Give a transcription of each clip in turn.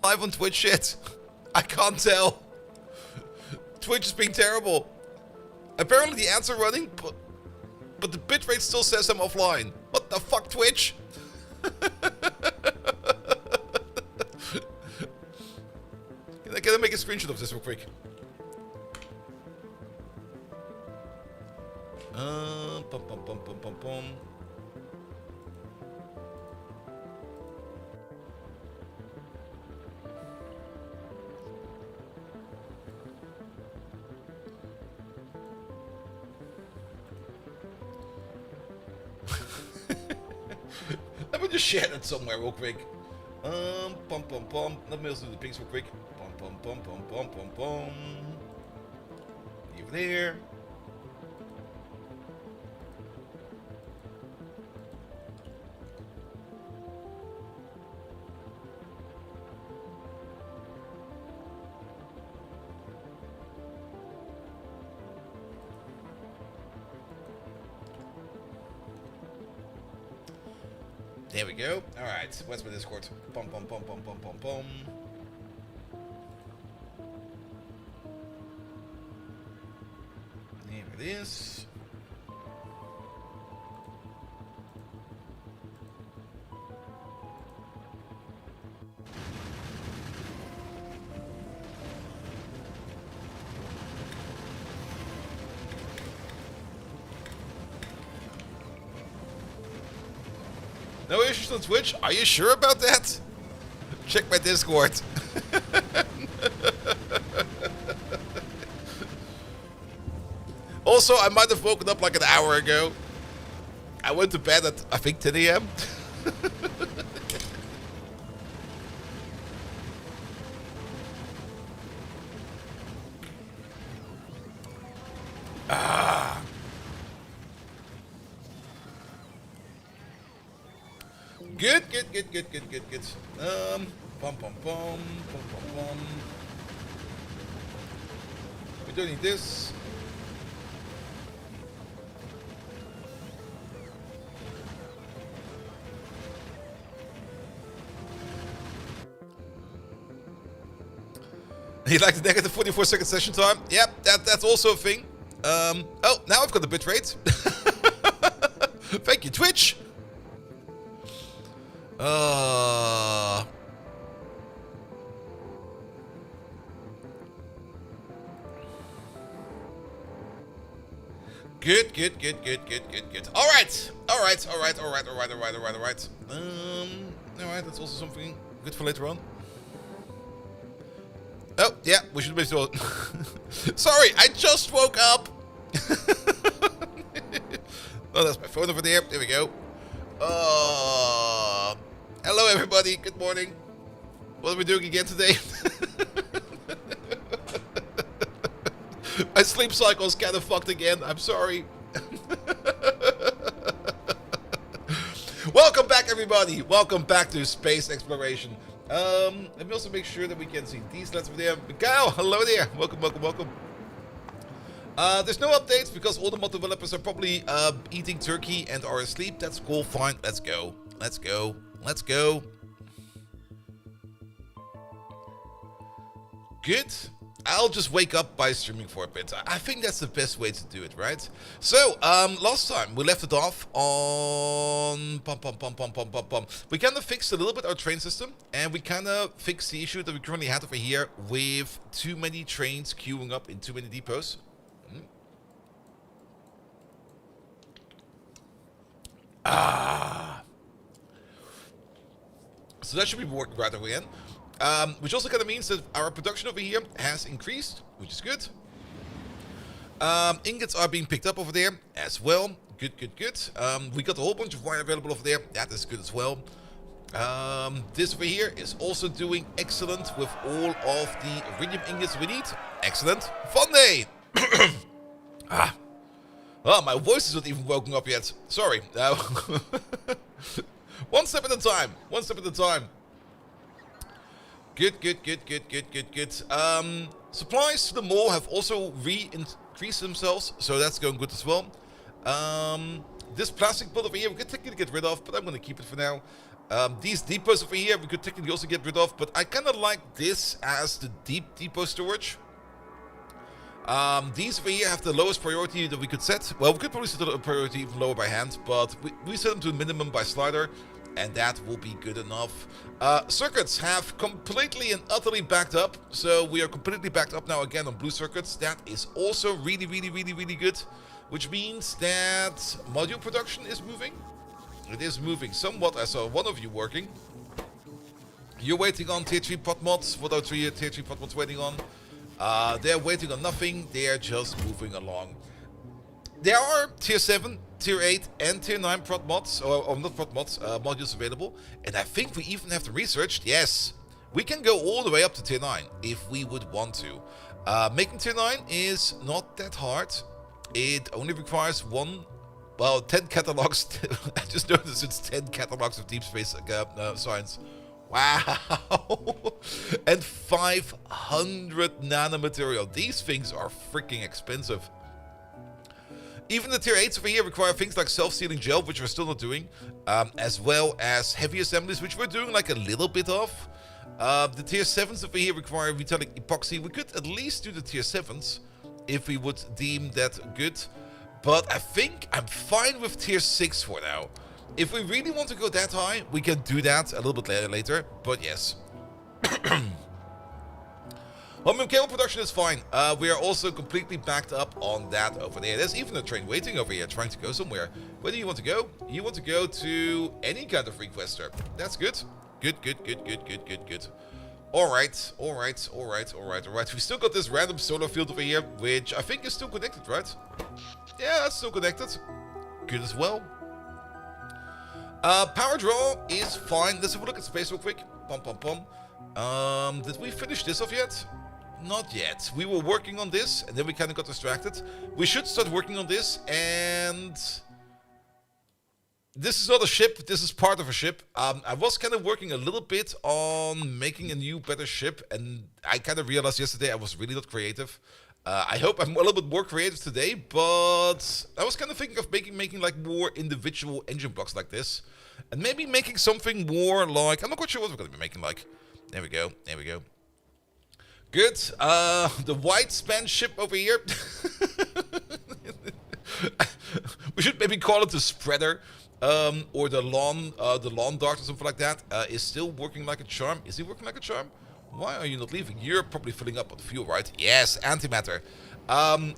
Live on Twitch shit. I can't tell. Twitch is being terrible. Apparently the ads are running, but the bitrate still says I'm offline. What the fuck, Twitch? Can I make a screenshot of this real quick? Pum, pum, pum, pum, pum, pum. Let me just share that somewhere real quick. Pum pum pum. Let me also do the pings real quick. Pum pum pum pum pum pum pum. Even there. There we go. Alright, where's my Discord? Pum pum pum pum pum pum pum. There it is. No issues on Twitch? Are you sure about that? Check my Discord. Also, I might have woken up like an hour ago. I went to bed at, I think, 10 a.m. Good. Pum pum pum. We don't need this. You like the negative 44-second session time? Yep, that's also a thing. Oh, now I've got the bitrate. Thank you, Twitch. Good. All right. That's also something good for later on. Oh, yeah, we should be still. Sorry, I just woke up. Oh, that's my phone over there. There we go. Hello, everybody. Good morning. What are we doing again today? My sleep cycle is kind of fucked again. I'm sorry. Welcome back, everybody. Welcome back to space exploration. Let me also make sure that we can see these lights over there. Kyle, hello there. Welcome. There's no updates because all the mod developers are probably eating turkey and are asleep. That's cool. Fine. Let's go. Good. I'll just wake up by streaming for a bit. I think that's the best way to do it, right? So, last time we left it off on We kind of fixed a little bit our train system, and we kind of fixed the issue that we currently had over here with too many trains queuing up in too many depots. So that should be working right away in. Which also kind of means that our production over here has increased, which is good. Ingots are being picked up over there as well. Good. We got a whole bunch of wire available over there. That is good as well. This over here is also doing excellent with all of the iridium ingots we need. Excellent. Fun day! Oh, my voice is not even woken up yet. Sorry. One step at a time. Good. Supplies to the mall have also re-increased themselves, so that's going good as well. This plastic build over here we could technically get rid of, but I'm going to keep it for now. These depots over here we could technically also get rid of, but I kind of like this as the deep depot storage. These over here have the lowest priority that we could set. Well, we could probably set the priority even lower by hand, but we set them to a minimum by slider, and that will be good enough. Circuits have completely and utterly backed up, so we are completely backed up now again on blue circuits. That is also really good, which means that module production is moving. It is moving somewhat. I saw one of you working. You're waiting on tier 3 pot mods. What are tier 3 pot mods waiting on? They're waiting on nothing. They're just moving along. There are tier 7, tier 8, and tier 9 prot mods, or not prot mods, modules available. And I think we even have them researched. Yes, we can go all the way up to tier 9 if we would want to. Making tier 9 is not that hard. It only requires 10 catalogs. I just noticed it's 10 catalogs of deep space science. Wow! And 500 nanomaterial. These things are freaking expensive. Even the tier 8s over here require things like self-sealing gel, which we're still not doing, as well as heavy assemblies, which we're doing like a little bit of. The tier 7s over here require metallic epoxy. We could at least do the tier 7s if we would deem that good. But I think I'm fine with tier 6 for now. If we really want to go that high, we can do that a little bit later. But yes. Home cable production is fine. We are also completely backed up on that over there. There's even a train waiting over here, trying to go somewhere. Where do you want to go? You want to go to any kind of requester. That's good. Good. Alright. We still got this random solar field over here, which I think is still connected, right? Yeah, that's still connected. Good as well. Power draw is fine. Let's have a look at space real quick. Did we finish this off yet? Not yet. We were working on this, and then we kind of got distracted. We should start working on this, and this is not a ship. This is part of a ship. I was kind of working a little bit on making a new, better ship, and I kind of realized yesterday I was really not creative. I hope I'm a little bit more creative today, but I was kind of thinking of making like more individual engine blocks like this, and maybe making something more like, I'm not quite sure what we're going to be making like. There we go. Good. The white span ship over here. We should maybe call it the spreader, or the lawn dart or something like that. Is still working like a charm. Is he working like a charm? Why are you not leaving? You're probably filling up on fuel, right? Yes, antimatter.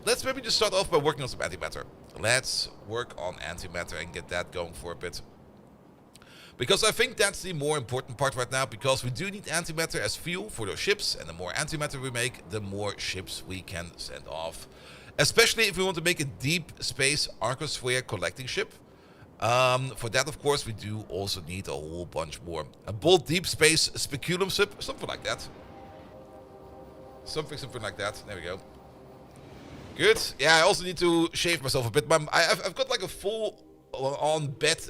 Let's maybe just start off by working on some antimatter. Let's work on antimatter and get that going for a bit. Because I think that's the more important part right now, because we do need antimatter as fuel for those ships, and the more antimatter we make, the more ships we can send off. Especially if we want to make a deep space arcosphere collecting ship. For that, of course, we do also need a whole bunch more. A bold deep space speculum ship, something like that. Something like that. There we go. Good. Yeah, I also need to shave myself a bit. I've got like a full on bed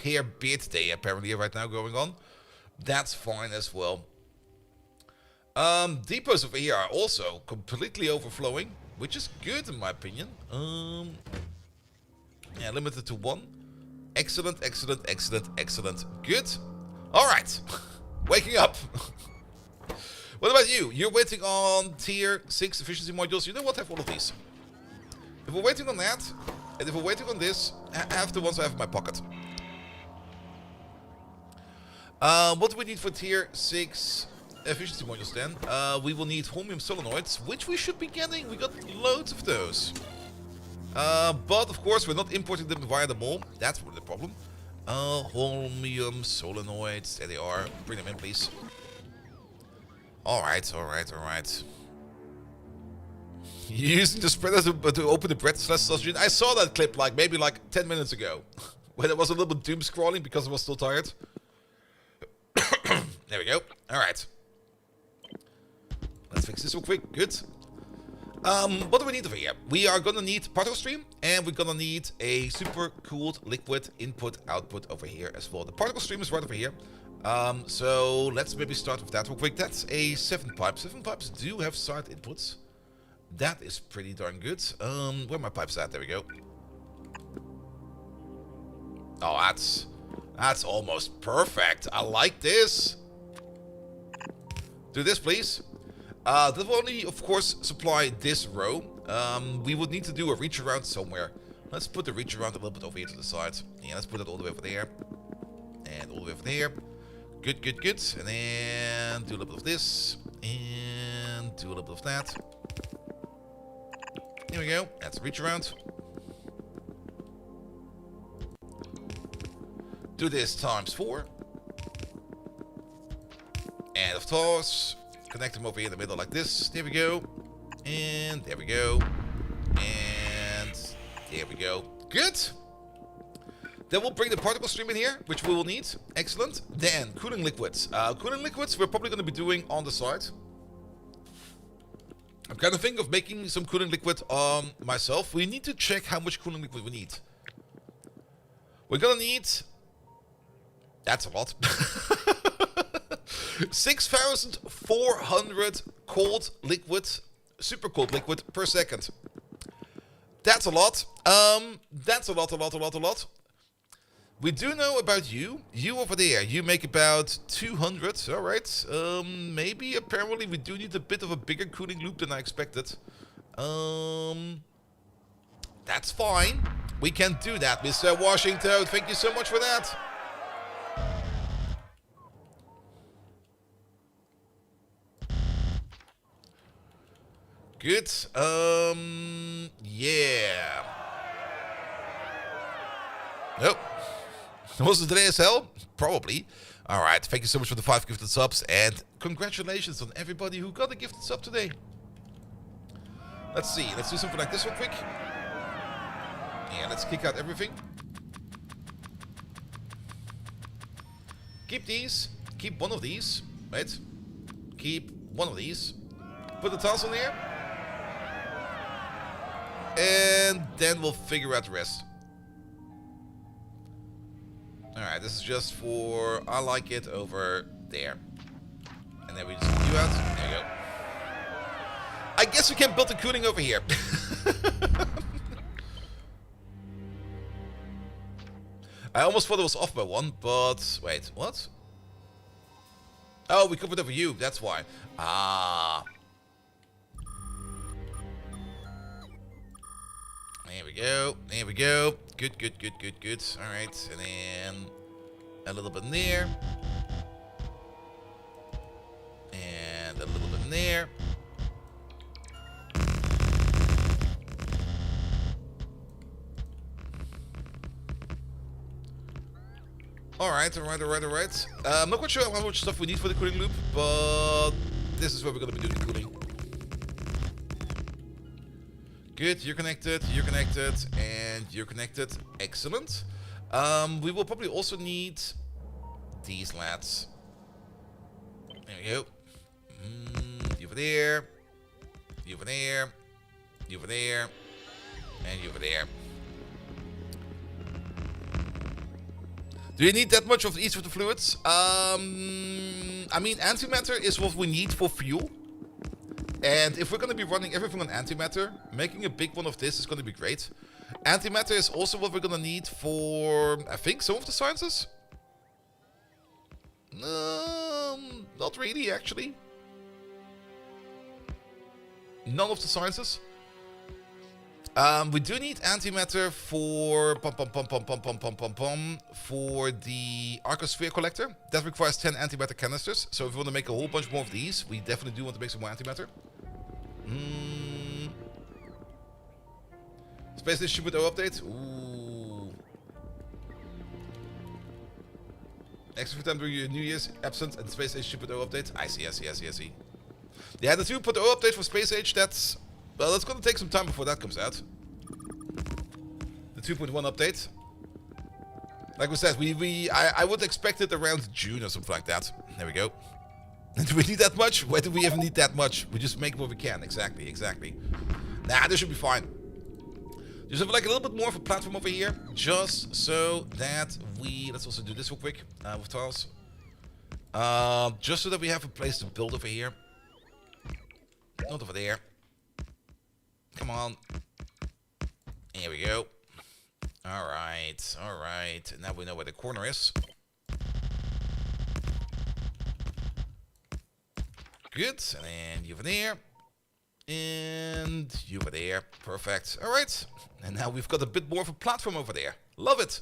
hair beard day apparently right now going on. That's fine as well. Depots over here are also completely overflowing, which is good in my opinion. Yeah, limited to 1. Excellent. Good. Alright. Waking up. What about you? You're waiting on tier 6 efficiency modules. You know what? Have all of these. If we're waiting on that, and if we're waiting on this, I have the ones I have in my pocket. What do we need for tier 6 efficiency modules then? We will need holmium solenoids, which we should be getting. We got loads of those. But of course we're not importing them via the mall. That's really the problem. Holmium solenoids. There they are. Bring them in, please. Alright. Using the spreader to open the bread sausage. I saw that clip maybe 10 minutes ago. When I was a little bit doom scrolling because I was still tired. There we go. Alright. Let's fix this real quick. Good. What do we need over here? We are gonna need particle stream, and we're gonna need a super cooled liquid input output over here as well. The particle stream is right over here. So let's maybe start with that real quick. That's a 7 pipe. 7 pipes do have side inputs. That is pretty darn good. Where are my pipes at? There we go. Oh, that's almost perfect. I like this. Do this, please. That will only, of course, supply this row. We would need to do a reach around somewhere. Let's put the reach around a little bit over here to the side. Yeah, let's put it all the way over there. And all the way over there. Good, good, good. And then do a little bit of this. And do a little bit of that. Here we go. That's a reach around. Do this times 4. And of course, connect them over here in the middle like this. There we go. And there we go. And there we go. Good. Then we'll bring the particle stream in here, which we will need. Excellent. Then cooling liquids. Cooling liquids we're probably going to be doing on the side. I'm kind of thinking of making some cooling liquid myself. We need to check how much cooling liquid we need. We're going to need... That's a lot. 6,400 cold liquid, super cold liquid per second. That's a lot. That's a lot. We do know about you. You over there, you make about 200. All right. Maybe apparently we do need a bit of a bigger cooling loop than I expected. That's fine. We can do that, Mr. Washington. Thank you so much for that. Good. Yeah. Nope. Was it today as hell? Probably. Alright, thank you so much for the 5 gifted subs, and congratulations on everybody who got a gifted sub today. Let's see, let's do something like this real quick. Yeah, let's kick out everything. Keep these. Keep one of these. Right? Keep one of these. Put the tiles on here. And then we'll figure out the rest. Alright, this is just for... I like it over there. And then we just do out. There you go. I guess we can build the cooling over here. I almost thought it was off by 1, but... Wait, what? Oh, we covered over you. That's why. Ah... There we go. There we go. Good, good, good, good, good. Alright. And then a little bit in there. And a little bit in there. Alright, alright. I'm not quite sure how much stuff we need for the cooling loop, but this is where we're going to be doing the cooling. Good, you're connected, and you're connected. Excellent. We will probably also need these lads. There we go. You over there. You over there. You over there. And you over there. Do you need that much of each of the fluids? I mean, antimatter is what we need for fuel. And if we're going to be running everything on antimatter, making a big one of this is going to be great. Antimatter is also what we're going to need for, I think, some of the sciences. Not really, actually. None of the sciences. We do need antimatter for for the arcosphere collector. That requires 10 antimatter canisters. So if we want to make a whole bunch more of these, we definitely do want to make some more antimatter. Space Station with O update. Ooh. Extra free time during your New Year's absent and Space Age with O update. I see. Yeah, the 2.0 update for Space Age, that's... Well, it's going to take some time before that comes out. The 2.1 update. Like we said, I would expect it around June or something like that. There we go. Do we need that much? Why do we even need that much? We just make what we can. Exactly. Nah, this should be fine. Just have like a little bit more of a platform over here. Just so that we... Let's also do this real quick with tiles. Just so that we have a place to build over here. Not over there. Come on. Here we go. Alright, alright. Now we know where the corner is. Good. And then you over there. And you over there. Perfect. Alright. And now we've got a bit more of a platform over there. Love it.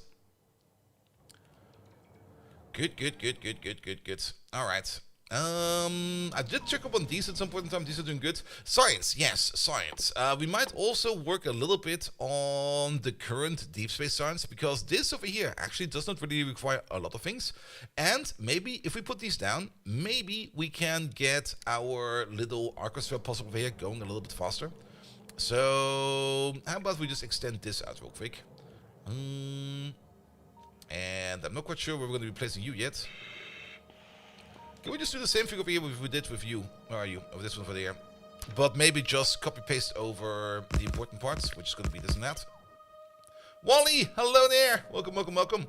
Good, good, good, good, good, good, good. Alright. I did check up on these at some point in time. These are doing good. Science, yes, science. We might also work a little bit on the current deep space science, because this over here actually does not really require a lot of things. And maybe if we put these down, maybe we can get our little arcosphere puzzle over here going a little bit faster. So how about we just extend this out real quick? And I'm not quite sure where we're going to be placing you yet. Can we just do the same thing over here we did with you? Where are you? Over this one over there. But maybe just copy paste over the important parts, which is going to be this and that. Wally, hello there. Welcome, welcome, welcome.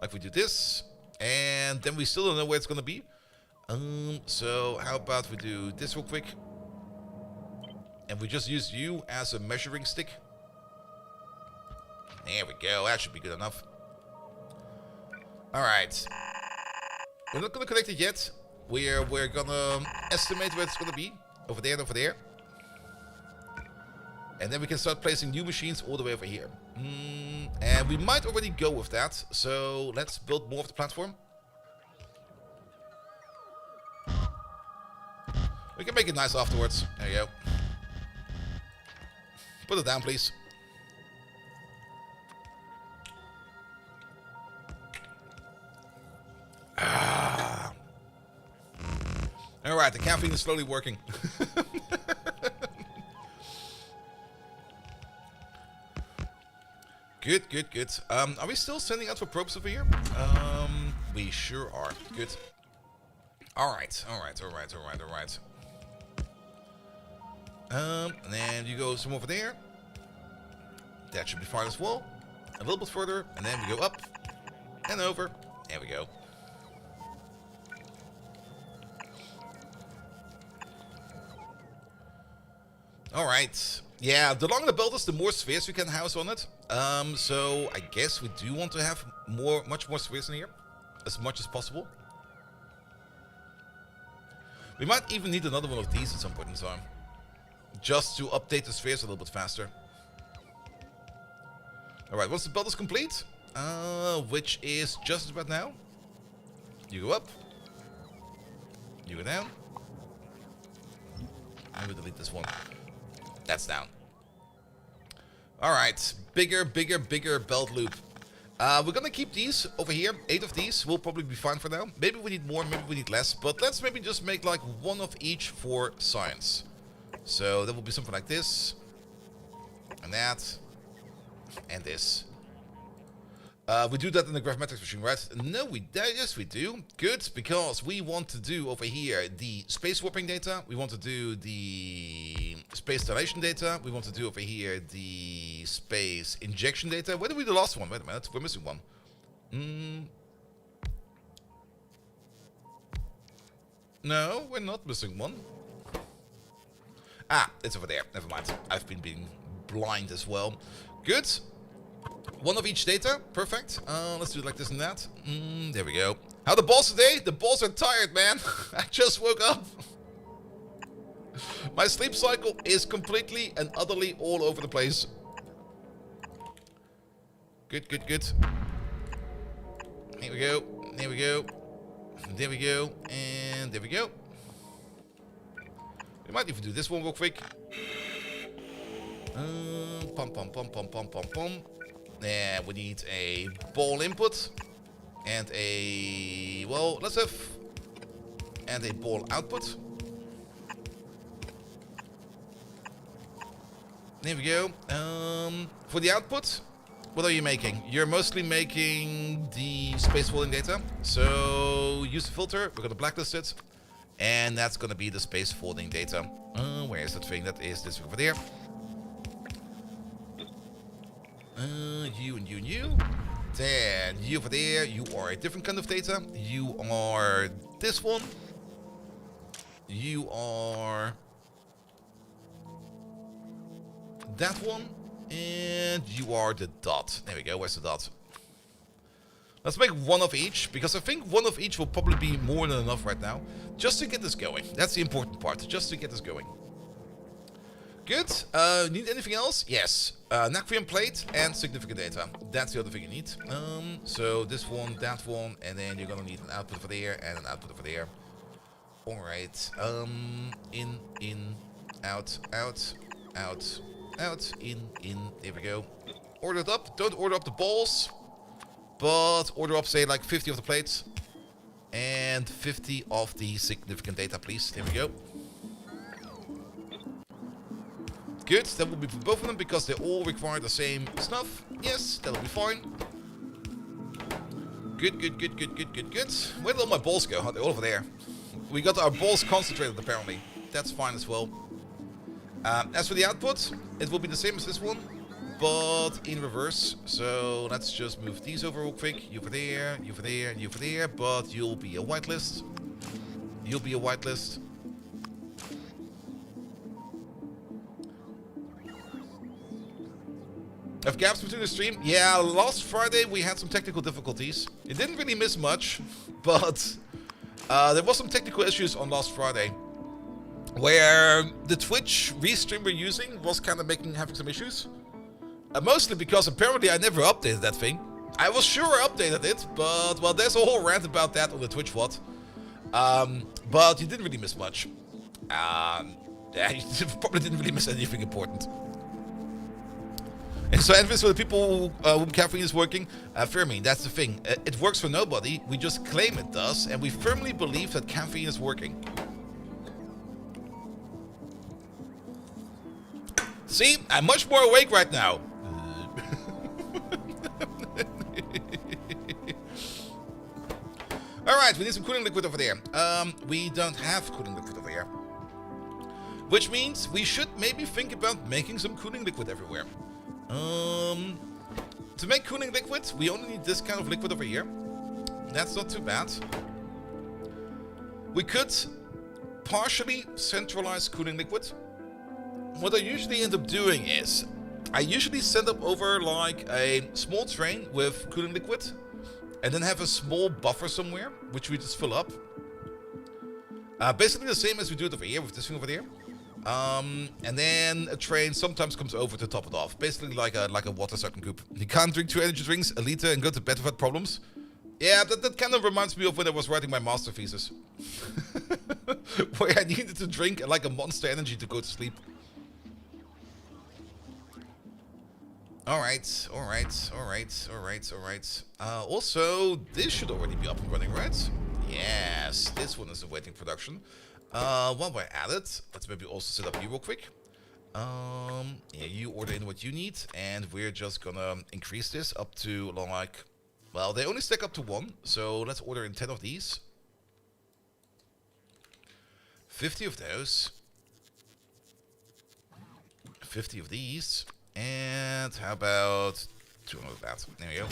Like we do this. And then we still don't know where it's going to be. So how about we do this real quick. And we just use you as a measuring stick. There we go. That should be good enough. Alright. We're not going to connect it yet. We're going to estimate where it's going to be. Over there and over there. And then we can start placing new machines all the way over here. And we might already go with that. So let's build more of the platform. We can make it nice afterwards. There you go. Put it down, please. Alright, the caffeine is slowly working. Good, good, good. Are we still sending out for probes over here? We sure are. Good. Alright, alright, alright, alright, alright. And then you go some over there. That should be fine as well. A little bit further, and then we go up and over. There we go. Alright. Yeah, the longer the belt is, the more spheres we can house on it. So I guess we do want to have much more spheres in here. As much as possible. We might even need another one of these at some point in time. Just to update the spheres a little bit faster. Alright, once the belt is complete, which is just about now, you go up, you go down, and we delete this one. That's down. Alright, bigger, bigger, bigger belt loop. We're gonna keep these over here. 8 of these will probably be fine for now. Maybe we need more, maybe we need less, but let's maybe just make like one of each for science. So that will be something like this, and that, and this. We do that in the gravimetrics machine, right? No, we do. Yes, we do. Good, because we want to do over here the space warping data. We want to do the space dilation data. We want to do over here the space injection data. Where did we do the last one? Wait a minute, we're missing one. No, we're not missing one. Ah, it's over there. Never mind. I've been being blind as well. Good. One of each data. Perfect. Let's do it like this and that. There we go. How the balls today? The balls are tired, man. I just woke up. My sleep cycle is completely and utterly all over the place. Good, good, good. Here we go. There we go. There we go. And there we go. We might even do this one real quick. Pum, pum, pum, pum, pum, pum, pum. Yeah, we need a ball input. And a... well, let's have... and a ball output. There we go. For the output, what are you making? You're mostly making the space folding data. So use the filter. We're going to blacklist it. And that's going to be the space folding data. Where is that thing? That is this over there. You and you and you. Then you over there, you are a different kind of data. You are this one. You are that one. And you are the dot. There we go, where's the dot? Let's make one of each, because I think one of each will probably be more than enough right now. Just to get this going. That's the important part, just to get this going. Good. Need anything else? Yes. Nacrium plate and significant data. That's the other thing you need. So this one, that one, and then you're gonna need an output over there and an output over there. Alright. In, out, out, out, out, in. There we go. Order it up. Don't order up the balls, but order up, say, like 50 of the plates and 50 of the significant data, please. There we go. Good, that will be for both of them because they all require the same stuff. Yes, that'll be fine. Good. Where did all my balls go? Oh, they're all over there. We got our balls concentrated apparently. That's fine as well. As for the output, it will be the same as this one, but in reverse. So let's just move these over real quick. You over there, you over there, you over there, but you'll be a whitelist. You'll be a whitelist. Have gaps between the stream? Yeah, last Friday we had some technical difficulties. It didn't really miss much, but there was some technical issues on last Friday, where the Twitch restream we're using was kind of having some issues. Mostly because apparently I never updated that thing. I was sure I updated it, but well, there's a whole rant about that on the Twitch VOD. But you didn't really miss much. Yeah, you probably didn't really miss anything important. And so envious for the people whom caffeine is working. Firmly, that's the thing. It works for nobody. We just claim it does, and we firmly believe that caffeine is working. See, I'm much more awake right now. Alright, we need some cooling liquid over there. We don't have cooling liquid over here. Which means we should maybe think about making some cooling liquid everywhere. To make cooling liquid, we only need this kind of liquid over here. That's not too bad. We could partially centralize cooling liquid. What I usually end up doing is, I usually send up over like a small train with cooling liquid, and then have a small buffer somewhere, which we just fill up. Basically the same as we do it over here with this thing over there. And then a train sometimes comes over to top it off. Basically like a water sucking coop. You can't drink 2 energy drinks, a liter, and go to bed without problems. Yeah, that kind of reminds me of when I was writing my master thesis. Where I needed to drink like a Monster Energy to go to sleep. Alright. Also, this should already be up and running, right? Yes, this one is awaiting production. While we're at it, let's maybe also set up you real quick. Yeah, you order in what you need, and we're just gonna increase this up to like, well, they only stack up to 1, so let's order in 10 of these. 50 of those. 50 of these. And how about 200 of that? There we go.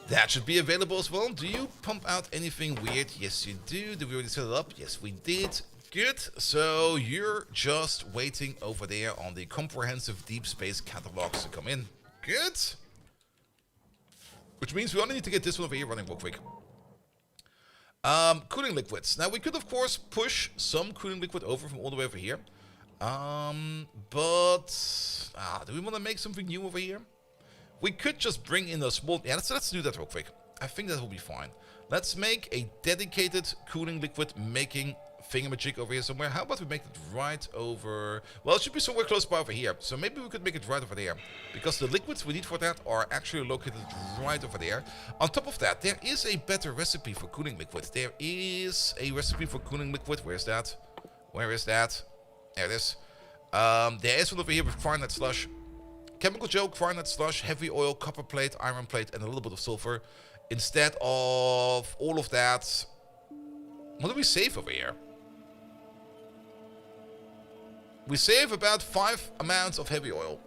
That should be available as well. Do you pump out anything weird? Yes, you do. Did we already set it up? Yes, we did. Good. So you're just waiting over there on the comprehensive deep space catalogs to come in. Good. Which means we only need to get this one over here running real quick. Cooling liquids. Now we could of course push some cooling liquid over from all the way over here. But do we want to make something new over here? We could just bring in a small... Yeah, let's do that real quick. I think that will be fine. Let's make a dedicated cooling liquid making thingamajig over here somewhere. How about we make it right over... Well, it should be somewhere close by over here. So maybe we could make it right over there. Because the liquids we need for that are actually located right over there. On top of that, there is a better recipe for cooling liquid. There is a recipe for cooling liquid. Where's that? Where is that? There it is. There is one over here with Farnet slush. Chemical gel, Farnet slush, heavy oil, copper plate, iron plate, and a little bit of sulfur. Instead of all of that, what do we save over here? We save about 5 amounts of heavy oil.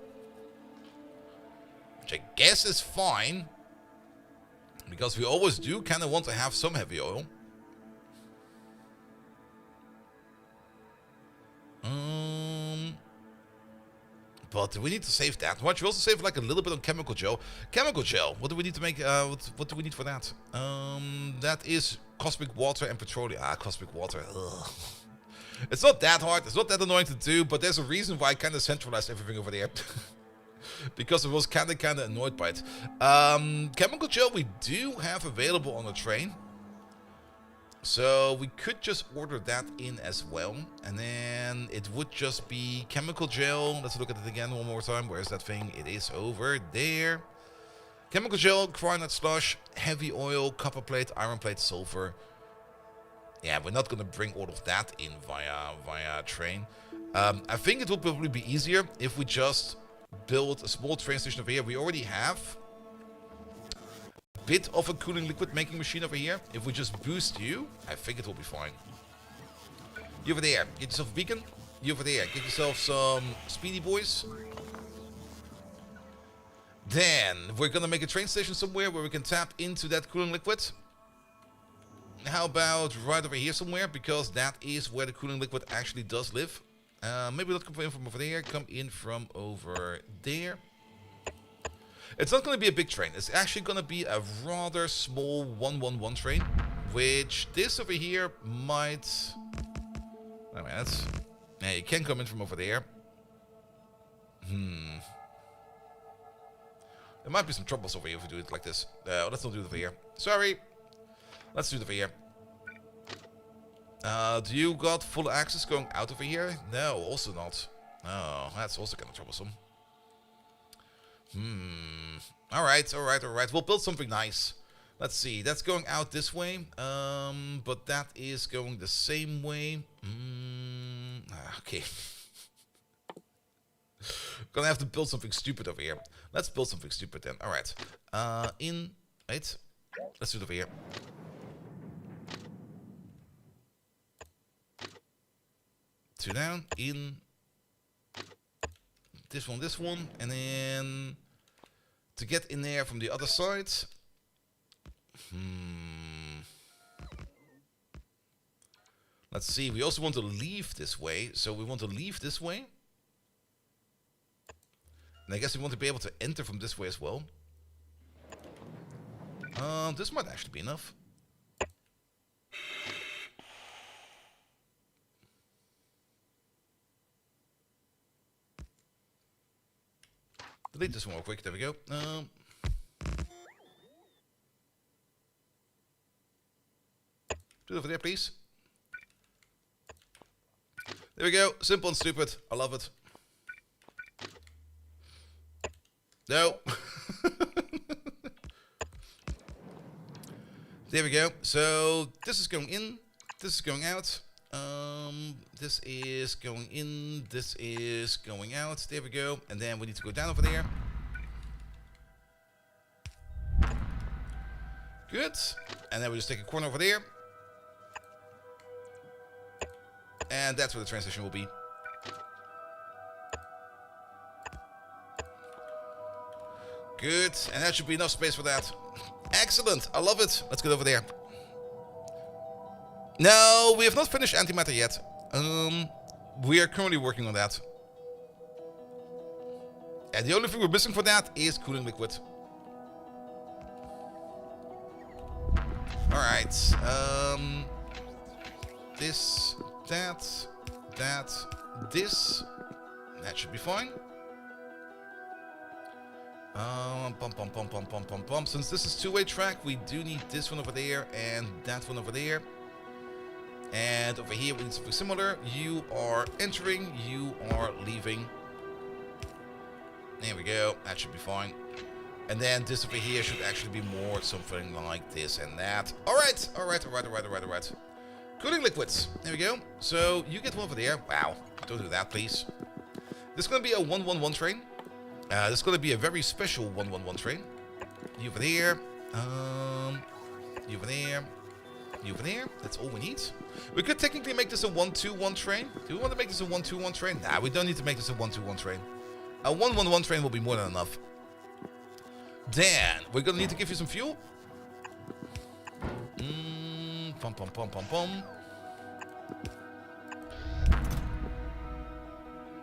Which I guess is fine. Because we always do kind of want to have some heavy oil. But we need to save that much. We also save like a little bit on chemical gel. Chemical gel. What do we need to make? What do we need for that? That is cosmic water and petroleum. Cosmic water. Ugh. It's not that hard. It's not that annoying to do. But there's a reason why I kind of centralized everything over there. Because I was kind of annoyed by it. Chemical gel we do have available on the train. So we could just order that in as well. And then it would just be chemical gel. Let's look at it again one more time. Where's that thing? It is over there. Chemical gel, cyanide slush, heavy oil, copper plate, iron plate, sulfur. Yeah, we're not going to bring all of that in via train. I think it would probably be easier if we just build a small train station over here. We already have bit of a cooling liquid making machine over here. If we just boost you, I think it will be fine. You over there, get yourself a beacon. You over there, get yourself some speedy boys. Then we're gonna make a train station somewhere where we can tap into that cooling liquid. How about right over here somewhere, because that is where the cooling liquid actually does live. Maybe not come in from over there, come in from over there. It's not going to be a big train. It's actually going to be a rather small 111 train, which this over here might... Wait a minute. Yeah, you can come in from over there. There might be some troubles over here if we do it like this. Let's not do it over here. Sorry. Let's do it over here. Do you got full access going out over here? No, also not. Oh, that's also kind of troublesome. Alright. We'll build something nice. Let's see. That's going out this way. But that is going the same way. Okay. Gonna have to build something stupid over here. Let's build something stupid then. Alright. Wait. Let's do it over here. Two down. In. This one. And then to get in there from the other side. Let's see. We also want to leave this way. So we want to leave this way. And I guess we want to be able to enter from this way as well. This might actually be enough. Delete this one real quick. There we go. Do it over there, please. There we go. Simple and stupid. I love it. No. There we go. So this is going in. This is going out. This is going in. This is going out. There we go. And then we need to go down over there. Good. And then we just take a corner over there. And that's where the transition will be. Good. And that should be enough space for that. Excellent. I love it. Let's get over there. No, we have not finished antimatter yet. We are currently working on that. And the only thing we're missing for that is cooling liquid. Alright. This, that, this. That should be fine. Since this is two-way track, we do need this one over there and that one over there. And over here we need something similar. You are entering, you are leaving. There we go. That should be fine. And then this over here should actually be more something like this and that. Alright. Cooling liquids. There we go. So you get one over there. Wow. Don't do that, please. This is going to be a 111 train. This is going to be a very special 111 train. You over there. You over there. You over there. That's all we need. We could technically make this a 121 train. Do we want to make this a 121 train? Nah, we don't need to make this a 121 train. A 111 train will be more than enough. Then, we're going to need to give you some fuel. Pum, pum, pum, pum, pum.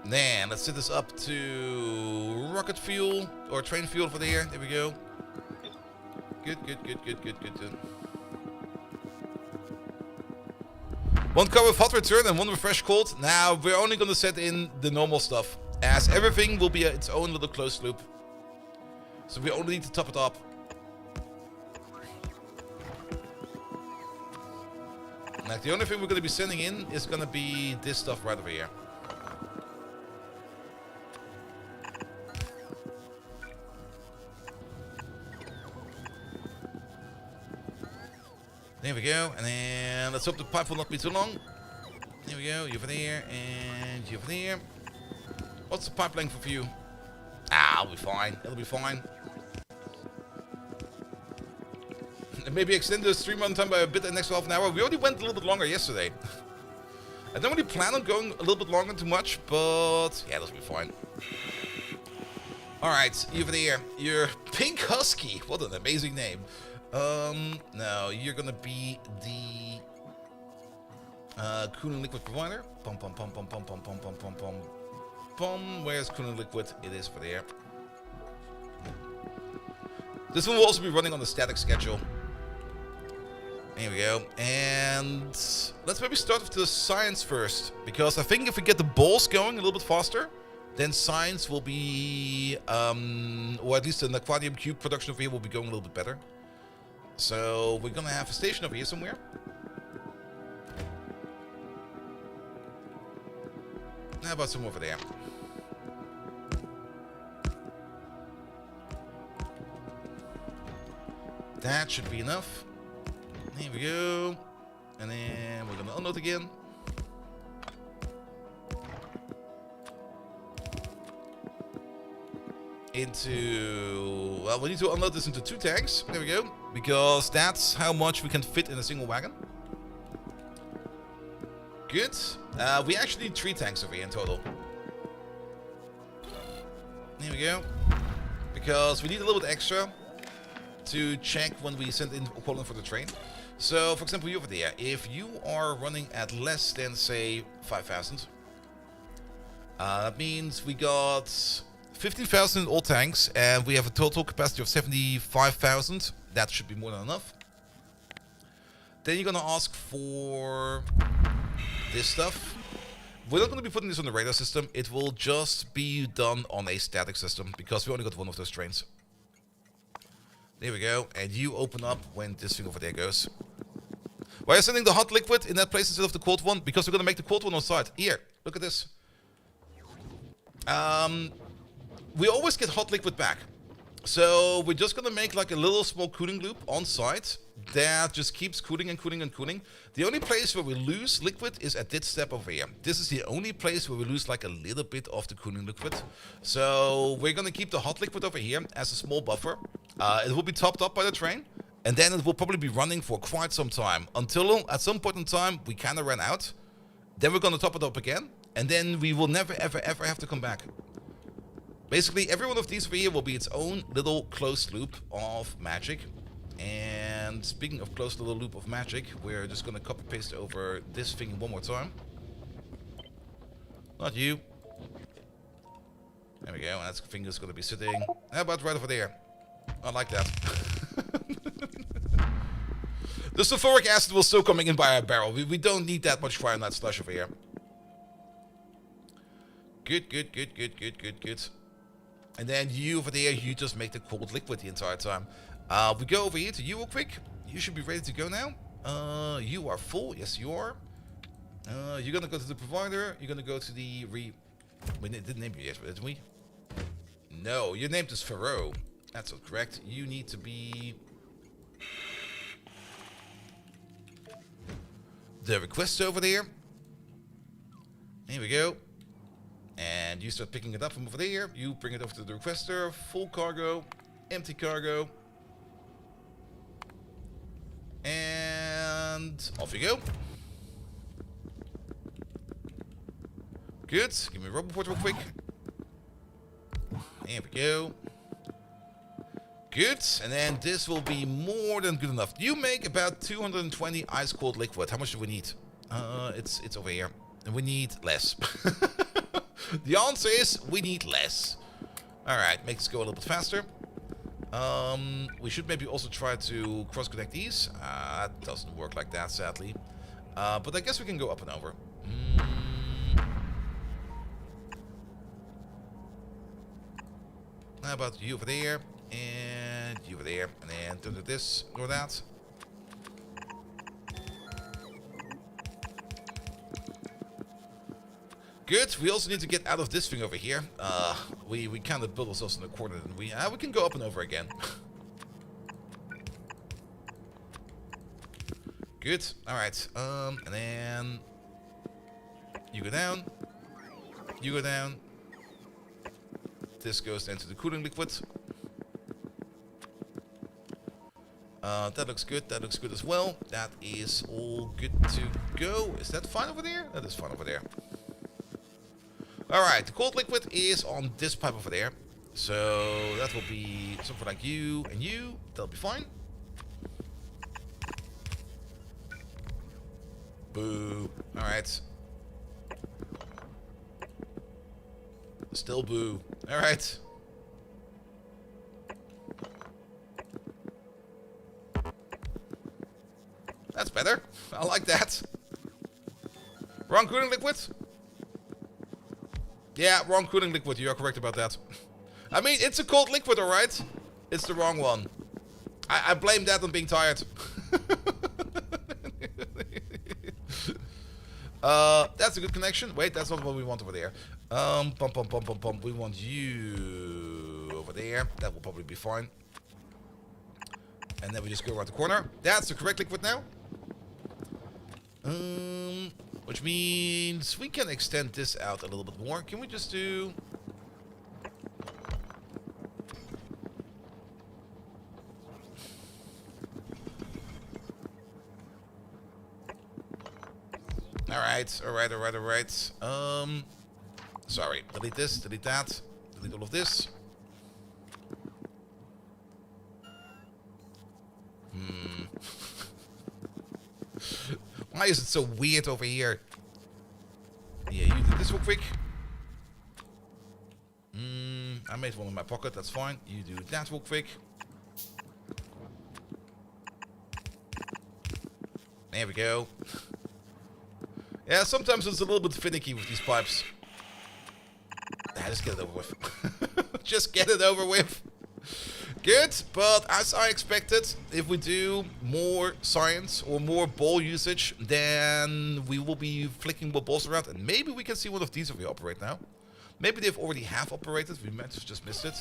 Then let's set this up to rocket fuel or train fuel for there. There we go. Good. One cover of hot return and one refresh cold. Now we're only going to set in the normal stuff, as everything will be its own little closed loop. So we only need to top it up. Like the only thing we're going to be sending in is going to be this stuff right over here. There we go, and then let's hope the pipe will not be too long. There we go, you over there, and you over there. What's the pipe length for you? I'll be fine, it'll be fine. Maybe extend the stream run time by a bit the next half an hour. We already went a little bit longer yesterday. I don't really plan on going a little bit longer too much, but yeah, that'll be fine. Alright, you over there. You're Pink Husky. What an amazing name. No, you're gonna be the cooling liquid provider. Pum pum pum pum pum pum pum pum pum pum pum. Where's cooling liquid? It is over there. This one will also be running on the static schedule. There we go. And let's maybe start with the science first, because I think if we get the balls going a little bit faster, then science will be, or at least an aquarium cube production over here will be going a little bit better. So we're gonna have a station over here somewhere. How about some over there? That should be enough. There we go. And then we're gonna unload again. Into, well, we need to unload this into 2 tanks. There we go. Because that's how much we can fit in a single wagon. Good. We actually need 3 tanks over here in total. There we go. Because we need a little bit extra to check when we send in quoting for the train. So, for example, you over there, if you are running at less than, say, 5,000, that means we got 15,000 in all tanks, and we have a total capacity of 75,000. That should be more than enough. Then you're gonna ask for this stuff. We're not gonna be putting this on the radar system. It will just be done on a static system, because we only got one of those trains. There we go, and you open up when this thing over there goes. Why are you sending the hot liquid in that place instead of the cold one? Because we're gonna make the cold one on site. Here, look at this. We always get hot liquid back. So we're just gonna make like a little small cooling loop on site that just keeps cooling and cooling and cooling. The only place where we lose liquid is at this step over here. This is the only place where we lose like a little bit of the cooling liquid. So we're gonna keep the hot liquid over here as a small buffer. It will be topped up by the train, and then it will probably be running for quite some time until at some point in time we kind of ran out. Then we're gonna top it up again, and then we will never ever ever have to come back. Basically, every one of these over here will be its own little closed loop of magic. And speaking of closed little loop of magic, we're just gonna copy paste over this thing one more time. Not you. There we go, and that thing is gonna be sitting. How about right over there? I like that. The sulfuric acid will still coming in by a barrel. We don't need that much fire in that slush over here. Good. And then you over there, you just make the cold liquid the entire time. We go over here to you real quick. You should be ready to go now. You are full. Yes, you are. You're gonna go to the provider. You're gonna go to the we didn't name you yet, didn't we? No, your name is Pharaoh. That's not correct. You need to be the request over there. Here we go. And you start picking it up from over there. You bring it over to the requester. Full cargo, empty cargo. And off you go. Good. Give me a robot report real quick. There we go. Good, and then this will be more than good enough. You make about 220 ice cold liquid. How much do we need? It's over here. And we need less. The answer is we need less. Alright, make this go a little bit faster. We should maybe also try to cross-connect these. That doesn't work like that, sadly. But I guess we can go up and over. How about you over there? And you over there. And then do this or that. Good. We also need to get out of this thing over here. We kind of built ourselves in a corner, and we can go up and over again. Good. All right. And then you go down. You go down. This goes into the cooling liquid. That looks good. That looks good as well. That is all good to go. Is that fine over there? That is fine over there. Alright, the cold liquid is on this pipe over there. So that will be something like you and you. That'll be fine. Boo. Alright. Still boo. Alright. That's better. I like that. Wrong cooling liquid? Yeah, wrong cooling liquid. You are correct about that. I mean, it's a cold liquid, alright? It's the wrong one. I blame that on being tired. That's a good connection. Wait, that's not what we want over there. We want you over there. That will probably be fine. And then we just go around the corner. That's the correct liquid now. Which means we can extend this out a little bit more. Can we just do... Alright. Sorry. Delete this, delete that, delete all of this. Why is it so weird over here? Yeah, you do this real quick. I made one in my pocket, that's fine. You do that real quick. There we go. Yeah, sometimes it's a little bit finicky with these pipes. Just get it over with. Just get it over with. Good, but as I expected, if we do more science or more ball usage, then we will be flicking more balls around, and maybe we can see one of these if we operate now. Maybe they've already have operated, we might have just missed it.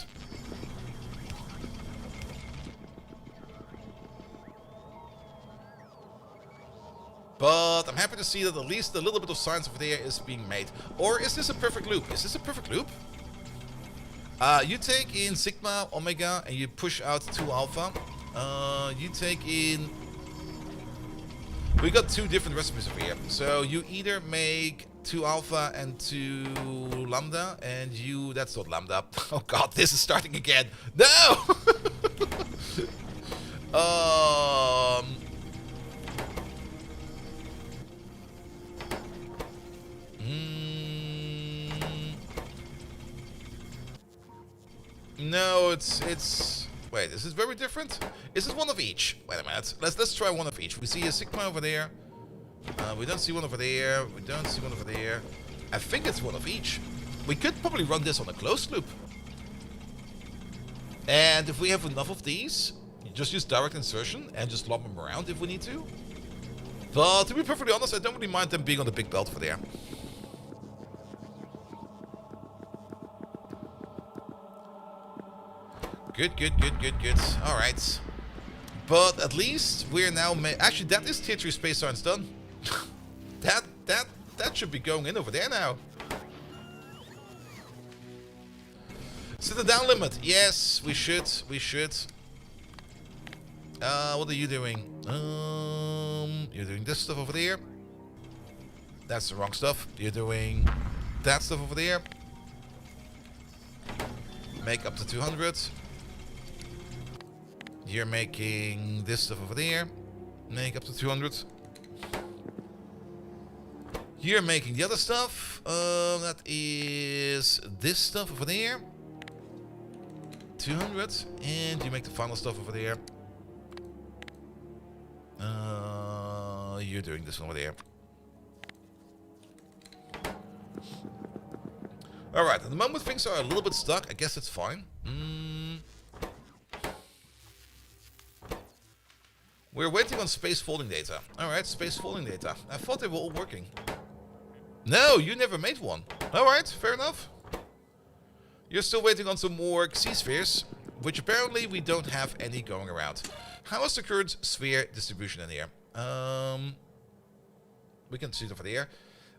But I'm happy to see that at least a little bit of science over there is being made. Or is this a perfect loop? Is this a perfect loop? You take in Sigma, Omega, and you push out 2 Alpha. You take in... We got 2 different recipes over here. So you either make 2 Alpha and 2 Lambda, and you... That's not Lambda. Oh god, this is starting again. No! No, it's... Wait, is this very different? Is this one of each? Wait a minute. Let's try one of each. We see a Sigma over there. We don't see one over there. We don't see one over there. I think it's one of each. We could probably run this on a closed loop. And if we have enough of these, you just use direct insertion and just lob them around if we need to. But to be perfectly honest, I don't really mind them being on the big belt over there. Good. Alright. But at least we're now... Actually, that is tier 3 space science done. that should be going in over there now. Set the down limit. Yes, we should. What are you doing? You're doing this stuff over there. That's the wrong stuff. You're doing that stuff over there. Make up to 200. You're making this stuff over there. Make up to 200. You're making the other stuff. That is this stuff over there. 200. And you make the final stuff over there. You're doing this one over there. Alright, at the moment things are a little bit stuck. I guess it's fine. We're waiting on space folding data. Alright, space folding data. I thought they were all working. No, you never made one. Alright, fair enough. You're still waiting on some more arcospheres, which apparently we don't have any going around. How is the current sphere distribution in here? We can see it over there.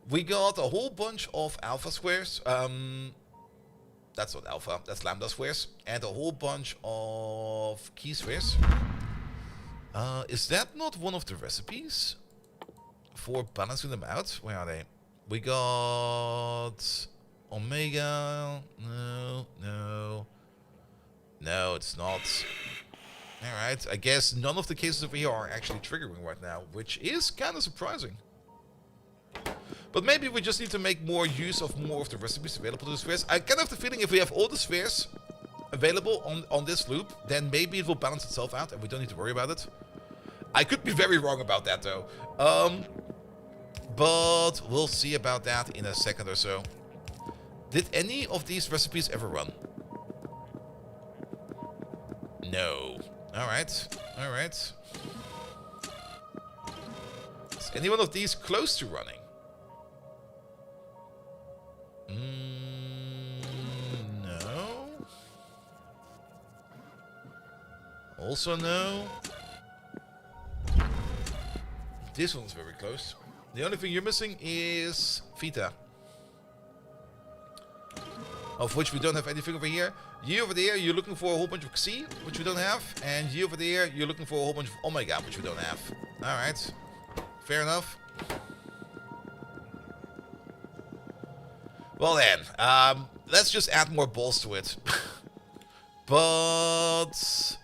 We got a whole bunch of alpha squares. That's not alpha, that's lambda squares. And a whole bunch of key spheres. Is that not one of the recipes for balancing them out? Where are they? We got omega. No, it's not. Alright, I guess none of the cases over here are actually triggering right now, which is kind of surprising. But maybe we just need to make more use of more of the recipes available to the spheres. I kind of have the feeling if we have all the spheres available on this loop, then maybe it will balance itself out and we don't need to worry about it. I could be very wrong about that though. But we'll see about that in a second or so. Did any of these recipes ever run? No. Alright. Is any one of these close to running? No. Also no. This one's very close. The only thing you're missing is Vita. Of which we don't have anything over here. You over there, you're looking for a whole bunch of Xi, which we don't have. And you over there, you're looking for a whole bunch of Omega, which we don't have. Alright. Fair enough. Well then, let's just add more balls to it. But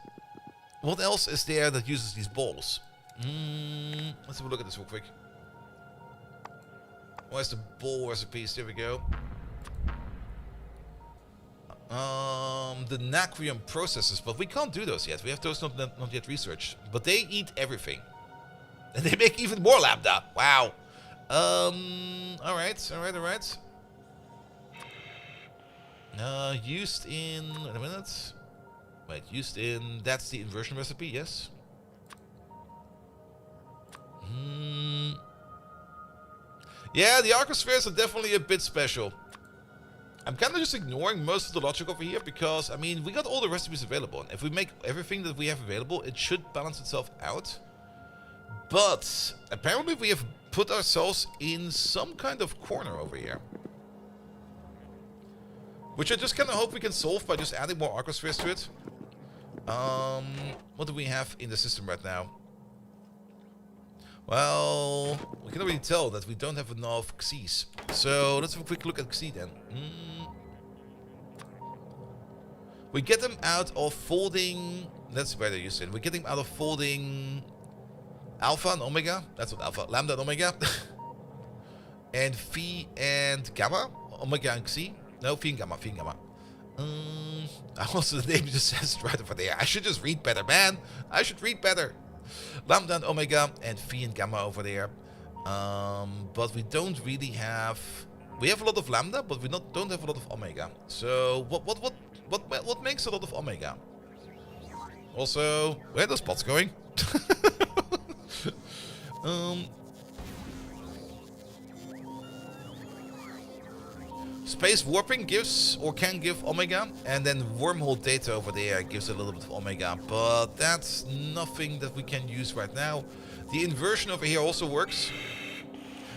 what else is there that uses these balls? Let's have a look at this real quick. Where's the ball recipes? There we go. The natrium processes, but we can't do those yet. We have those not yet researched. But they eat everything. And they make even more lambda. Wow. Alright. Used in... Wait a minute. Wait, used in... That's the inversion recipe, yes. Yeah, the arcospheres are definitely a bit special. I'm kind of just ignoring most of the logic over here because, I mean, we got all the recipes available. And if we make everything that we have available, it should balance itself out. But apparently we have put ourselves in some kind of corner over here. Which I just kind of hope we can solve by just adding more arcospheres to it. What do we have in the system right now? Well, we can already tell that we don't have enough Xy's. So let's have a quick look at Xy then. We get them out of folding... That's where they're used in. We get them out of folding alpha and omega. That's what alpha. Lambda and omega. And phi and gamma. Omega and Xy. No, phi and gamma. Also, the name just says right over there. I should just read better, man. I should read better. Lambda and omega and phi and gamma over there. But we don't really have... We have a lot of lambda, but we don't have a lot of omega. So what makes a lot of omega? Also, where are those pots going? Space warping gives or can give omega, and then wormhole data over there gives a little bit of omega, but that's nothing that we can use right now. The inversion over here also works.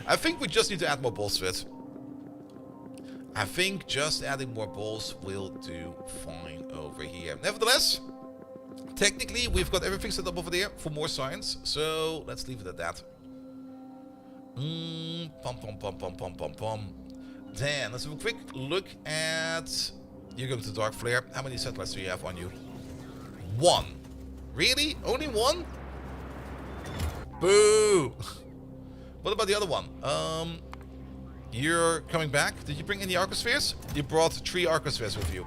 I think we just need to add more balls to it. I think just adding more balls will do fine over here. Nevertheless, technically we've got everything set up over there for more science, so let's leave it at that. Then let's have a quick look at... You're going to Dark Flare. How many satellites do you have on you? 1. Really? Only one? Boo! What about the other one? You're coming back. Did you bring any arcospheres? You brought 3 arcospheres with you.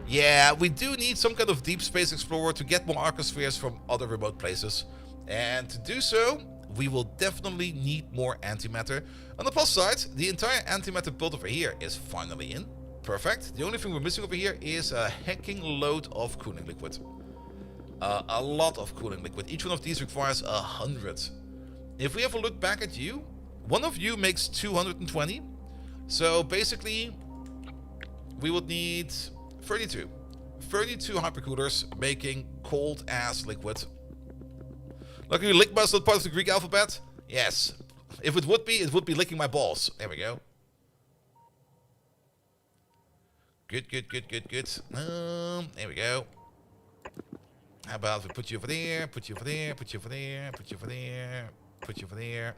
Yeah, we do need some kind of deep space explorer to get more arcospheres from other remote places. And to do so, we will definitely need more antimatter. On the plus side, the entire antimatter build over here is finally in. Perfect. The only thing we're missing over here is a hecking load of cooling liquid. A lot of cooling liquid. Each one of these requires 100. If we have a look back at you, one of you makes 220. So basically, we would need 32. 32 hypercoolers making cold ass liquid. Luckily, Ligma is not part of the Greek alphabet. Yes. If it would be licking my balls. There we go. Good. There we go. How about if we put you over there, put you over there, put you over there, put you over there, put you over there.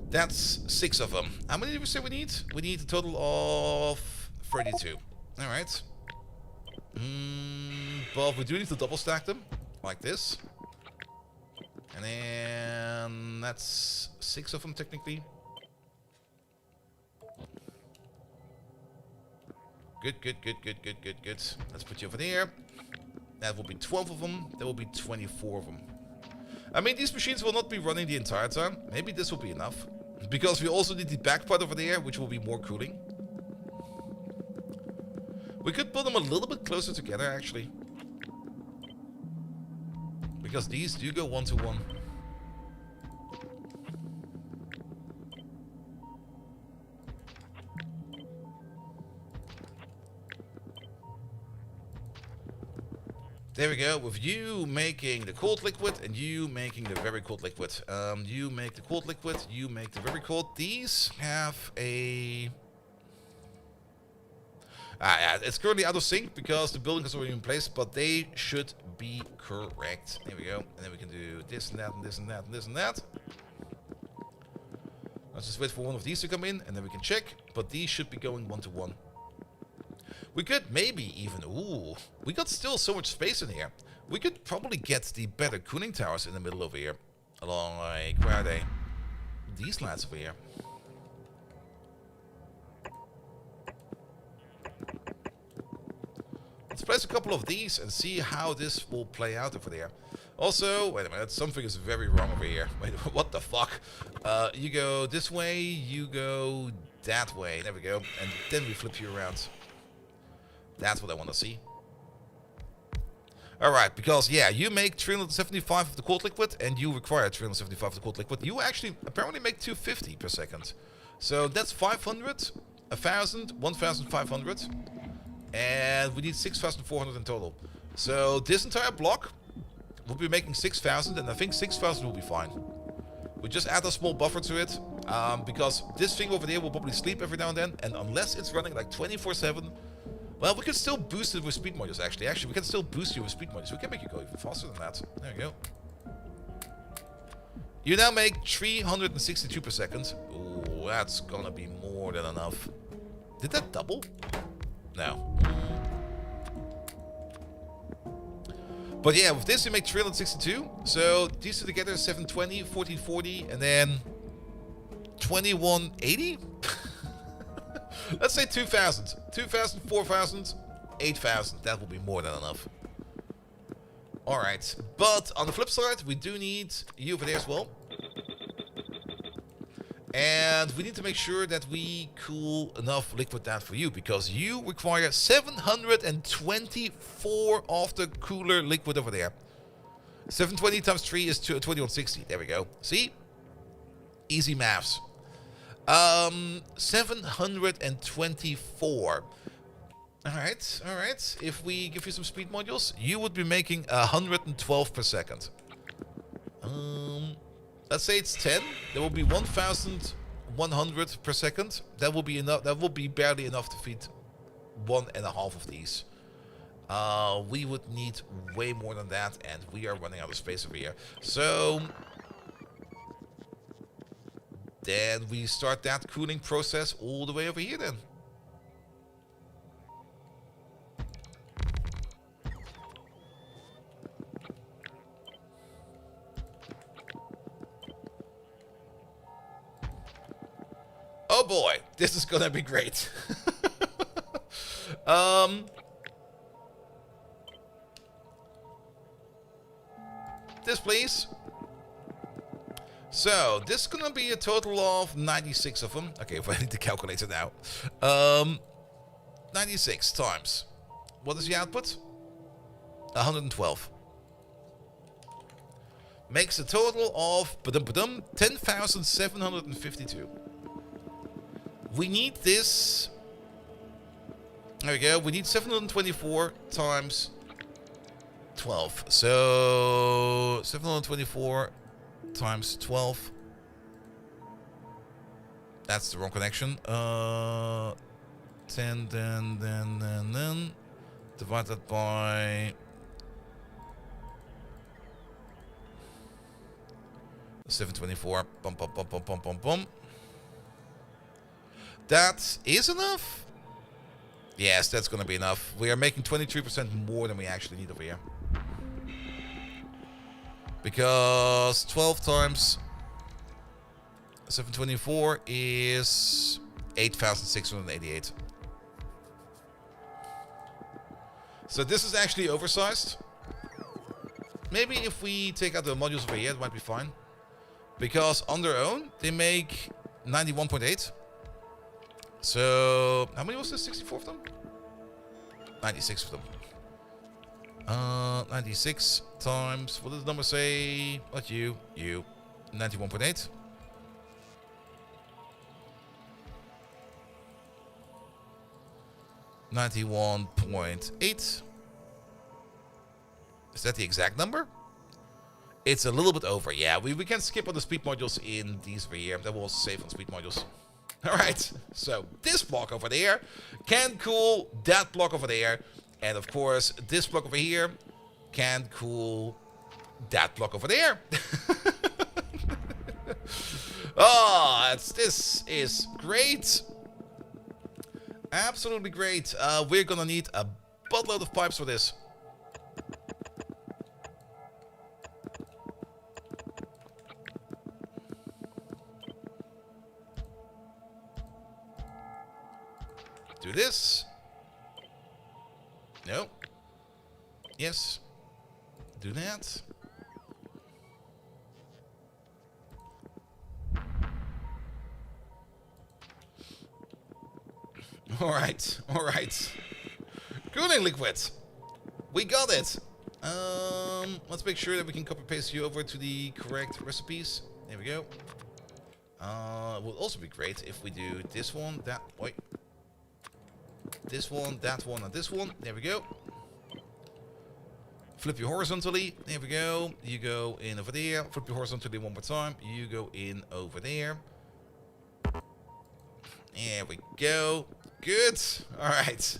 That's 6 of them. How many did we say we need? We need a total of 32. Alright. But we do need to double stack them. Like this. And then that's 6 of them technically. Good. Let's put you over there. That will be 12 of them. There will be 24 of them. I mean, these machines will not be running the entire time. Maybe this will be enough. Because we also need the back part over there, which will be more cooling. We could put them a little bit closer together, actually. Because these do go 1 to 1. There we go, with you making the cold liquid and you making the very cold liquid. You make the cold liquid, you make the very cold. These have a... yeah, it's currently out of sync because the building is already in place, but they should be correct. There we go. And then we can do this and that and this and that and this and that. Let's just wait for one of these to come in and then we can check. But these should be going 1 to 1. We could maybe even... Ooh, we got still so much space in here. We could probably get the better cooling towers in the middle over here. Along, like, where are they? These lads over here. Let's place a couple of these and see how this will play out over there. Also, wait a minute, something is very wrong over here. Wait, what the fuck? You go this way, you go that way. There we go. And then we flip you around. That's what I want to see. Alright, because, yeah, you make 375 of the cold liquid, and you require 375 of the cold liquid. You actually apparently make 250 per second. So that's 500, 1,000, 1,500. And we need 6,400 in total. So this entire block will be making 6,000, and I think 6,000 will be fine. We just add a small buffer to it, because this thing over there will probably sleep every now and then, and unless it's running like 24/7, well, we can still boost it with speed modules, actually. Actually, we can still boost you with speed modules. We can make you go even faster than that. There you go. You now make 362 per second. Ooh, that's gonna be more than enough. Did that double? No. But yeah, with this you make 362. So these two together, 720, 1440, and then 2180? Let's say 2,000. 2,000, 4,000, 8,000. That will be more than enough. Alright, but on the flip side, we do need you over there as well. And we need to make sure that we cool enough liquid down for you, because you require 724 of the cooler liquid over there. 720 times 3 is 2160. There we go. See? Easy maths. 724. Alright, alright. If we give you some speed modules, you would be making 112 per second. Let's say it's 10. There will be 1,100 per second. That will be enough. That will be barely enough to feed 1.5 of these. We would need way more than that, and we are running out of space over here. So then we start that cooling process all the way over here then. Oh boy, this is gonna be great. This please. So this is gonna be a total of 96 of them. Okay, if I need the calculator now. 96 times. What is the output? 112. Makes a total of 10,752. We need this. There we go. We need 724 times 12. So 724 times 12. That's the wrong connection. 10, then. Divide that by 724. Bum, bum, bum, bum, bum, bum, bum. That is enough. Yes, that's going to be enough. We are making 23% more than we actually need over here. Because 12 times 724 is 8,688. So this is actually oversized. Maybe if we take out the modules over here, it might be fine. Because on their own, they make 91.8. So, how many was this? 64 of them? 96 of them. 96 times, what does the number say? What you? 91.8. $91.8. Is that the exact number? It's a little bit over. Yeah, we can skip on the speed modules in these over here. That will also save on speed modules. Alright, so this block over there can cool that block over there. And of course, this block over here can cool that block over there. Oh, this is great. Absolutely great. We're gonna need a buttload of pipes for this. Do this. No. Yes. Do that. Alright, alright. Cooling liquid. We got it. Let's make sure that we can copy paste you over to the correct recipes. There we go. It would also be great if we do this one, that, wait. This one, that one, and this one. There we go. Flip you horizontally. There we go. You go in over there. Flip you horizontally one more time. You go in over there. There we go. Good. All right.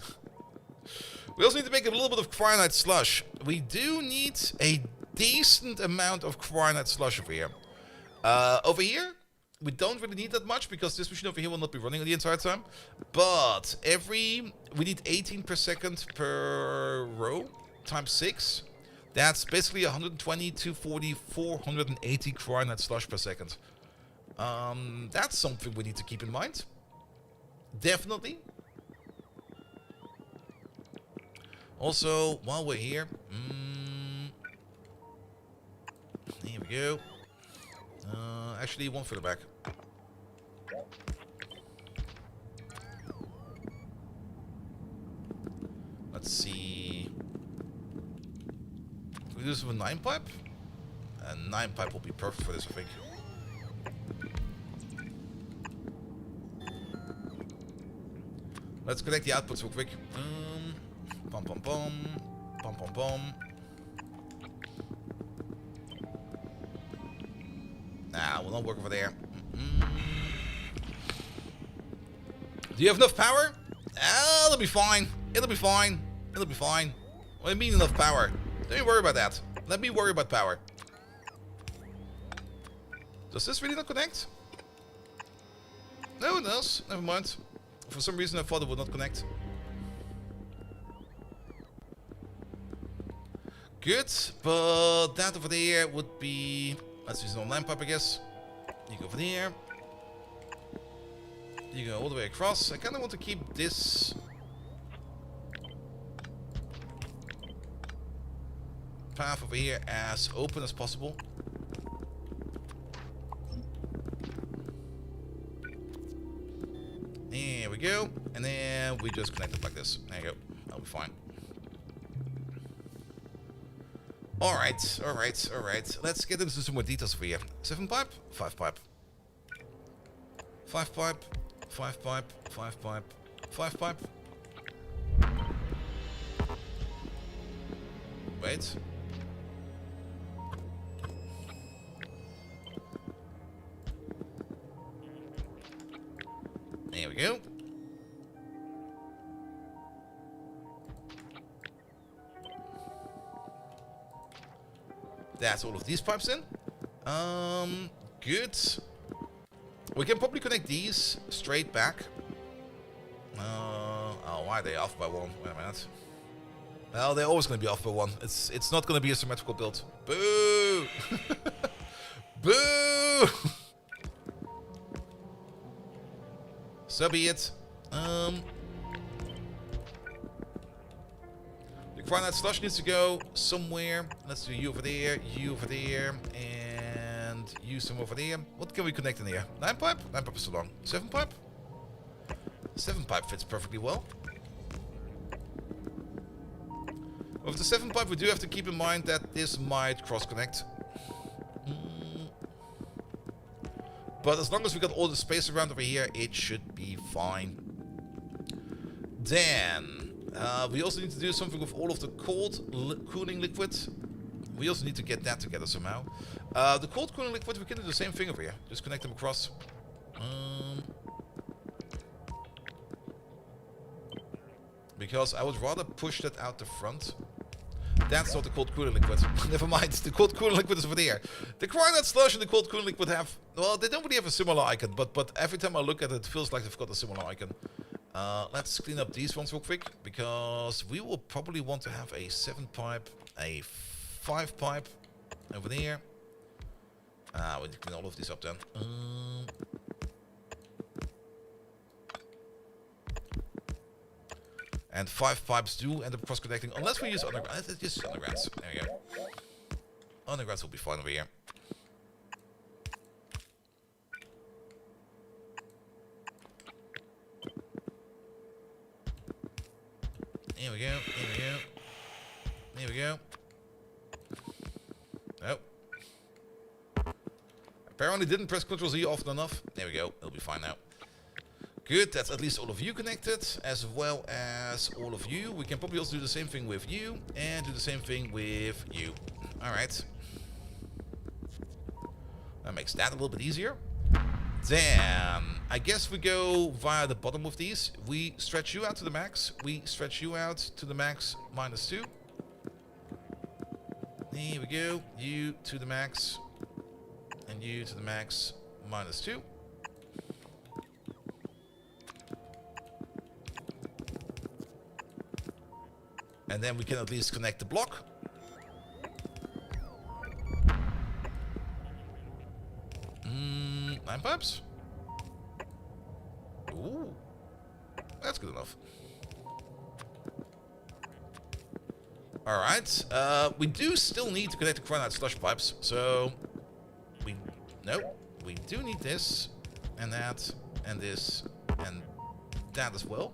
We also need to make a little bit of cyanide slush. We do need a decent amount of cyanide slush over here. Over here, we don't really need that much because this machine over here will not be running the entire time. But we need 18 per second per row times 6. That's basically 120, 240, 480 cyanide slush per second. That's something we need to keep in mind. Definitely. Also, while we're here, here we go. Actually, one further back. Let's see. Can we do this with a 9 pipe? A 9 pipe will be perfect for this, I think. Let's connect the outputs real quick. Pom pom pom. Pom pom pom. Nah, will not work over there. Do you have enough power? Ah, it'll be fine. It'll be fine. It'll be fine. What do you mean enough power? Don't you worry about that. Let me worry about power. Does this really not connect? No, it does. Never mind. For some reason I thought it would not connect. Good, but that over there would be... Let's use an online pipe, I guess. You go over there. You go all the way across. I kind of want to keep this path over here as open as possible. There we go. And then we just connect it like this. There you go. That'll be fine. Alright, alright, alright. Let's get into some more details for you. 7 pipe, 5 pipe. 5 pipe, 5 pipe, 5 pipe, 5 pipe. Wait. There we go. That's all of these pipes in. Good. We can probably connect these straight back. Oh, why are they off by 1? Wait a minute. Well, they're always going to be off by 1. It's not going to be a symmetrical build. Boo! Boo! So be it. The granite slush needs to go somewhere. Let's do you over there, and you some over there. What can we connect in here? 9 pipe? 9 pipe is too long. 7 pipe? 7 pipe fits perfectly well. With the 7 pipe, we do have to keep in mind that this might cross-connect. But as long as we got all the space around over here, it should be fine. Then, we also need to do something with all of the cold cooling liquid. We also need to get that together somehow. The cold cooling liquid, we can do the same thing over here. Just connect them across. Because I would rather push that out the front. That's not the cold cooling liquid. Never mind, the cold cooling liquid is over there. The granite slush and the cold cooling liquid have... Well, they don't really have a similar icon, but every time I look at it, it feels like they've got a similar icon. Let's clean up these ones real quick, because we will probably want to have a 7 pipe, a 5 pipe over there. We need to clean all of these up then. And 5 pipes do end up cross-connecting, unless we use underground. Let's just use undergrounds. There we go. Undergrounds will be fine over here. Here we go, here we go. Here we go. Oh. Apparently didn't press Ctrl Z often enough. There we go, it'll be fine now. Good, that's at least all of you connected, as well as all of you. We can probably also do the same thing with you, and do the same thing with you. Alright. That makes that a little bit easier. Then, I guess we go via the bottom of these. We stretch you out to the max. We stretch you out to the max, -2. Here we go. You to the max. And you to the max, -2. And then we can at least connect the block. Nine pipes? Ooh. That's good enough. Alright. We do still need to connect the granite slush pipes. So, we do need this, and that, and this, and that as well.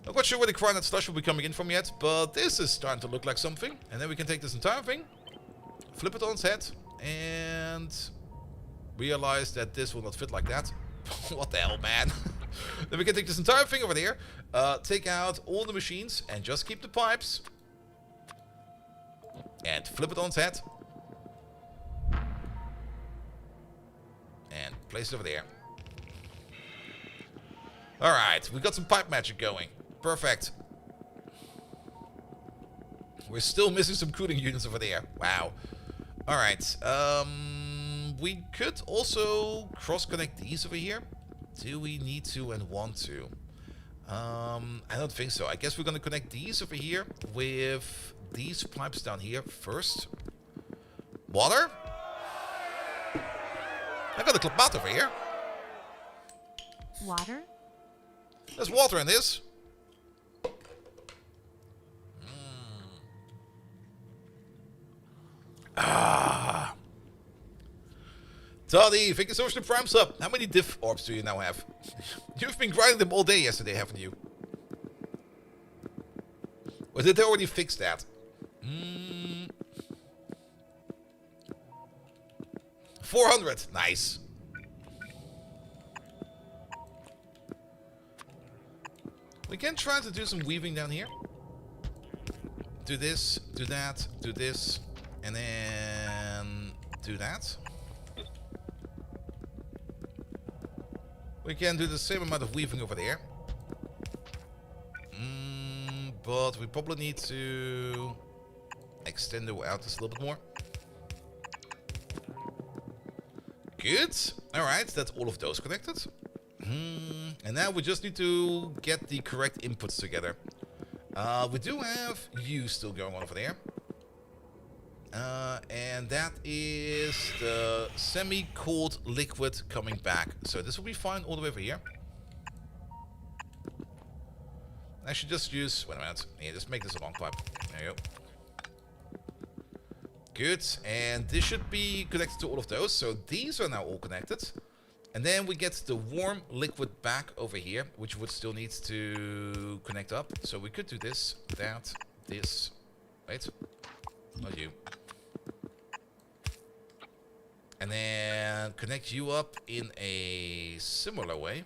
Not quite sure where the granite slush will be coming in from yet, but this is starting to look like something. And then we can take this entire thing, flip it on its head, and realize that this will not fit like that. What the hell, man? Then we can take this entire thing over there, take out all the machines, and just keep the pipes. And flip it on its head. And place it over there. Alright, we got some pipe magic going. Perfect. We're still missing some cooling units over there. Wow. Alright. We could also cross-connect these over here. Do we need to and want to? I don't think so. I guess we're going to connect these over here with these pipes down here first. Water? I got a clap out over here. Water? There's water in this. Ah. Toddy, thank you so much for the Prime sub. How many diff orbs do you now have? You've been grinding them all day yesterday, haven't you? Or did they already fix that? 400. Nice. We can try to do some weaving down here. Do this, do that, do this, and then do that. We can do the same amount of weaving over there. But we probably need to extend it out just a little bit more. Good. Alright, that's all of those connected. And now we just need to get the correct inputs together. We do have U still going on over there. And that is the semi-cooled liquid coming back. So this will be fine all the way over here. I should just use... Wait a minute. Yeah, just make this a long pipe. There you go. Good. And this should be connected to all of those. So these are now all connected. And then we get the warm liquid back over here, which would still need to connect up. So we could do this, that, this. Wait. Not you. And then connect you up in a similar way.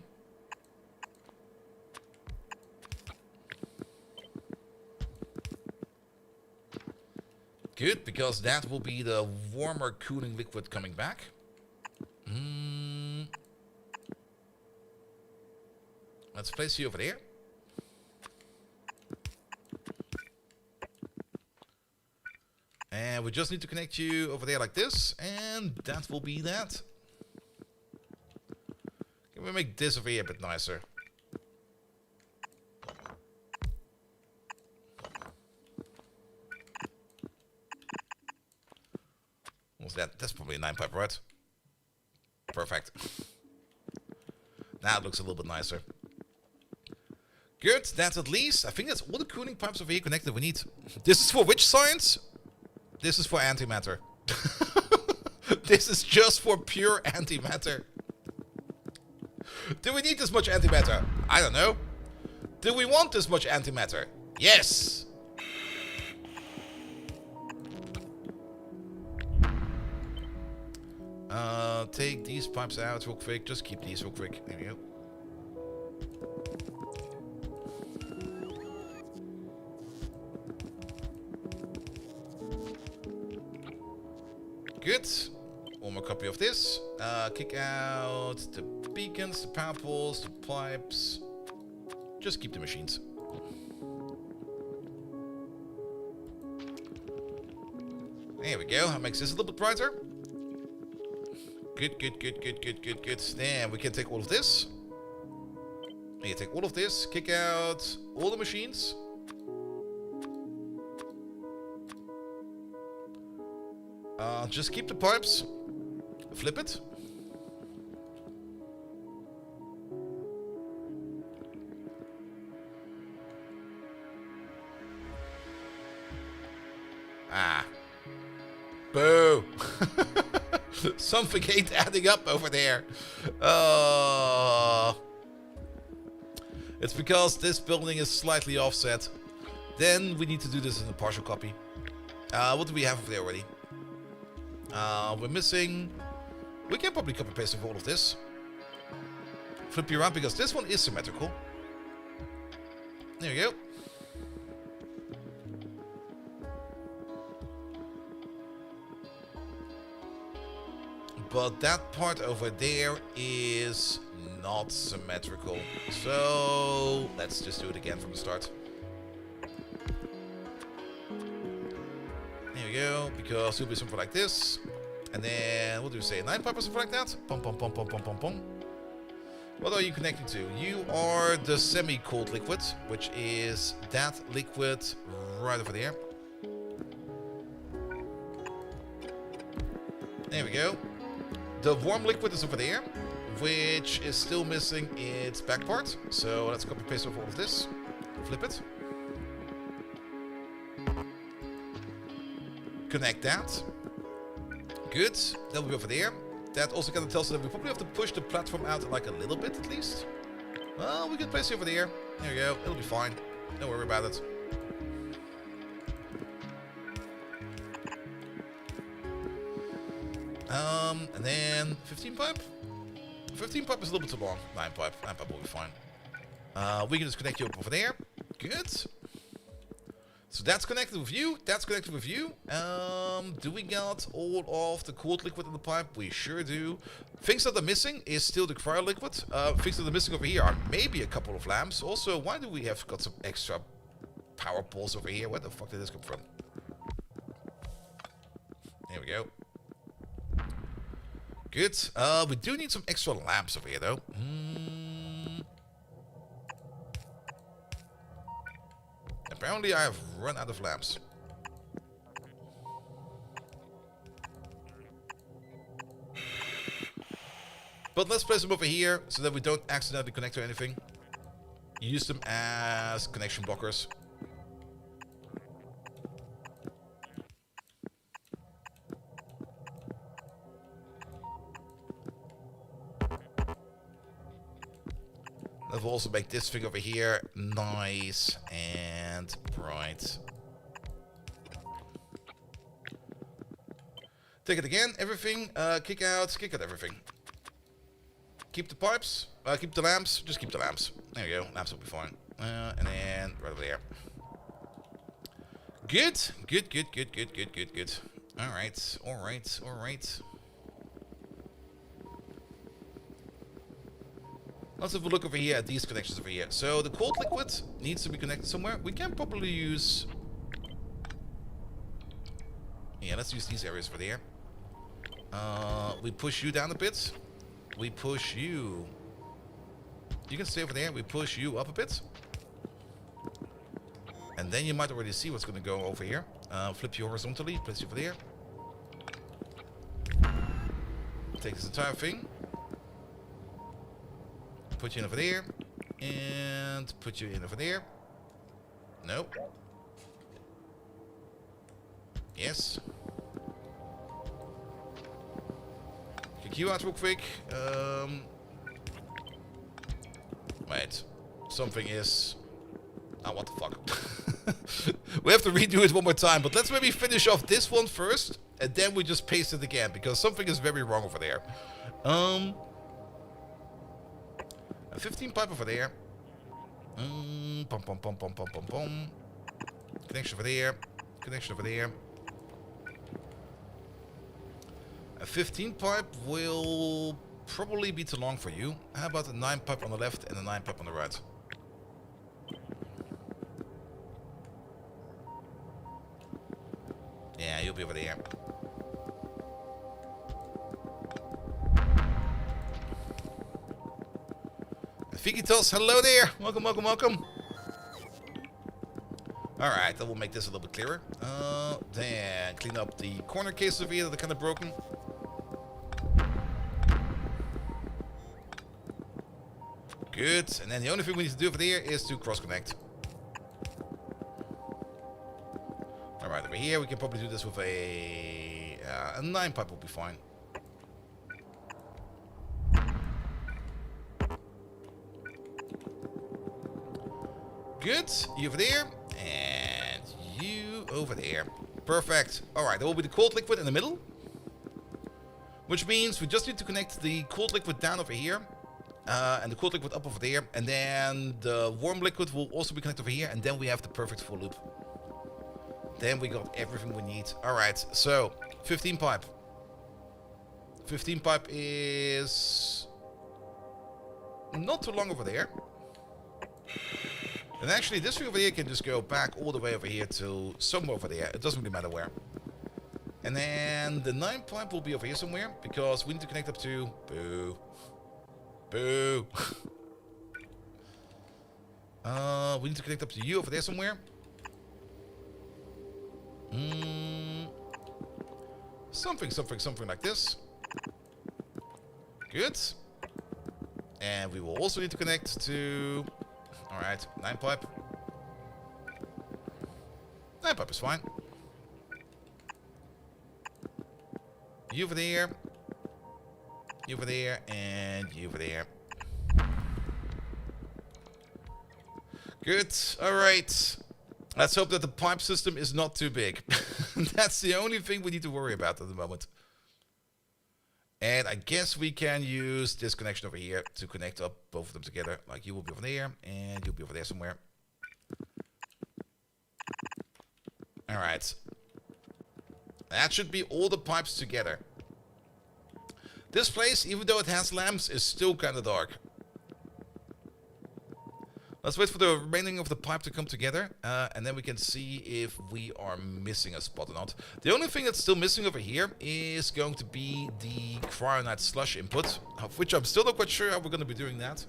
Good, because that will be the warmer cooling liquid coming back. Let's place you over there. And we just need to connect you over there like this, and that will be that. Can we make this over here a bit nicer? What's that? That's probably a 9 pipe, right? Perfect. Now it looks a little bit nicer. Good, that's at least. I think that's all the cooling pipes over here connected we need. This is for which science? This is for antimatter. This is just for pure antimatter. Do we need this much antimatter? I don't know. Do we want this much antimatter? Yes! Take these pipes out real quick. Just keep these real quick. There we go. Good. One more copy of this. Kick out the beacons, the power poles, the pipes. Just keep the machines. There we go. That makes this a little bit brighter. Good, good, good, good, good, good, good. Then we can take all of this. And you take all of this, kick out all the machines. Just keep the pipes. Flip it. Ah. Boo. Something ain't adding up over there. It's because this building is slightly offset. Then we need to do this in a partial copy. What do we have over there already? We're missing... We can probably copy paste all of this. Flip you around because this one is symmetrical. There we go. But that part over there is not symmetrical. So let's just do it again from the start. There we go, because it'll be something like this. And then, what do we say, 9 pipe or something like that? Pum, pum, pum, pum, pum, pum, pum. What are you connecting to? You are the semi-cooled liquid, which is that liquid right over there. There we go. The warm liquid is over there. which is still missing its back part. So let's copy paste over all of this. Flip it. Connect that. Good. That will be over there. That also kind of tells us that we probably have to push the platform out like a little bit at least. Well, we can place it over there. There we go. It'll be fine. Don't worry about it. And then 15 pipe. 15 pipe is a little bit too long. 9 pipe. 9 pipe will be fine. We can just connect you up over there. Good. So that's connected with you. That's connected with you. Do we got all of the cold liquid in the pipe? We sure do. Things that are missing is still the cryo liquid. Things that are missing over here are maybe a couple of lamps. Also, why do we have got some extra power poles over here? Where the fuck did this come from? There we go. Good. We do need some extra lamps over here, though. Apparently, I have run out of lamps. But let's place them over here so that we don't accidentally connect to anything. Use them as connection blockers. That will also make this thing over here nice and bright. Take it again, everything, kick out everything. Keep the pipes, keep the lamps, just keep the lamps. There you go, lamps will be fine. And then right over there. Good, good, good, good, good, good, good, good. Alright, alright, alright. Let's have a look over here at these connections over here. So the cold liquid needs to be connected somewhere. We can probably use... Yeah, let's use these areas over there. We push you down a bit. We push you... You can stay over there. We push you up a bit. And then you might already see what's going to go over here. Flip you horizontally. Place you over there. Take this entire thing. Put you in over there, and put you in over there. Nope. Yes. Kick you out real quick. Wait. Something is... Oh, what the fuck. We have to redo it one more time, but let's maybe finish off this one first, and then we just paste it again, because something is very wrong over there. 15 pipe over there. Pom pom pom pom pom pom pom. Connection over there. Connection over there. A 15 pipe will probably be too long for you. How about a 9 pipe on the left and a 9 pipe on the right? Yeah, you'll be over there. Viking tells hello there. Welcome, welcome, welcome. Alright, that will make this a little bit clearer. Then clean up the corner cases over here that are kind of broken. Good. And then the only thing we need to do over there is to cross connect. Alright, over here we can probably do this with a 9 pipe will be fine. Good. You over there. And you over there. Perfect. Alright, that will be the cold liquid in the middle. Which means we just need to connect the cold liquid down over here. And the cold liquid up over there. And then the warm liquid will also be connected over here. And then we have the perfect full loop. Then we got everything we need. Alright, so 15 pipe. 15 pipe is not too long over there. And actually, this thing over here can just go back all the way over here to somewhere over there. It doesn't really matter where. And then the 9 pipe will be over here somewhere, because we need to connect up to... Boo. Boo. We need to connect up to you over there somewhere. Something like this. Good. And we will also need to connect to... Alright, 9 pipe. 9 pipe is fine. You over there. You over there. And you over there. Good. Alright. Let's hope that the pipe system is not too big. That's the only thing we need to worry about at the moment. And I guess we can use this connection over here to connect up both of them together. Like you will be over there and you'll be over there somewhere. Alright. That should be all the pipes together. This place, even though it has lamps, is still kind of dark. Let's wait for the remaining of the pipe to come together, and then we can see if we are missing a spot or not. The only thing that's still missing over here is going to be the cryonite slush input, of which I'm still not quite sure how we're going to be doing that.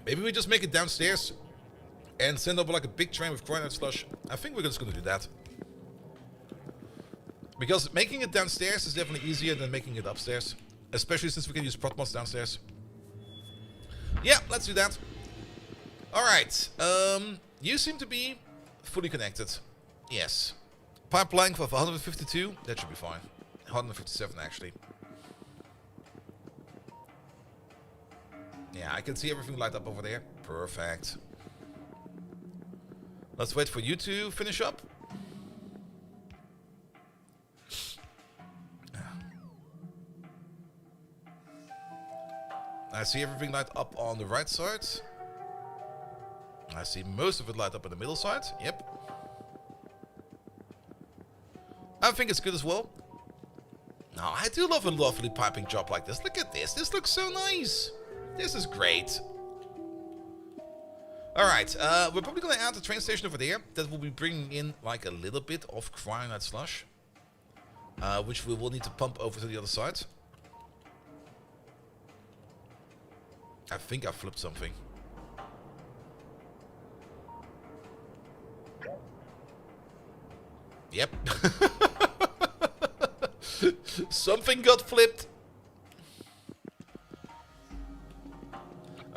Maybe we just make it downstairs and send over like a big train with cryonite slush. I think we're just going to do that. Because making it downstairs is definitely easier than making it upstairs, especially since we can use prot mods downstairs. Yeah, let's do that. Alright, you seem to be fully connected. Yes. Pipe length of 152, that should be fine. 157 actually. Yeah, I can see everything light up over there. Perfect. Let's wait for you to finish up. I see everything light up on the right side. I see most of it light up on the middle side. Yep. I think it's good as well. Now, I do love a lovely piping job like this. Look at this. This looks so nice. This is great. Alright, we're probably going to add a train station over there. That will be bringing in like a little bit of cryonite slush. Which we will need to pump over to the other side. I think I flipped something. Yep. Something got flipped.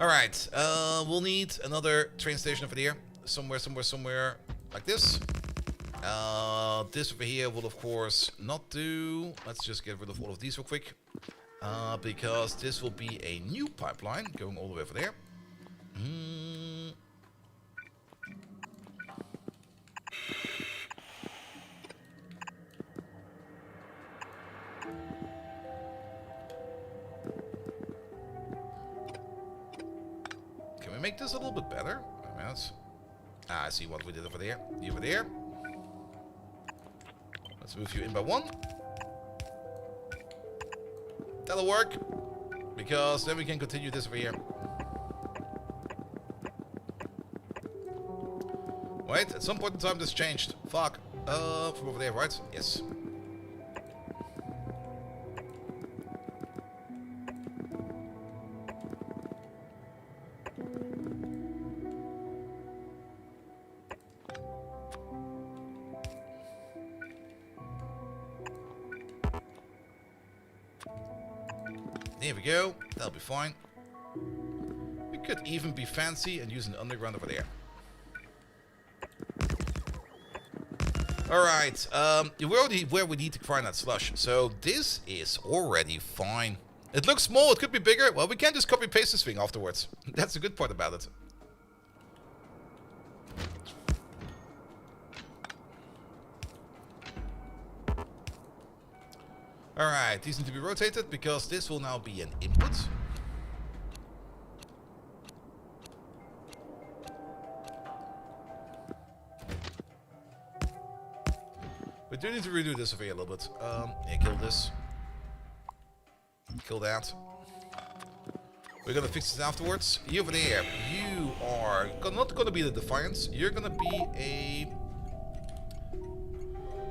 Alright, we'll need another train station over there. Somewhere like this. This over here will of course not do. Let's just get rid of all of these real quick. Because this will be a new pipeline going all the way over there. Can we make this a little bit better? Wait a minute. Ah, I see what we did over there. You over there. Let's move you in by one. That'll work, because then we can continue this over here. Wait, at some point in time this changed. Fuck. From over there, right? Yes. There we go. That'll be fine. We could even be fancy and use an underground over there. Alright, we're already where we need to cryonite slush. So this is already fine. It looks small, it could be bigger. Well, we can just copy paste this thing afterwards. That's the good part about it. Alright, these need to be rotated because this will now be an input. We do need to redo this over here a little bit. Yeah, kill this. Kill that. We're gonna fix this afterwards. You over there, you are not gonna be the Defiance. You're gonna be a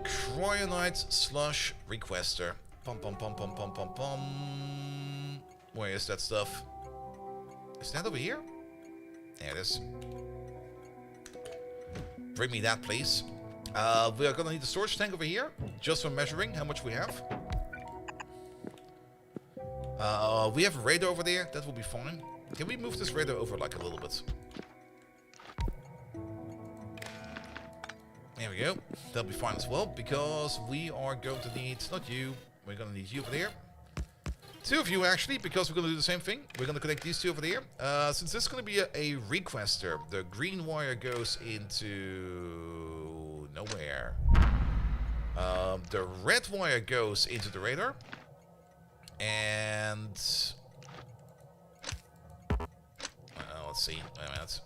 cryonite slush requester. Pum pum pum pum pum pum pum. Where is that stuff? Is that over here? There it is. Bring me that, please. We are gonna need a storage tank over here, just for measuring how much we have. We have a radar over there. That will be fine. Can we move this radar over like a little bit? There we go. That'll be fine as well, because we are going to need, not you, we're going to need you over there. Two of you actually, because we're going to do the same thing. We're going to connect these two over there. Since this is going to be a requester, the green wire goes into nowhere. The red wire goes into the radar. And let's see. Wait a minute.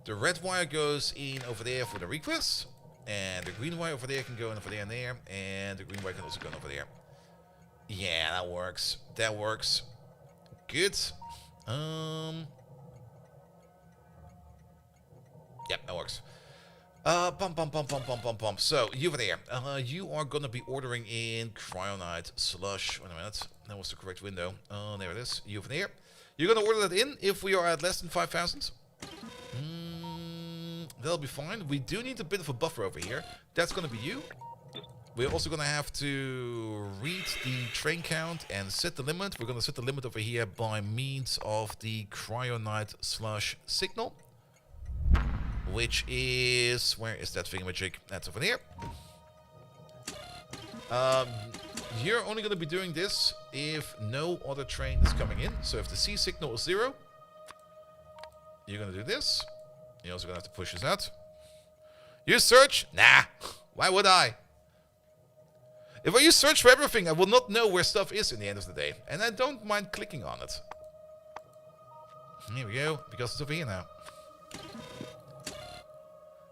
The red wire goes in over there for the request, and the green wire over there can go in over there and there, and the green wire can also go in over there. Yeah, that works. That works. Good. Yep, that works. So, you over there. You are gonna be ordering in cryonite slush. Wait a minute. That was the correct window. There it is. You over there. You're gonna order that in if we are at less than 5,000. That'll be fine. We do need a bit of a buffer over here. That's gonna be you. We're also gonna have to read the train count and set the limit. We're gonna set the limit over here by means of the cryonite slush signal. Which is... where is that thingamajig? That's over there. You're only going to be doing this if no other train is coming in. So if the C signal is 0, you're going to do this. You're also going to have to push this out. You search? Nah. Why would I? If I use search for everything, I will not know where stuff is in the end of the day. And I don't mind clicking on it. Here we go. Because it's over here now.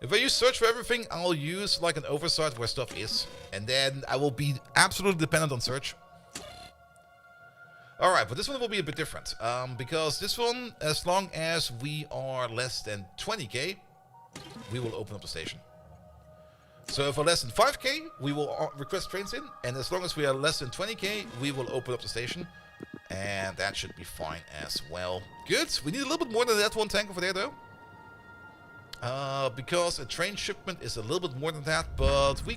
If I use search for everything, I'll use like an oversight where stuff is. And then I will be absolutely dependent on search. Alright, but this one will be a bit different. Because this one, as long as we are less than 20k, we will open up the station. So if we're less than 5k, we will request trains in. And as long as we are less than 20k, we will open up the station. And that should be fine as well. Good. We need a little bit more than that one tank over there though. Because a train shipment is a little bit more than that, but we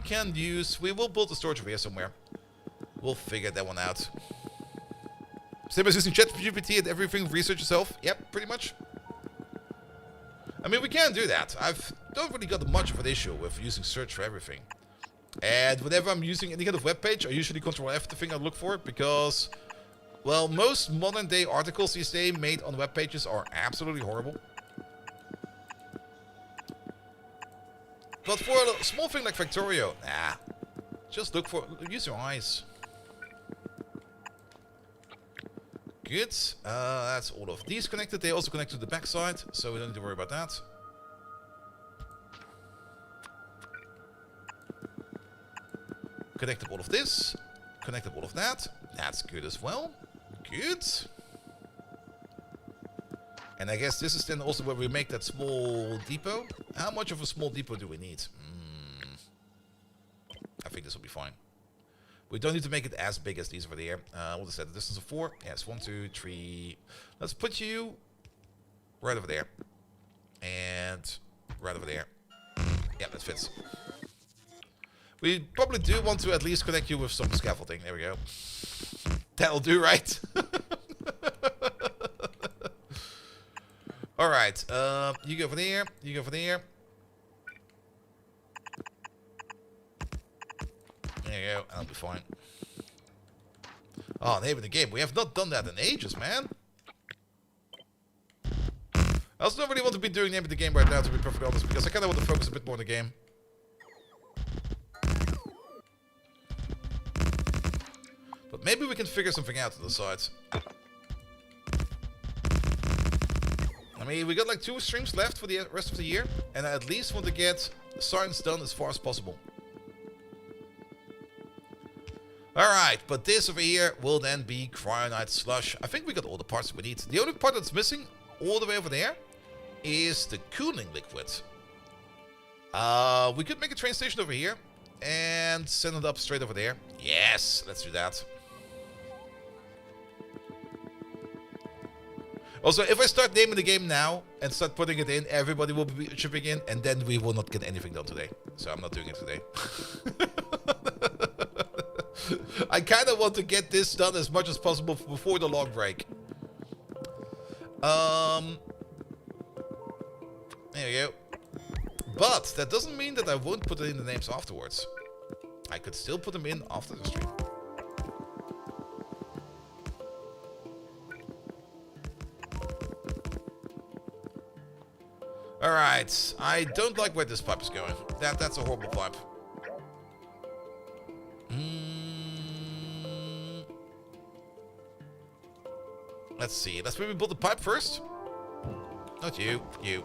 will build a storage over here somewhere. We'll figure that one out. Same as using ChatGPT and everything research yourself? Yep, pretty much. I mean, we can do that. Don't really got much of an issue with using search for everything. And whenever I'm using any kind of web page, I usually control F the thing I look for, because, well, most modern day articles these days made on web pages are absolutely horrible. But for a small thing like Factorio, nah. Just use your eyes. Good. That's all of these connected. They also connect to the backside, so we don't need to worry about that. Connect up all of this. Connect up all of that. That's good as well. Good. And I guess this is then also where we make that small depot. How much of a small depot do we need? I think this will be fine. We don't need to make it as big as these over there. What is that? The distance of 4? Yes, 1, 2, 3. Let's put you right over there. And right over there. Yeah, that fits. We probably do want to at least connect you with some scaffolding. There we go. That'll do, right? Alright, you go over there, you go over there. There you go, that'll be fine. Oh, name of the game. We have not done that in ages, man. I also don't really want to be doing name of the game right now, to be perfectly honest, because I kind of want to focus a bit more on the game. But maybe we can figure something out on the side. I mean, we got like 2 streams left for the rest of the year, and I at least want to get science done as far as possible. Alright, but this over here will then be cryonite slush. I think we got all the parts we need. The only part that's missing, all the way over there, is the cooling liquid. We could make a train station over here, and send it up straight over there. Yes, let's do that. Also, if I start naming the game now and start putting it in, everybody will be chipping in, and then we will not get anything done today. So I'm not doing it today. I kind of want to get this done as much as possible before the long break. There you go. But that doesn't mean that I won't put in the names afterwards. I could still put them in after the stream. Alright, I don't like where this pipe is going. That's a horrible pipe. Let's see, let's maybe build the pipe first. Not you, you.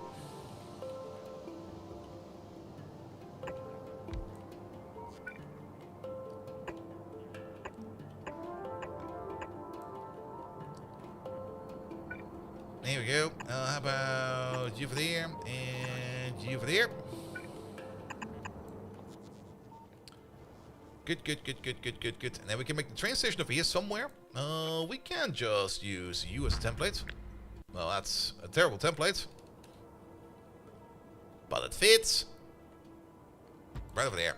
There we go. How about you over there and you over there? Good, good, good, good, good, good, good. And then we can make the train station over here somewhere. We can just use you as a template. Well, that's a terrible template. But it fits. Right over there.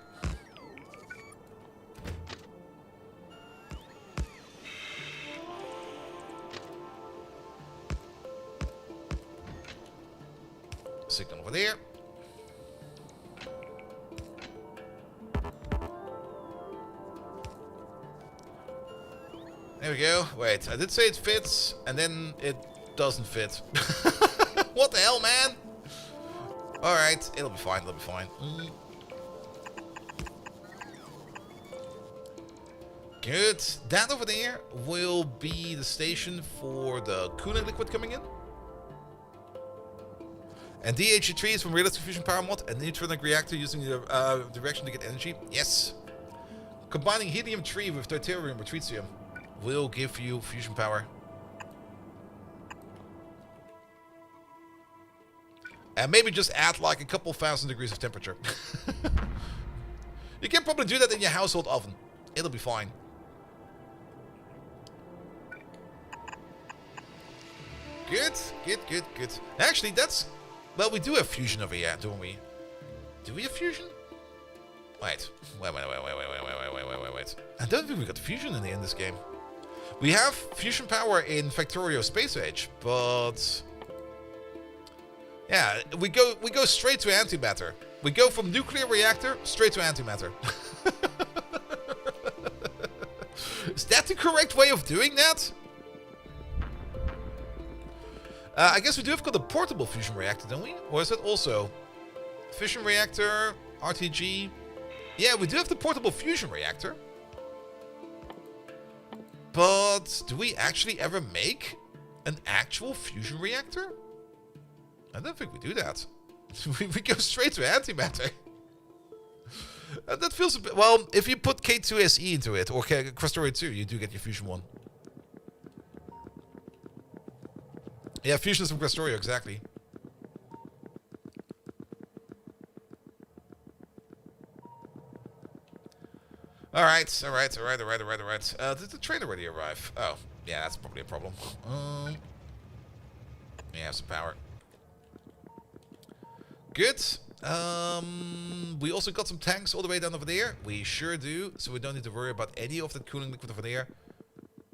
Signal over there. There we go. Wait, I did say it fits, and then it doesn't fit. What the hell, man? Alright, it'll be fine, it'll be fine. Good. That over there will be the station for the cooling liquid coming in. And DH3 is from realistic fusion power mod and neutronic reactor using the direction to get energy. Yes. Combining helium-3 with deuterium or tritium will give you fusion power. And maybe just add like a couple thousand degrees of temperature. You can probably do that in your household oven. It'll be fine. Good, good, good, good. Actually, that's... Well, we do have fusion over here, don't we? Do we have fusion? Wait. Wait. I don't think we got fusion in this game. We have fusion power in Factorio Space Age, but... Yeah, we go straight to antimatter. We go from nuclear reactor straight to antimatter. Is that the correct way of doing that? I guess we do have got a portable fusion reactor, don't we? Or is it also fission reactor, RTG? Yeah, we do have the portable fusion reactor. But do we actually ever make an actual fusion reactor? I don't think we do that. We go straight to antimatter. That feels a bit... Well, if you put K2SE into it, or Crostoria 2, you do get your fusion one. Yeah, fusion is from Crostoria, exactly. Alright. Did the train already arrive? Oh, yeah, that's probably a problem. Yeah, some power. Good. We also got some tanks all the way down over there. We sure do, so we don't need to worry about any of that cooling liquid over there.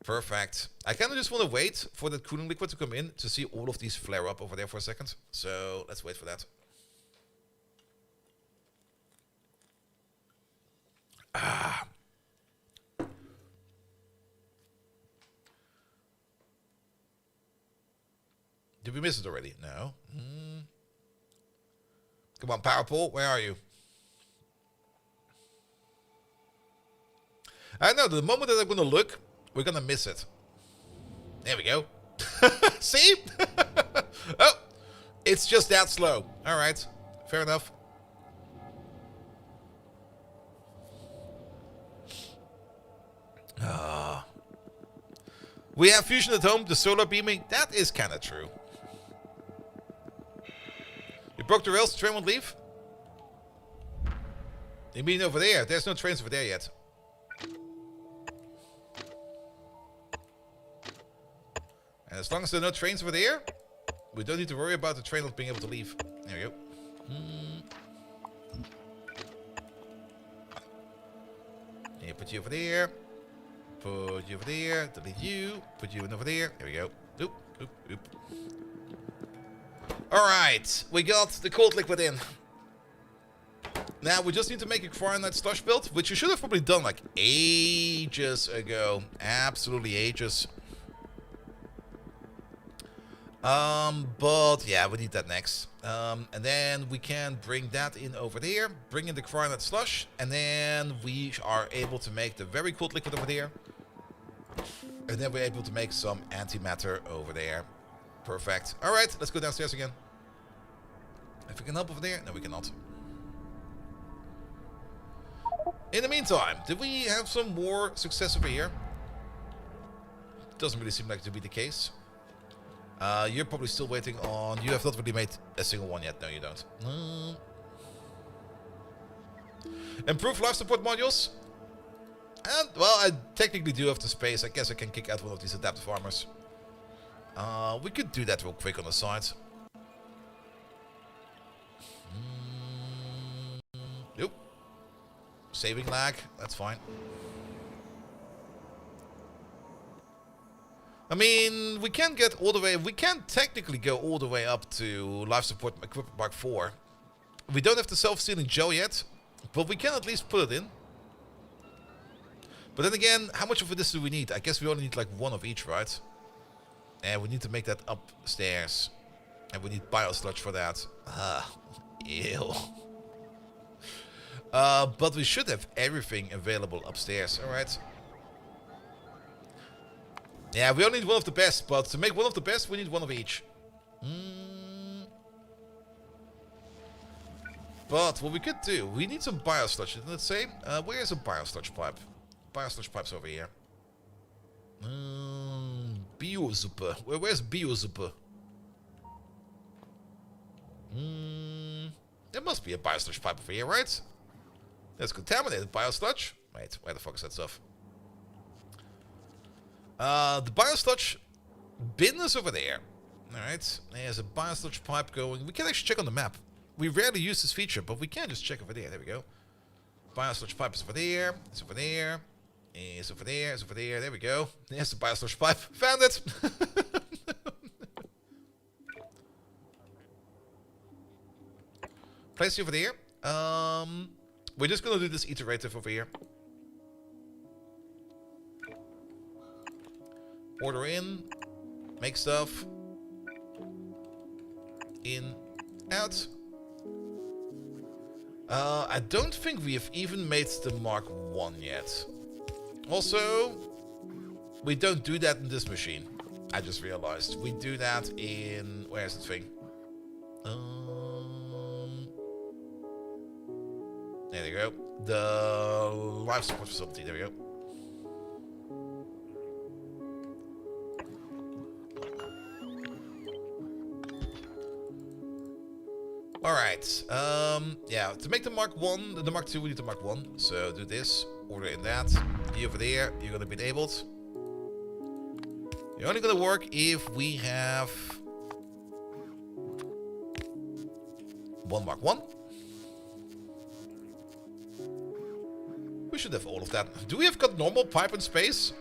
Perfect. I kind of just want to wait for that cooling liquid to come in to see all of these flare up over there for a second. So let's wait for that. Ah. Did we miss it already? No. Come on, Power Pool, where are you? I know, the moment that I'm going to look, we're going to miss it. There we go. See? Oh, it's just that slow. All right, fair enough. We have fusion at home, the solar beaming. That is kind of true. You broke the rails, the train won't leave? You mean over there? There's no trains over there yet. And as long as there are no trains over there, we don't need to worry about the train not being able to leave. There we go. Yeah, put Put you over there. Put you over there. Delete you. Put you in over there. There we go. Oop, oop, oop. Alright, we got the cold liquid in. Now we just need to make a cyanide slush build, which you should have probably done like ages ago. Absolutely ages. But yeah, we need that next. And then we can bring that in over there, bring in the cyanide slush, and then we are able to make the very cold liquid over there. And then we're able to make some antimatter over there. Perfect. Alright, let's go downstairs again. If we can help over there, no we cannot. In the meantime, did we have some more success over here? Doesn't really seem like to be the case. You're probably still waiting on... You have not really made a single one yet. No, you don't. Improve life support modules. And, well, I technically do have the space. I guess I can kick out one of these adaptive armors. We could do that real quick on the side. Nope. Saving lag. That's fine. I mean, we can't get all the way... We can't technically go all the way up to life support equipment Mark 4. We don't have the self-sealing gel yet, but we can at least put it in. But then again, how much of this do we need? I guess we only need like one of each, right? And we need to make that upstairs. And we need biosludge for that. Ew. But we should have everything available upstairs. Alright. Yeah, we only need one of the best. But to make one of the best, we need one of each. But what we could do, we need some biosludge. Let's say, where is a biosludge pipe? Biosludge pipe's over here. Biosuppe. Where's Biosuppe? There must be a biosludge pipe over here, right? That's contaminated biosludge. Wait, where the fuck is that stuff? The biosludge bin is over there. Alright, there's a biosludge pipe going. We can actually check on the map. We rarely use this feature, but we can just check over there. There we go. Biosludge pipe is over there. It's over there. It's over there. It's over there. There we go. There's the biosludge pipe. Found it! Place it over there. We're just gonna do this iterative over here. Order in. Make stuff. In. Out. I don't think we have even made the Mark 1 yet. Also, we don't do that in this machine. I just realized. We do that in... Where's the thing? There you go. The life support facility. There we go. Alright, yeah, to make the Mark 1, the Mark 2, we need the Mark 1. So do this, order in that. You over there, you're gonna be enabled. You're only gonna work if we have one Mark 1. We should have all of that. Do we have got normal pipe in space?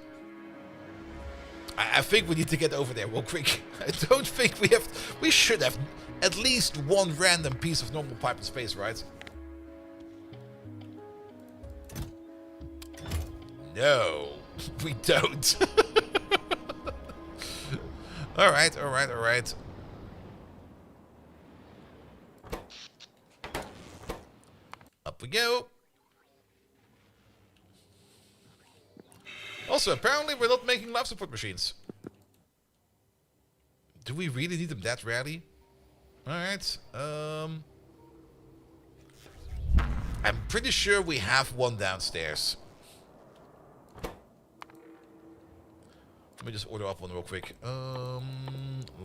I think we need to get over there real quick. I don't think we have... We should have at least one random piece of normal pipe in space, right? No, we don't. Alright, alright, alright. Up we go. Also, apparently we're not making life support machines. Do we really need them that rarely? Alright, I'm pretty sure we have one downstairs. Let me just order up one real quick.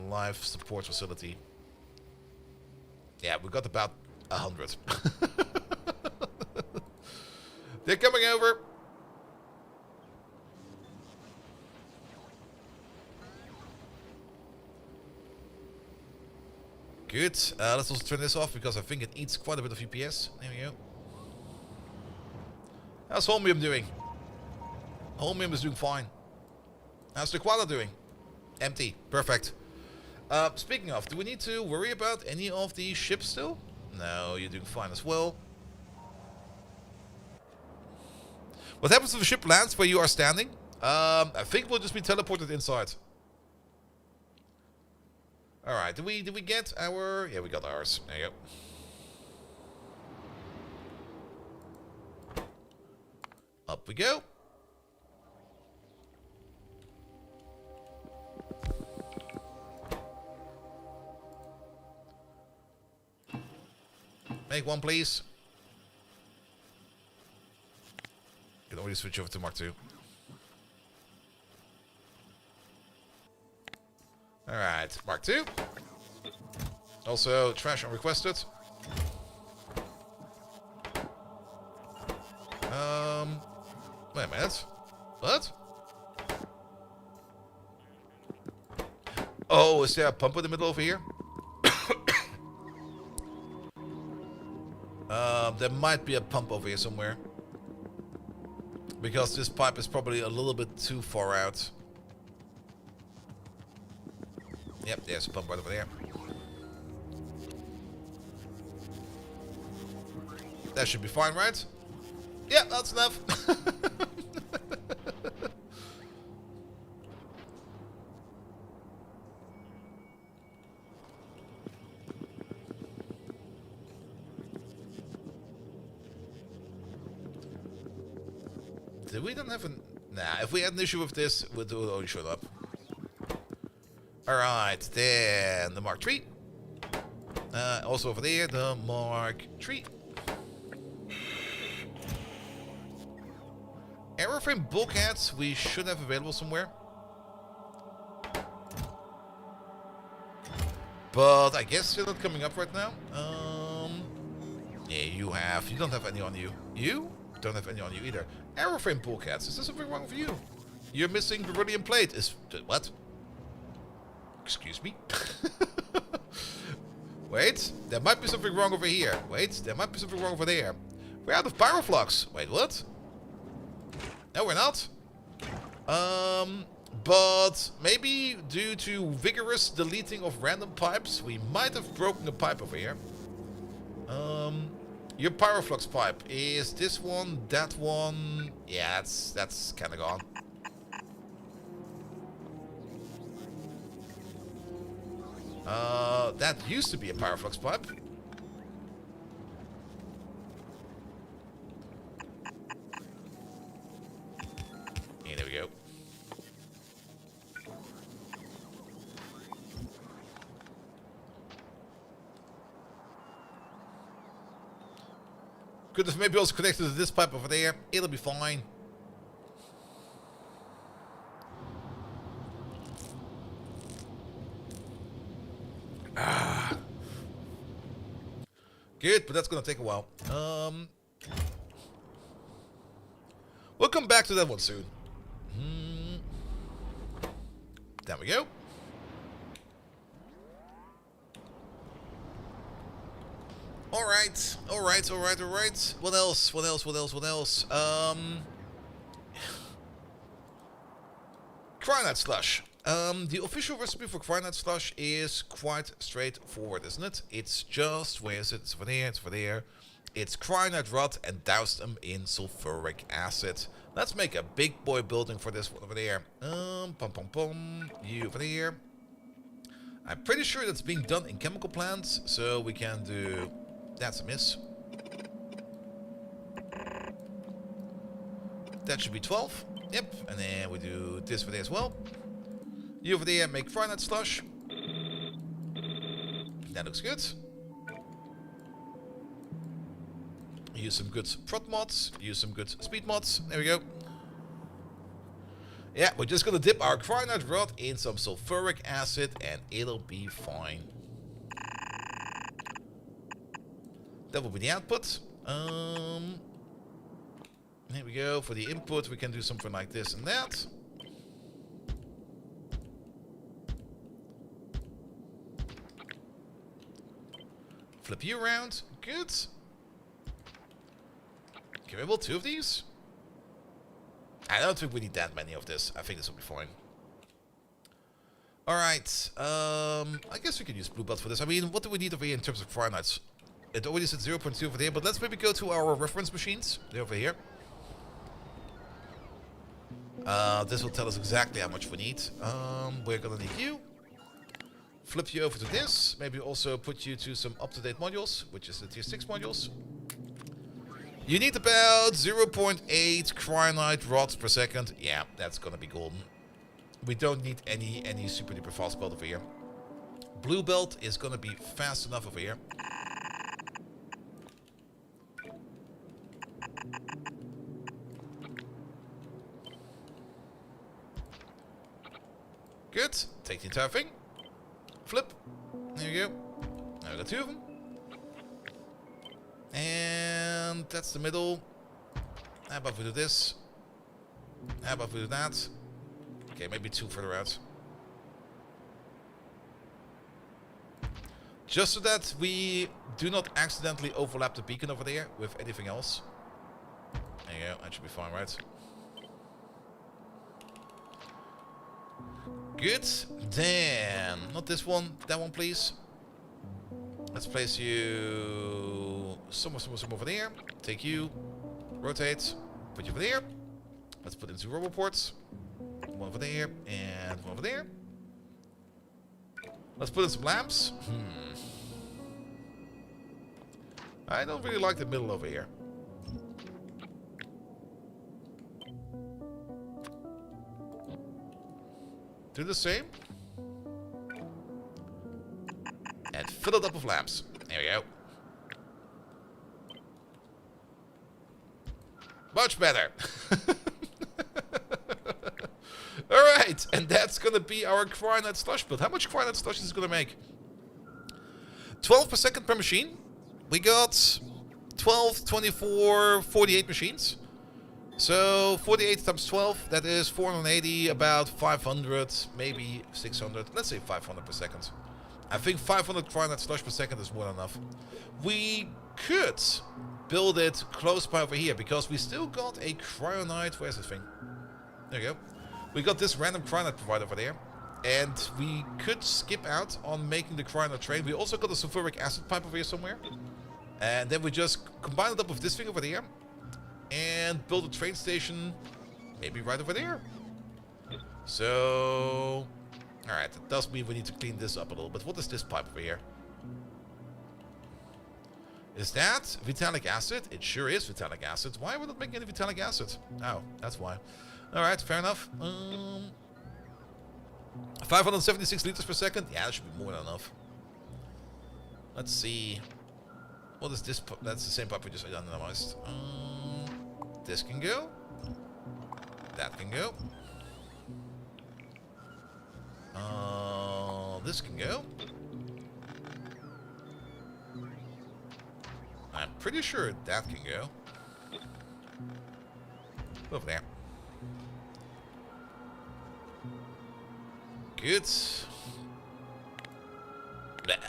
Life support facility. Yeah, we got about 100. They're coming over. Good. Let's also turn this off because I think it eats quite a bit of FPS. There we go. How's Holmium doing? Holmium is doing fine. How's the Koala doing? Empty. Perfect. Speaking of, do we need to worry about any of the ships still? No, you're doing fine as well. What happens if the ship lands where you are standing? I think we'll just be teleported inside. Alright, did we get our... Yeah, we got ours. There you go. Up we go. Make one, please. You can already switch over to Mark 2. Alright, Mark 2. Also, trash unrequested. Wait a minute. What? Oh, is there a pump in the middle over here? There might be a pump over here somewhere. Because this pipe is probably a little bit too far out. Yep, there's a pump right over there. That should be fine, right? Yeah, that's enough. We don't have an... Nah, if we had an issue with this, we'd already shut up. Alright, then the Mark 3. Also over there, the Mark 3. Aeroframe bulkheads we should have available somewhere. But I guess they're not coming up right now. Yeah, you don't have any on you. You? Don't have any on you either. Aeroframe bulkheads. Is there something wrong with you? You're missing beryllium plate. Is what? Excuse me? Wait, there might be something wrong over here. Wait, there might be something wrong over there. We're out of pyroflux. Wait, what? No, we're not. But maybe due to vigorous deleting of random pipes, we might have broken a pipe over here. Your pyroflux pipe, is this one, that one? Yeah, that's kind of gone. That used to be a pyroflux pipe. And there we go. Could have maybe also connected to this pipe over there. It'll be fine. Ah. Good, but that's gonna take a while. We'll come back to that one soon. There we go. Alright. What else? Cyanide slush. The official recipe for cyanide slush is quite straightforward, isn't it? It's just, where is it? It's over there. It's cyanide rod and douse them in sulfuric acid. Let's make a big boy building for this one over there. You over there. I'm pretty sure that's being done in chemical plants, so we can do... That's a miss. That should be 12. Yep, and then we do this for there as well. You over there make cyanide slush. That looks good. Use some good prot mods. Use some good speed mods. There we go. Yeah, we're just gonna dip our cyanide rod in some sulfuric acid and it'll be fine. That will be the output. Here we go. For the input, we can do something like this and that. Flip you around. Good. Can we build 2 of these? I don't think we need that many of this. I think this will be fine. Alright, I guess we can use blue belt for this. I mean, what do we need over here in terms of Cryonites? It already said 0.2 over there, but let's maybe go to our reference machines. They're over here. This will tell us exactly how much we need. We're gonna need you. Flip you over to this. Maybe also put you to some up-to-date modules, which is the tier 6 modules. You need about 0.8 Cryonite rods per second. Yeah, that's gonna be golden. We don't need any super duper fast belt over here. Blue belt is gonna be fast enough over here. Good. Take the entire thing. Flip. There you go. Now we got 2 of them. And that's the middle. How about we do this? How about we do that? Okay, maybe 2 further out. Just so that we do not accidentally overlap the beacon over there with anything else. There you go. That should be fine, right? Good. Then, not this one. That one, please. Let's place you somewhere over there. Take you. Rotate. Put you over there. Let's put in 2 roboports. One over there and one over there. Let's put in some lamps. I don't really like the middle over here. Do the same. And fill it up with lamps. There we go. Much better. Alright, and that's gonna be our Cryonite slush build. How much Cryonite slush is it gonna make? 12 per second per machine. We got 12, 24, 48 machines. So 48 times 12, that is 480, about 500, maybe 600. Let's say 500 per second. I think 500 Cryonite slush per second is more than enough. We could build it close by over here, because we still got a Cryonite. Where's this thing? There you go. We got this random Cryonite provider over there. And we could skip out on making the Cryonite train. We also got a sulfuric acid pipe over here somewhere. And then we just combine it up with this thing over there. And build a train station maybe right over there. So... Alright, that does mean we need to clean this up a little bit. What is this pipe over here? Is that vitalic acid? It sure is vitalic acid. Why would it make any vitalic acid? Oh, that's why. Alright, fair enough. 576 liters per second? Yeah, that should be more than enough. Let's see. What is this? That's the same pipe we just analyzed. This can go. That can go. This can go. I'm pretty sure that can go. Over there. Good.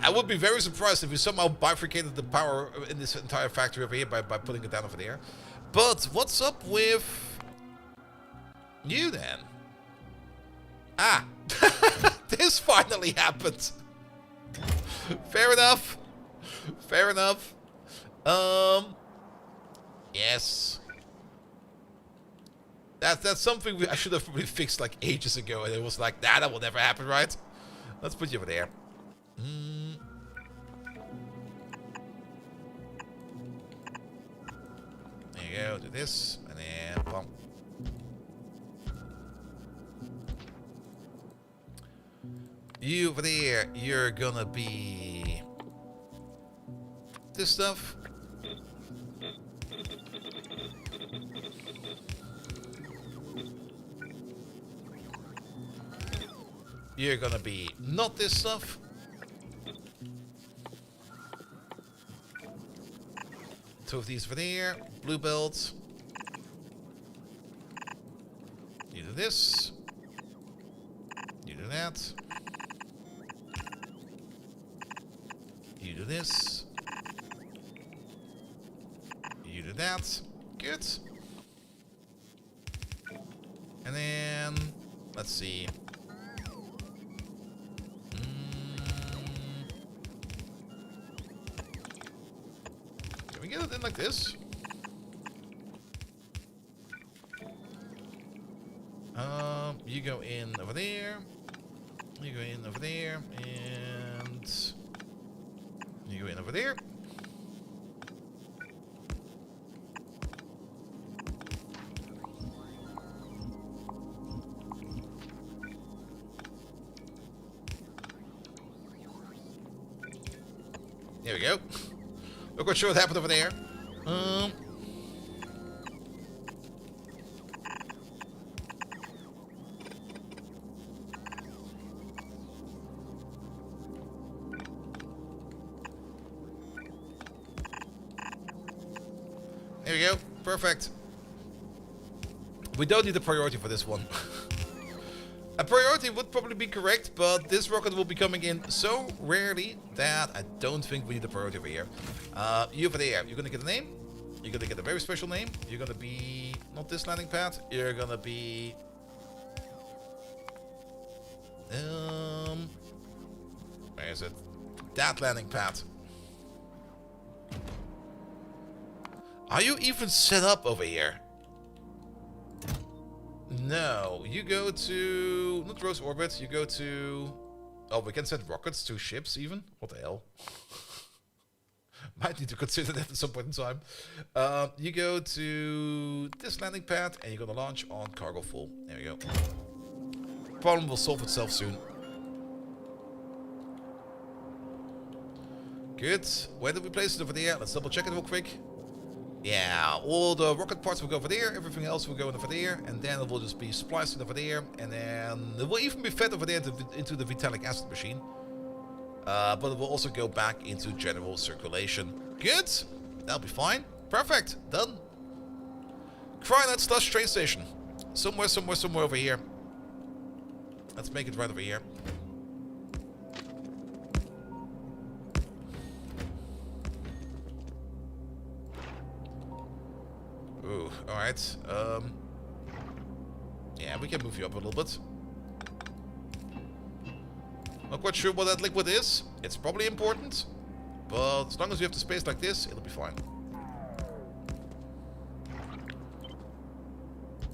I would be very surprised if we somehow bifurcated the power in this entire factory over here by putting it down over there. But what's up with you then? Ah! This finally happened. Fair enough. Fair enough. Yes. That's something I should have probably fixed like ages ago, and it was like, nah, that will never happen, right? Let's put you over there. There you go, do this, and then bump. You over there, you're gonna be this stuff. You're gonna be not this stuff. Two of these over there. Blue belt. You do this. You do that. You do this. You do that. Good. And then, let's see. Can we get it in like this? You go in over there. You go in over there. And you go in over there. There we go. Not quite sure what happened over there. There we go. Perfect. We don't need a priority for this one. A priority would probably be correct, but this rocket will be coming in so rarely that I don't think we need a priority over here. You over there, you're gonna get a name. You're gonna get a very special name. You're gonna be not this landing pad. You're gonna be where is it? That landing pad. Are you even set up over here? No, you go to not Rose Orbit. You go to. Oh, we can send rockets to ships even. What the hell? Might need to consider that at some point in time. You go to this landing pad and you're gonna launch on cargo full. There we go. Problem will solve itself soon. Good. Where did we place it over there? Let's double check it real quick. Yeah, all the rocket parts will go over there, everything else will go over there, and then it will just be spliced over there, and then it will even be fed over there into the vitalic acid machine. But it will also go back into general circulation. Good, that'll be fine. Perfect, done. Cryonet / train station. Somewhere over here. Let's make it right over here. Ooh, alright. Yeah, we can move you up a little bit. Not quite sure what that liquid is. It's probably important. But as long as we have the space like this, it'll be fine.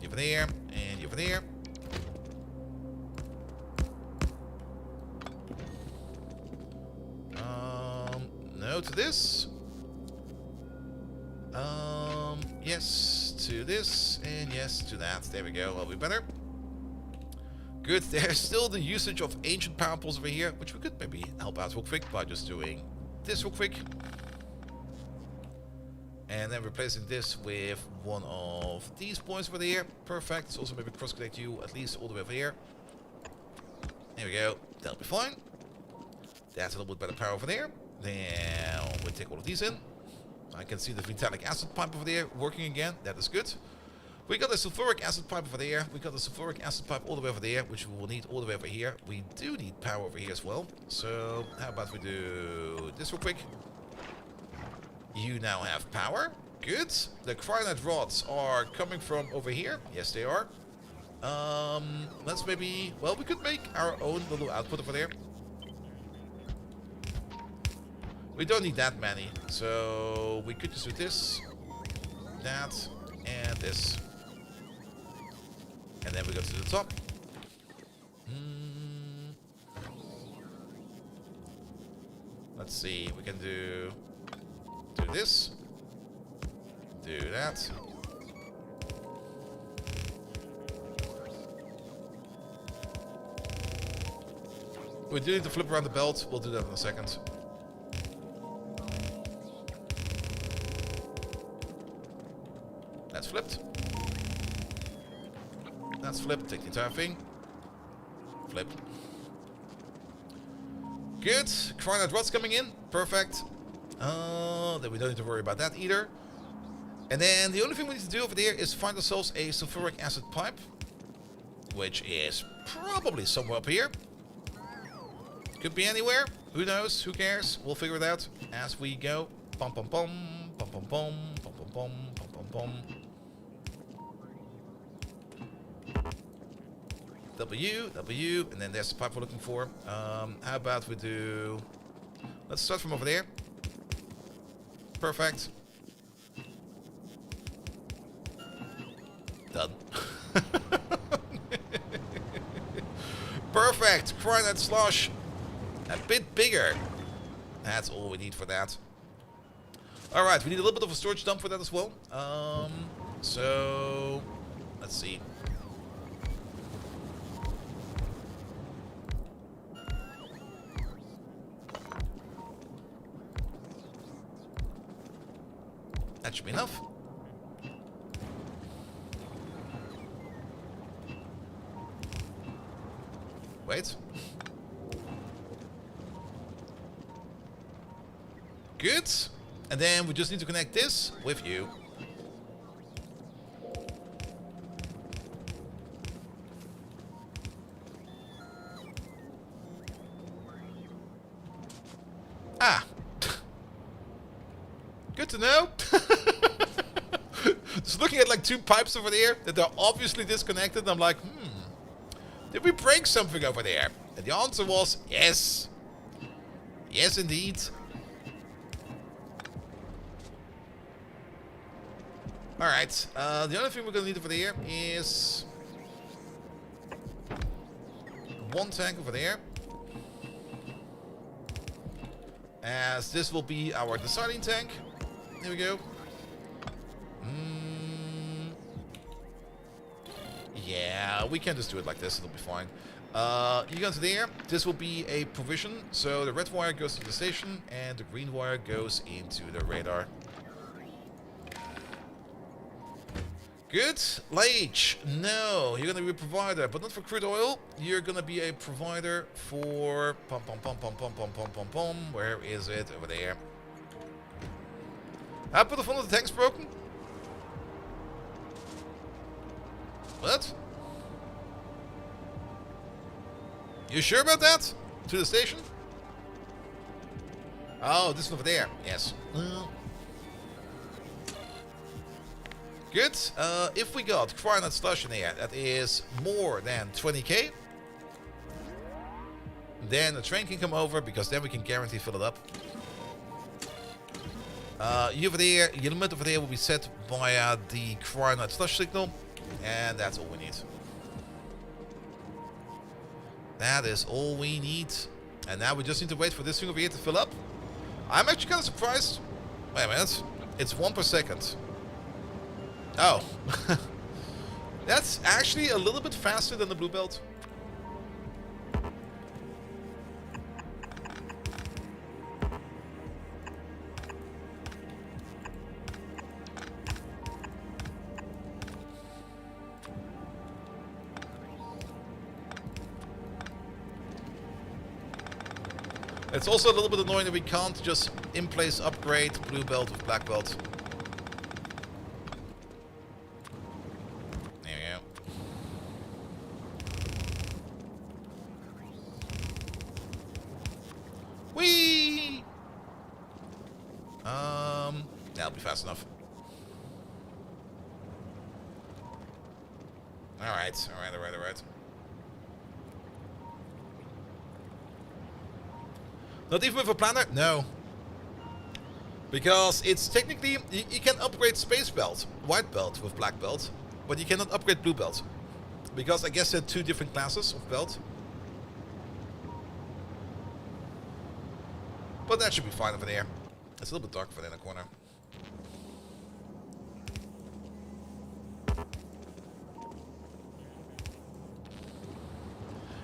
You over there, and you over there. No to this. Yes to this, and yes to that. There we go, that'll be better. Good, there's still the usage of ancient power pools over here, which we could maybe help out real quick by just doing this real quick. And then replacing this with one of these points over there. Perfect, let's also maybe cross-connect you at least all the way over here. There we go, that'll be fine. That's a little bit better power over there. Then we'll take all of these in. I can see the vitalic acid pipe over there working again. That is good. We got a sulfuric acid pipe over there. We got a sulfuric acid pipe all the way over there, which we will need all the way over here. We do need power over here as well. So how about we do this real quick? You now have power. Good. The cryonet rods are coming from over here. Yes, they are. Let's maybe... Well, we could make our own little output over there. We don't need that many, so we could just do this, that, and this. And then we go to the top. Let's see, we can do this, do that. We do need to flip around the belt, we'll do that in a second. That's flipped. That's flipped. Take the entire thing. Flip. Good. Cryonet rods coming in. Perfect. Then we don't need to worry about that either. And then the only thing we need to do over there is find ourselves a sulfuric acid pipe, which is probably somewhere up here. Could be anywhere. Who knows? Who cares? We'll figure it out as we go. Pum pum pum. Pum pum pum. Pum pum pum. Pum pum pum. W, W, and then there's the pipe we're looking for. How about we do... Let's start from over there. Perfect. Done. Perfect. Cyanide slush. A bit bigger. That's all we need for that. Alright, we need a little bit of a storage dump for that as well. So... Let's see. That should be enough. Wait. Good. And then we just need to connect this with you. Ah. Good to know. Just looking at like two pipes over there that are obviously disconnected. I'm like, did we break something over there? And the answer was yes. Yes, indeed. Alright, the only thing we're going to need over there is one tank over there. As this will be our deciding tank. There we go. Yeah, we can just do it like this, it'll be fine. You go to there, this will be a provision. So the red wire goes to the station and the green wire goes into the radar. Good. Lage. No, you're gonna be a provider, but not for crude oil. You're gonna be a provider for pom pom pom pom pom pom pom pom pom. Where is it? Over there. Output of one of the tanks broken. What? You sure about that? To the station? Oh, this one over there. Yes. Good. If we got cyanide slush in here, that is more than 20k. Then the train can come over, because then we can guarantee fill it up. You over there, your limit over there will be set via the cyanide slush signal. And that's all we need. That is all we need. And now we just need to wait for this thing over here to fill up. I'm actually kind of surprised. Wait a minute. It's 1 per second. Oh. That's actually a little bit faster than the blue belt. It's also a little bit annoying that we can't just in-place upgrade blue belt with black belt. There we go. Whee! That'll be fast enough. Alright. Not even with a planner? No. Because it's technically... You can upgrade space belt, white belt with black belt, but you cannot upgrade blue belt. Because I guess there are two different classes of belt. But that should be fine over there. It's a little bit dark over there in the corner.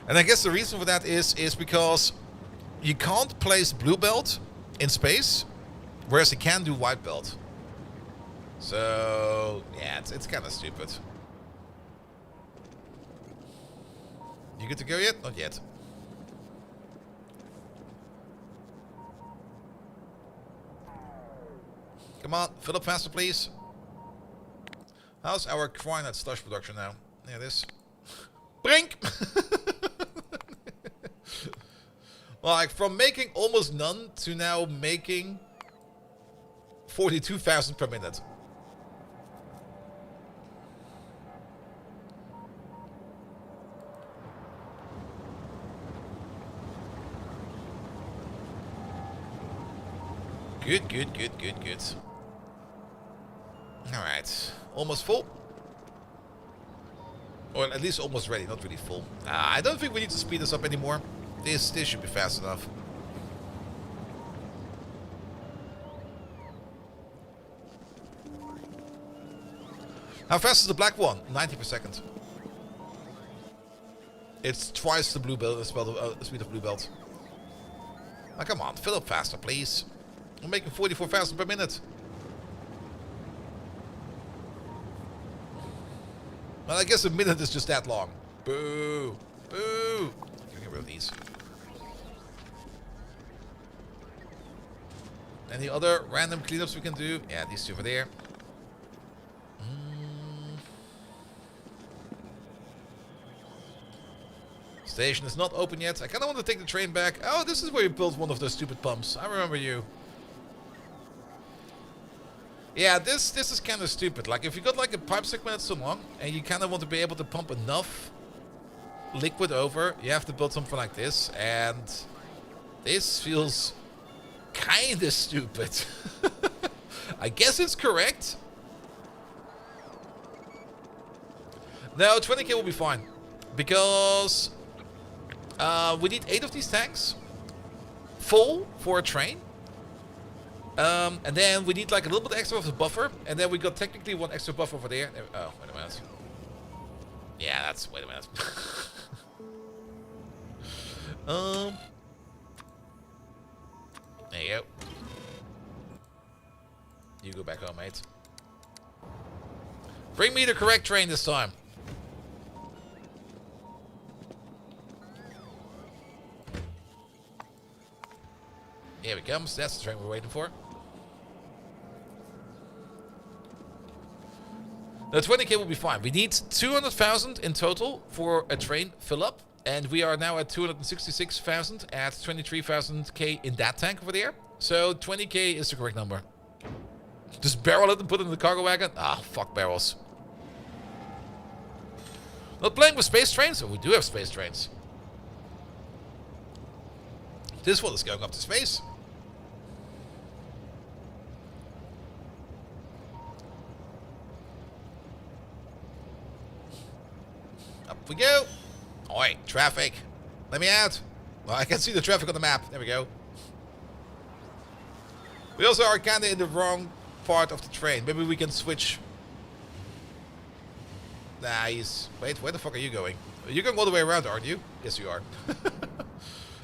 And I guess the reason for that is because you can't place blue belt in space, whereas you can do white belt. So yeah, it's kind of stupid. You good to go yet? Not yet. Come on, fill up faster, please. How's our cyanide slush production now? There it is. Brink! Like, from making almost none to now making 42,000 per minute. Good, good, good, good, good. Alright. Almost full. Or at least almost ready, not really full. I don't think we need to speed this up anymore. This should be fast enough. How fast is the black one? 90 per second. It's twice the blue belt, speed of blue belt. Oh, come on, fill up faster, please. I'm making 44,000 per minute. Well, I guess a minute is just that long. Boo! Boo! Get rid of these. Any other random cleanups we can do? Yeah, these two over there. Station is not open yet. I kind of want to take the train back. Oh, this is where you built one of those stupid pumps. I remember you. Yeah, this is kind of stupid. Like, if you got like a pipe segment that's so long, and you kind of want to be able to pump enough liquid over, you have to build something like this. And this feels kind of stupid. I guess it's correct. No, 20k will be fine. Because we need 8 of these tanks full for a train. And then we need like a little bit extra of the buffer. And then we got technically 1 extra buffer over there. Oh, wait a minute. Yeah, that's... Wait a minute. There you go. You go back home, mate. Bring me the correct train this time. Here he comes. That's the train we're waiting for. The 20k will be fine. We need 200,000 in total for a train fill up. And we are now at 266,000 at 23,000k in that tank over there. So 20k is the correct number. Just barrel it and put it in the cargo wagon? Ah, fuck barrels. Not playing with space trains? Oh, we do have space trains. This one is going up to space. Up we go. Oi, traffic. Let me out. Well, I can see the traffic on the map. There we go. We also are kind of in the wrong part of the train. Maybe we can switch. Nah, he's... Wait, where the fuck are you going? You're going all the way around, aren't you? Yes, you are.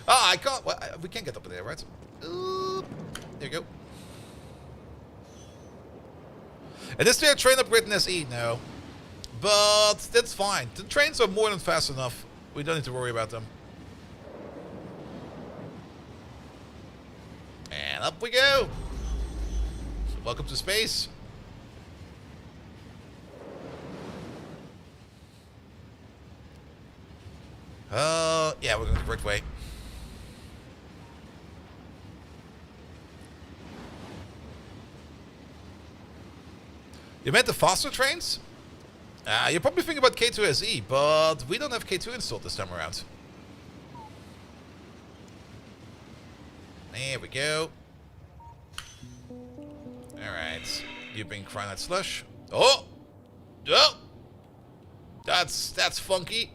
Ah, I can't... Well, we can't get up there, right? There we go. And is there a train upgrade in SE? No. But that's fine. The trains are more than fast enough. We don't need to worry about them. And up we go. Welcome to space. Yeah, we're going the correct way. You meant the faster trains? You're probably thinking about K2 SE, but we don't have K2 installed this time around. There we go. Alright. You've been crying out slush. Oh! Oh! That's funky.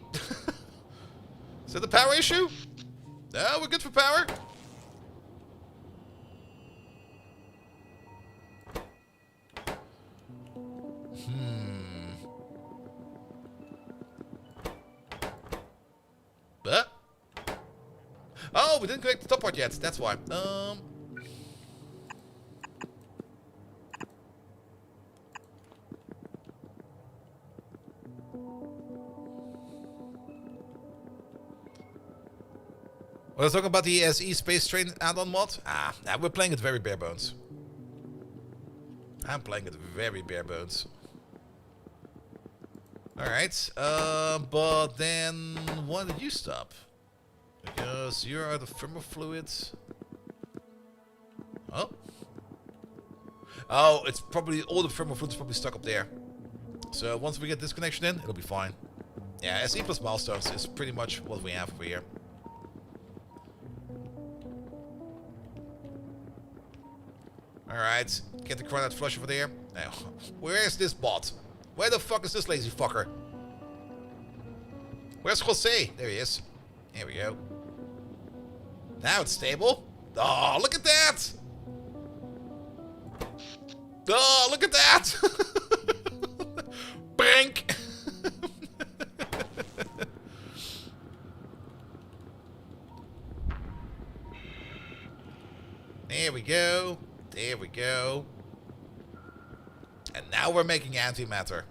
Is that the power issue? No, we're good for power. Oh, we didn't connect the top part yet. That's why. Well, let's talk about the SE Space Train add-on mod. Nah, we're playing it very bare bones. I'm playing it very bare bones. Alright, but then why did you stop? Because you're out of thermal fluids. Oh. Oh, it's probably all the thermal fluids probably stuck up there. So once we get this connection in, it'll be fine. Yeah, SE plus milestones is pretty much what we have over here. Alright, get the granite flush over there. Now, where is this bot? Where the fuck is this lazy fucker? Where's Jose? There he is. Here we go. Now it's stable. Oh, look at that! Oh, look at that! Bank! There we go. There we go. And now we're making antimatter.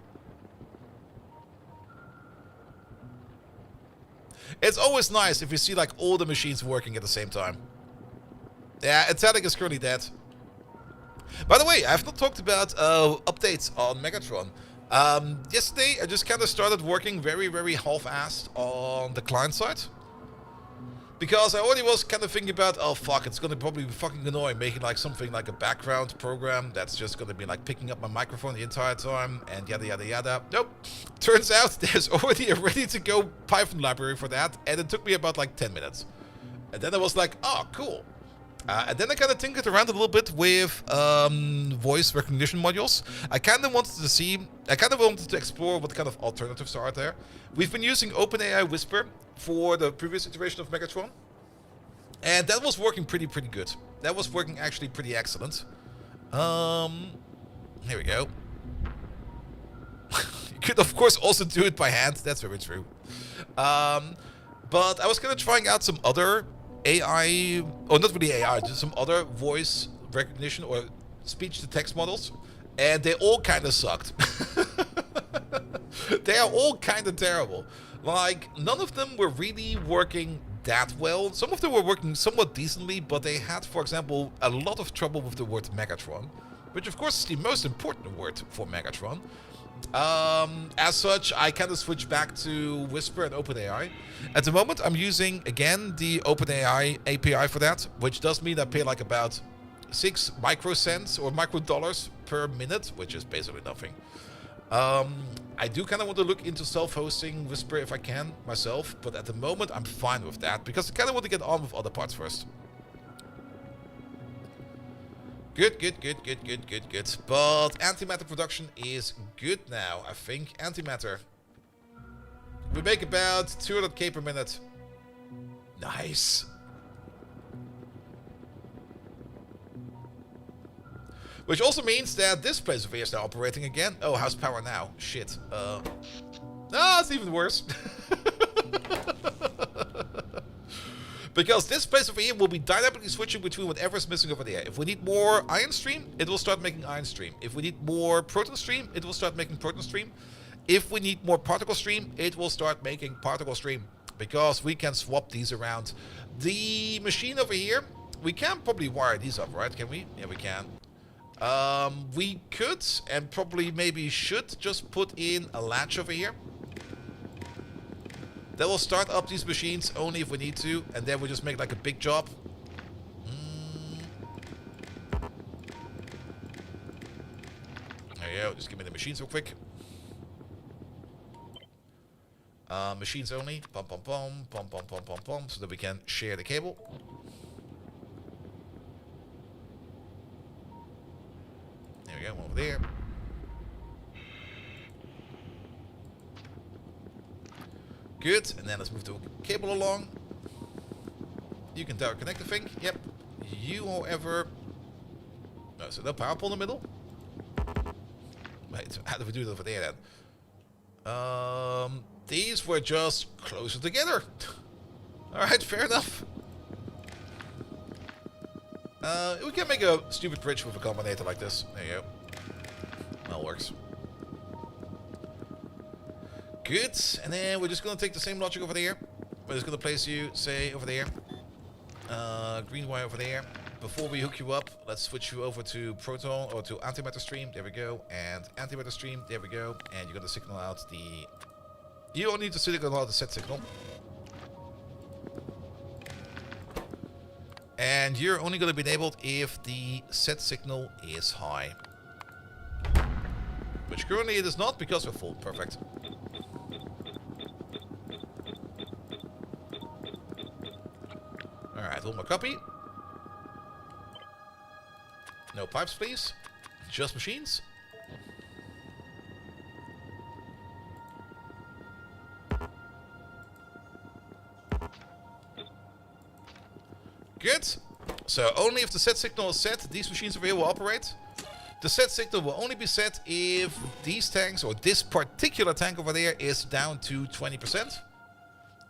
It's always nice if you see like all the machines working at the same time. Yeah, Italic is currently dead. By the way, I've not talked about updates on Megatron. Yesterday, I just kind of started working very, very half-assed on the client side. Because I already was kind of thinking about, oh fuck, it's going to probably be fucking annoying making like something like a background program that's just going to be like picking up my microphone the entire time and yada yada yada. Nope. Turns out there's already a ready-to-go Python library for that, and it took me about like 10 minutes. And then I was like, oh, cool. And then I kind of tinkered around a little bit with voice recognition modules. I kind of wanted to explore what kind of alternatives are out there. We've been using OpenAI Whisper for the previous iteration of Megatron. And that was working pretty good. That was working actually pretty excellent. Here we go. You could of course also do it by hand. That's very true. But I was kind of trying out some other AI, or not really AI, just some other voice recognition or speech-to-text models, and they all kind of sucked. They are all kind of terrible. Like, none of them were really working that well. Some of them were working somewhat decently, but they had, for example, a lot of trouble with the word Megatron, which of course is the most important word for Megatron. As such, I kind of switched back to Whisper and OpenAI. At the moment, I'm using, again, the OpenAI API for that, which does mean I pay like about 6 microcents or microdollars per minute, which is basically nothing. I do kind of want to look into self-hosting Whisper if I can myself, but at the moment, I'm fine with that, because I kind of want to get on with other parts first. Good. But antimatter production is good now, I think. Antimatter. We make about 200k per minute. Nice. Which also means that this place over here is now operating again. Oh, how's power now? Shit. No, it's even worse. Because this place over here will be dynamically switching between whatever is missing over there. If we need more ion stream, it will start making ion stream. If we need more proton stream, it will start making proton stream. If we need more particle stream, it will start making particle stream. Because we can swap these around. The machine over here, we can probably wire these up, right? Can we? Yeah, we can. We could, and probably maybe should, just put in a latch over here. That will start up these machines only if we need to, and then we'll just make like a big job. There you go, just give me the machines real quick. Machines only, pum, so that we can share the cable. There we go, one over there. Good, and then let's move the cable along. You can direct connect the thing. Yep. You, however... No, so no power pole in the middle. Wait, so how do we do it over there then? These were just closer together. Alright, fair enough. We can make a stupid bridge with a combinator like this. There you go. That works. Good, and then we're just going to take the same logic over there. We're just going to place you, say, over there. Green wire over there. Before we hook you up, let's switch you over to proton or to antimatter stream. There we go. And antimatter stream. There we go. And you're going to signal out the... You don't need to signal out the set signal. And you're only going to be enabled if the set signal is high. Which currently it is not because we're full. Perfect. Alright, one more copy. No pipes, please. Just machines. Good. So only if the set signal is set, these machines over here will operate. The set signal will only be set if these tanks, or this particular tank over there, is down to 20%.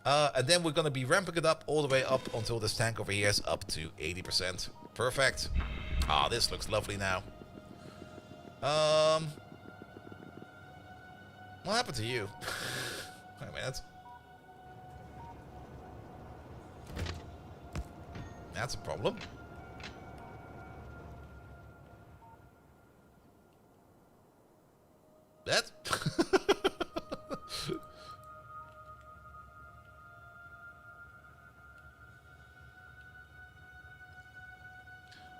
And then we're going to be ramping it up all the way up until this tank over here is up to 80%. Perfect. Ah, this looks lovely now. What happened to you? Wait a minute. That's a problem. That?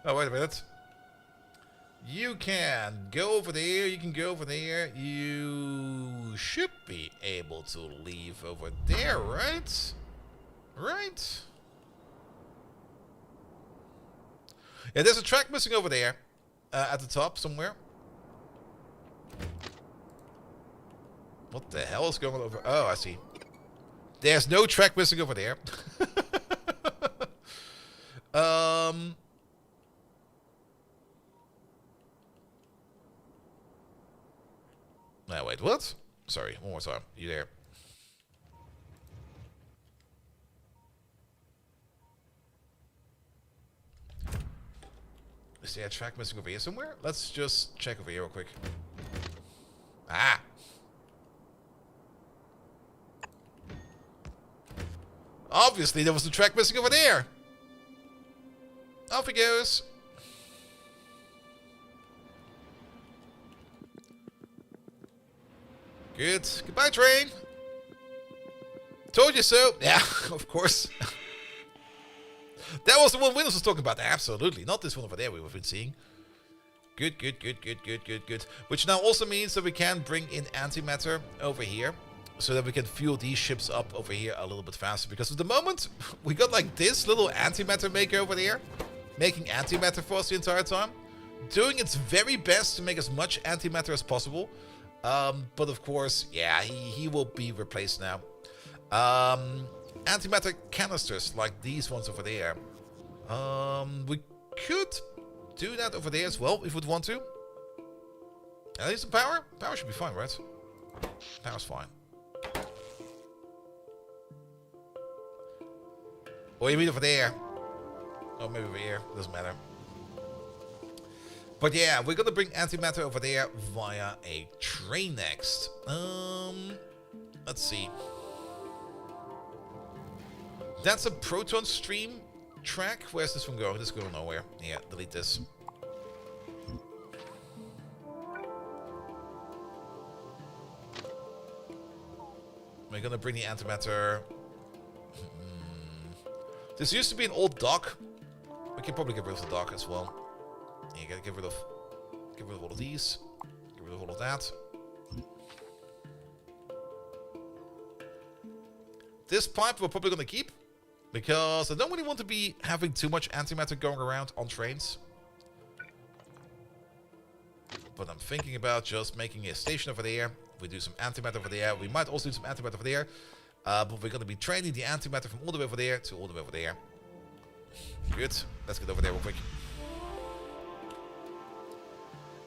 Oh, wait a minute. You can go over there. You can go over there. You should be able to leave over there, right? Right? Yeah, there's a track missing over there. At the top somewhere. What the hell is going on over? Oh, I see. There's no track missing over there. No, wait, what? Sorry, one more time. You there? Is there a track missing over here somewhere? Let's just check over here real quick. Ah! Obviously, there was a track missing over there. Off he goes. Good. Goodbye, train. Told you so. Yeah, of course. That was the one Windows was talking about. Absolutely. Not this one over there we've been seeing. Good, good, good, good, good, good, good. Which now also means that we can bring in antimatter over here, so that we can fuel these ships up over here a little bit faster. Because at the moment, we got like this little antimatter maker over there, making antimatter for us the entire time. Doing its very best to make as much antimatter as possible. But of course, yeah, he will be replaced now. Antimatter canisters like these ones over there. We could do that over there as well if we'd want to. At least the power? Power should be fine, right? Power's fine. Or you mean over there? Oh, maybe over here. Doesn't matter. But yeah, we're gonna bring antimatter over there via a train next. Let's see. That's a proton stream track. Where's this one going? This is going nowhere. Yeah, delete this. We're gonna bring the antimatter. This used to be an old dock. We can probably get rid of the dock as well. Yeah, you gotta get rid of all of these. Get rid of all of that. This pipe we're probably gonna keep, because I don't really want to be having too much antimatter going around on trains. But I'm thinking about just making a station over there. We do some antimatter over there. We might also do some antimatter over there. But we're going to be training the antimatter from all the way over there to all the way over there. Good. Let's get over there real quick.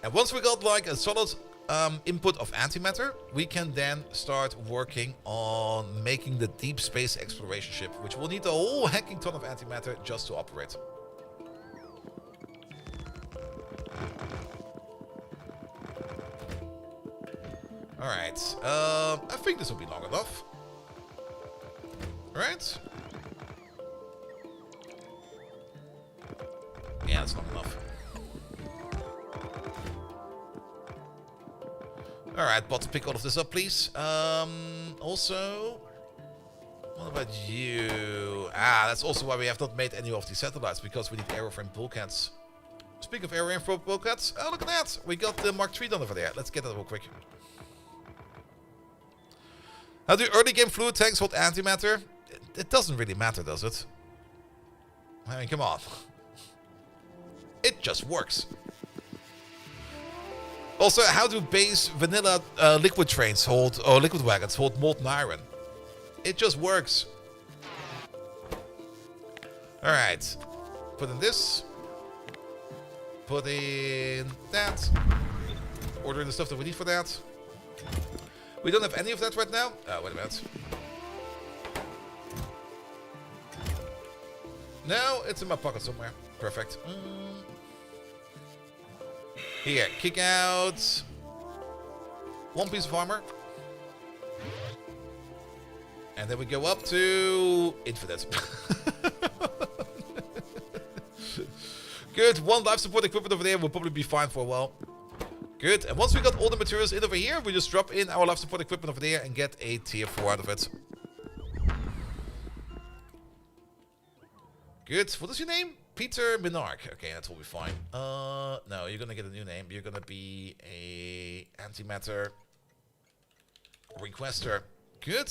And once we got like a solid input of antimatter, we can then start working on making the deep space exploration ship, which will need a whole hacking ton of antimatter just to operate. Alright, I think this will be long enough. Right? Yeah, that's long enough. Alright, bot, pick all of this up, please. Also, what about you? Ah, that's also why we have not made any of these satellites, because we need aeroframe bulkheads. Speaking of aeroframe bulkheads, oh, look at that! We got the Mark III done over there. Let's get that real quick. How do early game fluid tanks hold antimatter? It doesn't really matter, does it? I mean, come on. It just works. Also, how do base vanilla liquid trains hold, or liquid wagons hold molten iron? It just works. Alright. Put in this. Put in that. Order the stuff that we need for that. We don't have any of that right now. Oh, wait a minute. No, it's in my pocket somewhere. Perfect. Here, kick out 1 piece of armor. And then we go up to infinite. Good, 1 life support equipment over there will probably be fine for a while. Good, and once we got all the materials in over here, we just drop in our life support equipment over there and get a tier 4 out of it. Good, what is your name? Peter Minark. Okay, that will be fine. No, you're gonna get a new name. You're gonna be a antimatter requester. Good.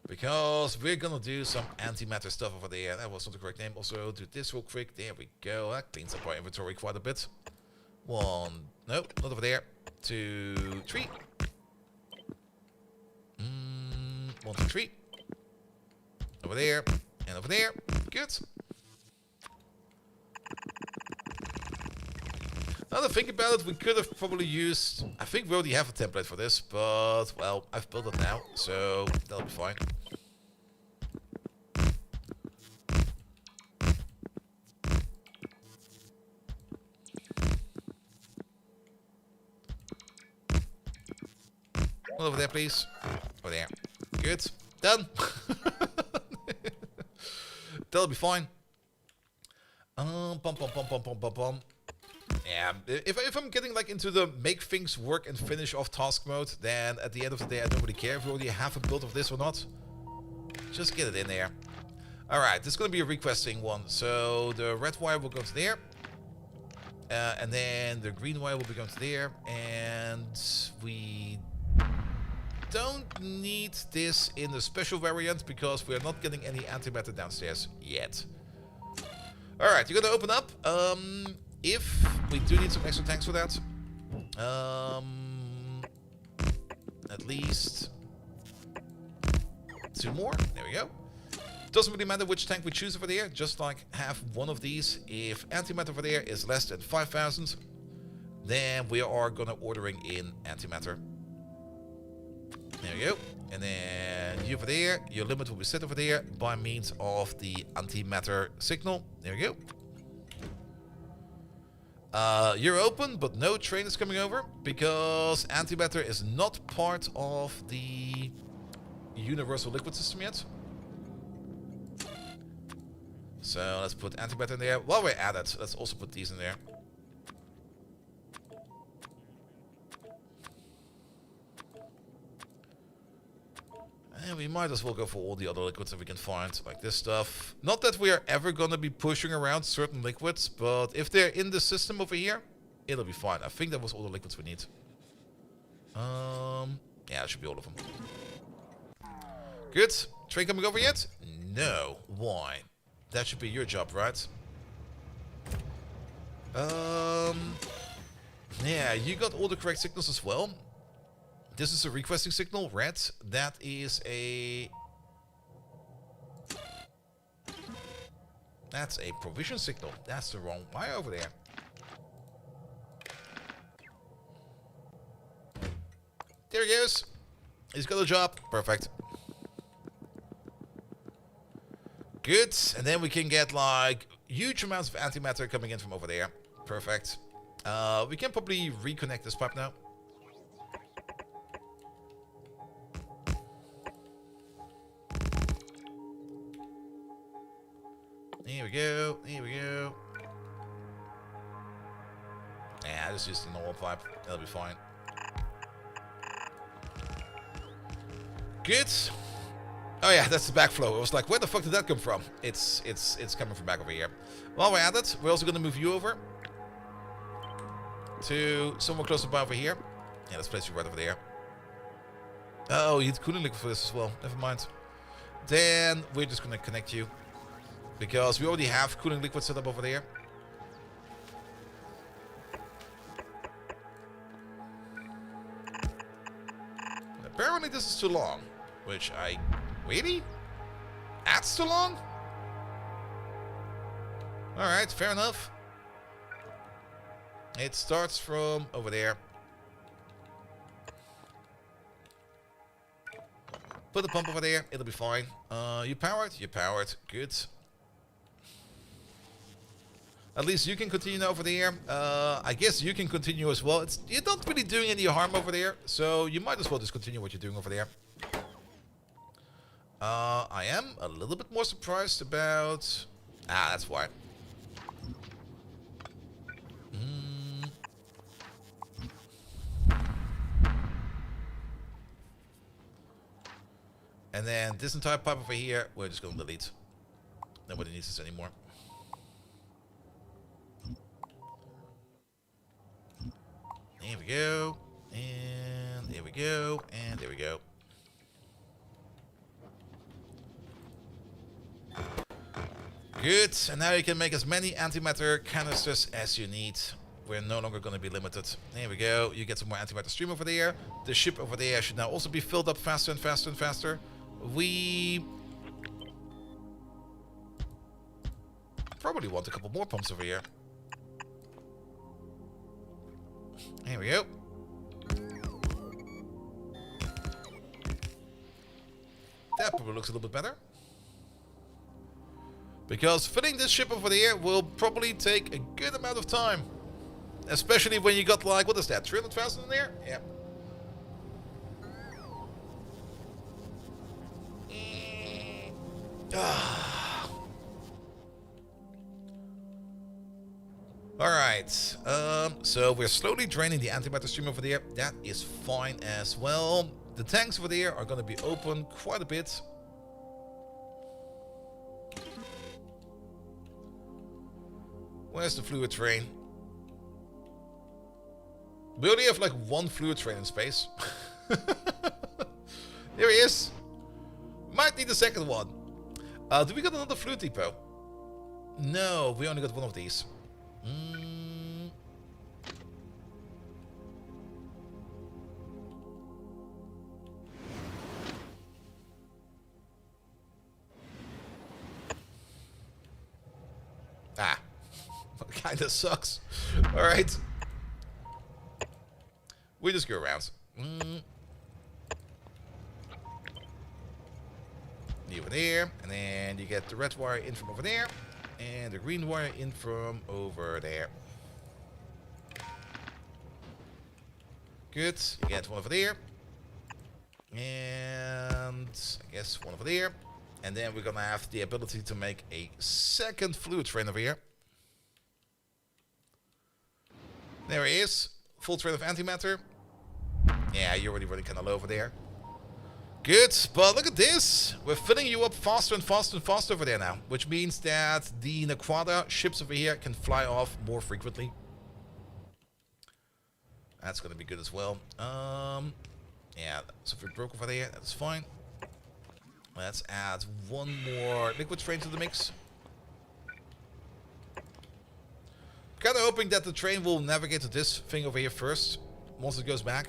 Because we're gonna do some antimatter stuff over there. That was not the correct name. Also, do this real quick. There we go. That cleans up our inventory quite a bit. 1. No, not over there. 2, 3. 1, 2, 3. Over there. And over there. Good. Now that I think about it, we could have probably used... I think we already have a template for this, but, well, I've built it now, so that'll be fine. One over there, please. Over there. Good. Done. That'll be fine. Yeah, if I'm getting like into the make things work and finish off task mode, then at the end of the day I don't really care if you already have a build of this or not. Just get it in there. Alright, this is going to be a requesting one. So the red wire will go to there. And then the green wire will be going to there. And we don't need this in the special variant because we are not getting any antimatter downstairs yet. Alright, you're going to open up. If we do need some extra tanks for that, at least 2 more. There we go. Doesn't really matter which tank we choose over there, just like have one of these. If antimatter over there is less than 5,000, then we are gonna ordering in antimatter. There we go. And then you over there, your limit will be set over there by means of the antimatter signal. There we go. You're open, but no train is coming over because antimatter is not part of the universal liquid system yet. So let's put antimatter in there. While we're at it, let's also put these in there. And we might as well go for all the other liquids that we can find, like this stuff. Not that we are ever going to be pushing around certain liquids, but if they're in the system over here, it'll be fine. I think that was all the liquids we need. Yeah, that should be all of them. Good. Train coming over yet? No. Why? That should be your job, right? Yeah, you got all the correct signals as well. This is a requesting signal, red. That is a... That's a provision signal. That's the wrong wire over there. There he goes. He's got a job. Perfect. Good. And then we can get like huge amounts of antimatter coming in from over there. Perfect. We can probably reconnect this pipe now. Here we go, here we go. Yeah, I just used the normal pipe. That'll be fine. Good. Oh yeah, that's the backflow. I was like, where the fuck did that come from? It's coming from back over here. While we're at it, we're also gonna move you over to somewhere closer by over here. Yeah, let's place you right over there. Oh, you need cooling liquid for this as well. Never mind. then we're just gonna connect you. Because we already have cooling liquid set up over there. Apparently this is too long. Which I... Really? That's too long? Alright, fair enough. It starts from over there. Put the pump over there, it'll be fine. You powered? You powered. Good. At least you can continue over there. I guess you can continue as well. You're not really doing any harm over there, so you might as well just continue what you're doing over there. I am a little bit more surprised about... Ah, that's why. And then this entire pipe over here, we're just going to delete. Nobody needs this anymore. There we go. And there we go. And there we go. Good. And now you can make as many antimatter canisters as you need. We're no longer going to be limited. There we go. You get some more antimatter stream over there. The ship over there should now also be filled up faster and faster and faster. We probably want a couple more pumps over here. There we go. That probably looks a little bit better. Because filling this ship over there will probably take a good amount of time. Especially when you got like, what is that, 300,000 in there? Yeah. Alright, so we're slowly draining the antimatter stream over there. That is fine as well. The tanks over there are going to be open quite a bit. Where's the fluid train? We only have like one fluid train in space. Here he is. Might need a second one. Do we got another fluid depot? No, we only got one of these. Ah, kinda sucks. Alright. We just go around. Over there, and then you get the red wire in from over there, and the green wire in from over there. Good. You get one over there, and I guess one over there, and then we're gonna have the ability to make a second fluid train over here. There he is. Full train of antimatter. Yeah, you're already running kind of low over there. Good, but look at this. We're filling you up faster and faster and faster over there now. Which means that the Naquada ships over here can fly off more frequently. That's going to be good as well. Yeah, so if we broke over there, that's fine. Let's add one more liquid train to the mix. Kind of hoping that the train will navigate to this thing over here first. Once it goes back.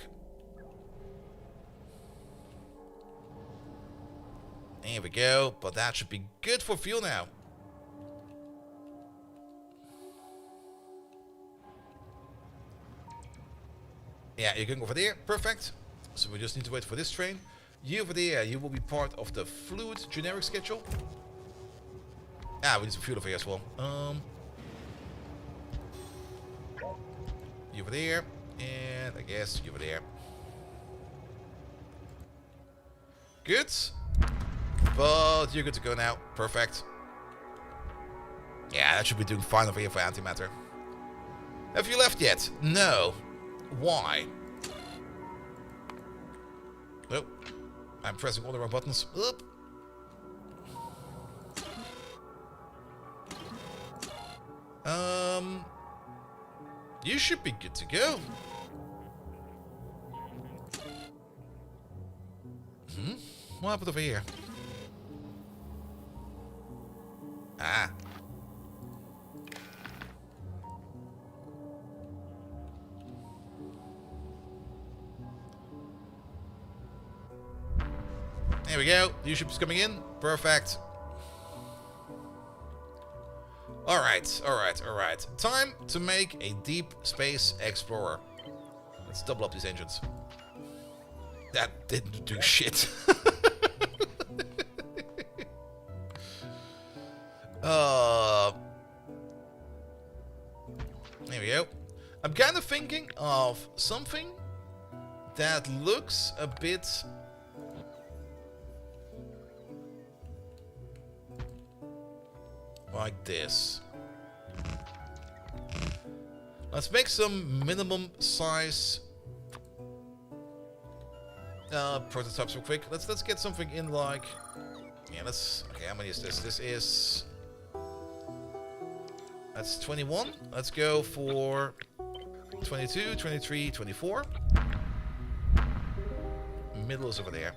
There we go, but that should be good for fuel now. Yeah, you're going over there, perfect. So we just need to wait for this train. You over there, you will be part of the fluid generic schedule. Ah, we need some fuel over here as well. You over there, and I guess you over there. Good. But you're good to go now. Perfect. Yeah, that should be doing fine over here for antimatter. Have you left yet? No. Why? Nope. I'm pressing all the wrong buttons. Oop. You should be good to go. What happened over here? Ah. There we go. New ship is coming in. Perfect. Alright, alright, alright. Time to make a deep space explorer. Let's double up these engines. That didn't do shit. There we go. I'm kind of thinking of something that looks a bit like this. Let's make some minimum size prototypes real quick. Let's get something in like, yeah, okay, how many is this? This is, that's 21. Let's go for 22, 23, 24. Middle is over there.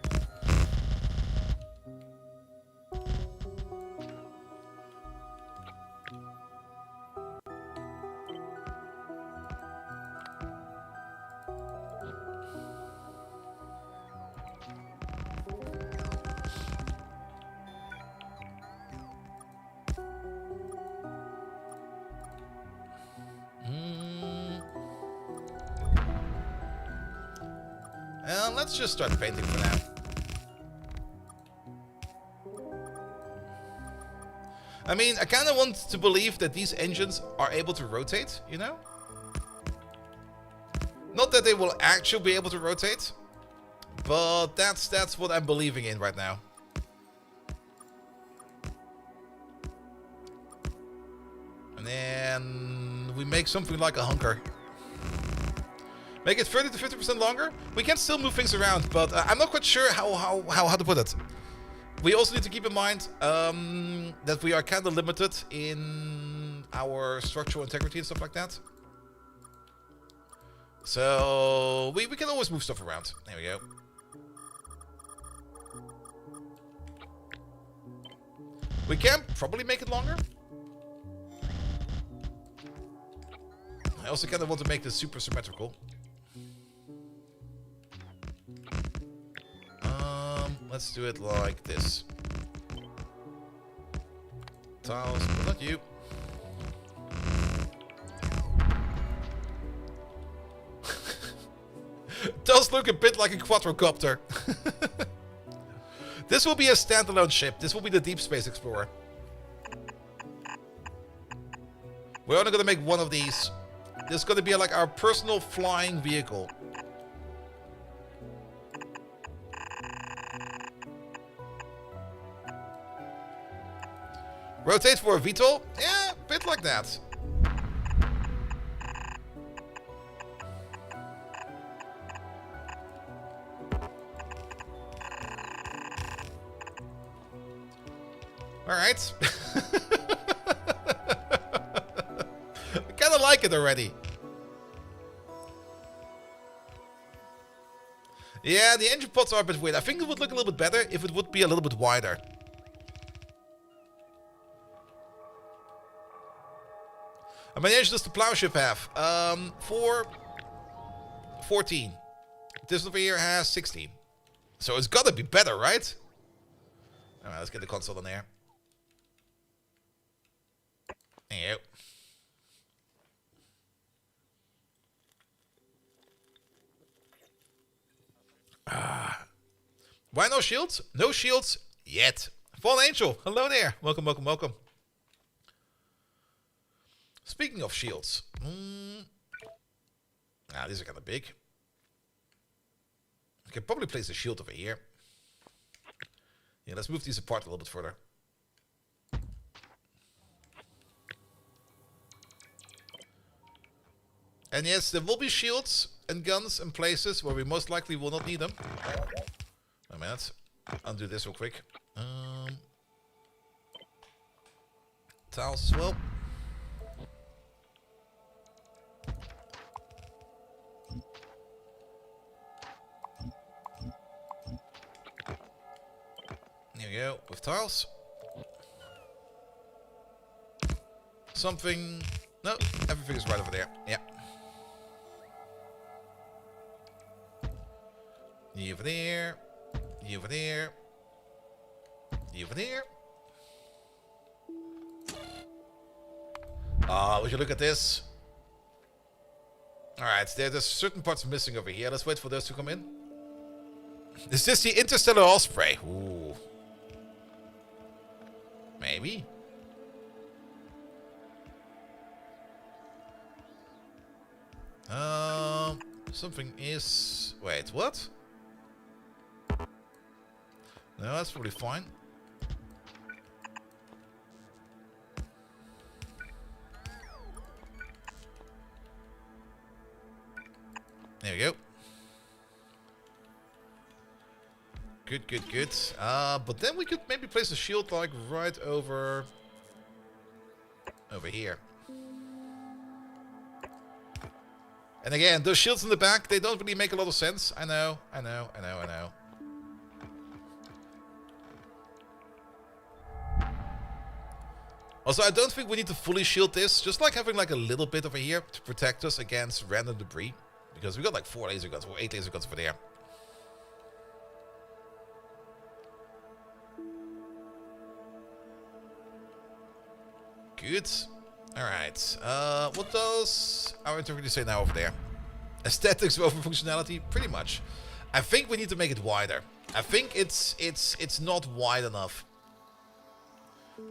Let's just start painting for now. I mean, I kind of want to believe that these engines are able to rotate, you know? Not that they will actually be able to rotate, but that's what I'm believing in right now. And then we make something like a hunker. Make it 30 to 50% longer. We can still move things around, but I'm not quite sure how to put it. We also need to keep in mind that we are kind of limited in our structural integrity and stuff like that. So we can always move stuff around. There we go. We can probably make it longer. I also kind of want to make this super symmetrical. Let's do it like this. Tiles, but not you. Does look a bit like a quadrocopter. This will be a standalone ship. This will be the Deep Space Explorer. We're only going to make one of these. This is going to be like our personal flying vehicle. Rotate for a VTOL? Yeah, a bit like that. Alright. I kind of like it already. Yeah, the engine pods are a bit weird. I think it would look a little bit better if it would be a little bit wider. How many engines does the plow ship have? 14. This over here has 16. So it's gotta be better, right? Alright, let's get the console in there. There you go. Why no shields? No shields yet. Fallen Angel, hello there. Welcome, welcome, welcome. Speaking of shields. These are kind of big. I can probably place a shield over here. Yeah, let's move these apart a little bit further. And yes, there will be shields and guns in places where we most likely will not need them. Wait a minute. Undo this real quick. Tiles as well. There we go, with tiles. something. No, everything is right over there. Yeah. You over there. You over there. You over there. Would you look at this? Alright, there's certain parts missing over here. Let's wait for those to come in. Is this the interstellar osprey? Ooh. Maybe. Something is... Wait, what? No, that's probably fine. There we go. Good, good, good. But then we could maybe place a shield like right over here. And again, those shields in the back, they don't really make a lot of sense. I know. Also, I don't think we need to fully shield this. Just like having like a little bit over here to protect us against random debris. Because we got like 4 laser guns or 8 laser guns over there. Good. Alright. What does our interpreter say now over there? Aesthetics over functionality? Pretty much. I think we need to make it wider. I think it's not wide enough.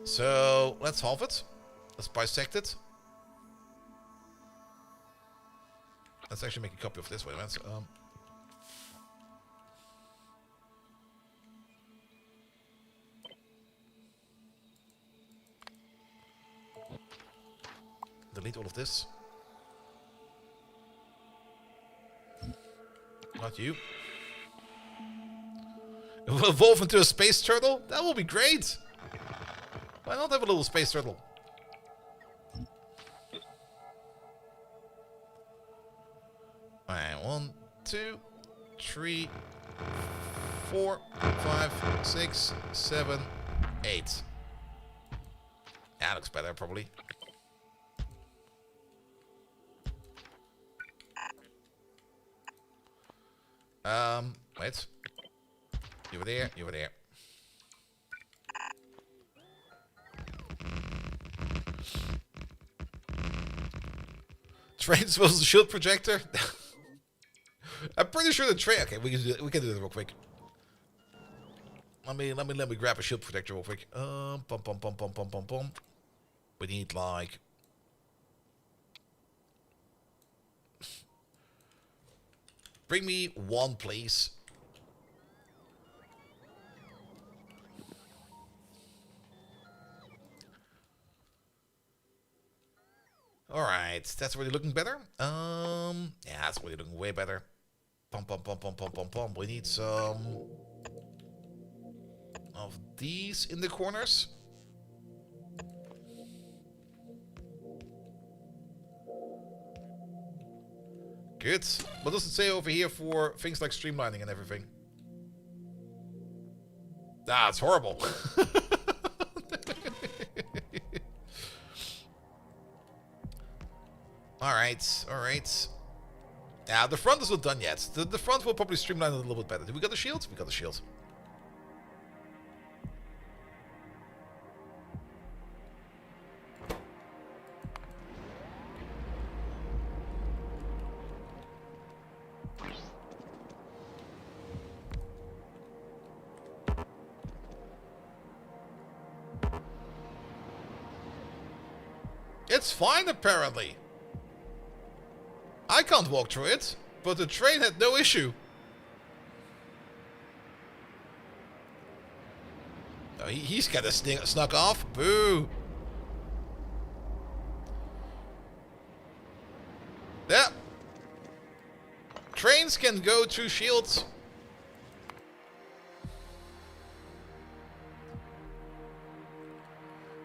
So let's halve it. Let's bisect it. Let's actually make a copy of this. Wait a minute. Delete all of this. Not you. It will evolve into a space turtle? That will be great! Why not have a little space turtle? Alright, 1, 2, 3, 4, 5, 6, 7, 8. Yeah, looks better, probably. Wait. You were there, you were there. Train's was a shield projector? I'm pretty sure the train. Okay, we can do this real quick. Let me grab a shield protector real quick. We need like bring me one, please. Alright, that's already looking better. Yeah, that's already looking way better. We need some of these in the corners. Good. What does it say over here for things like streamlining and everything? Ah, it's horrible. Alright, alright. Yeah, the front is not done yet. The front will probably streamline it a little bit better. Do we got the shield? We got the shield. It's fine, apparently. I can't walk through it, but the train had no issue. Oh, he's kind of snuck off. Boo. Yeah. Trains can go through shields.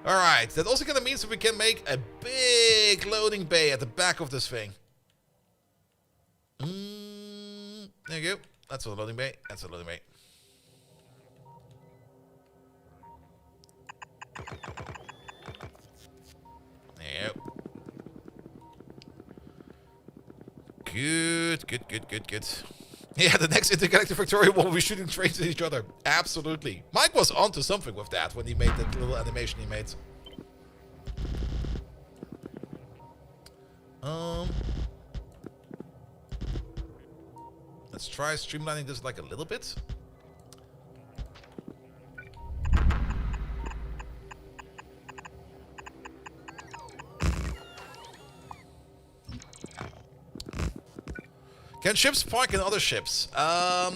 Alright, that also kind of means that we can make a big loading bay at the back of this thing. There you go. That's a loading bay. That's a loading bay. Yep. Good, good, good, good, good. Yeah, the next intergalactic factorial will be shooting trains at each other. Absolutely. Mike was onto something with that when he made that little animation he made. Let's try streamlining this like a little bit. Can ships park in other ships? I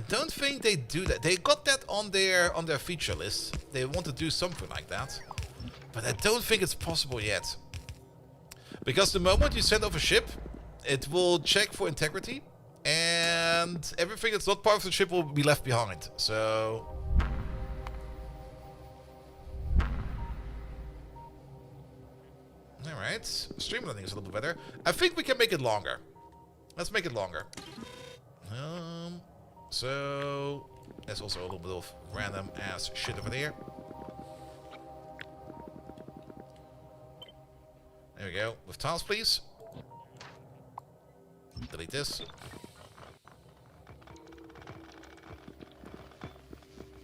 don't think they do that. They got that on their feature list. They want to do something like that, but I don't think it's possible yet. Because the moment you send off a ship, it will check for integrity, and everything that's not part of the ship will be left behind. So. Alright, streamlining is a little bit better. I think we can make it longer. Let's make it longer. So there's also a little bit of random ass shit over there. There we go. With tiles, please. Delete this.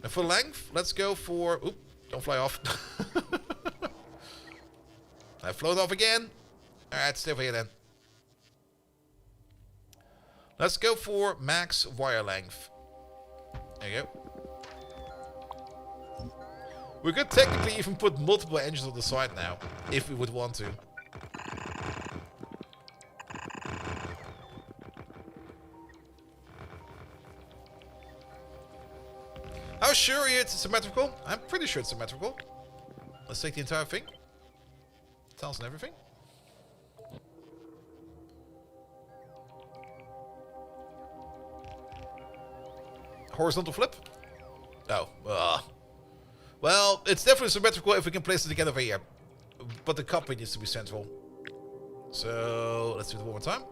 And for length, let's go for... Oop, don't fly off. I've flown off again. Alright, stay over here then. Let's go for max wire length. There you go. We could technically even put multiple engines on the side now, if we would want to. How sure are you it's symmetrical? I'm pretty sure it's symmetrical. Let's take the entire thing. Tiles and everything. Horizontal flip? Oh. Well, it's definitely symmetrical if we can place it again over here. But the cockpit needs to be central. So, let's do it one more time.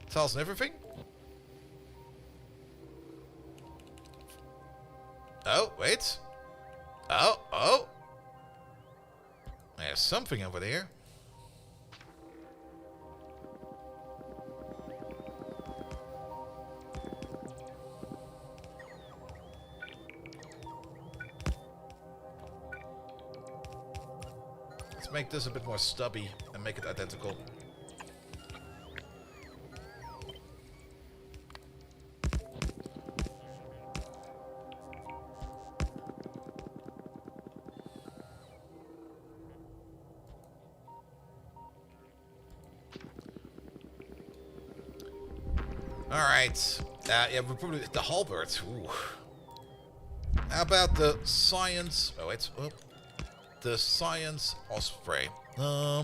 Tiles and everything. Oh, wait. Oh. There's something over there. Make this a bit more stubby and make it identical. Alright. Yeah, we're probably the halberd. Ooh. How about the science? Oh, wait. Oh. The science osprey. Yeah,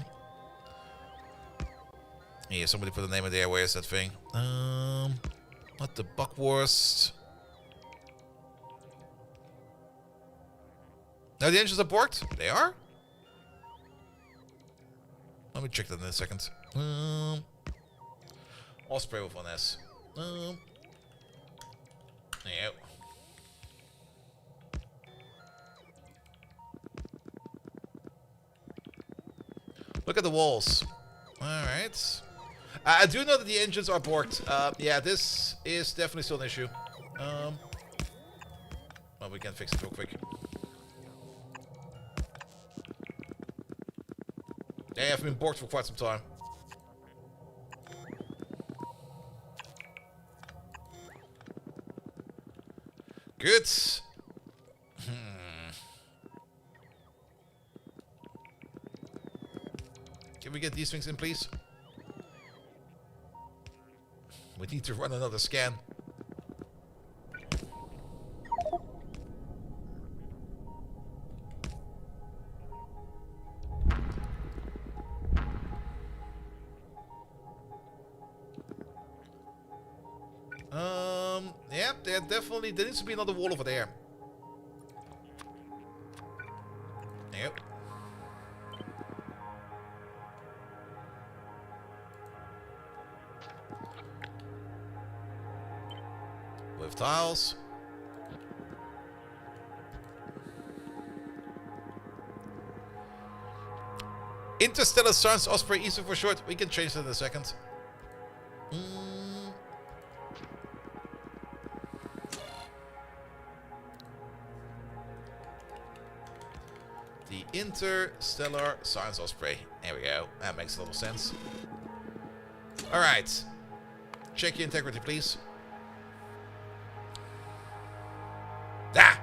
somebody put a name in there. Where's that thing? What the buckwurst? Now the engines are borked? They are? Let me check that in a second. Osprey with one S. Yeah. Look at the walls. Alright. I do know that the engines are borked. Yeah, this is definitely still an issue. Well, we can fix it real quick. They have been borked for quite some time. Good. Can we get these things in, please? We need to run another scan. Yeah, there needs to be another wall over there. Yep. With tiles. Interstellar Science Osprey ESO for short. We can change that in a second. Mm. The Interstellar Science Osprey. There we go. That makes a little sense. Alright. Check your integrity, please. Ah!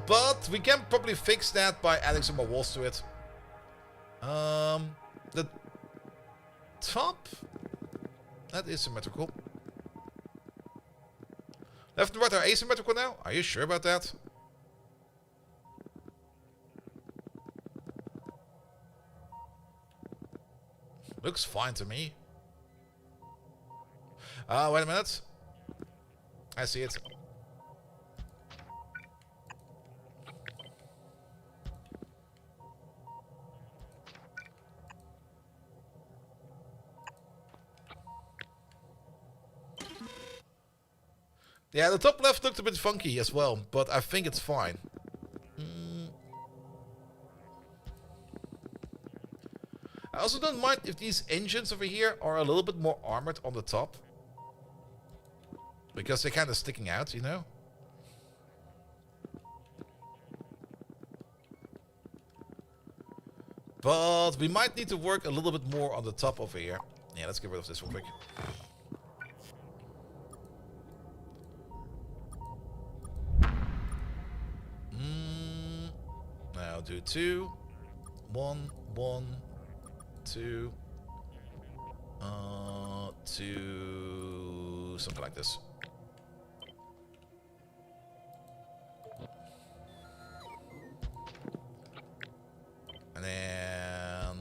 But we can probably fix that by adding some more walls to it. The top, that is symmetrical. Left and right are asymmetrical now? Are you sure about that? Looks fine to me. Wait a minute. I see it. Yeah, the top left looked a bit funky as well, but I think it's fine. I also don't mind if these engines over here are a little bit more armored on the top. Because they're kind of sticking out, you know? But we might need to work a little bit more on the top over here. Yeah, let's get rid of this real quick. Now do 2, 1, 1, 2, 2, something like this. And then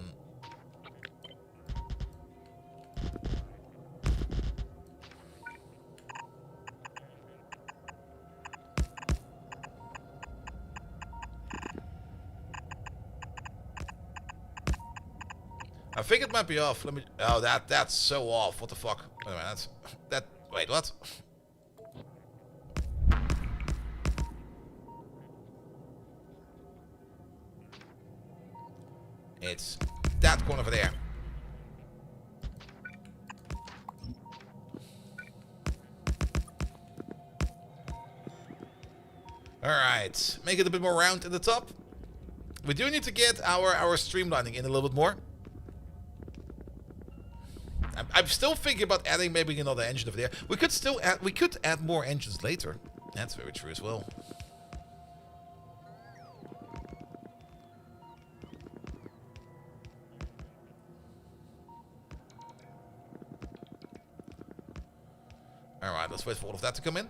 I think it might be off. Let me. Oh, that's so off. What the fuck? Wait a minute. Wait, what? It's that corner over there. Alright. Make it a bit more round at the top. We do need to get our streamlining in a little bit more. I'm still thinking about adding maybe another engine over there. We could add more engines later. That's very true as well. Alright, let's wait for all of that to come in.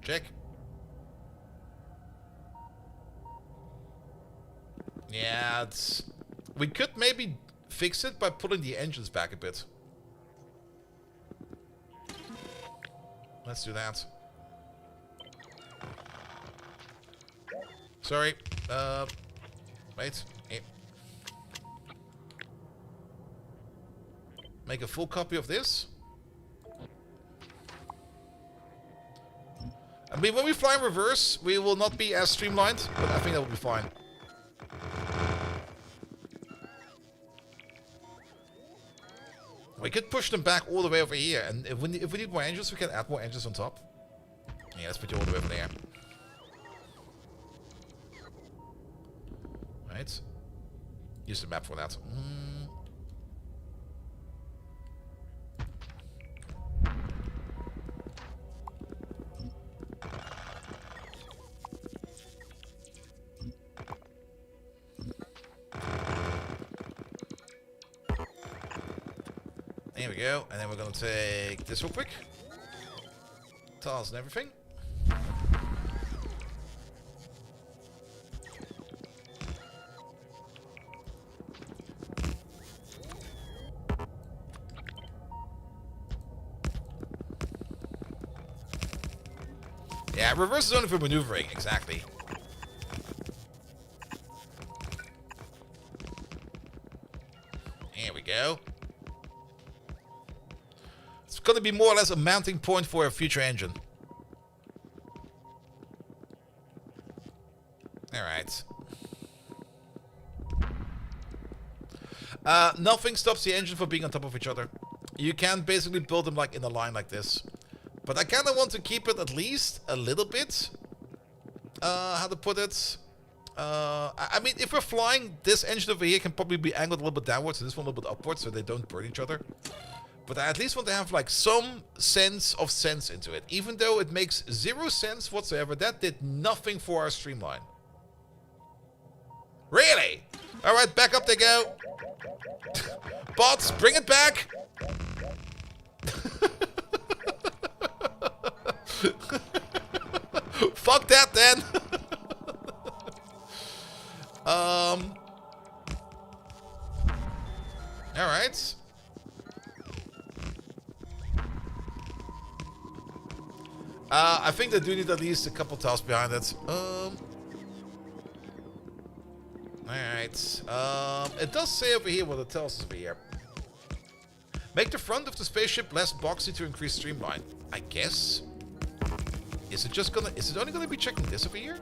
Check. Yeah, we could maybe fix it by pulling the engines back a bit. Let's do that. Sorry. Wait. Here. Make a full copy of this. I mean, when we fly in reverse, we will not be as streamlined, but I think that will be fine. We could push them back all the way over here, and if we need more engines, we can add more engines on top. Yeah, let's put you all the way over there. Right. Use the map for that. There we go, and then we're gonna take this real quick. Tiles and everything. Yeah, reverse is only for maneuvering, exactly. There we go. It's gonna to be more or less a mounting point for a future engine. Alright. Nothing stops the engine from being on top of each other. You can basically build them like in a line like this. But I kind of want to keep it at least a little bit. How to put it? I mean, if we're flying, this engine over here can probably be angled a little bit downwards and this one a little bit upwards so they don't burn each other. But I at least want to have like some sense of sense into it. Even though it makes zero sense whatsoever, that did nothing for our streamline. Really? Alright, back up they go. Bots, bring it back. Fuck that then. Alright. I think they do need at least a couple tiles behind it. Alright. It does say over here what it tells us over here. Make the front of the spaceship less boxy to increase streamline. I guess. Is it only gonna be checking this over here?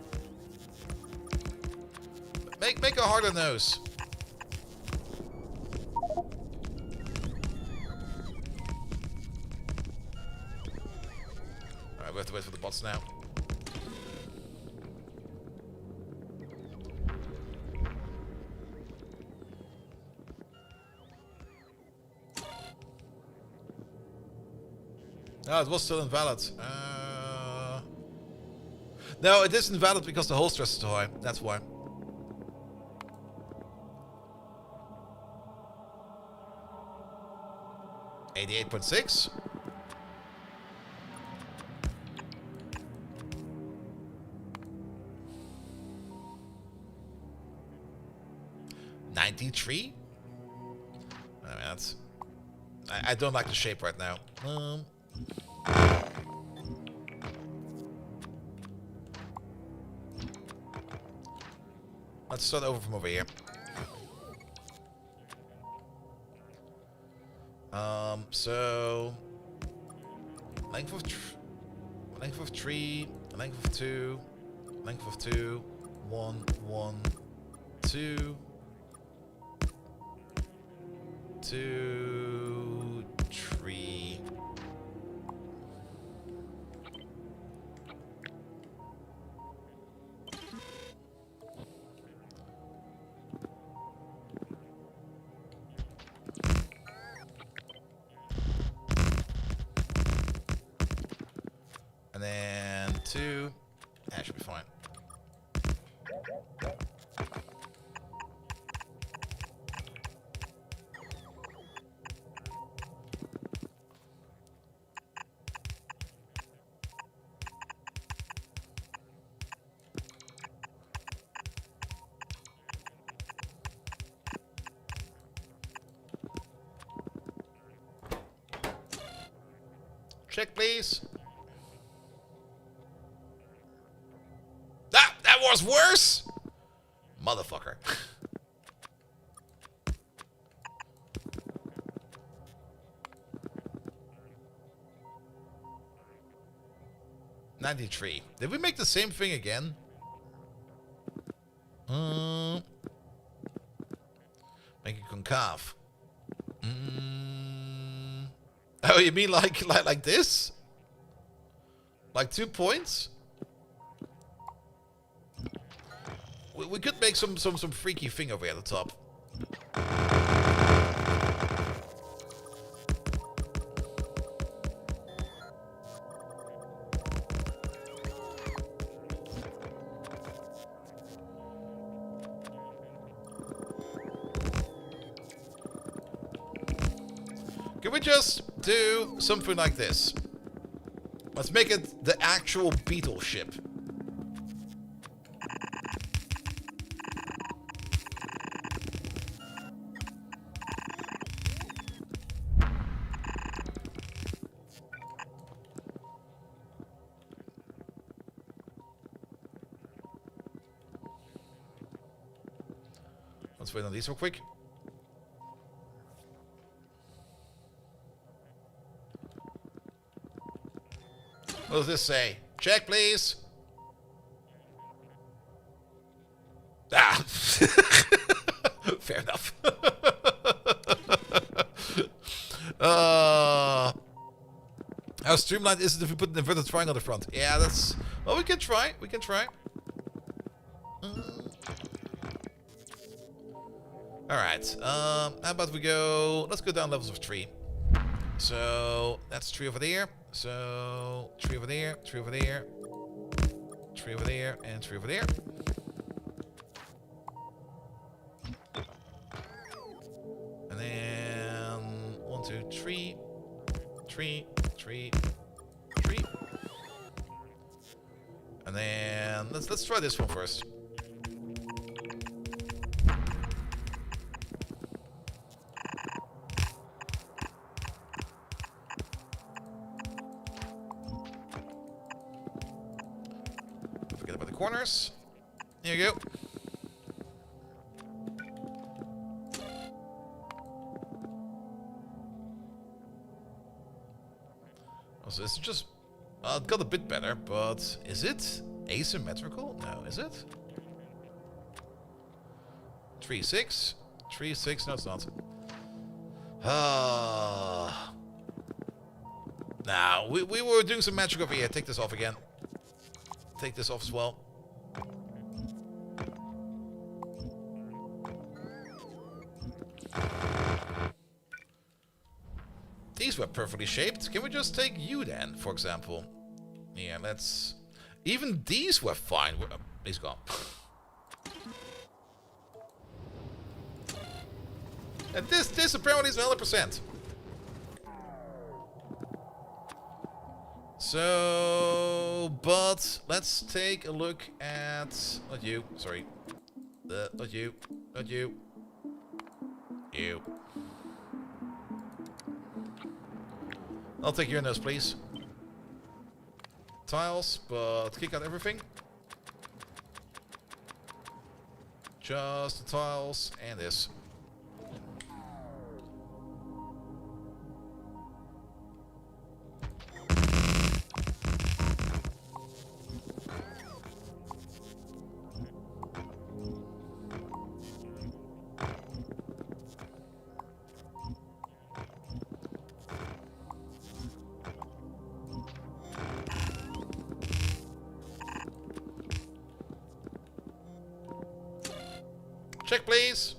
Make a harder nose. Alright, we have to wait for the bots now. No, it was still invalid. No, it is invalid because the hull stress is too high. That's why. $88.6. $93. I mean, that's. I don't like the shape right now. Let's start over from over here. So length of 3, length of 2, length of 2, 1, 1, 2, 2, 3. And then 2. That should be fine. Check, please. That was worse! Motherfucker. $93. Did we make the same thing again? Make it concave. Oh, you mean like this? Like 2 points? We could make some freaky thing over here at the top. Can we just do something like this? Let's make it the actual beetle ship. Let's wait on these real quick. What does this say? Check, please. Ah. Fair enough. How streamlined is it if we put an inverted triangle on the front? Yeah, that's... Well, we can try. We can try. Alright. How about we go... Let's go down levels of 3. So, that's 3 over there. So, 3 over there, 3 over there, 3 over there, and 3 over there. And then 1, 2, 3, 3, 3, 3. And then let's try this one first. Forget about the corners. Here you go. So it's just it got a bit better, but is it asymmetrical? No, is it? 3, 6, 3, 6. No, it's not. Now we were doing some magic over here. Take this off again. Take this off as well. These were perfectly shaped. Can we just take you then, for example? Yeah, let's... Even these were fine. He's gone. And this apparently is 100%. So, but let's take a look at... Not you, sorry. Not you. Not you. You. I'll take your nose, please. Tiles, but kick out everything. Just the tiles and this. Check, please.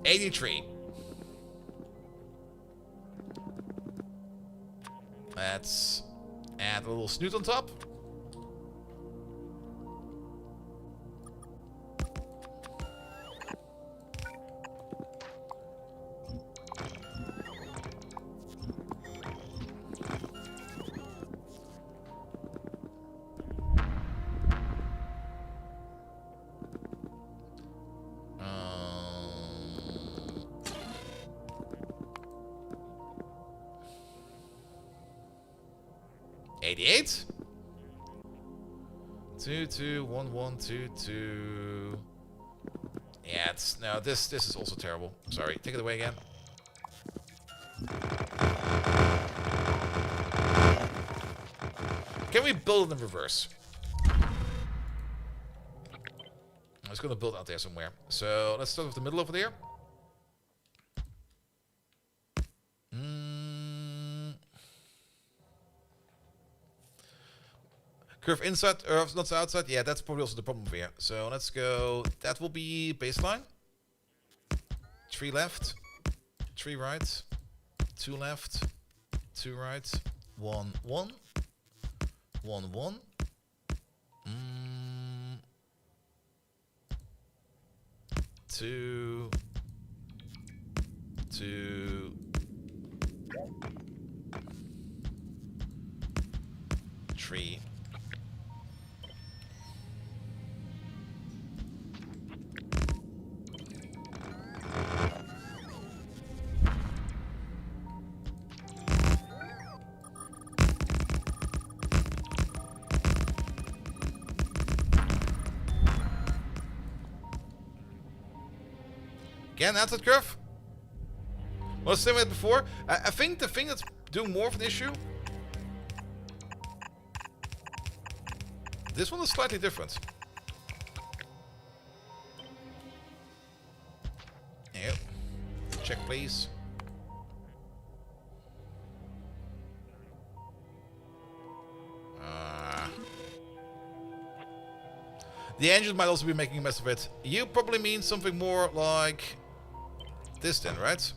83. Let's add a little snoot on top. $88. 2, 2, 1, 1, 2, 2. Yeah, it's no. This is also terrible. Sorry, take it away again. Can we build in reverse? I was going to build out there somewhere. So let's start with the middle over there. Curve inside, or not outside. Yeah, that's probably also the problem over here. So let's go. That will be baseline. 3 left, 3 right, 2 left, 2 right, 1, 1, 1, 1. 2, 2, 3. Again, outside curve. Was the same as before? I think the thing that's doing more of an issue. This one is slightly different. Yep. Check, please. The engine might also be making a mess of it. You probably mean something more like this then, right?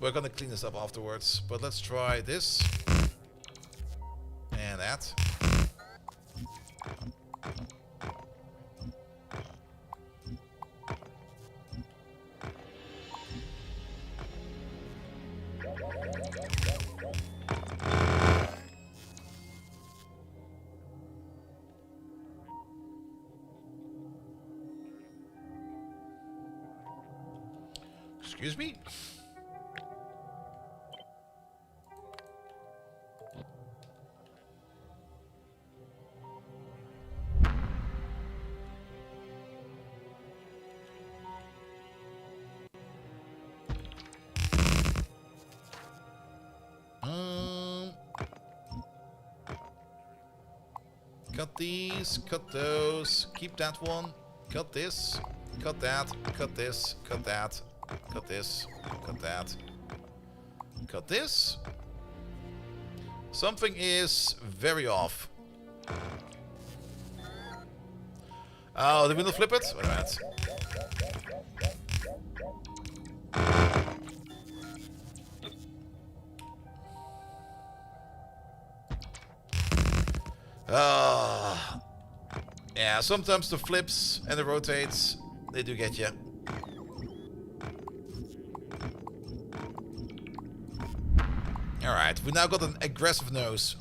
We're gonna clean this up afterwards, but let's try this. And that. Excuse me? Cut these, cut those, keep that one, cut this, cut that, cut this, cut that, cut this, cut that, cut this. Something is very off. Oh, did we not flip it? Wait a minute. Yeah, sometimes the flips and the rotates, they do get you. Alright, we now got an aggressive nose.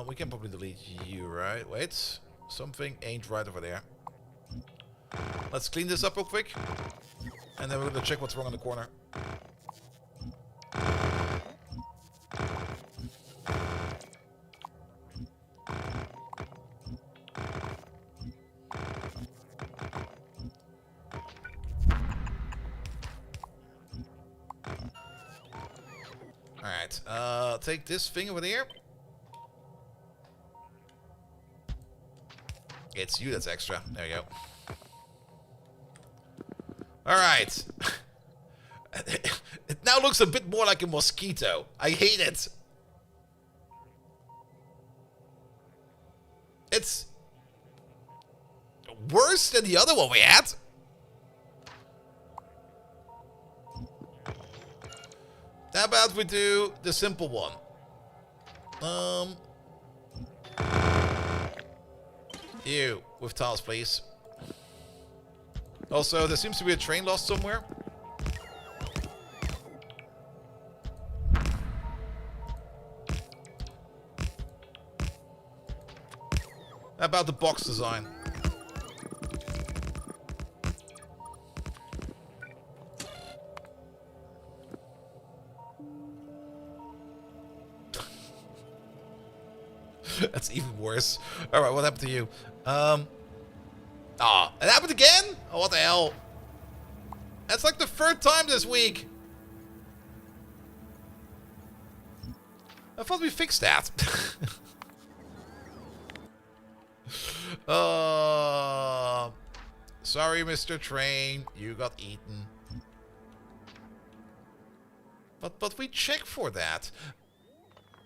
We can probably delete you, right? Wait, something ain't right over there. Let's clean this up real quick. And then we're gonna check what's wrong in the corner. Alright, take this thing over there. It's you that's extra. There you go. Alright. It now looks a bit more like a mosquito. I hate it. It's worse than the other one we had. How about we do the simple one? You, with tiles, please. Also, there seems to be a train lost somewhere. How about the box design? That's even worse. Alright, what happened to you? It happened again? Oh, what the hell? That's like the third time this week. I thought we fixed that. Sorry, Mr. Train. You got eaten. But we check for that.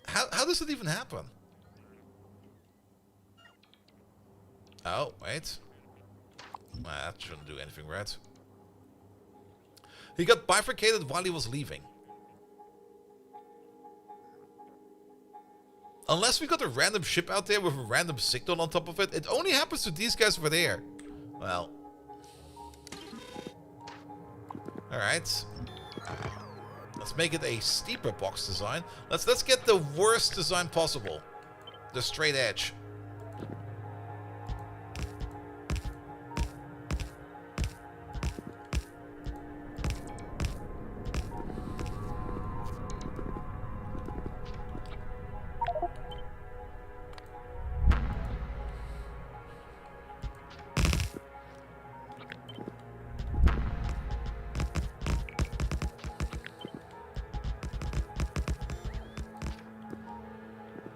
How does it even happen? Oh, wait. Well, that shouldn't do anything, right? He got bifurcated while he was leaving. Unless we got a random ship out there with a random signal on top of it, it only happens to these guys over there. Well. Alright. Let's make it a steeper box design. Let's get the worst design possible. The straight edge.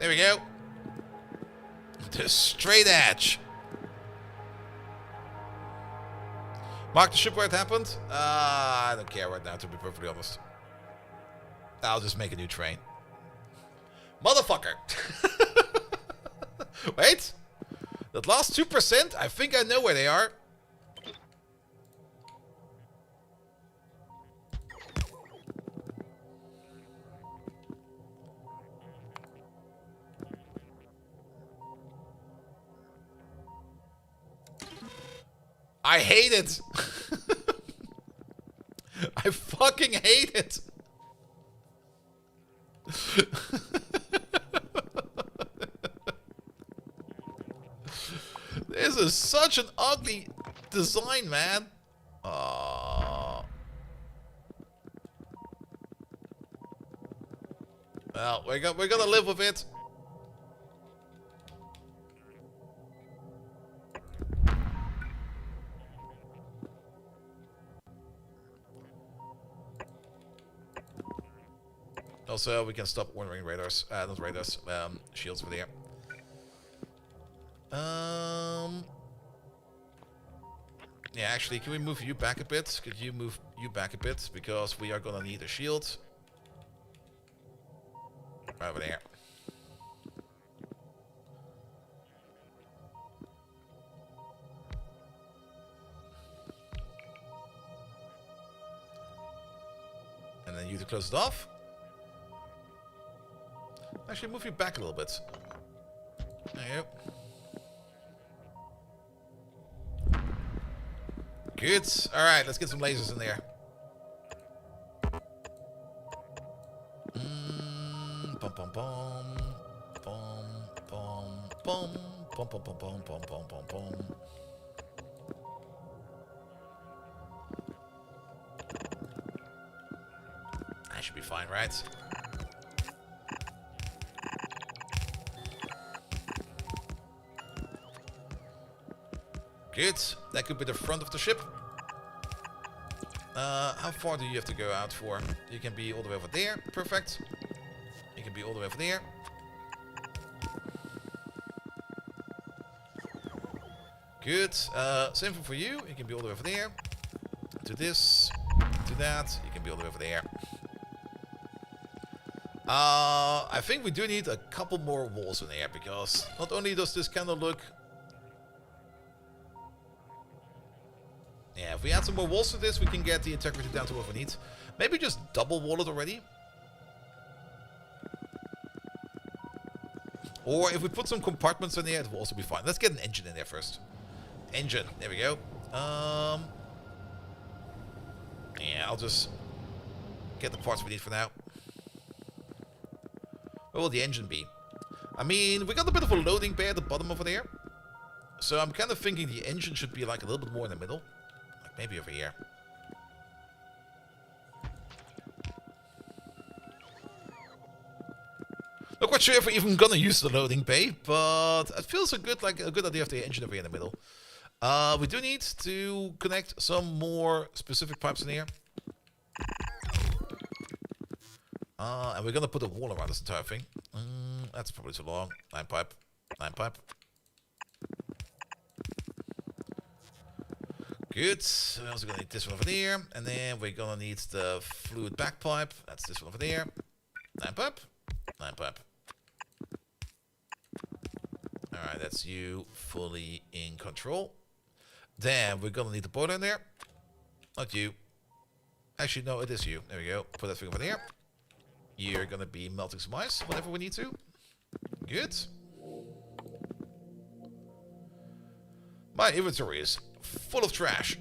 There we go. The straight edge. Mark the ship where it happened? I don't care right now, to be perfectly honest. I'll just make a new train. Motherfucker! Wait! That last 2%, I think I know where they are. I hate it! I fucking hate it! This is such an ugly design, man. Well, we're gonna live with it. Also, we can stop ordering radars. Not radars. Shields over there. Yeah, actually, can we move you back a bit? Could you move you back a bit? Because we are gonna need a shield. Right over there. And then you to close it off. Actually, move you back a little bit. There you go. Good. Alright, let's get some lasers in there. Bum bum bum. Bum bum bum. Bum bum bum bum bum bum bum bum. I should be fine, right? Good. That could be the front of the ship. How far do you have to go out for? You can be all the way over there. Perfect. You can be all the way over there. Good. Same thing for you. You can be all the way over there. To this. To that. You can be all the way over there. I think we do need a couple more walls in there, because not only does this kind of look... Yeah, if we add some more walls to this, we can get the integrity down to what we need. Maybe just double wall it already. Or if we put some compartments in there, it will also be fine. Let's get an engine in there first. Engine, there we go. Yeah, I'll just get the parts we need for now. Where will the engine be? I mean, we got a bit of a loading bay at the bottom over there. So I'm kind of thinking the engine should be like a little bit more in the middle. Like maybe over here. Not quite sure if we're even gonna use the loading bay, but it feels a good idea to have the engine over here in the middle. We do need to connect some more specific pipes in here. And we're gonna put a wall around this entire thing. That's probably too long. 9 pipe. 9 pipe. Good. We're also gonna need this one over there. And then we're gonna need the fluid back pipe. That's this one over there. 9 pipe. 9 pipe. Alright, that's you fully in control. Then we're gonna need the boiler in there. Not you. Actually, no, it is you. There we go. Put that thing over there. You're gonna be melting some ice whenever we need to. Good. My inventory is full of trash.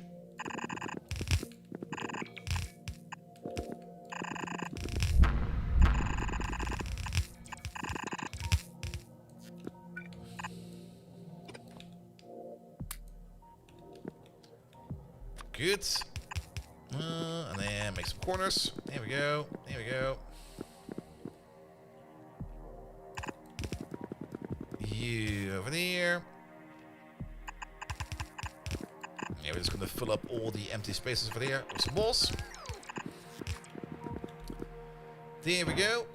Good. And then make some corners. There we go. There we go. You over there. Yeah, we're just gonna fill up all the empty spaces over there with some walls. There we go.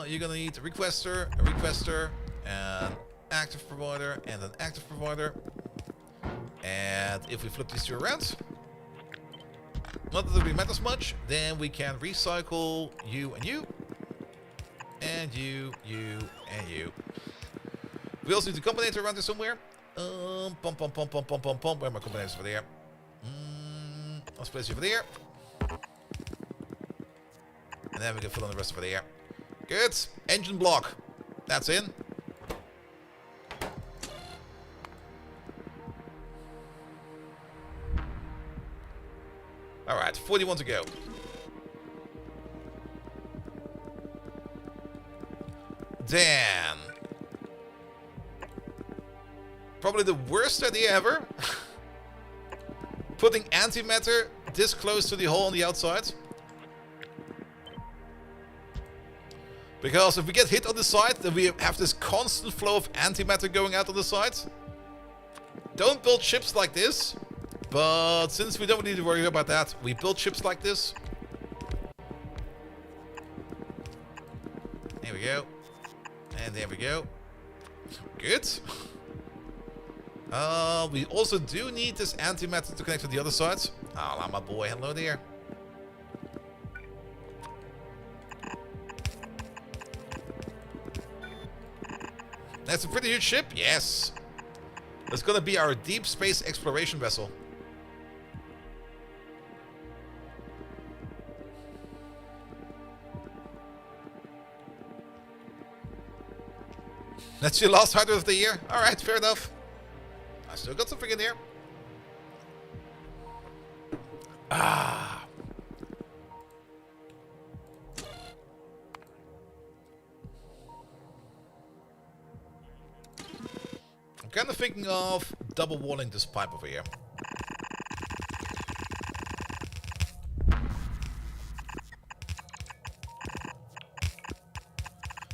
You're gonna need a requester, an active provider, and an active provider. And if we flip these two around, not that it really matters much, then we can recycle you and you. And you, and you. We also need a combinator around here somewhere. Where are my combinators over there? Let's place you over there. And then we can fill in the rest over there. Good. Engine block. That's in. Alright, 41 to go. Then. Probably the worst idea ever. Putting antimatter this close to the hole on the outside. Because if we get hit on the side, then we have this constant flow of antimatter going out on the side. Don't build ships like this. But since we don't need to worry about that, we build ships like this. There we go. And there we go. Good. We also do need this antimatter to connect to the other side. Ah, my boy, hello there. That's a pretty huge ship, yes. That's gonna be our deep space exploration vessel. That's your last hardware of the year? Alright, fair enough. I still got something in there. Ah. I'm kind of thinking of double walling this pipe over here.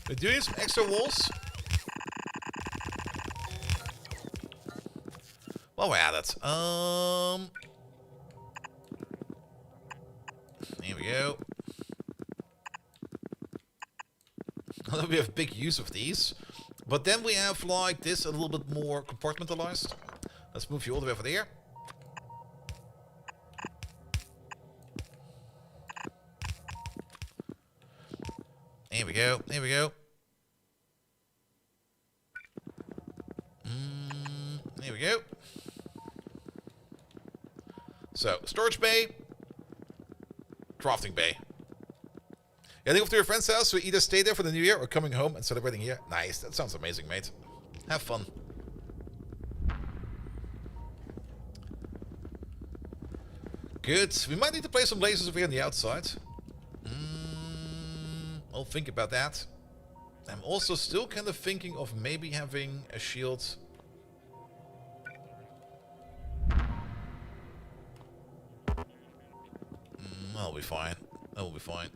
We're doing some extra walls. While we're at it, here we go. We have big use of these. But then we have like this a little bit more compartmentalized. Let's move you all the way over there. Here we go. Here we go. Here we go. So, storage bay. Crafting bay. Heading off to your friend's house, so either stay there for the new year or coming home and celebrating here. Nice, that sounds amazing, mate. Have fun. Good. We might need to place some lasers over here on the outside. I'll think about that. I'm also still kind of thinking of maybe having a shield. That'll be fine. That'll be fine.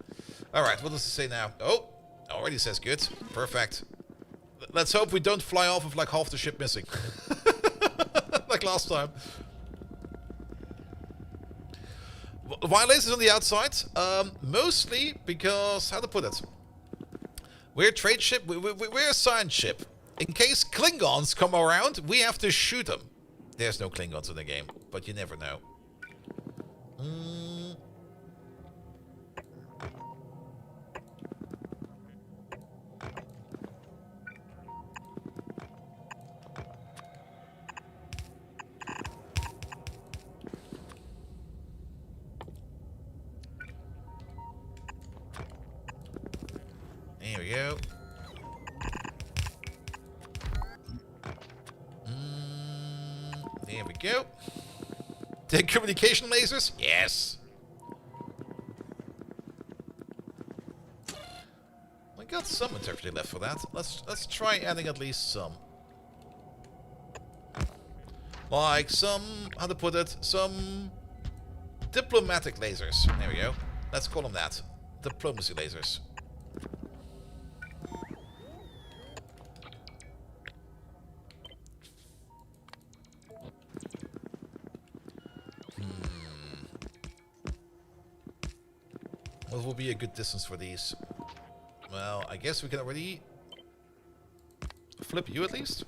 Alright, what does it say now? Oh, already says good. Perfect. Let's hope we don't fly off with like half the ship missing. Like last time. Why lasers on the outside? Mostly because, how to put it? We're a trade ship. We're a science ship. In case Klingons come around, we have to shoot them. There's no Klingons in the game, but you never know. There we go. There we go. The communication lasers? Yes. We got some interpreter left for that. Let's try adding at least some. Like some, how to put it, some diplomatic lasers. There we go. Let's call them that. Diplomacy lasers. What will be a good distance for these? Well, I guess we can already flip you at least.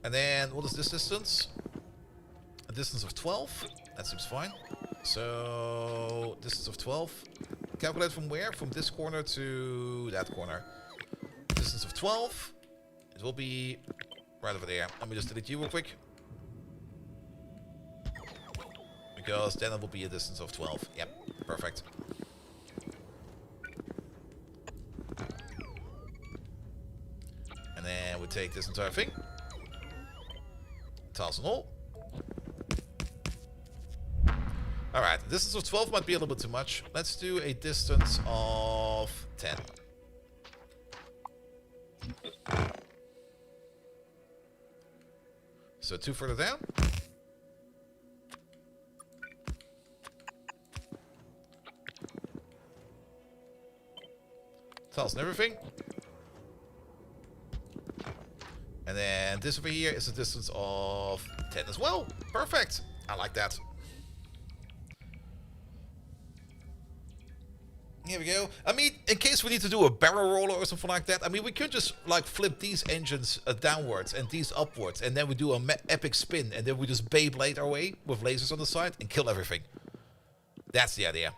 And then, what is this distance? A distance of 12. That seems fine. So, distance of 12. Calculate from where? From this corner to that corner. Distance of 12. It will be right over there. Let me just delete you real quick. Because then it will be a distance of 12. Yep, perfect. And then we take this entire thing. Tiles and all. Alright, the distance of 12 might be a little bit too much. Let's do a distance of 10. So 2 further down. Tiles and everything. And then this over here is a distance of 10 as well. Perfect. I like that. Here we go. I mean, in case we need to do a barrel roller or something like that, I mean, we could just like flip these engines downwards and these upwards, and then we do a epic spin, and then we just Beyblade our way with lasers on the side and kill everything. That's the idea.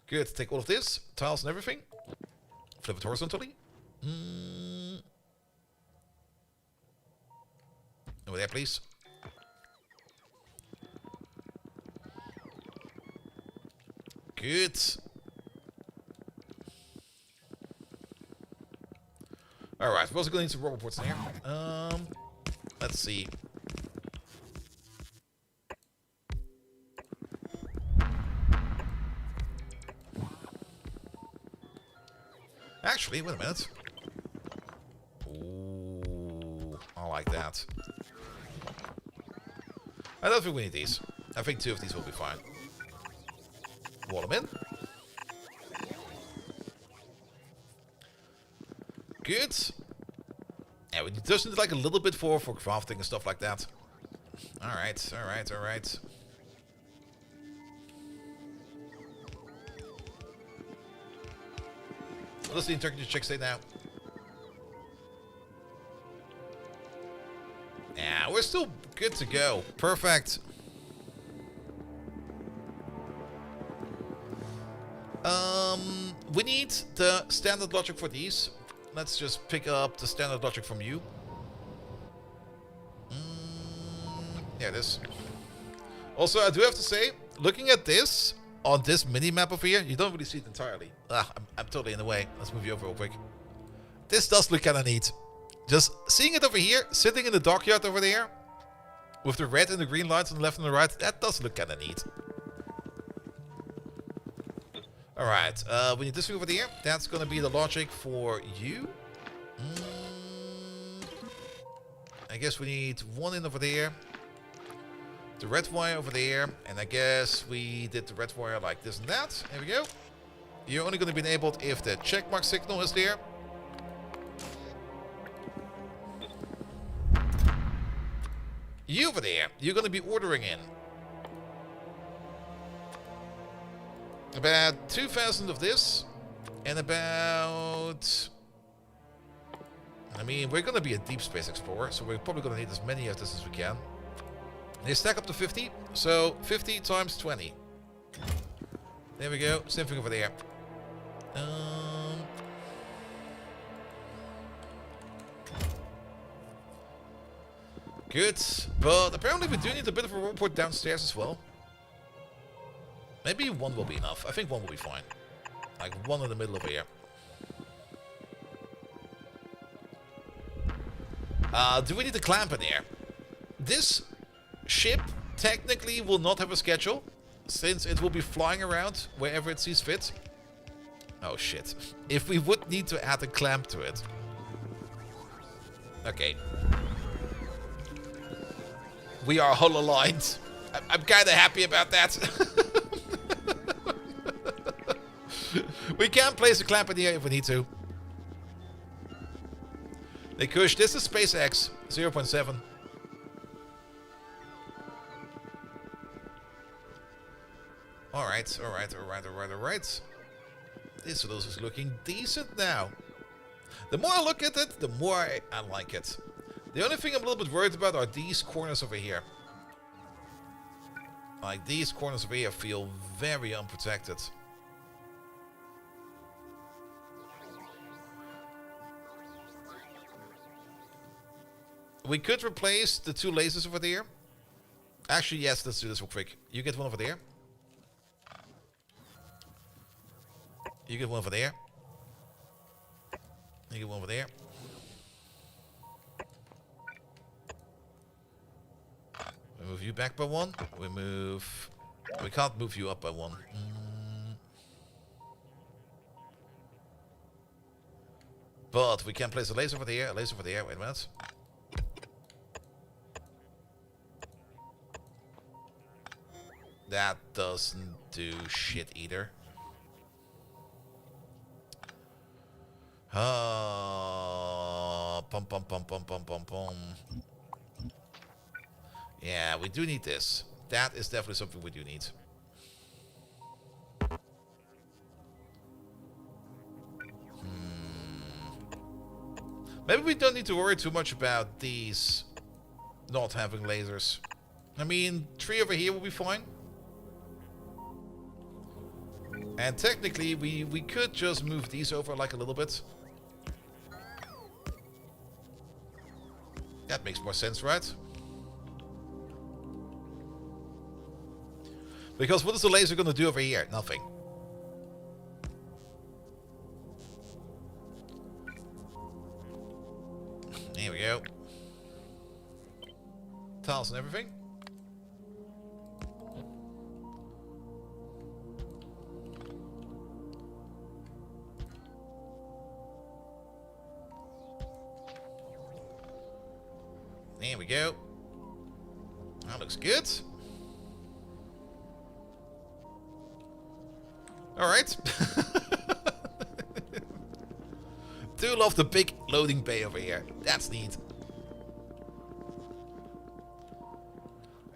Good. Take all of this, tiles and everything. Flip it horizontally. Over there, please. Good. Alright, we're also going to need some rubber ports in here. Let's see. Actually, wait a minute. Ooh, I like that. I don't think we need these. I think 2 of these will be fine. Wall them in. Good. Yeah, we just need like a little bit for crafting and stuff like that. Alright, alright, alright. What does the integrity check say now? Yeah, we're still good to go. Perfect. We need the standard logic for these. Let's just pick up the standard logic from you. There it is. Also, I do have to say, looking at this on this mini map over here, you don't really see it entirely. I'm totally in the way. Let's move you over real quick. This does look kind of neat. Just seeing it over here, sitting in the dockyard over there, with the red and the green lights on the left and the right, that does look kind of neat. Alright, we need this thing over there. That's going to be the logic for you. I guess we need one in over there. The red wire over there. And I guess we did the red wire like this and that. There we go. You're only going to be enabled if the checkmark signal is there. You over there. You're going to be ordering in about 2,000 of this, and about... I mean, we're going to be a deep space explorer, so we're probably going to need as many of this as we can. They stack up to 50, so 50 times 20. There we go, same thing over there. Good, but apparently we do need a bit of a report downstairs as well. Maybe one will be enough. I think one will be fine. Like one in the middle over here. Do we need a clamp in here? This ship technically will not have a schedule, since it will be flying around wherever it sees fit. Oh shit. If we would need to add a clamp to it. Okay. We are hull aligned. I'm kind of happy about that. We can place a clamp in here if we need to. They kush, this is SpaceX 0.7. Alright, alright, alright, alright, alright. This is looking decent now. The more I look at it, the more I like it. The only thing I'm a little bit worried about are these corners over here. Like, these corners over here feel very unprotected. We could replace the 2 lasers over there. Actually, yes, let's do this real quick. You get one over there. You get one over there. You get one over there. We move you back by 1. We can't move you up by 1. But we can place a laser over there, a laser over there. Wait a minute. That doesn't do shit either. Pum pum pum pum pum pum pum. Yeah, we do need this. That is definitely something we do need. Maybe we don't need to worry too much about these not having lasers. I mean, 3 over here will be fine. And technically, we could just move these over like a little bit. That makes more sense, right? Because what is the laser going to do over here? Nothing. Here we go. Tiles and everything. There we go. That looks good. Alright. Do love the big loading bay over here. That's neat.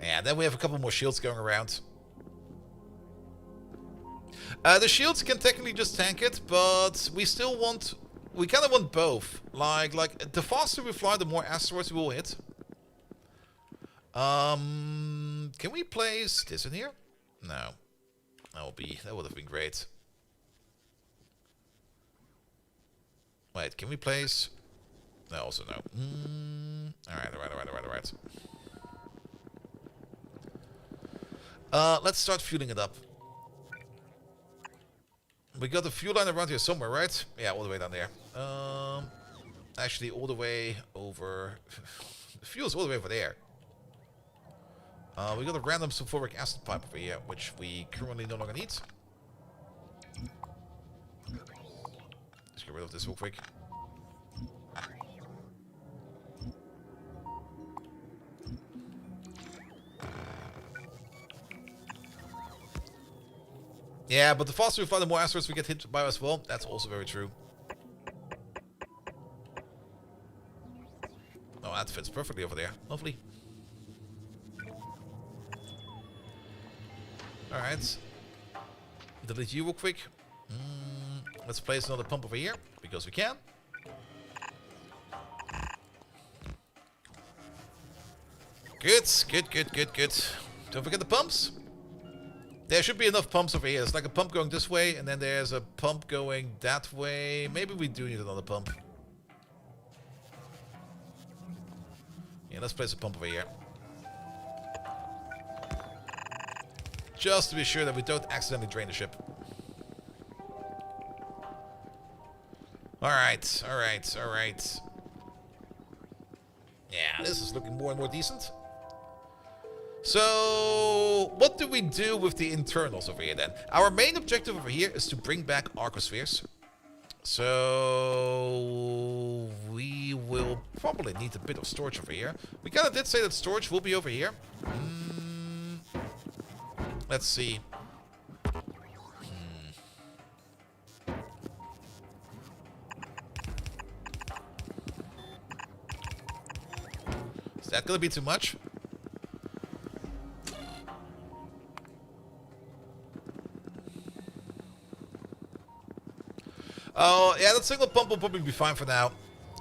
Yeah, then we have a couple more shields going around. The shields can technically just tank it, but we still want... We kind of want both. Like the faster we fly, the more asteroids we will hit. Can we place this in here? No. That would have been great. Wait, can we place? No, also no. Alright. Let's start fueling it up. We got the fuel line around here somewhere, right? Yeah, all the way down there. Actually, all the way over... The fuel's all the way over there. We got a random sulfuric acid pipe over here, which we currently no longer need. Let's get rid of this real quick. Yeah, but the faster we fly, the more asteroids we get hit by as well. That's also very true. Oh, that fits perfectly over there. Lovely. Alright. Delete you real quick. Let's place another pump over here, because we can. Good. Don't forget the pumps. There should be enough pumps over here. There's like a pump going this way, and then there's a pump going that way. Maybe we do need another pump. Yeah, let's place a pump over here. Just to be sure that we don't accidentally drain the ship. Alright. Yeah, this is looking more and more decent. So, what do we do with the internals over here then? Our main objective over here is to bring back arcospheres. So, we will probably need a bit of storage over here. We kind of did say that storage will be over here. Let's see. Is that going to be too much? Oh, yeah, that single pump will probably be fine for now.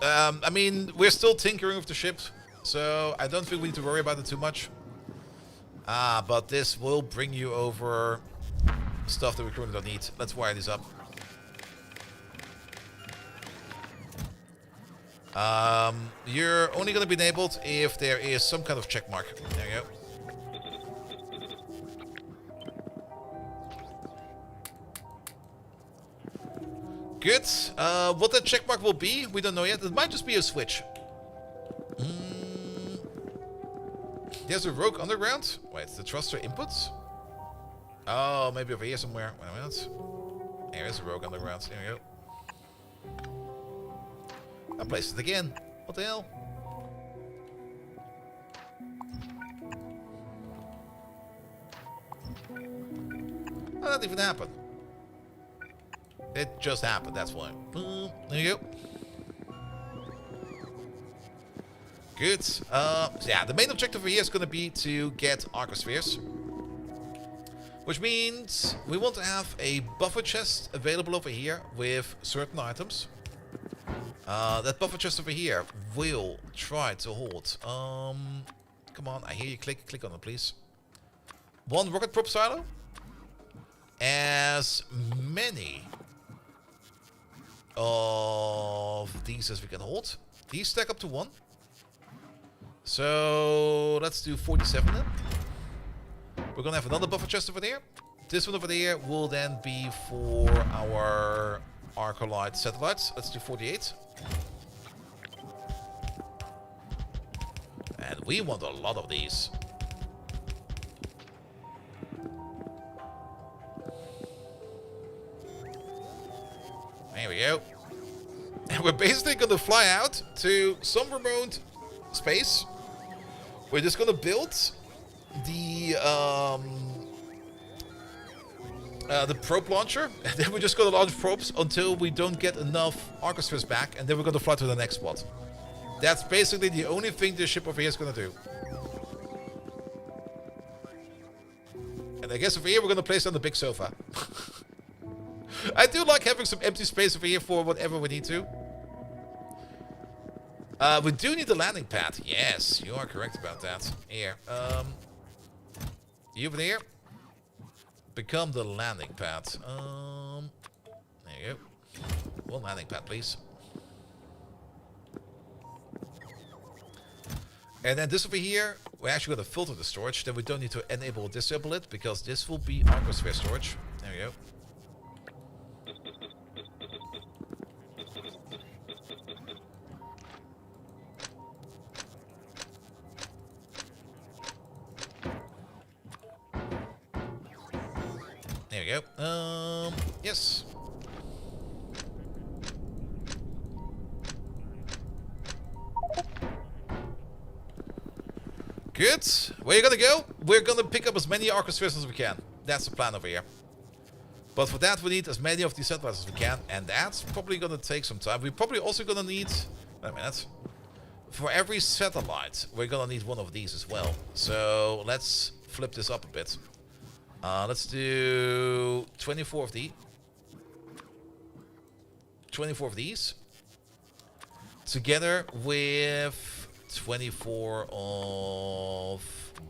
I mean, we're still tinkering with the ship, so I don't think we need to worry about it too much. But this will bring you over stuff that we currently don't need. Let's wire these up. You're only going to be enabled if there is some kind of check mark. There you go. Good. What that check mark will be, we don't know yet. It might just be a switch. There's a rogue underground. Wait, the thruster inputs? Oh, maybe over here somewhere. Wait a minute. There is a rogue underground. There we go. I placed it again. What the hell? How did that even happen? It just happened, that's why. Boom. There you go. Good. So yeah, the main objective here is going to be to get arcospheres. Which means we want to have a buffer chest available over here with certain items. That buffer chest over here will try to hold. Come on, I hear you click on it, please. 1 rocket prop silo. As many of these as we can hold. These stack up to 1. So let's do 47 then. We're gonna have another buffer chest over there. This one over there will then be for our Arcolite satellites. Let's do 48. And we want a lot of these. There we go. And we're basically going to fly out to some remote space. We're just going to build the probe launcher. And then we're just going to launch probes until we don't get enough arcospheres back. And then we're going to fly to the next spot. That's basically the only thing this ship over here is going to do. And I guess over here we're going to place on the big sofa. I do like having some empty space over here for whatever we need to. We do need a landing pad. Yes, you are correct about that. Here. You over there? Become the landing pad. There you go. One landing pad, please. And then this over here, we're actually going to filter the storage. Then we don't need to enable or disable it, because this will be arcosphere storage. There we go. There we go. Yes. Good. Where you gonna go? We're gonna pick up as many arcospheres as we can. That's the plan over here. But for that, we need as many of these satellites as we can, and that's probably gonna take some time. We're probably also gonna need... Wait a minute. For every satellite, we're gonna need one of these as well. So let's flip this up a bit. Let's do 24 of these. 24 of these. Together with 24 of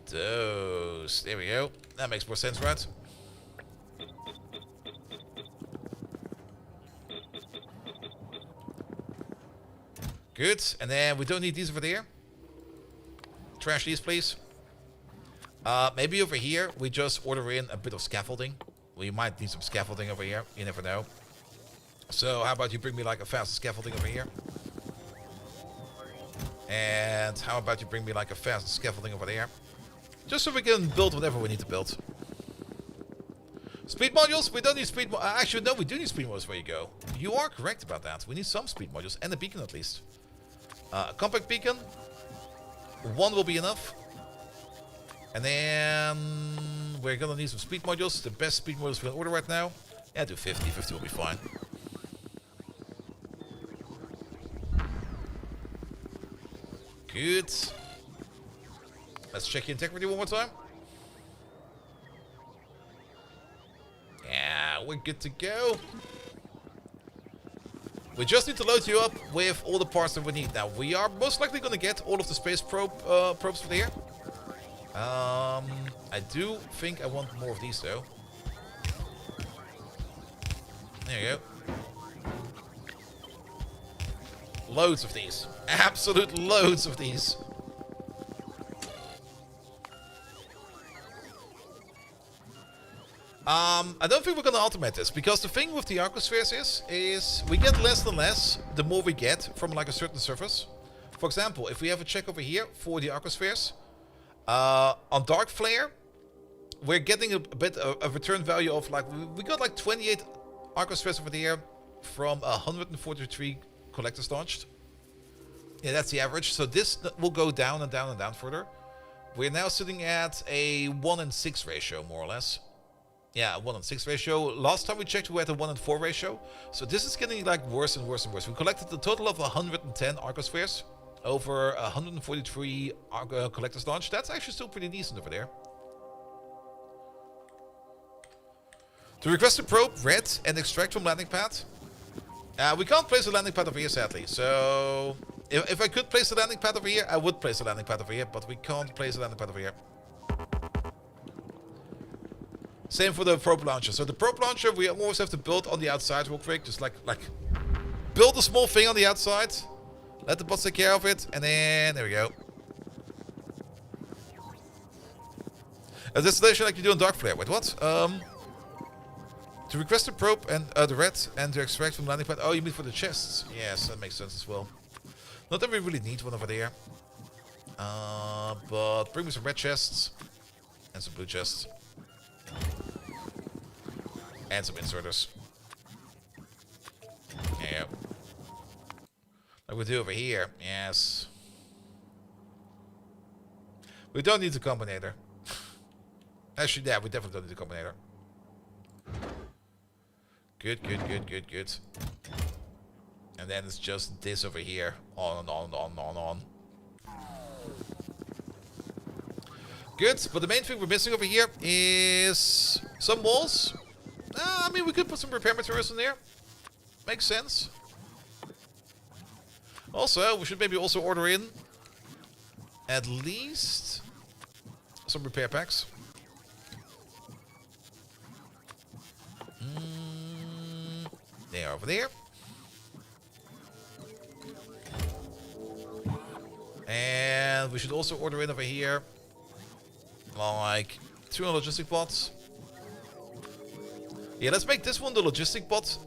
those. There we go. That makes more sense, right? Good. And then we don't need these over there. Trash these, please. Maybe over here, we just order in a bit of scaffolding. We might need some scaffolding over here. You never know. So how about you bring me like a fast scaffolding over here? And how about you bring me like a fast scaffolding over there? Just so we can build whatever we need to build. Speed modules? We don't need speed modules. Actually, no, we do need speed modules where you go. You are correct about that. We need some speed modules and a beacon at least. A compact beacon. 1 will be enough. And then we're gonna need some speed modules. The best speed modules we can order right now. Yeah, do 50. 50 will be fine. Good. Let's check your integrity one more time. Yeah, we're good to go. We just need to load you up with all the parts that we need. Now, we are most likely going to get all of the space probes from here. I do think I want more of these, though. There you go. Loads of these. Absolute loads of these. I don't think we're going to automate this, because the thing with the arcospheres is we get less and less the more we get from like a certain surface. For example, if we have a check over here for the arcospheres, on Dark Flare, we're getting a bit of a return value of like, we got like 28 arcospheres over there from 143 collectors launched. Yeah, that's the average. So this will go down and down and down further. We're now sitting at a 1 in 6 ratio, more or less. Yeah, 1 in 6 ratio. Last time we checked, we had a 1 in 4 ratio. So this is getting like worse and worse and worse. We collected a total of 110 arcospheres over 143 collectors launched. That's actually still pretty decent over there. To request a probe, red, and extract from landing pad. We can't place a landing pad over here, sadly. So if I could place a landing pad over here, I would place a landing pad over here, but we can't place a landing pad over here. Same for the probe launcher. So the probe launcher, we always have to build on the outside real quick. Just like build a small thing on the outside. Let the bots take care of it. And then, there we go. A distillation like you do on Dark Flare. Wait, what? To request a probe and the red and to extract from landing pad. Oh, you mean for the chests? Yes, that makes sense as well. Not that we really need one over there. But bring me some red chests. And some blue chests. And some inserters. Yeah. Like we do over here. Yes. We don't need the combinator. Actually, yeah, we definitely don't need the combinator. Good, good, good, good, good. And then it's just this over here. On and on and on and on and on. Good, but the main thing we're missing over here is some walls. I mean, we could put some repair materials in there. Makes sense. Also, we should maybe also order in at least some repair packs. They are over there. And we should also order in over here like 200 logistic bots. Yeah, let's make this one the logistic bot.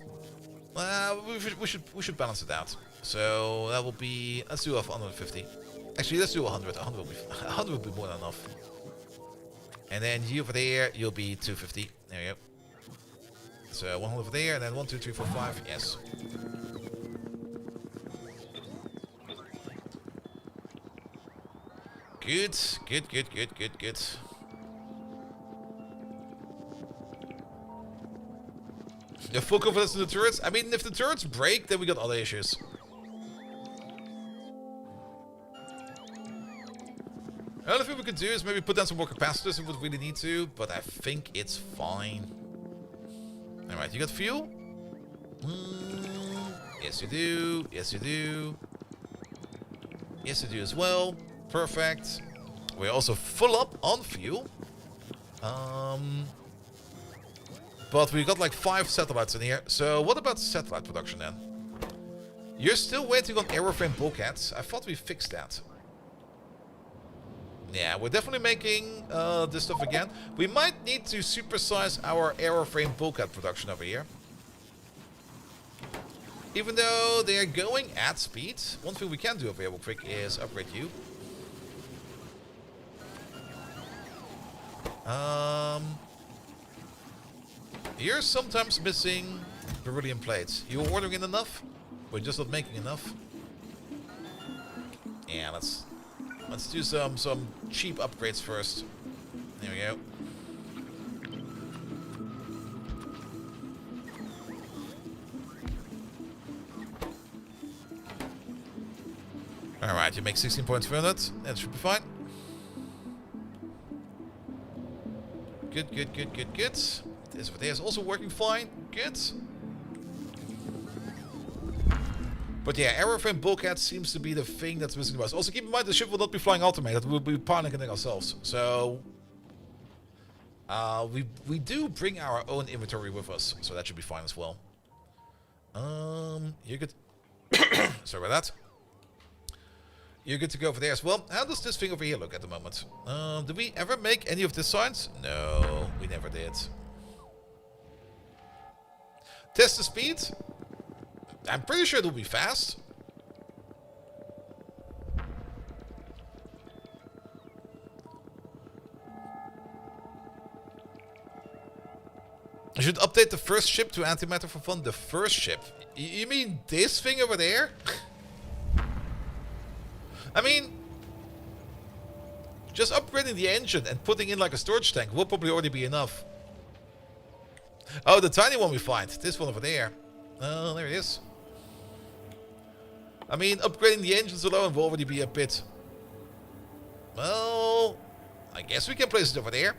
We should balance it out. So that will be, let's do 150. Actually, let's do 100. 100 will be more than enough. And then you over there, you'll be 250. There you go. So 100 over there, and then 1, 2, 3, 4, 5. Yes. Good, good, good, good, good, good. The full confidence in the turrets? I mean, if the turrets break, then we got other issues. The only thing we could do is maybe put down some more capacitors if we really need to, but I think it's fine. Alright, you got fuel? Yes, you do. Yes, you do. Yes, you do as well. Perfect. We're also full up on fuel. But we got like 5 satellites in here. So what about satellite production then? You're still waiting on aeroframe bulkheads. I thought we fixed that. Yeah, we're definitely making this stuff again. We might need to supersize our aeroframe bulkhead production over here. Even though they're going at speed, one thing we can do over here real quick is upgrade you. You're sometimes missing beryllium plates. You're ordering in enough? We're just not making enough. Yeah, let's do some cheap upgrades first. There we go. Alright, you make 16 points for that. That should be fine. Good, good, good, good, good. This over there is also working fine. Good. But yeah, airframe bulkhead seems to be the thing that's missing the most. Also, keep in mind the ship will not be flying automated. We'll be piloting ourselves. So we do bring our own inventory with us, so that should be fine as well. You're good. Sorry about that. You're good to go over there as well. How does this thing over here look at the moment? Did we ever make any of the signs? No, we never did. Test the speed. I'm pretty sure it'll be fast. I should update the first ship to antimatter for fun. The first ship? You mean this thing over there? I mean, just upgrading the engine and putting in like a storage tank will probably already be enough. Oh, the tiny one we find. This one over there. Oh, there it is. I mean, upgrading the engines alone will already be a bit... Well, I guess we can place it over there.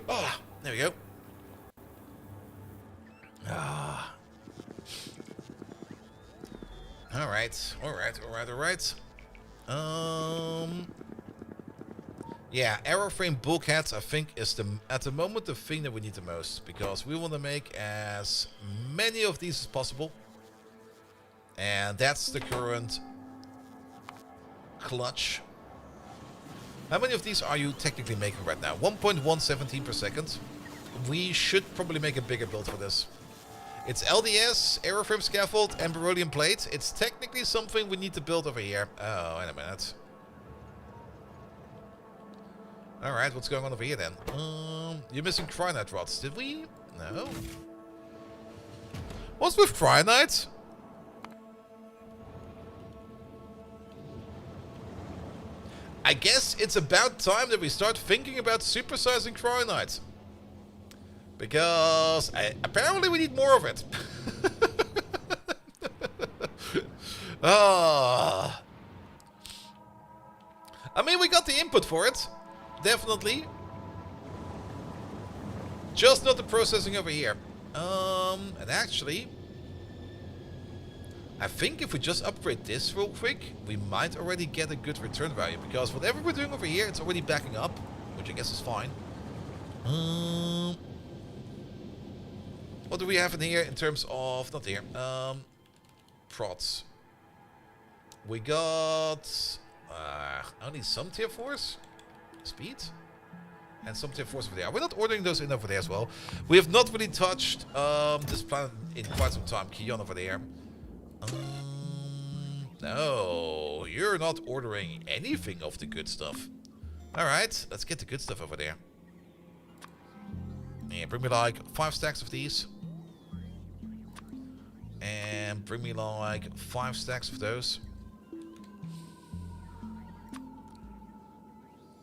Oh, there we go. Ah. Alright. Yeah, airframe bulkheads I think is at the moment the thing that we need the most, because we want to make as many of these as possible. And that's the current clutch. How many of these are you technically making right now? 1.117 per second. We should probably make a bigger build for this. It's LDS, aeroframe scaffold, and beryllium plate. It's technically something we need to build over here. Oh, wait a minute. Alright, what's going on over here then? You're missing cryonite rods. Did we? No. What's with cryonite? I guess it's about time that we start thinking about supersizing cryonite. Because apparently we need more of it. I mean, we got the input for it. Definitely. Just not the processing over here. And actually, I think if we just upgrade this real quick, we might already get a good return value. Because whatever we're doing over here, it's already backing up. Which I guess is fine. What do we have in here in terms of... Not here. Prods. We got... only some tier 4s. Speed. And some tier 4s over there. We're not ordering those in over there as well. We have not really touched this planet in quite some time. Kion over there. No. You're not ordering anything of the good stuff. Alright. Let's get the good stuff over there. Yeah, bring me like 5 stacks of these. And bring me like 5 stacks of those.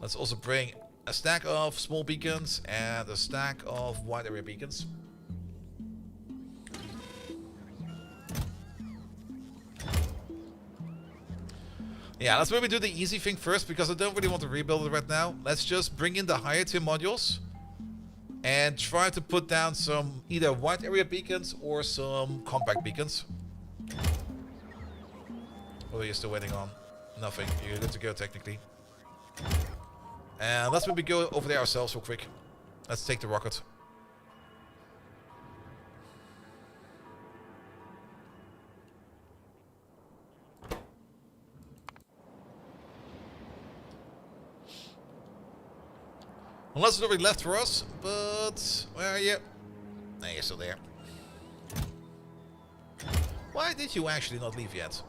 Let's also bring a stack of small beacons and a stack of wide area beacons. Yeah, let's maybe do the easy thing first, because I don't really want to rebuild it right now. Let's just bring in the higher tier modules. And try to put down some either wide area beacons or some compact beacons. What are you still waiting on? Nothing. You're good to go technically. And let's maybe go over there ourselves real quick. Let's take the rocket. Unless it's already left for us, but... Where are you? No, you're still there. Why did you actually not leave yet?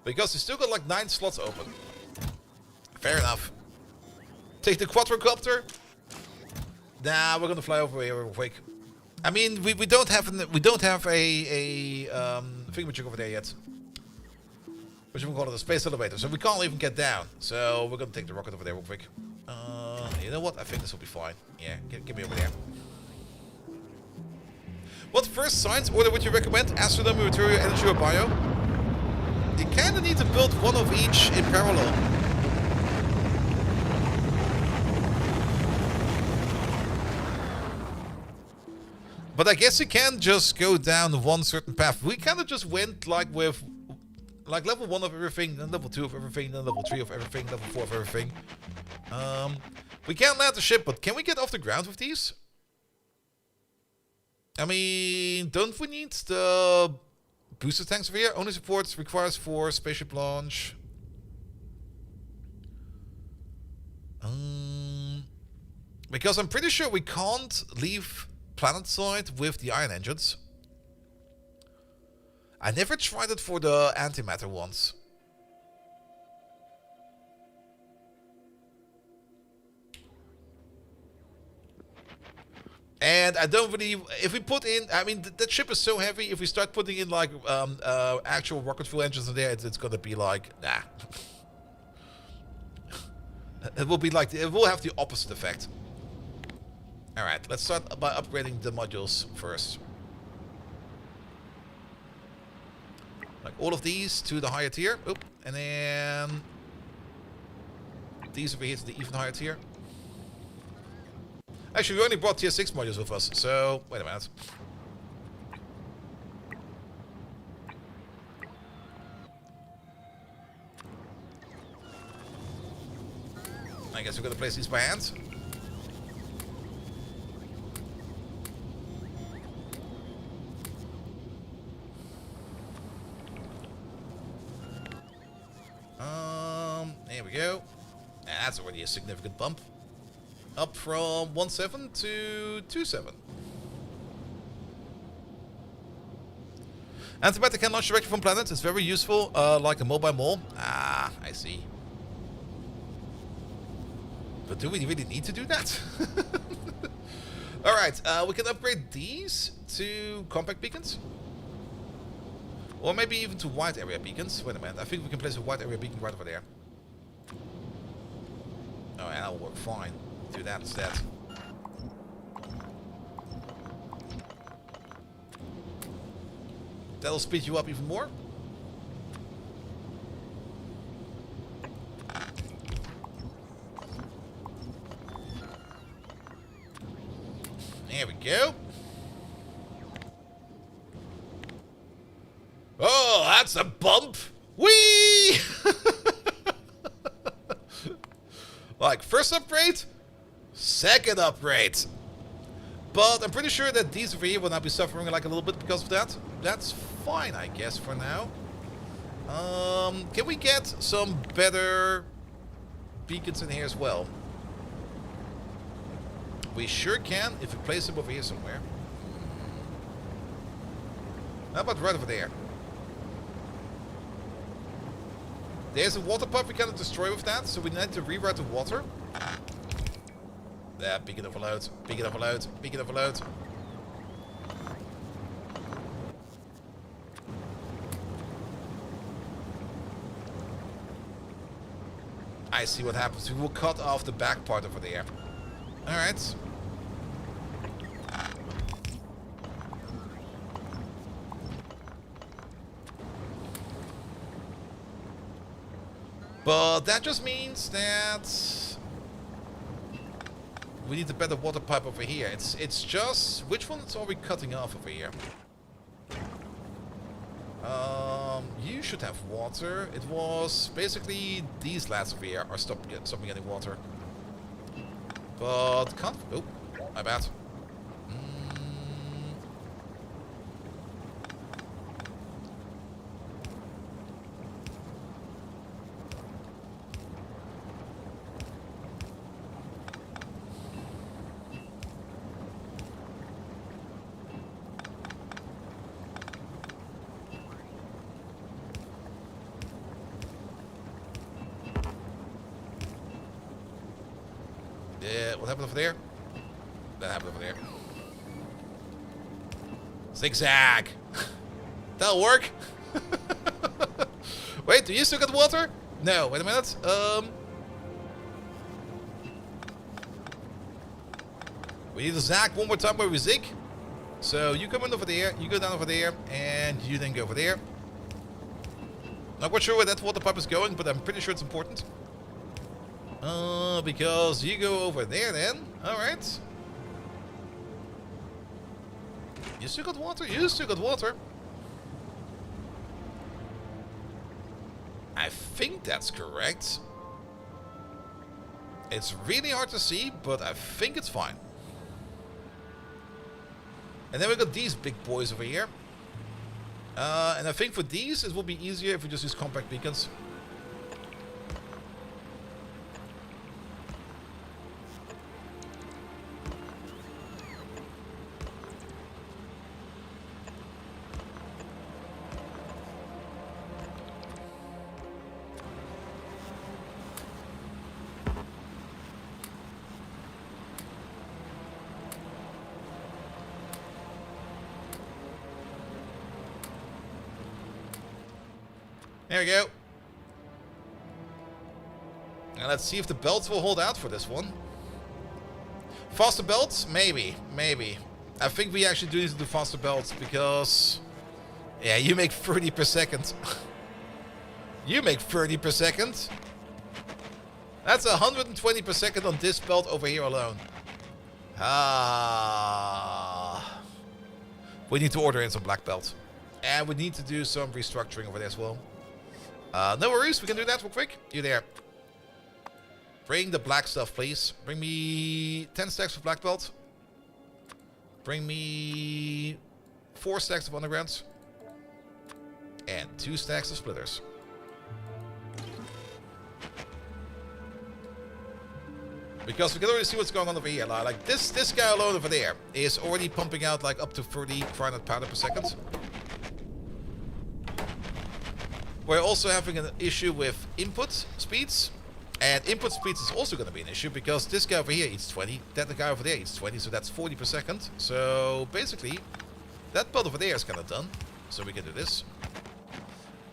Because you still got like 9 slots open. Fair enough. Take the quadrocopter. Nah, we're gonna fly over here real quick. I mean, we don't have a thingamajig over there yet. Which we call it a space elevator, so we can't even get down. So we're gonna take the rocket over there real quick. You know what? I think this will be fine. Yeah, get me over there. What first science order would you recommend? Astronomy, material, energy, or bio? You kinda need to build one of each in parallel. But I guess you can just go down one certain path. We kind of just went like with like level 1 of everything, then level 2 of everything, then level 3 of everything, level 4 of everything. We can't land the ship, but can we get off the ground with these? I mean, don't we need the booster tanks over here? Only supports requires 4 spaceship launch. Because I'm pretty sure we can't leave planet side with the ion engines. I never tried it for the antimatter ones. And I don't really, if we put in, I mean, that ship is so heavy, if we start putting in like actual rocket fuel engines in there, it's gonna be like, nah. It will be like, it will have the opposite effect. Alright, let's start by upgrading the modules first. Like all of these to the higher tier. Oop, and then these over here to the even higher tier. Actually, we only brought tier 6 modules with us, so wait a minute. I guess we're gonna place these by hand. There we go. That's already a significant bump. Up from 1.7 to 2.7. Antimatter can launch directly from planets. It's very useful, like a mobile mall. Ah, I see. But do we really need to do that? Alright, we can upgrade these to compact beacons. Or maybe even to wide area beacons. Wait a minute, I think we can place a wide area beacon right over there. Oh, yeah, that'll work fine. Do that instead. That'll speed you up even more. There we go. Oh, that's a bump. Whee! Like, first upgrade, second upgrade. But I'm pretty sure that these over here will not be suffering like a little bit because of that. That's fine, I guess, for now. Can we get some better beacons in here as well? We sure can if we place them over here somewhere. How about right over there? There's a water pump we cannot destroy with that, so we need to reroute the water. There, beacon overload, beacon overload, beacon overload. I see what happens. We will cut off the back part over there. Alright. But that just means that we need a better water pipe over here. It's just, which ones are we cutting off over here? You should have water. It was basically these lads over here are stopping getting water. But can't. Oh, my bad. What happened over there? That happened over there. Zigzag! That'll work! Wait, do you still got water? No, wait a minute. We need to zag one more time where we zig. So you come in over there, you go down over there, and you then go over there. Not quite sure where that water pipe is going, but I'm pretty sure it's important. Because you go over there then. Alright. You still got water? You still got water. I think that's correct. It's really hard to see, but I think it's fine. And then we got these big boys over here. And I think for these, it will be easier if we just use compact beacons. There we go. And let's see if the belts will hold out for this one. Faster belts? Maybe. Maybe. I think we actually do need to do faster belts because... Yeah, you make 30 per second. You make 30 per second. That's 120 per second on this belt over here alone. Ah. We need to order in some black belts. And we need to do some restructuring over there as well. No worries, we can do that real quick. You there. Bring the black stuff, please. Bring me 10 stacks of black belt. Bring me 4 stacks of undergrounds. And 2 stacks of splitters. Because we can already see what's going on over here. Like this guy alone over there is already pumping out like up to 30 granite powder per second. We're also having an issue with input speeds. And input speeds is also going to be an issue because this guy over here eats 20. That guy over there eats 20, so that's 40 per second. So basically, that belt over there is kind of done. So we can do this.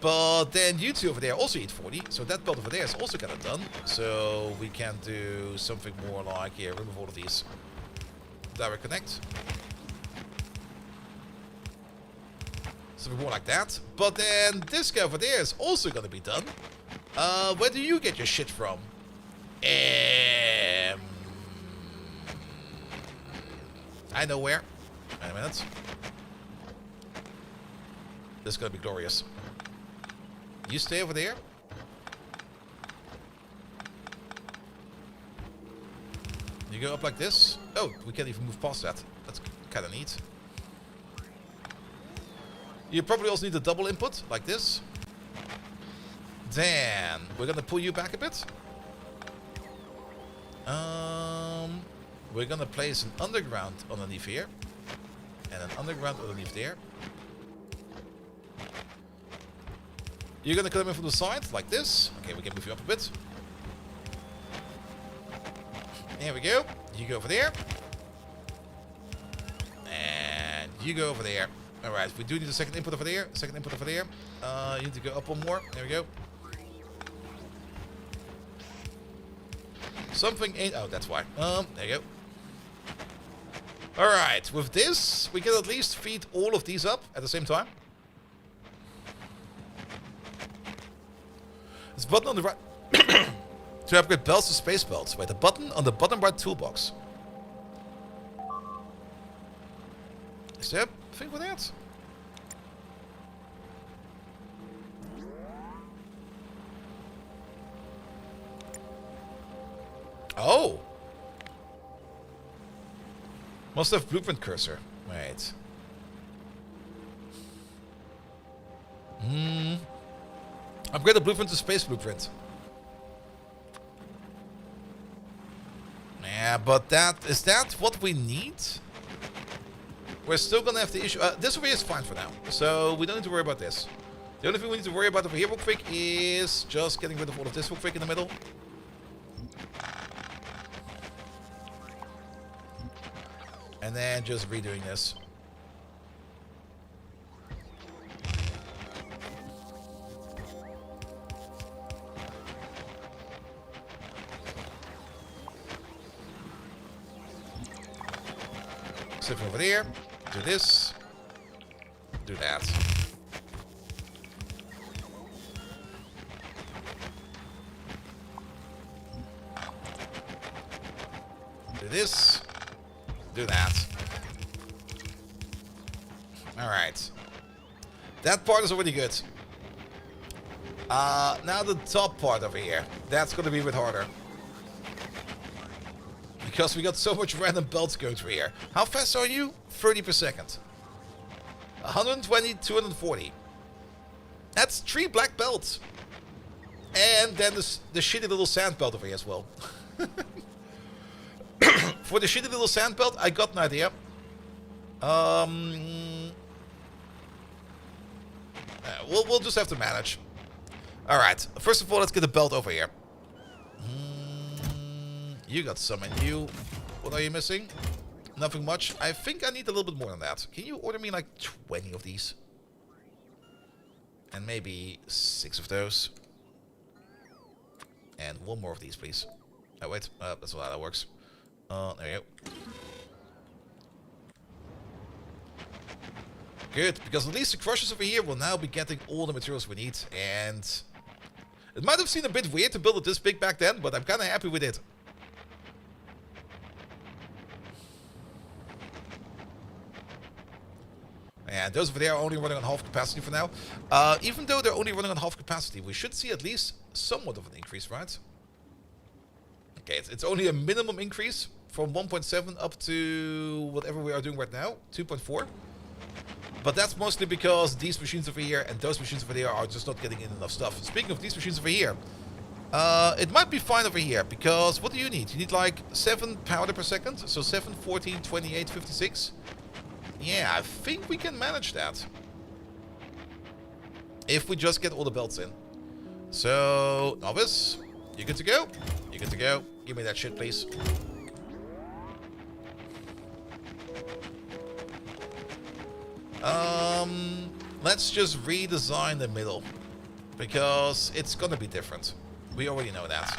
But then you two over there also eat 40. So that belt over there is also kind of done. So we can do something more like here. Remove all of these. Direct connect. Something more like that. But then this guy over there is also going to be done. Where do you get your shit from? I know where. Wait a minute. This is going to be glorious. You stay over there. You go up like this. Oh, we can't even move past that. That's kind of neat. You probably also need a double input, like this. Then, we're gonna pull you back a bit. We're gonna place an underground underneath here. And an underground underneath there. You're gonna come in from the side, like this. Okay, we can move you up a bit. There we go. You go over there. And you go over there. Alright, we do need a second input over there. Second input over there. You need to go up one more. There we go. Something ain't... Oh, that's why. There you go. Alright, with this, we can at least feed all of these up at the same time. This button on the right... to upgrade belts to space belts. Wait, the button on the bottom right toolbox. Is there a thing with that? Oh! Must have blueprint cursor. Wait. Upgrade the blueprint to space blueprint. Yeah, but is that what we need? We're still gonna have the issue. This over here is fine for now, so we don't need to worry about this. The only thing we need to worry about over here real quick is just getting rid of all of this real quick in the middle. And then just redoing this. Something over there. Do this. Do that. Do this. Do that. Alright. That part is already good. Now the top part over here. That's going to be a bit harder. Because we got so much random belts going through here. How fast are you? 30 per second. 120, 240. That's 3 black belts. And then the shitty little sand belt over here as well. For the shitty little sand belt, I got an idea. We'll just have to manage. Alright, first of all, let's get the belt over here. You got some and you... What are you missing? Nothing much. I think I need a little bit more than that. Can you order me like 20 of these? And maybe 6 of those. And 1 more of these, please. Oh, wait. That's not how that works. There you go. Good, because at least the crushers over here will now be getting all the materials we need. And it might have seemed a bit weird to build it this big back then, but I'm kind of happy with it. And those over there are only running on half capacity for now. Even though they're only running on half capacity, we should see at least somewhat of an increase, right? Okay, it's only a minimum increase from 1.7 up to whatever we are doing right now, 2.4. But that's mostly because these machines over here and those machines over there are just not getting in enough stuff. Speaking of these machines over here, it might be fine over here, because what do you need? You need like 7 powder per second, so 7, 14, 28, 56. Yeah, I think we can manage that. If we just get all the belts in. So, novice, you good to go? You good to go? Give me that shit, please. Let's just redesign the middle. Because it's gonna be different. We already know that.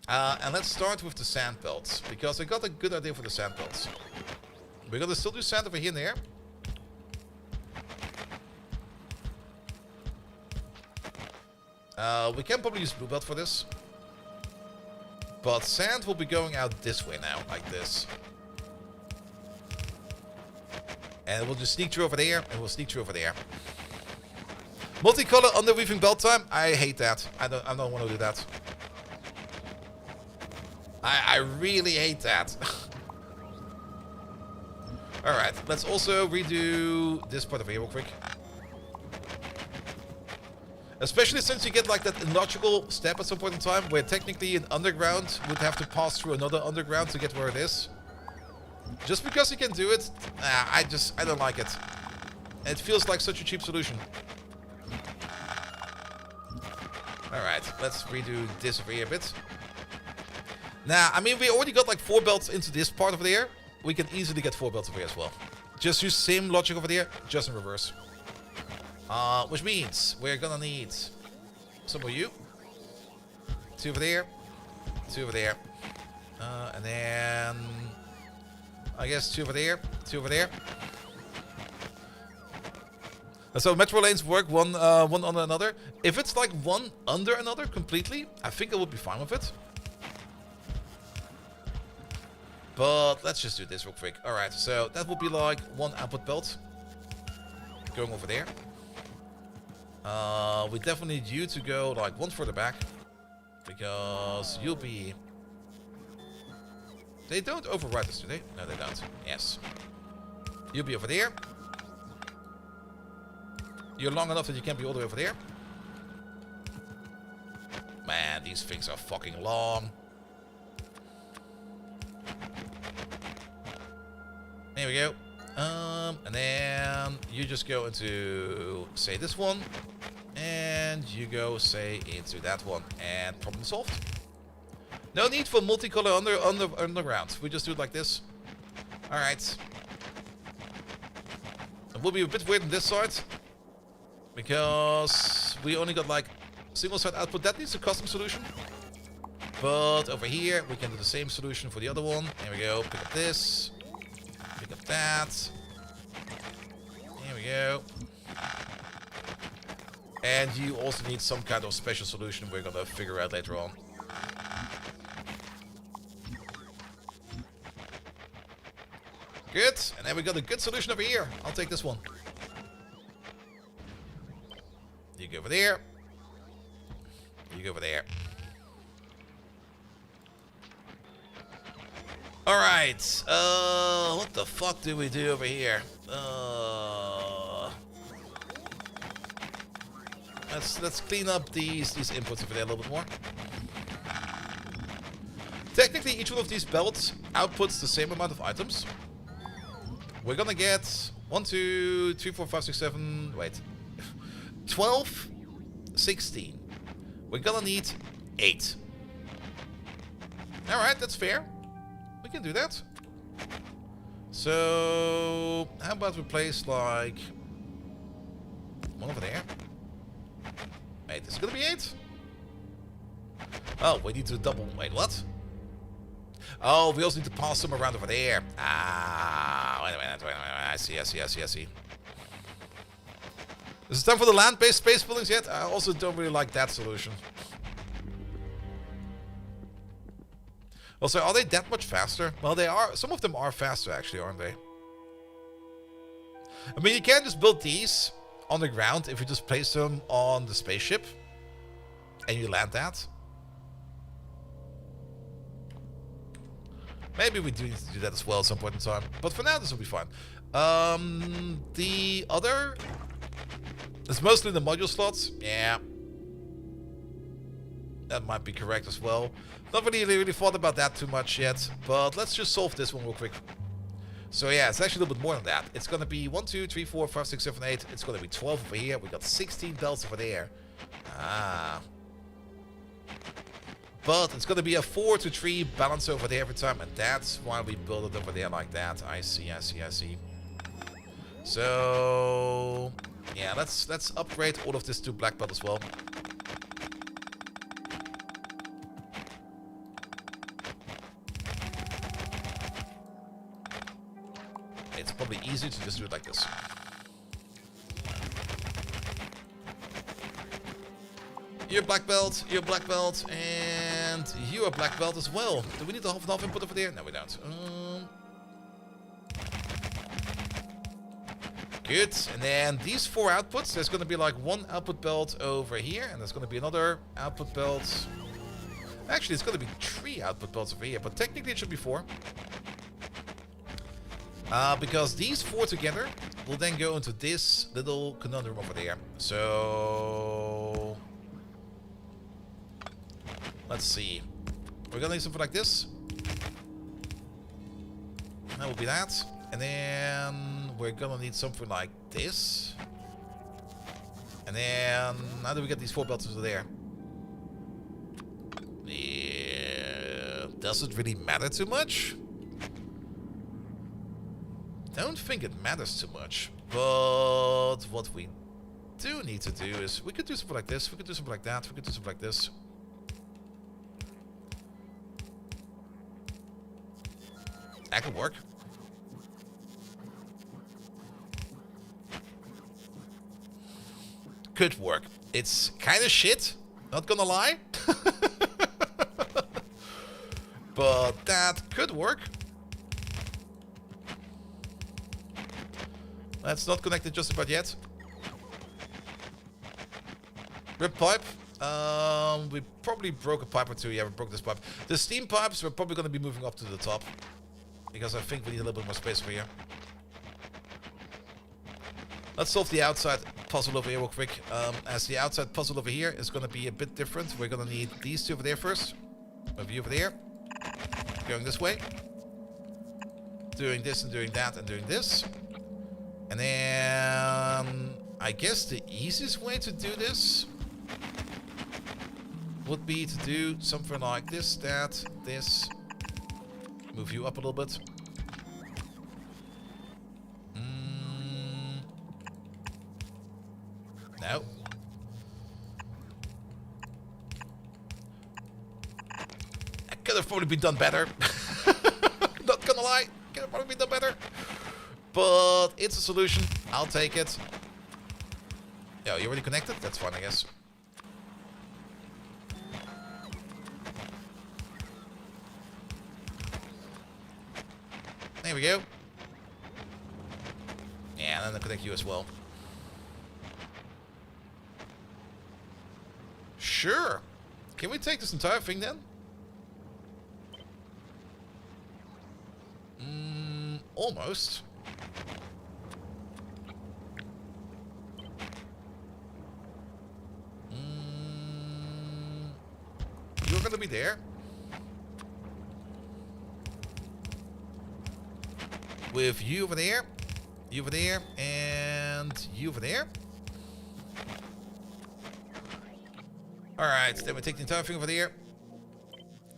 And let's start with the sand belts, because I got a good idea for the sand belts. We're gonna still do sand over here and there. We can probably use blue belt for this. But sand will be going out this way now, like this. And we'll just sneak through over there, and we'll sneak through over there. Multicolor underweaving belt time? I hate that. I don't want to do that. I really hate that. Alright, let's also redo this part of here real quick. Especially since you get like that illogical step at some point in time where technically an underground would have to pass through another underground to get where it is. Just because you can do it, I don't like it. It feels like such a cheap solution. Alright, let's redo this over here a bit. Now, I mean, we already got like 4 belts into this part over there. We can easily get 4 belts over here as well. Just use same logic over there, just in reverse. Which means we're gonna need some of you. 2 over there. 2 over there. And then I guess 2 over there. 2 over there. And so metro lanes work one under another. If it's like one under another completely, I think I would be fine with it. But let's just do this real quick. Alright, so that would be like 1 output belt going over there. We definitely need you to go like 1 further back, because you'll be... They don't override this, do they? No, they don't. Yes. You'll be over there. You're long enough that you can't be all the way over there. Man, these things are fucking long. There we go. And then you just go into, say, this one. And you go, say, into that one. And problem solved. No need for multicolor underground. We just do it like this. Alright. It will be a bit weird on this side, because we only got like single side output. That needs a custom solution. But over here, we can do the same solution for the other one. There we go. Pick up this. Pick up that. There we go. And you also need some kind of special solution we're gonna figure out later on. Good. And then we got a good solution over here. I'll take this one. You go over there. You go over there. Alright. What the fuck do we do over here? Let's clean up these inputs over there a little bit more. Technically, each one of these belts outputs the same amount of items. We're gonna get 1, 2, 3, 4, 5, 6, 7. Wait. 12, 16. We're gonna need 8. Alright, that's fair. We can do that. So, how about we place like one over there? Wait, this is gonna be 8? Oh, we need to double. Wait, what? Oh, we also need to pass some around over there. Ah, wait a minute. I see. Is it time for the land-based space buildings yet? I also don't really like that solution. Also, are they that much faster? Well, they are. Some of them are faster, actually, aren't they? I mean, you can't just build these on the ground if you just place them on the spaceship and you land that. Maybe we do need to do that as well at some point in time. But for now, this will be fine. The other is mostly the module slots. Yeah. That might be correct as well. Not really thought about that too much yet. But let's just solve this one real quick. So yeah, it's actually a little bit more than that. It's going to be 1, 2, 3, 4, 5, 6, 7, 8. It's going to be 12 over here. We got 16 belts over there. Ah. But it's going to be a 4 to 3 balance over there every time. And that's why we build it over there like that. I see. So yeah, let's upgrade all of this to black belt as well. It's probably easier to just do it like this. You're black belt, and you are black belt as well. Do we need a half and half input over there? No, we don't. Good. And then these 4 outputs, there's going to be like 1 output belt over here, and there's going to be another output belt. Actually, it's going to be 3 output belts over here, but technically it should be 4. Because these 4 together will then go into this little conundrum over there. So let's see. We're gonna need something like this. That will be that. And then we're gonna need something like this. And then how do we get these 4 belts over there? Yeah, does it really matter too much? Don't think it matters too much. But what we do need to do is we could do something like this. We could do something like that. We could do something like this. That could work. Could work. It's kind of shit, not gonna lie. But that could work. Let's not connect it just about yet. Rip pipe. We probably broke a pipe or 2. Yeah, we broke this pipe. The steam pipes, we're probably going to be moving up to the top. Because I think we need a little bit more space over here. Let's solve the outside puzzle over here real quick. As the outside puzzle over here is going to be a bit different. We're going to need these 2 over there first. Over you over there. Going this way. Doing this and doing that and doing this. And then I guess the easiest way to do this would be to do something like this, that, this. Move you up a little bit. No. That could have probably been done better. Not gonna lie. Could have probably been done better. But it's a solution. I'll take it. Yo, you already connected? That's fine, I guess. There we go. And then connect you as well. Sure. Can we take this entire thing then? Almost. You're gonna be there. With you over there, and you over there. Alright, then we take the entire thing over there.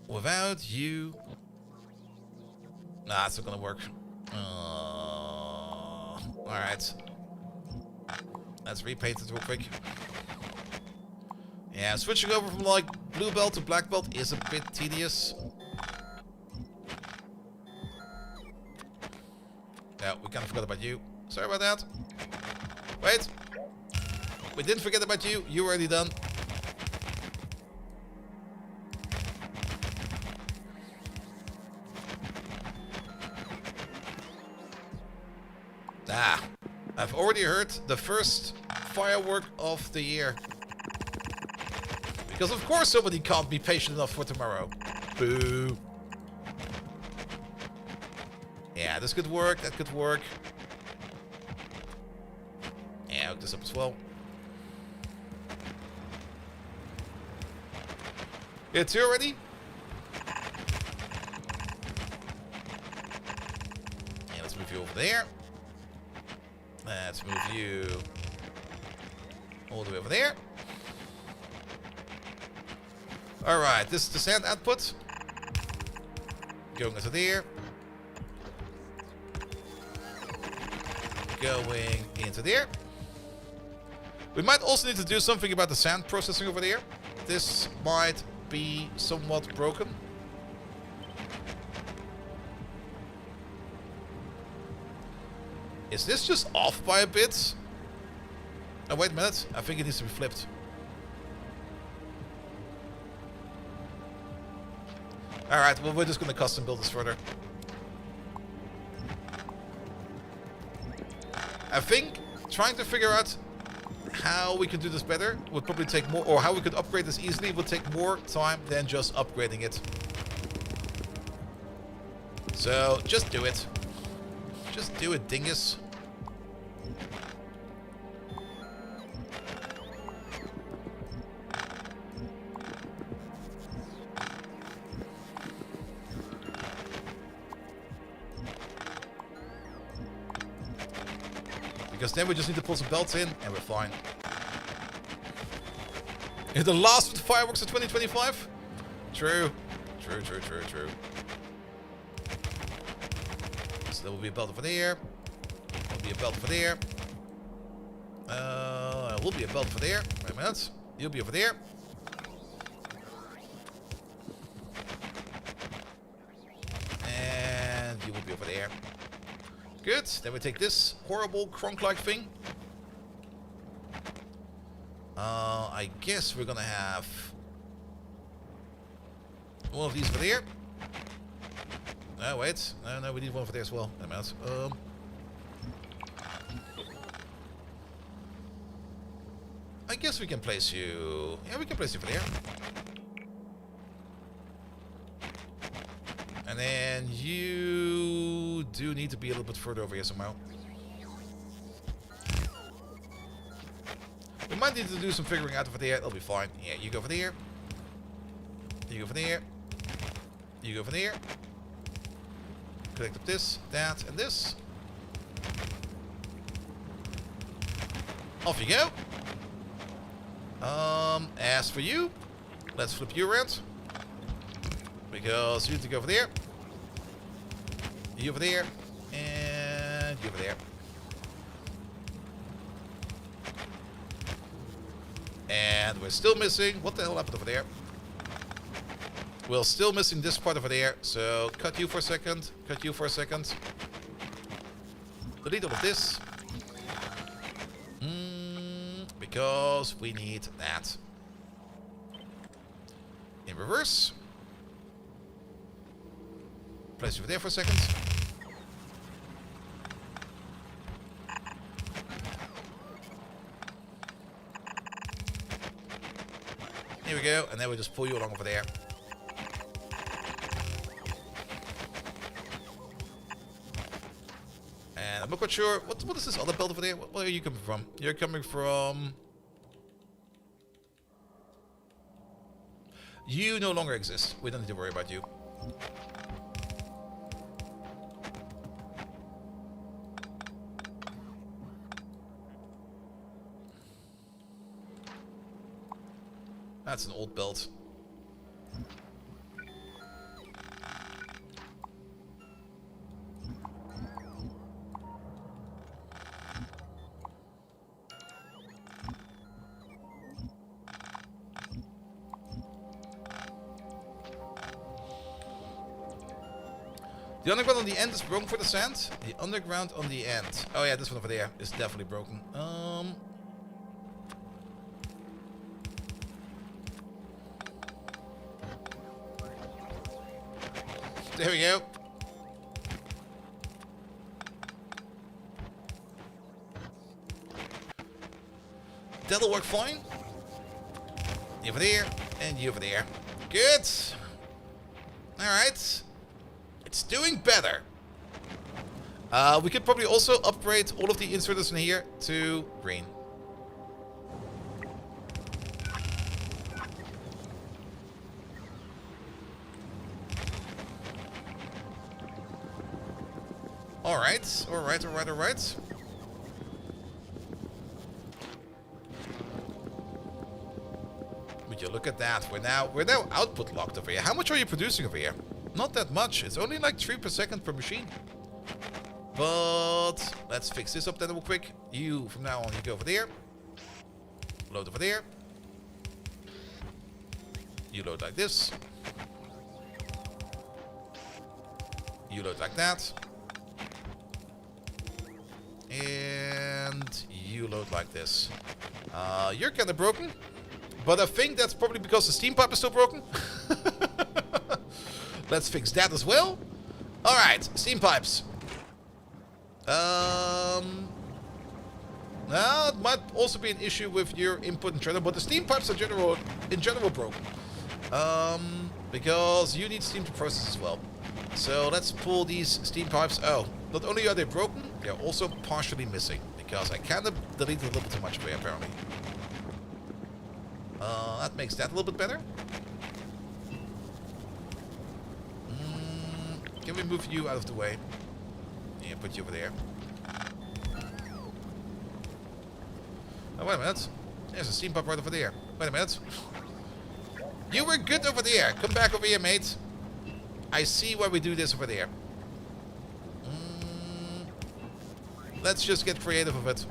Without you. Nah, it's not gonna work. Alright. Let's repaint it real quick. Yeah, switching over from like blue belt to black belt is a bit tedious. Yeah, we kind of forgot about you. Sorry about that. Wait. We didn't forget about you. You're already done. Ah, I've already heard the first firework of the year. Because of course somebody can't be patient enough for tomorrow. Boo. Yeah, this could work, that could work. Yeah, hook this up as well. It's here already? Yeah, let's move you over there. Let's move you all the way over there. Alright, this is the sand output. Going into there. Going into there. We might also need to do something about the sand processing over there. This might be somewhat broken. Is this just off by a bit? Oh, wait a minute. I think it needs to be flipped. Alright, well, we're just going to custom build this further. I think trying to figure out how we can do this better would probably take more, or how we could upgrade this easily would take more time than just upgrading it. So, just do it. Just do it, dingus. Because then we just need to pull some belts in and we're fine. The last of the fireworks of 2025? True. True. So there will be a belt over there. There will be a belt over there. Will be a belt over there. Wait a minute. You'll be over there. And you will be over there. Good. Then we take this horrible cronk-like thing. I guess we're gonna have one of these over there. No, wait. No, we need one over there as well. Wait a minute. I guess we can place you... Yeah, we can place you over there. And then you do need to be a little bit further over here somehow. We might need to do some figuring out over there. It'll be fine. Yeah, you go over there. You go over there. You go over there. Connect up this, that, and this. Off you go. As for you, let's flip you around. Because you need to go over there. You over there. And you over there. And we're still missing... What the hell happened over there? We're still missing this part over there. So cut you for a second. Cut you for a second. Delete all of this. Because we need that. In reverse. Place you over there for a second. go. And then we just pull you along over there. And I'm not quite sure. What is this other belt over there? Where are you coming from? You're coming from... You no longer exist. We don't need to worry about you. That's an old belt. The underground on the end is broken for the sand. The underground on the end. Oh yeah, this one over there is definitely broken. There we go. That'll work fine. You over there, and you over there. Good. Alright. It's doing better. We could probably also upgrade all of the inserters in here to green. Alright, alright. Would you look at that? We're now output locked over here. How much are you producing over here? Not that much. It's only like 3 per second per machine. But let's fix this up then real quick. You, from now on, you go over there. Load over there. You load like this. You load like that. And you load like this. You're kind of broken. But I think that's probably because the steam pipe is still broken. Let's fix that as well. Alright, steam pipes. Now, it might also be an issue with your input and trailer, but the steam pipes are in general broken. Because you need steam to process as well. So let's pull these steam pipes. Oh, not only are they broken, they're also partially missing. Because I kind of deleted a little bit too much for you, apparently. That makes that a little bit better. Can we move you out of the way? Yeah, put you over there. Oh, wait a minute. There's a steam pipe right over there. Wait a minute. You were good over there. Come back over here, mate. I see why we do this over there. Let's just get creative with it.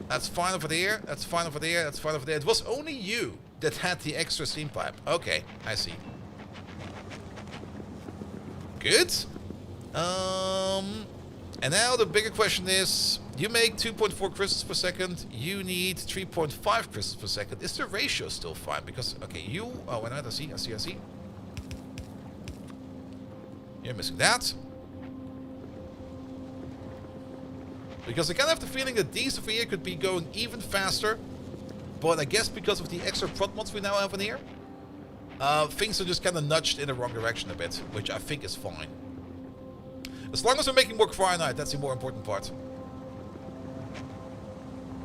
That's fine over there. That's fine over there. That's fine over there. It was only you that had the extra steam pipe. Okay, I see. Good. And now the bigger question is, you make 2.4 crystals per second. You need 3.5 crystals per second. Is the ratio still fine? Because, okay, you... Oh, wait a minute. I see. You're missing that. Because I kind of have the feeling that these over here could be going even faster. But I guess because of the extra prod mods we now have in here, things are just kind of nudged in the wrong direction a bit, which I think is fine. As long as we're making more cryonite, that's the more important part.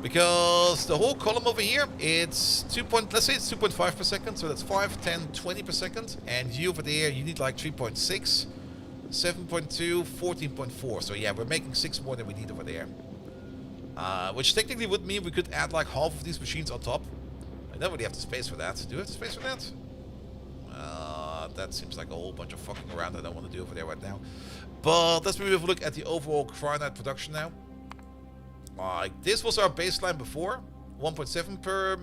Because the whole column over here, it's let's say it's 2.5 per second, so that's 5, 10, 20 per second. And you over there, you need like 3.6. 7.2, 14.4. So yeah, we're making 6 more than we need over there. Which technically would mean we could add like half of these machines on top. I don't really have the space for that. Do we have the space for that? That seems like a whole bunch of fucking around I don't want to do over there right now. But let's maybe have a look at the overall cryonite production now. This was our baseline before. 1.7 per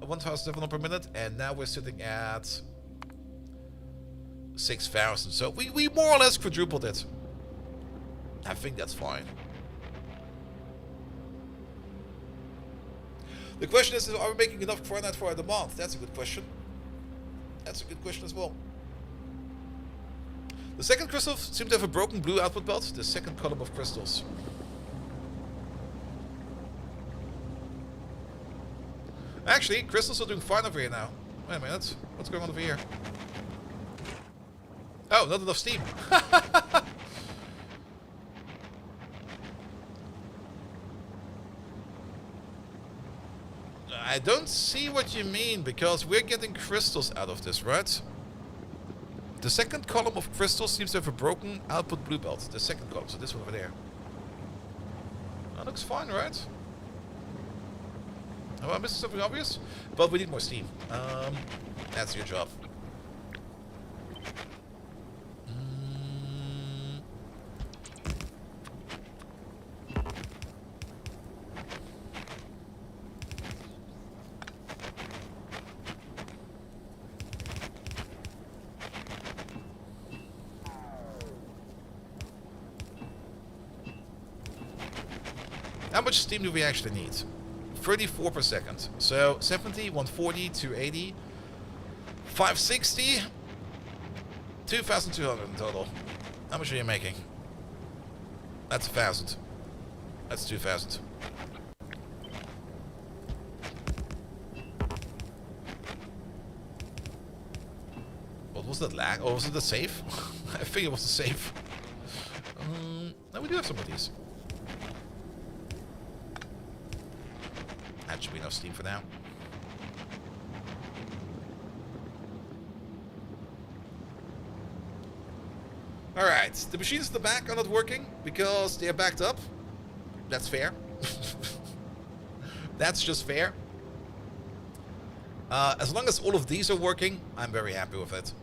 1,700 per minute. And now we're sitting at 6,000. So we more or less quadrupled it. I think that's fine. The question is, are we making enough cryonite for our demand? That's a good question. That's a good question as well. The second crystal seems to have a broken blue output belt. The second column of crystals. Actually, crystals are doing fine over here now. Wait a minute. What's going on over here? Oh, not enough steam. I don't see what you mean, because we're getting crystals out of this, right? The second column of crystals seems to have a broken output blue belt. The second column, so this one over there. That looks fine, right? Oh, I'm missing something obvious? But we need more steam. That's your job. How much steam do we actually need? 34 per second. So 70, 140, 280, 560, 2,200 in total. How much are you making? That's 1,000. That's 2,000. What was that lag? Oh, was it the safe? I think it was the safe. Now we do have some of these. That should be enough steam for now. Alright, the machines in the back are not working because they are backed up. That's fair. That's just fair. As long as all of these are working, I'm very happy with it.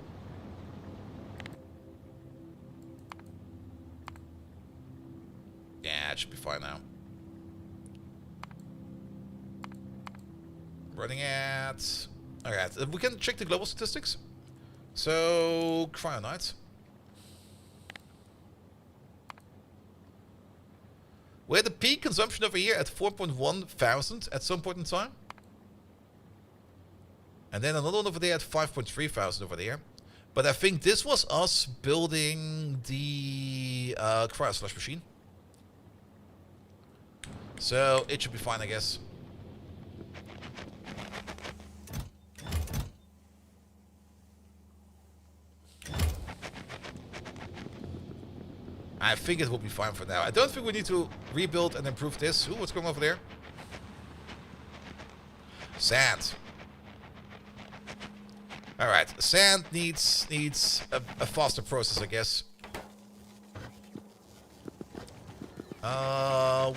Yeah, it should be fine now. Running at... Alright, we can check the global statistics. So, cryonites. We had a peak consumption over here at 4.1 thousand at some point in time. And then another one over there at 5.3 thousand over there. But I think this was us building the cryo slush machine. So, it should be fine, I guess. I think it will be fine for now. I don't think we need to rebuild and improve this. Ooh, what's going on over there? Sand. Alright, sand needs a faster process, I guess.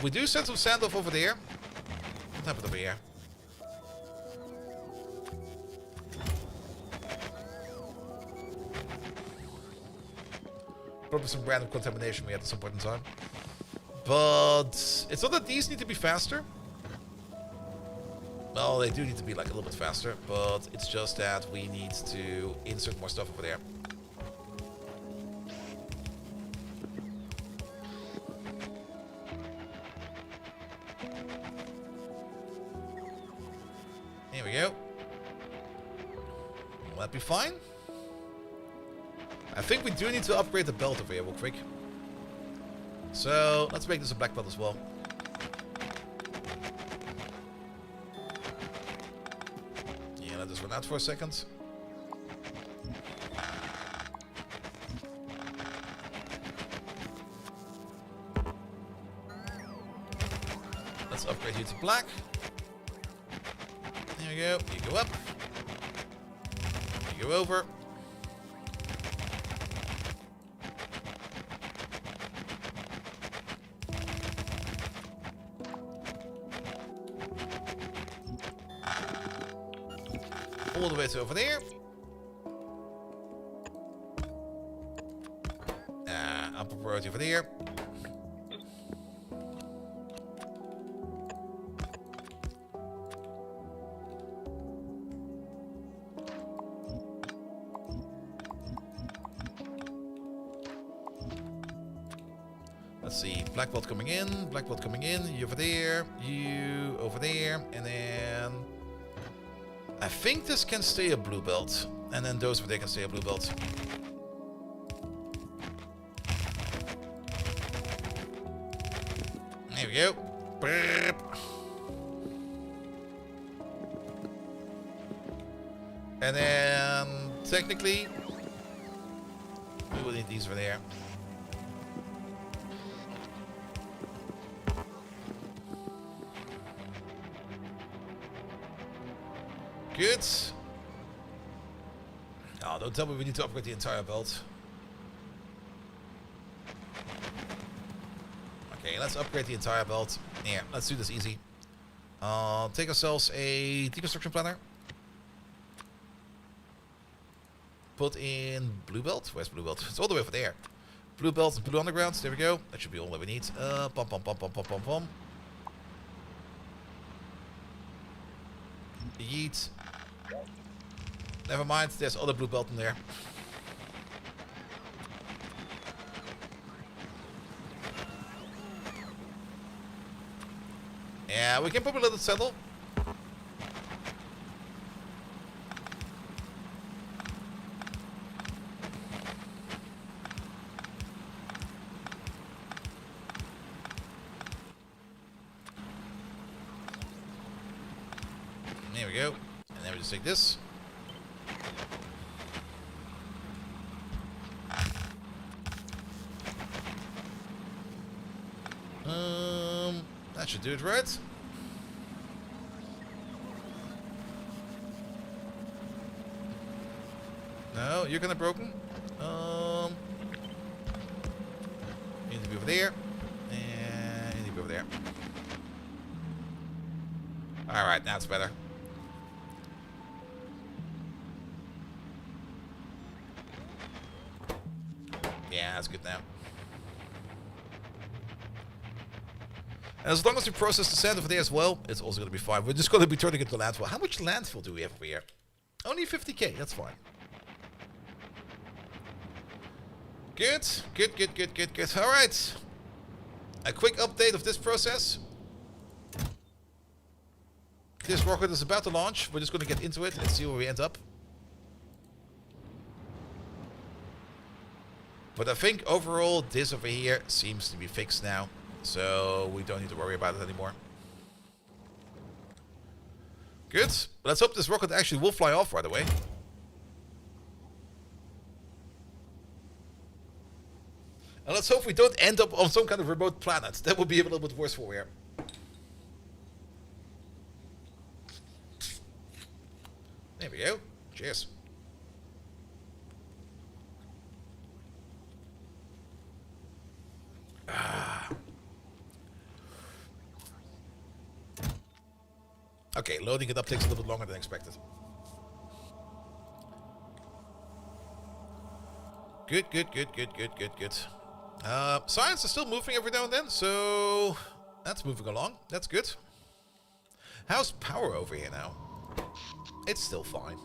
We do send some sand off over there. What happened over here? Probably some random contamination we had at some point in time. But it's not that these need to be faster. Well, they do need to be like a little bit faster, but it's just that we need to insert more stuff over there. Here we go. Will that be fine? I think we do need to upgrade the belt over here real quick. So, let's make this a black belt as well. Yeah, let this run out for a second. Let's upgrade you to black. There we go. You go up. You go over. All the way to over there. Upper priority over there. Let's see, black belt coming in, black belt coming in, you over there, you over there, and then I think this can stay a blue belt, and then those over there can stay a blue belt. There we go. And then, technically, we will need these over there. Good. Oh, don't tell me we need to upgrade the entire belt. Okay, let's upgrade the entire belt. Yeah, let's do this easy. Take ourselves a deconstruction planner. Put in blue belt. Where's blue belt? It's all the way over there. Blue belt and blue undergrounds. There we go. That should be all that we need. Pom pom pom pom pom pom pom. Yeet. Never mind. There's other blue belt in there. Yeah, we can probably let it settle. There we go. And then we just take this. That should do it, right? No, you're kind of broken. You need to be over there. And you need to be over there. Alright, now it's better. Yeah, that's good now. And as long as we process the sand over there as well, it's also going to be fine. We're just going to be turning it to landfill. How much landfill do we have over here? Only 50k, that's fine. Good, good, good, good, good, good. Alright. A quick update of this process. This rocket is about to launch. We're just going to get into it. Let's see where we end up. But I think overall, this over here seems to be fixed now. So we don't need to worry about it anymore. Good. Let's hope this rocket actually will fly off right away. And let's hope we don't end up on some kind of remote planet. That would be a little bit worse for here. There we go. Cheers. Okay, loading it up takes a little bit longer than expected. Good, good, good, good, good, good, good. Science is still moving every now and then, so that's moving along. That's good. How's power over here now? It's still fine.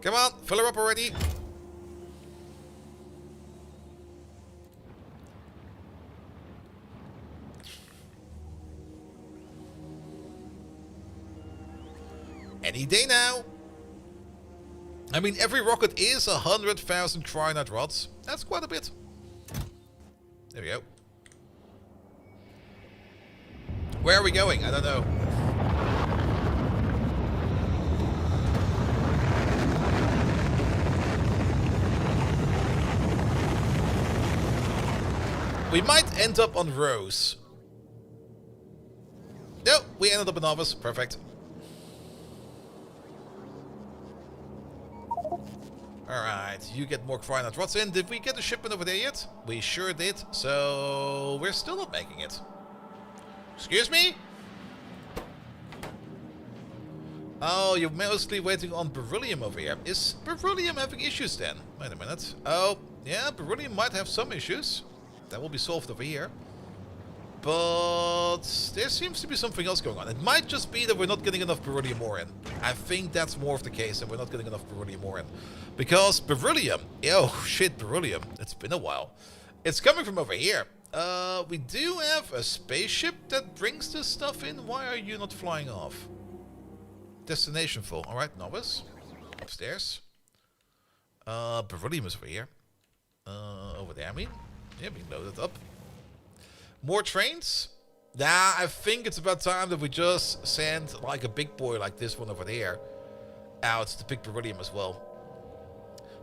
Come on, fill her up already. Any day now. I mean, every rocket is 100,000 cryonite rods. That's quite a bit. There we go. Where are we going? I don't know. We might end up on Rose. No, we ended up in Novice. Perfect. Alright, you get more cryonite rods in. Did we get a shipment over there yet? We sure did. So we're still not making it. Excuse me? Oh, you're mostly waiting on beryllium over here. Is beryllium having issues then? Wait a minute. Oh, yeah, beryllium might have some issues. That will be solved over here. But there seems to be something else going on. It might just be that we're not getting enough beryllium ore in. I think that's more of the case, that we're not getting enough beryllium ore in. Because beryllium, oh shit, beryllium, it's been a while. It's coming from over here. We do have a spaceship that brings this stuff in. Why are you not flying off? Destination full. Alright, Novice. Upstairs. Beryllium is over here. Over there, I mean. Yeah, we can load it up. More trains. Nah, I think it's about time that we just send like a big boy like this one over there out to pick beryllium as well.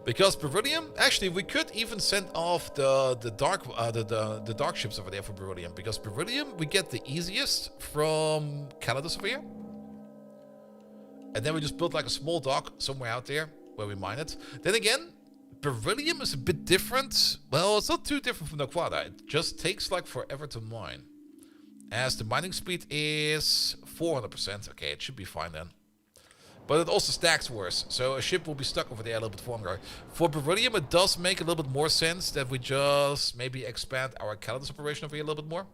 Because beryllium, actually, we could even send off the dark ships over there for beryllium. Because beryllium we get the easiest from Calidus over here, and then we just build like a small dock somewhere out there where we mine it. Then again, beryllium is a bit different. Well, it's not too different from Naquada. It just takes like forever to mine, as the mining speed is 400%. Okay, it should be fine then. But it also stacks worse, so a ship will be stuck over there a little bit longer. For beryllium, it does make a little bit more sense that we just maybe expand our Calidus operation over here a little bit more.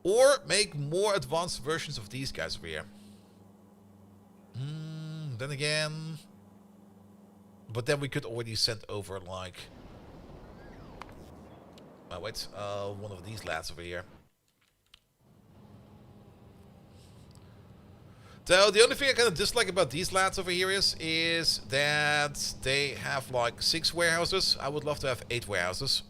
Or make more advanced versions of these guys over here. Then again... But then we could already send over, like... Oh, wait, one of these lads over here. So the only thing I kind of dislike about these lads over here is that they have like 6 warehouses. I would love to have 8 warehouses.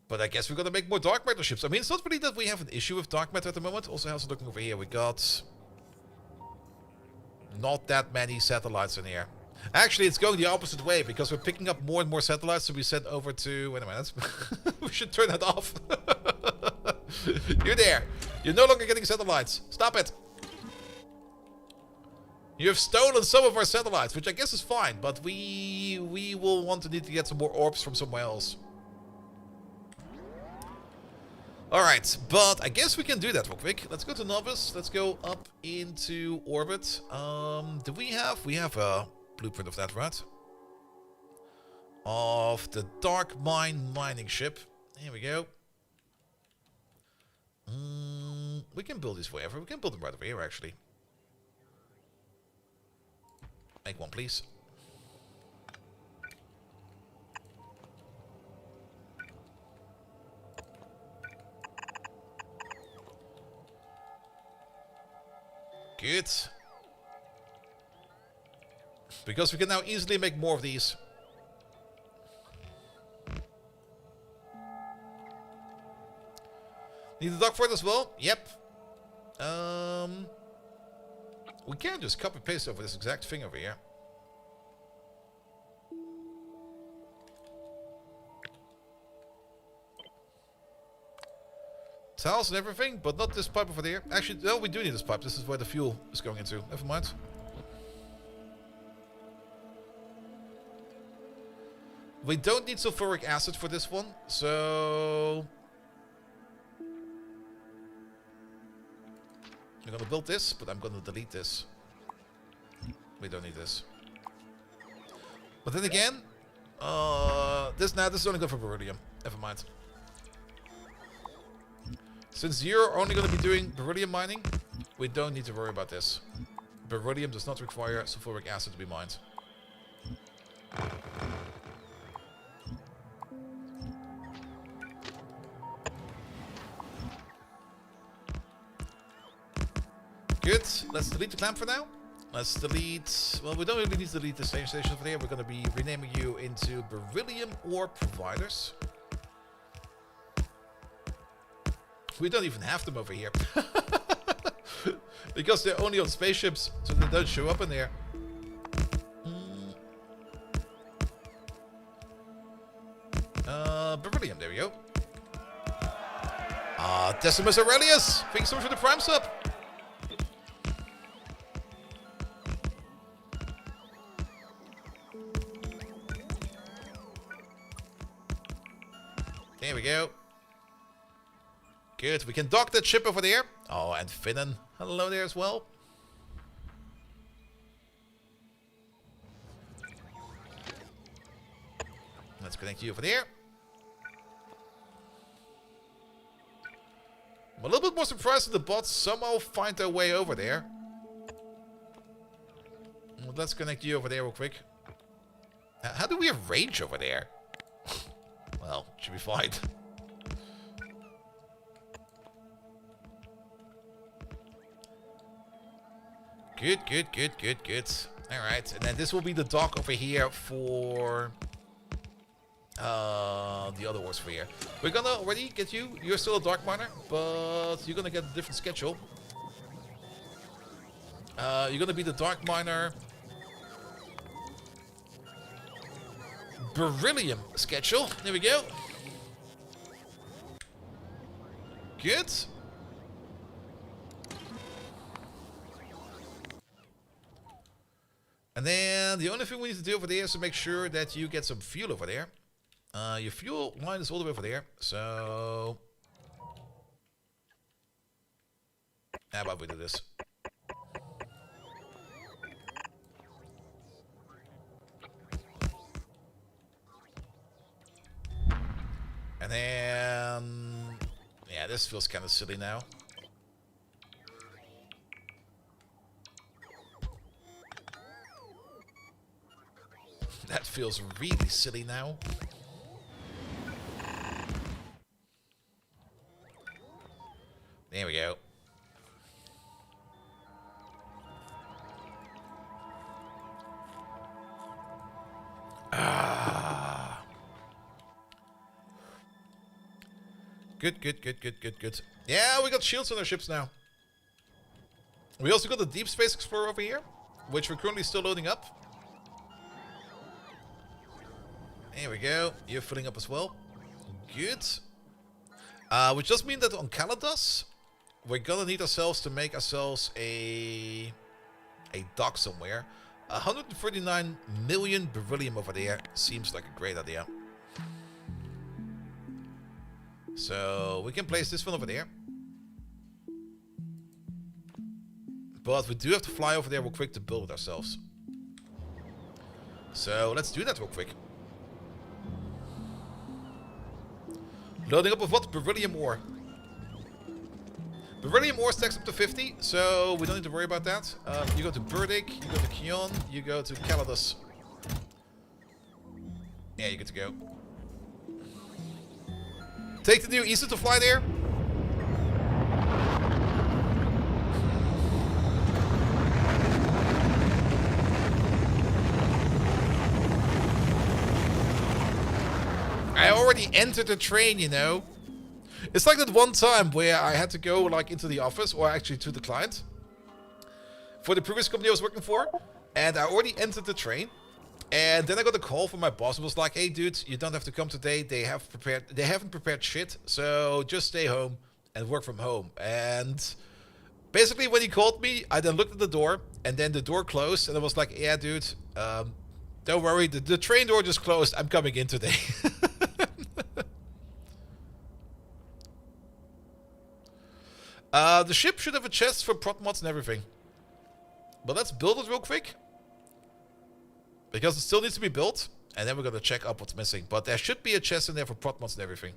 But I guess we're gonna make more dark matter ships. I mean, it's not really that we have an issue with dark matter at the moment. Also, how's it looking over here? We got not that many satellites in here. Actually, it's going the opposite way because we're picking up more and more satellites. So we sent over to... Wait a minute. We should turn that off. You're there. You're no longer getting satellites. Stop it. You have stolen some of our satellites, which I guess is fine. But we will need to get some more orbs from somewhere else. Alright, but I guess we can do that real quick. Let's go to Novice. Let's go up into orbit. Do we have... We have a... blueprint of that, right? Of the dark mine mining ship. Here we go. We can build these wherever. We can build them right over here, actually. Make one, please. Good. Because we can now easily make more of these. Need the dock for it as well? Yep. We can just copy paste over this exact thing over here. Tiles and everything, but not this pipe over there. Actually, no, we do need this pipe. This is where the fuel is going into. Never mind. We don't need sulfuric acid for this one, so... I'm gonna build this, but I'm gonna delete this. We don't need this. But then again, this is only good for beryllium. Never mind. Since you're only gonna be doing beryllium mining, we don't need to worry about this. Beryllium does not require sulfuric acid to be mined. Good. Let's delete the clamp for now. Let's delete... Well, we don't really need to delete the station over there. We're going to be renaming you into beryllium ore providers. We don't even have them over here. Because they're only on spaceships, so they don't show up in there. Beryllium, there we go. Decimus Aurelius! Thanks so much for the Prime sub! There we go. Good, we can dock that ship over there. Oh, and Finnan, hello there as well. Let's connect you over there. I'm a little bit more surprised that the bots somehow find their way over there. Well, let's connect you over there real quick. How do we have range over there? Well, should be fine. Good, good, good, good, good. Alright, and then this will be the dock over here for the other ores for here. We're gonna already get you. You're still a dark miner, but you're gonna get a different schedule. You're gonna be the dark miner beryllium schedule. There we go. Good. And then the only thing we need to do over there is to make sure that you get some fuel over there. Your fuel line is all the way over there, so how about we do this? And then, yeah, this feels kind of silly now. That feels really silly now. There we go. Ah. Good, good, good, good, good, good. Yeah, we got shields on our ships now. We also got the Deep Space Explorer over here, which we're currently still loading up. There we go. You're filling up as well. Good. Which does mean that on Kaladas, we're gonna need ourselves to make ourselves a dock somewhere. 139 million beryllium over there seems like a great idea. So we can place this one over there. But we do have to fly over there real quick to build it ourselves. So let's do that real quick. Loading up with what? Beryllium ore. Beryllium ore stacks up to 50, so we don't need to worry about that. You go to Burdick, you go to Kion, you go to Kaladas. Yeah, you're good to go. Take the new Easter to fly there. I already entered the train, you know. It's like that one time where I had to go like into the office, or actually to the client, for the previous company I was working for, and I already entered the train, and then I got a call from my boss and was like, "Hey, dude, you don't have to come today. They haven't prepared shit, so just stay home and work from home." And basically, when he called me, I then looked at the door, and then the door closed, and I was like, "Yeah, dude, don't worry, the train door just closed. I'm coming in today." The ship should have a chest for prot mods and everything. But let's build it real quick. Because it still needs to be built. And then we're going to check up what's missing. But there should be a chest in there for prot mods and everything.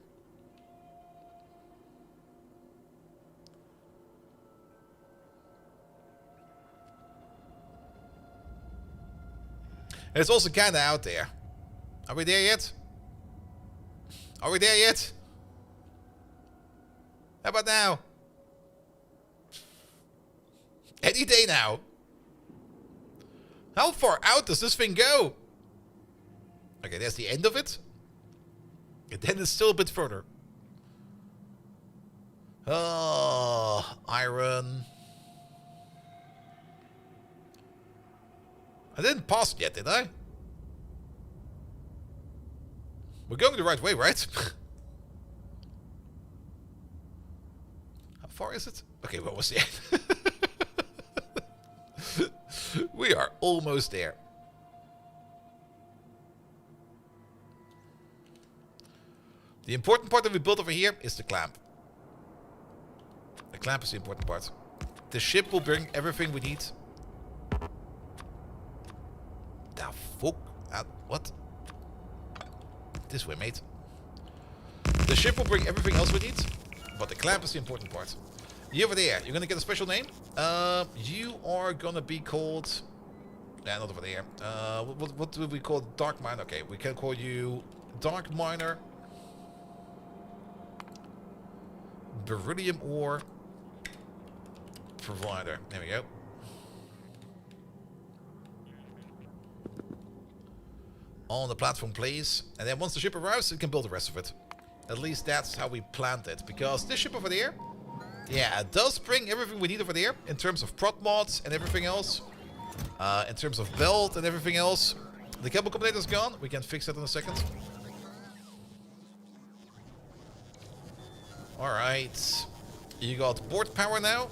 And it's also kind of out there. Are we there yet? Are we there yet? How about now? Any day now. How far out does this thing go? Okay, that's the end of it. And then it's still a bit further. Oh, iron. I didn't pass it yet, did I? We're going the right way, right? How far is it? Okay, what was the end? We are almost there. The important part that we built over here is the clamp. The clamp is the important part. The ship will bring everything we need. The fuck? What? This way, mate. The ship will bring everything else we need, but the clamp is the important part. You over there, you're gonna get a special name. You are gonna be called... Nah, not over there. What do we call Dark Miner? Okay, we can call you Dark Miner. Beryllium ore provider. There we go. on the platform, please. And then once the ship arrives, it can build the rest of it. At least that's how we planned it. Because this ship over there, yeah, it does bring everything we need over there. In terms of prot mods and everything else. In terms of belt and everything else. The cable combinator's gone. We can fix that in a second. Alright. You got board power now.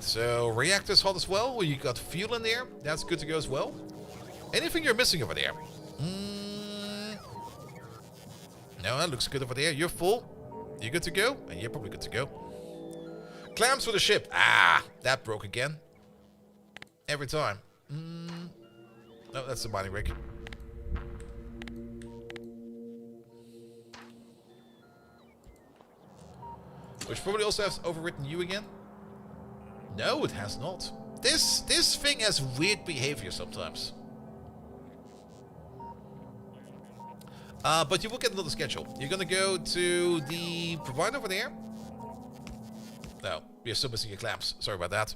So, reactor's hot as well. Well, you got fuel in there. That's good to go as well. Anything you're missing over there? No, that looks good over there. You're full. You're good to go. And you're probably good to go. Clamps for the ship. Ah, that broke again. Every time. No, that's the mining rig. Which probably also has overwritten you again. No, it has not. This thing has weird behavior sometimes. But you will get another schedule. You're gonna go to the provider over there. No, you're still missing your clamps. Sorry about that.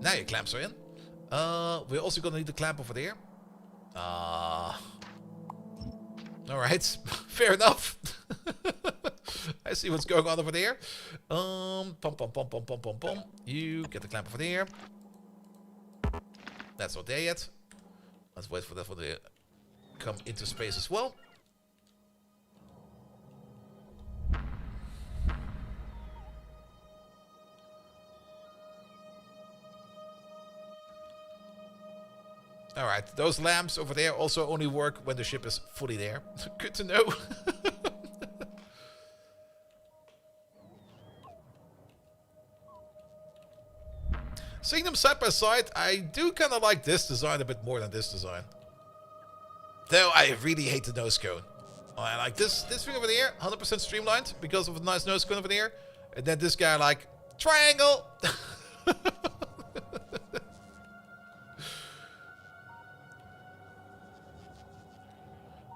Now your clamps are in. We're also gonna need the clamp over there. Alright, fair enough. I see what's going on over there. You get the clamp over there. That's not there yet. Let's wait for that one to come into space as well. Alright, those lamps over there also only work when the ship is fully there. Good to know. Seeing them side by side, I do kind of like this design a bit more than this design. Though I really hate the nose cone. I like this thing over there, 100% streamlined because of a nice nose cone over there. And then this guy like, triangle!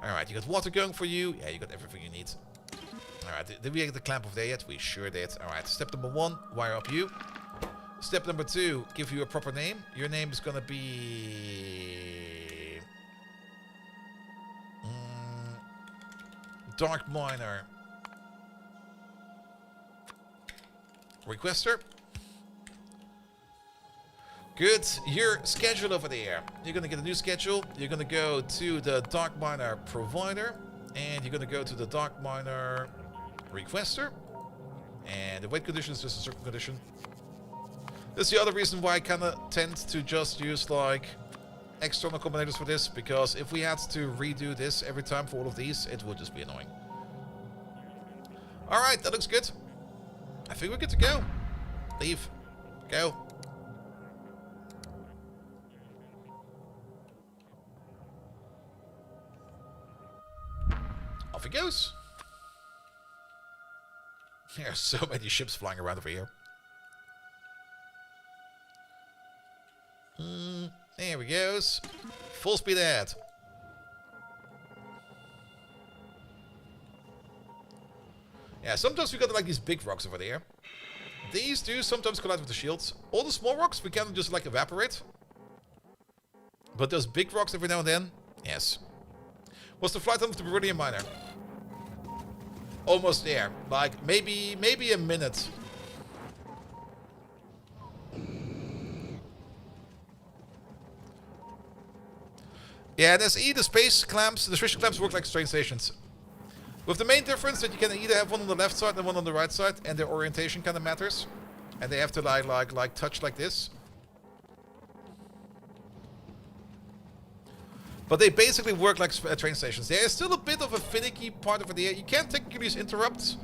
Alright, you got water going for you. Yeah, you got everything you need. Alright, did we get the clamp over there yet? We sure did. Alright, step number 1, wire up you. Step number 2, give you a proper name. Your name is gonna be... Dark Miner. Requester. Good. Your schedule over there. You're gonna get a new schedule. You're gonna go to the Dark Miner provider. And you're gonna go to the Dark Miner requester. And the weight condition is just a circle condition. This is the other reason why I kind of tend to just use like external combinators for this, because if we had to redo this every time for all of these, it would just be annoying. Alright, that looks good. I think we're good to go. Leave. Go. Off he goes. There are so many ships flying around over here. There we goes. Full speed ahead. Yeah, sometimes we got like these big rocks over there. These do sometimes collide with the shields. All the small rocks we can just like evaporate. But those big rocks every now and then, yes. What's the flight time of the Beryllium Miner? Almost there. Like maybe a minute. Yeah, and SE, the space clamps, the restriction clamps work like train stations. With the main difference that you can either have one on the left side and one on the right side, and their orientation kind of matters. And they have to like touch like this. But they basically work like train stations. There is still a bit of a finicky part over there. You can't technically use interrupts,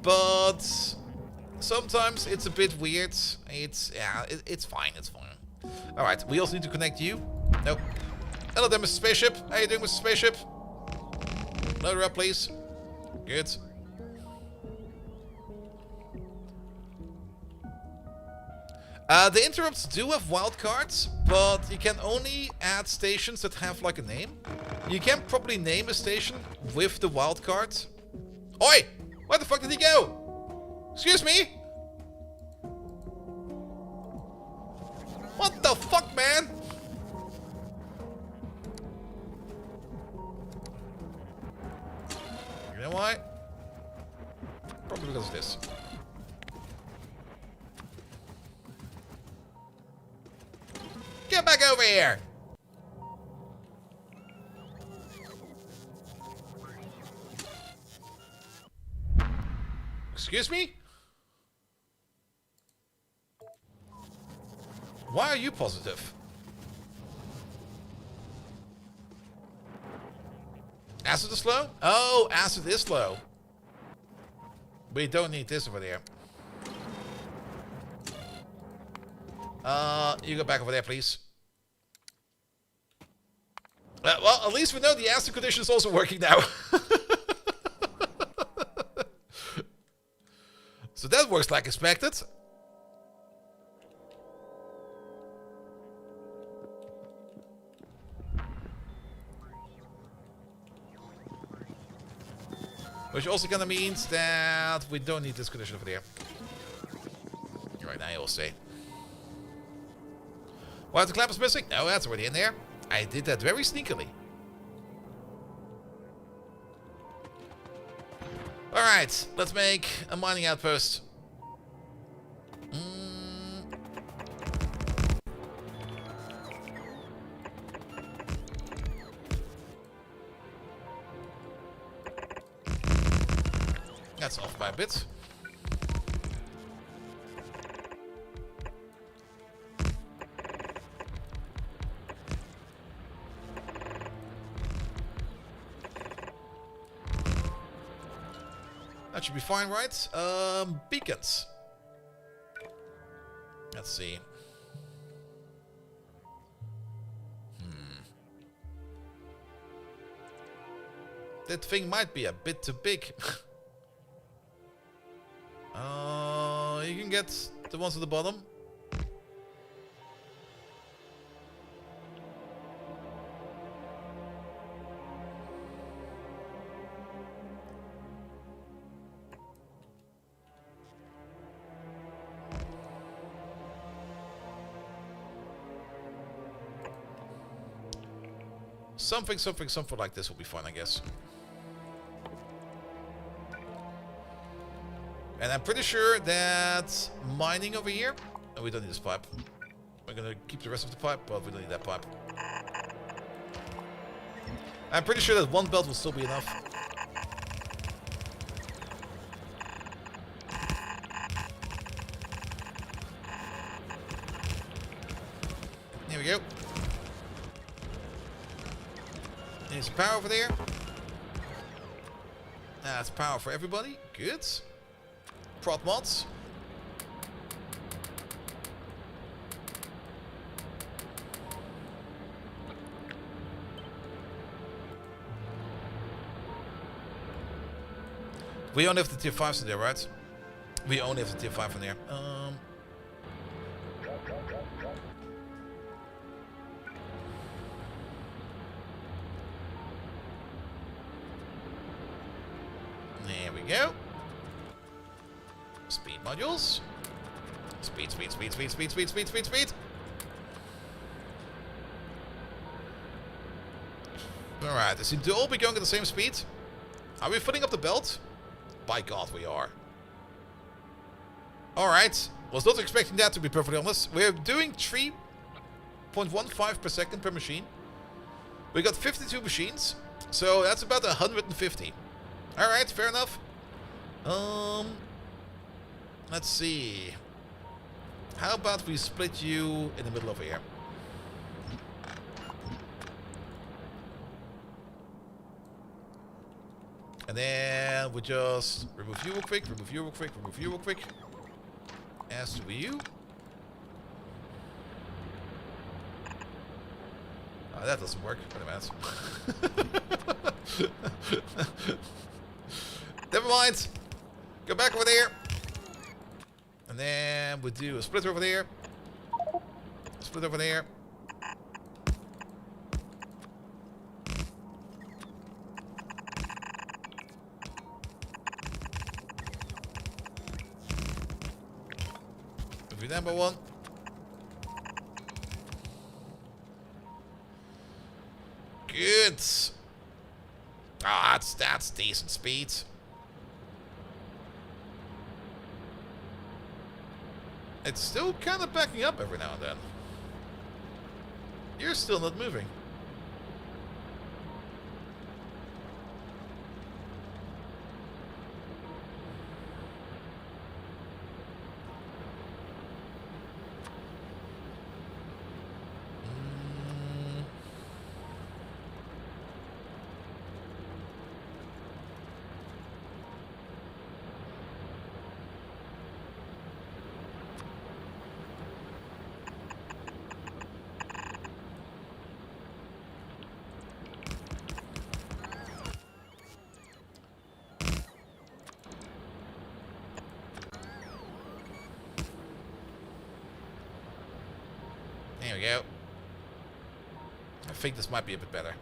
but sometimes it's a bit weird. It's fine, it's fine. Alright, we also need to connect you. Nope. Hello there, Mr. Spaceship. How you doing, Mr. Spaceship? Load her up, please. Good. The interrupts do have wildcards, but you can only add stations that have like a name. You can probably name a station with the wildcard. Oi! Where the fuck did he go? Excuse me? What the fuck, man? You know why? Probably because of this. Get back over here! Excuse me? Why are you positive? Acid is slow? Oh, acid is slow. We don't need this over there. You go back over there, please. Well, at least we know the acid condition is also working now. So that works like expected. Which also kind of means that we don't need this condition over there. Right now, you'll see. What, the clamp is missing? No, that's already in there. I did that very sneakily. Alright, let's make a mining outpost. That's off by a bit. That should be fine, right? Beacons. Let's see. That thing might be a bit too big. You can get the ones at the bottom. Something like this will be fun, I guess. And I'm pretty sure that mining over here... Oh, we don't need this pipe. We're gonna keep the rest of the pipe, but we don't need that pipe. I'm pretty sure that one belt will still be enough. Here we go. Need some power over there. That's power for everybody. Good. Prot mods. We only have the tier 5s in there, right? We only have the tier 5 in there. There we go. Speed modules. Speed. Alright, they seem to all be going at the same speed. Are we filling up the belt? By God, we are. Alright. Was not expecting that, to be perfectly honest. We're doing 3.15 per second per machine. We got 52 machines. So that's about 150. Alright, fair enough. Let's see. How about we split you in the middle over here? And then we just remove you real quick, remove you real quick, remove you real quick. As to you. Oh, that doesn't work. Wait a minute. Never mind. Go back over there. And then we do a split over there. Split over there. Move you down by one. Good. Ah, that's decent speed. It's still kind of backing up every now and then. You're still not moving. There we go. I think this might be a bit better.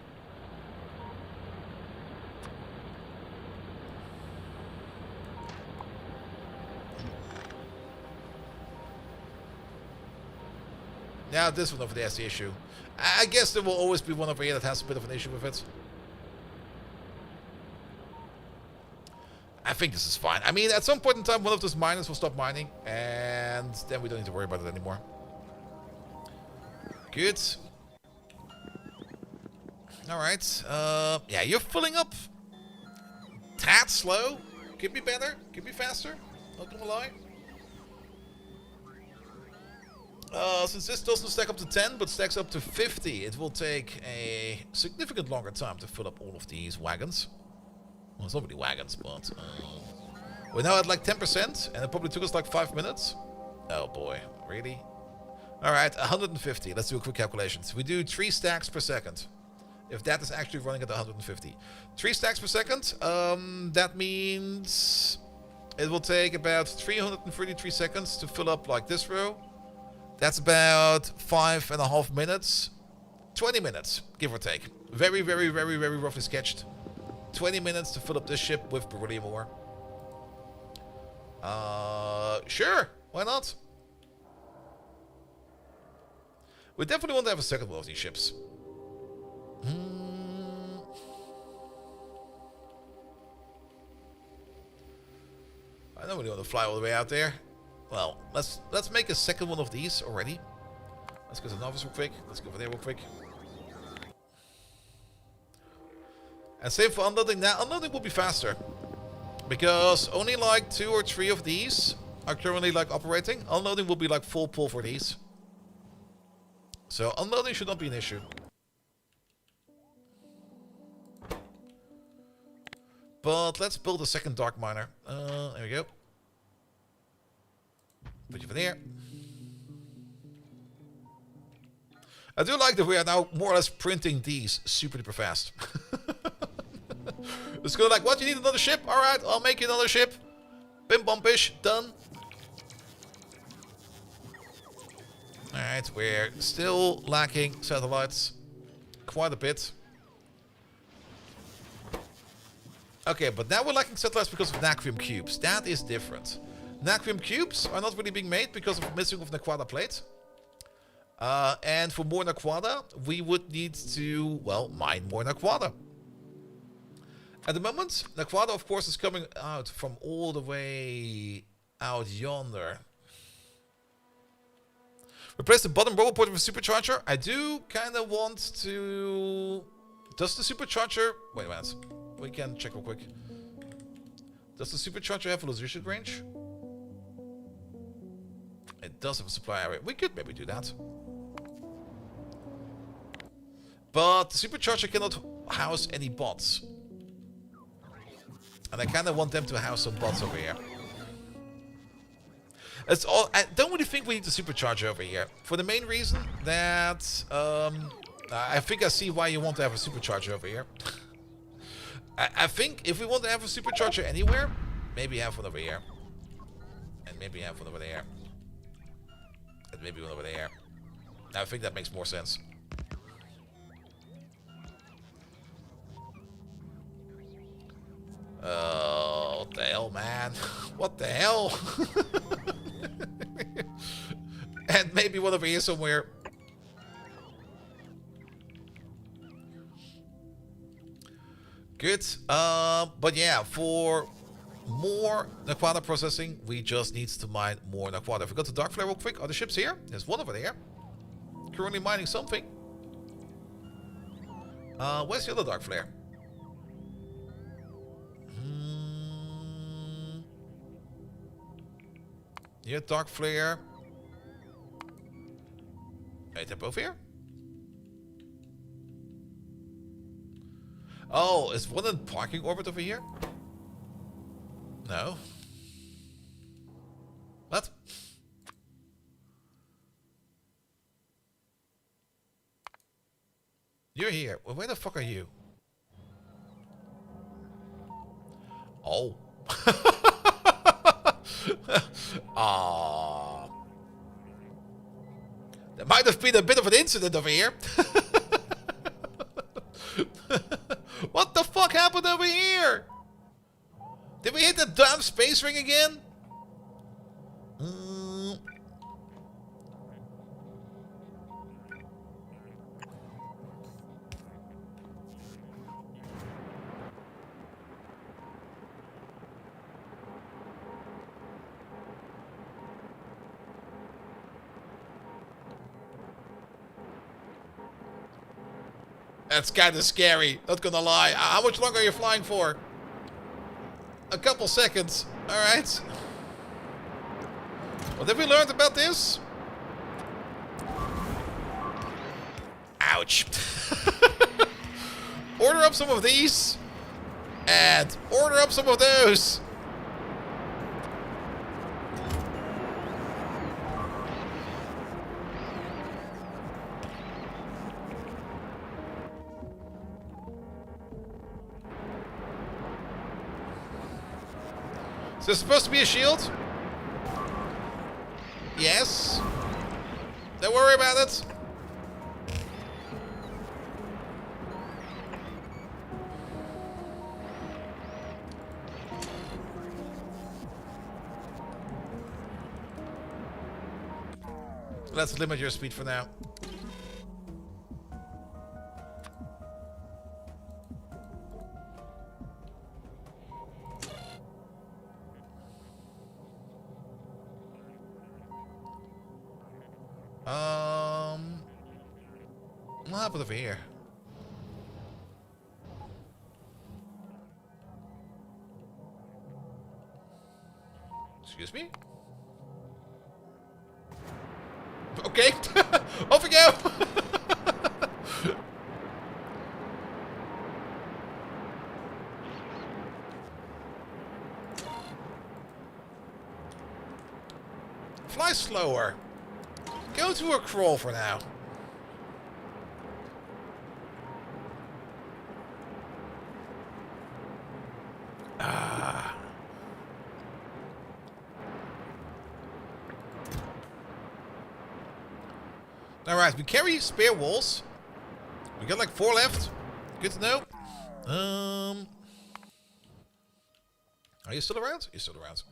Now this one over there is the issue. I guess there will always be one over here that has a bit of an issue with it. I think this is fine. I mean, at some point in time, one of those miners will stop mining, and then we don't need to worry about it anymore. Good. Alright. Yeah, you're filling up. Tad slow. Could be better. Could be faster. Not gonna lie. Since this doesn't stack up to 10, but stacks up to 50, it will take a significant longer time to fill up all of these wagons. Well, it's not really wagons, but... we're now at like 10%, and it probably took us like 5 minutes. Oh boy, really? Alright, 150. Let's do a quick calculation. So we do 3 stacks per second. If that is actually running at 150. 3 stacks per second, that means it will take about 333 seconds to fill up like this row. That's about 5.5 minutes. 20 minutes, give or take. Very, very, very, very roughly sketched. 20 minutes to fill up this ship with beryllium ore. Sure, why not? We definitely want to have a second one of these ships. I don't really want to fly all the way out there. Well, let's make a second one of these already. Let's go to Novice real quick. Let's go over there real quick. And same for unloading. Now, unloading will be faster. Because only like 2 or 3 of these are currently like operating. Unloading will be like full pull for these. So unloading should not be an issue. But let's build a second dark miner. There we go. Put you over there. I do like that we are now more or less printing these super duper fast. It's going like, what, you need another ship? Alright, I'll make you another ship. Bim bumpish, done. Alright, we're still lacking satellites. Quite a bit. Okay, but now we're lacking satellites because of Nacrium cubes. That is different. Nacrium cubes are not really being made because of missing of Naquada plate. And for more Naquada, we would need to, well, mine more Naquada. At the moment, Naquada, of course, is coming out from all the way out yonder. Replace the bottom robot port with a supercharger. I do kind of want to... Does the supercharger... Wait a minute. We can check real quick. Does the supercharger have a logistic range? It does have a supply area. We could maybe do that. But the supercharger cannot house any bots. And I kind of want them to house some bots over here. It's all. I don't really think we need the supercharger over here. For the main reason that... I think I see why you want to have a supercharger over here. I think if we want to have a supercharger anywhere, maybe have one over here. And maybe have one over there. And maybe one over there. I think that makes more sense. What the hell, man? What the hell? And maybe one over here somewhere. Good. But yeah, for more Naquata processing, we just need to mine more Naquata. If we go to Dark Flare real quick, are the ships here? There's one over there. Currently mining something. Where's the other Dark Flare? Yeah, Dark Flare. Wait, they're both here? Oh, is one in parking orbit over here? No. What? You're here. Well, where the fuck are you? Oh. Ah. There might have been a bit of an incident over here. What the fuck happened over here? Did we hit the damn space ring again? That's kind of scary, not gonna lie. How much longer are you flying for? A couple seconds. Alright. What have we learned about this? Ouch. Order up some of these. And order up some of those. Is there supposed to be a shield? Yes. Don't worry about it. Let's limit your speed for now. What happened over here? Excuse me? Okay. Off we go. Fly slower. Go to a crawl for now. Alright, we carry spare walls. We got like 4 left. Good to know. Are you still around? You're still around.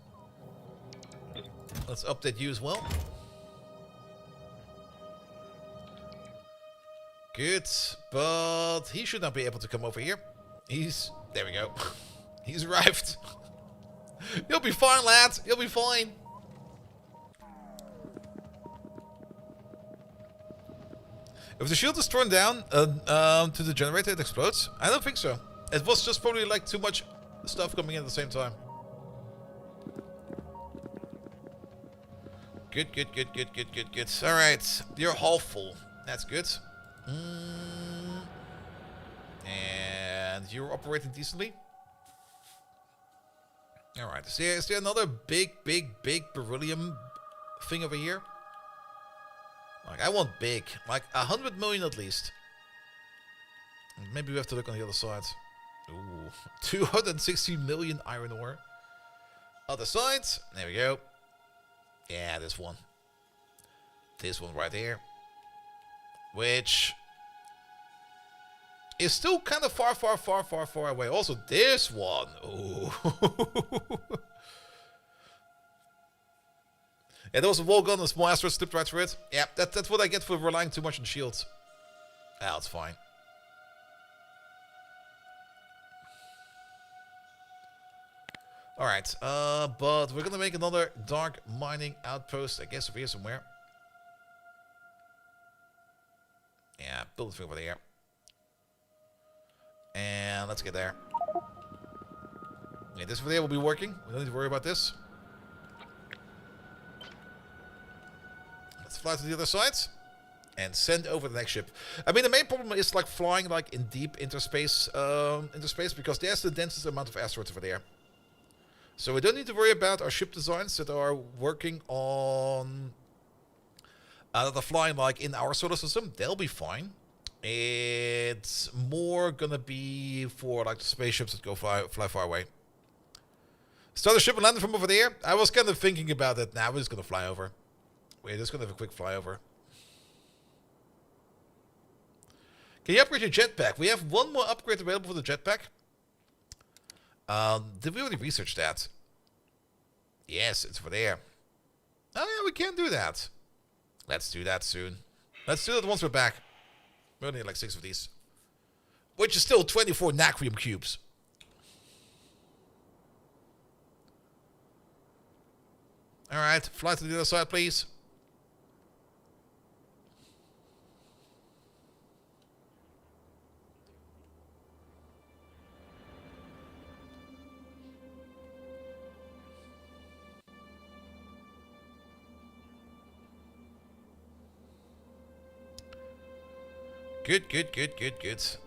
Let's update you as well. Good, but he should not be able to come over here. There we go. He's arrived. You'll be fine, lads. You'll be fine. If the shield is thrown down to the generator, it explodes? I don't think so. It was just probably like too much stuff coming in at the same time. Good. Alright, you're half full. That's good. And you're operating decently. Alright, is there another big beryllium thing over here? Like, I want big. Like, 100 million at least. Maybe we have to look on the other side. Ooh, 260 million iron ore. Other side. There we go. Yeah, this one. This one right here. Which is still kind of far away. Also, this one. Ooh. Yeah, there was a wall gun and a small asteroid slipped right through it. Yeah, that's what I get for relying too much on shields. Ah, it's fine. Alright, but we're gonna make another dark mining outpost, I guess, over here somewhere. Yeah, build it over there. And let's get there. Yeah, this over there will be working. We don't need to worry about this. Let's fly to the other side. And send over the next ship. I mean, the main problem is like flying like in deep interspace, because there's the densest amount of asteroids over there. So we don't need to worry about our ship designs that are working on, that are flying like in our solar system. They'll be fine. It's more gonna be for like the spaceships that go fly far away. Start a ship and land it from over there. I was kind of thinking about it. Now we're just gonna fly over. We're just gonna have a quick flyover. Can you upgrade your jetpack? We have one more upgrade available for the jetpack. Did we already research that? Yes, it's over there. Oh yeah, we can do that. Let's do that soon. Let's do that once we're back. We only need like 6 of these. Which is still 24 natrium cubes. Alright, fly to the other side, please. Good. Is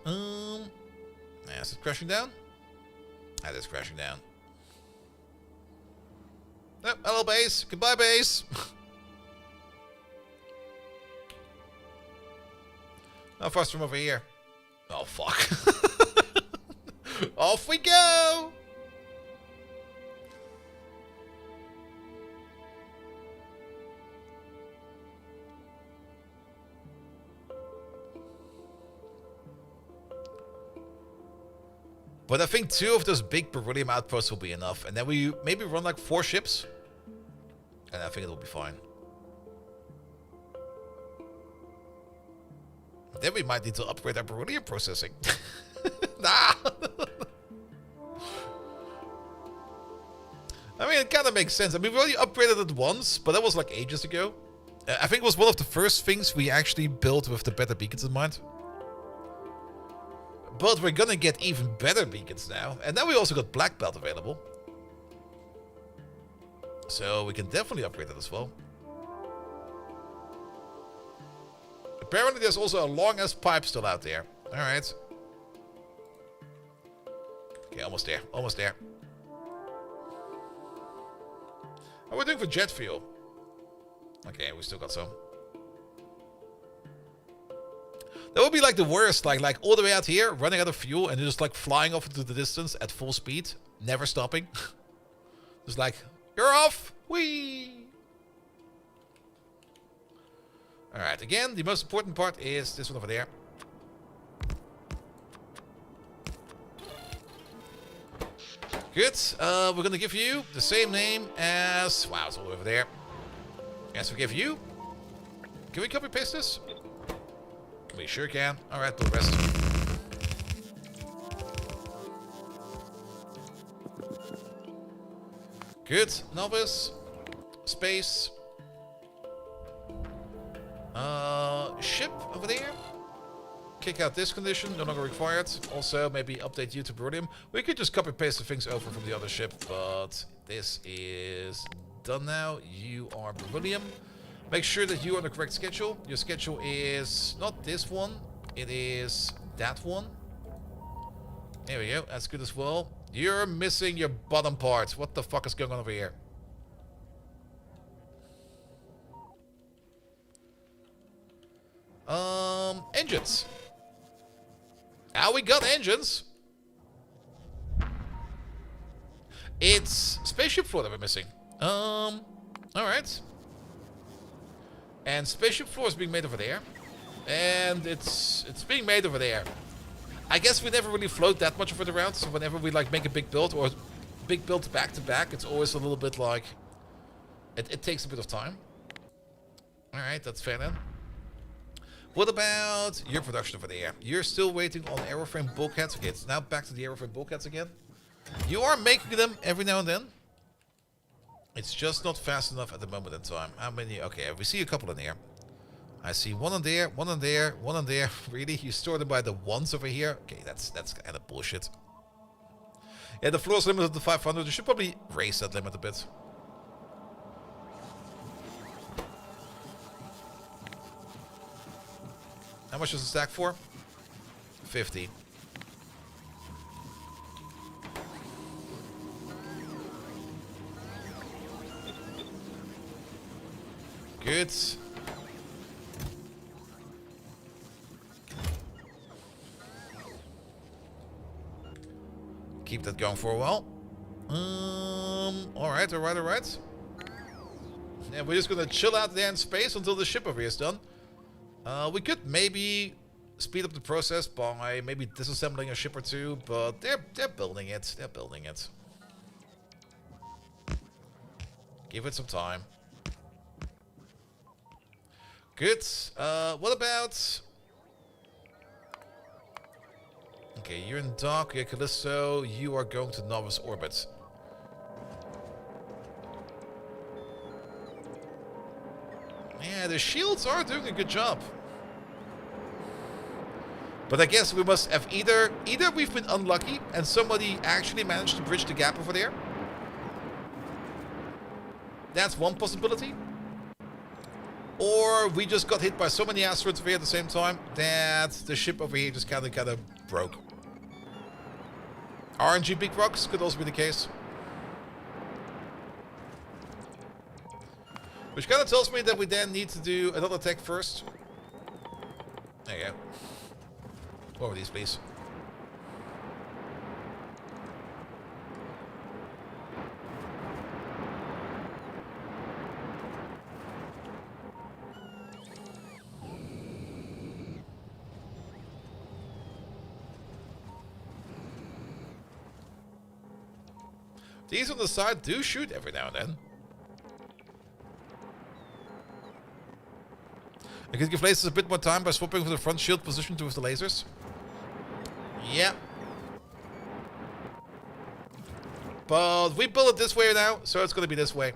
it crashing down? That is crashing down. Oh, hello, base. Goodbye, base. How far from over here? Oh, fuck. Off we go! But I think 2 of those big beryllium outposts will be enough. And then we maybe run like 4 ships. And I think it'll be fine. Then we might need to upgrade our beryllium processing. Nah! I mean, it kind of makes sense. I mean, we already upgraded it once, but that was like ages ago. I think it was one of the first things we actually built with the better beacons in mind. But we're gonna get even better beacons now. And now we also got black belt available. So we can definitely upgrade it as well. Apparently there's also a long-ass pipe still out there. Alright. Okay, almost there. Almost there. How are we doing for jet fuel? Okay, we still got some. That would be like the worst, like all the way out here, running out of fuel, and just like flying off into the distance at full speed, never stopping. Just like, you're off! Whee! Alright, again, the most important part is this one over there. Good. We're gonna give you the same name as... Wow, it's all over there. As we give you... Can we copy paste this? We sure can. Alright, do the rest. Good. Novice. Space. Ship over there. Kick out this condition, no longer required. Also, maybe update you to beryllium. We could just copy paste the things over from the other ship, but this is done now. You are beryllium. Make sure that you are on the correct schedule. Your schedule is not this one, it is that one. There we go, that's good as well. You're missing your bottom part. What the fuck is going on over here? Engines. Now we got engines. It's spaceship floor that we're missing. Alright. And spaceship floor is being made over there. And it's being made over there. I guess we never really float that much of it around, so whenever we like make a big build or big build back to back, it's always a little bit like it takes a bit of time. Alright, that's fair then. What about your production over there? You're still waiting on airframe bulkheads. Okay, it's now back to the airframe bulkheads again. You are making them every now and then. It's just not fast enough at the moment in time. How many? Okay, we see a couple in here. I see one on there, one on there, one on there. Really? You store them by the ones over here? Okay, that's kind of bullshit. Yeah, the floor is limited to 500. You should probably raise that limit a bit. How much does it stack for? 50. Good. Keep that going for a while. Alright. Yeah, we're just gonna chill out there in space until the ship over here is done. We could maybe speed up the process by maybe disassembling a ship or two, but they're building it. They're building it. Give it some time. Good. What about... Okay, you're in dock. Yeah, Callisto, you are going to novice orbit. Yeah, the shields are doing a good job. But I guess we must have either we've been unlucky and somebody actually managed to bridge the gap over there. That's one possibility. Or we just got hit by so many asteroids over here at the same time that the ship over here just kind of broke. RNG big rocks could also be the case. Which kind of tells me that we then need to do another attack first. There you go. Over these, please. These on the side do shoot every now and then. I could give lasers a bit more time by swapping from the front shield position to with the lasers. Yeah. But we build it this way now, so it's going to be this way.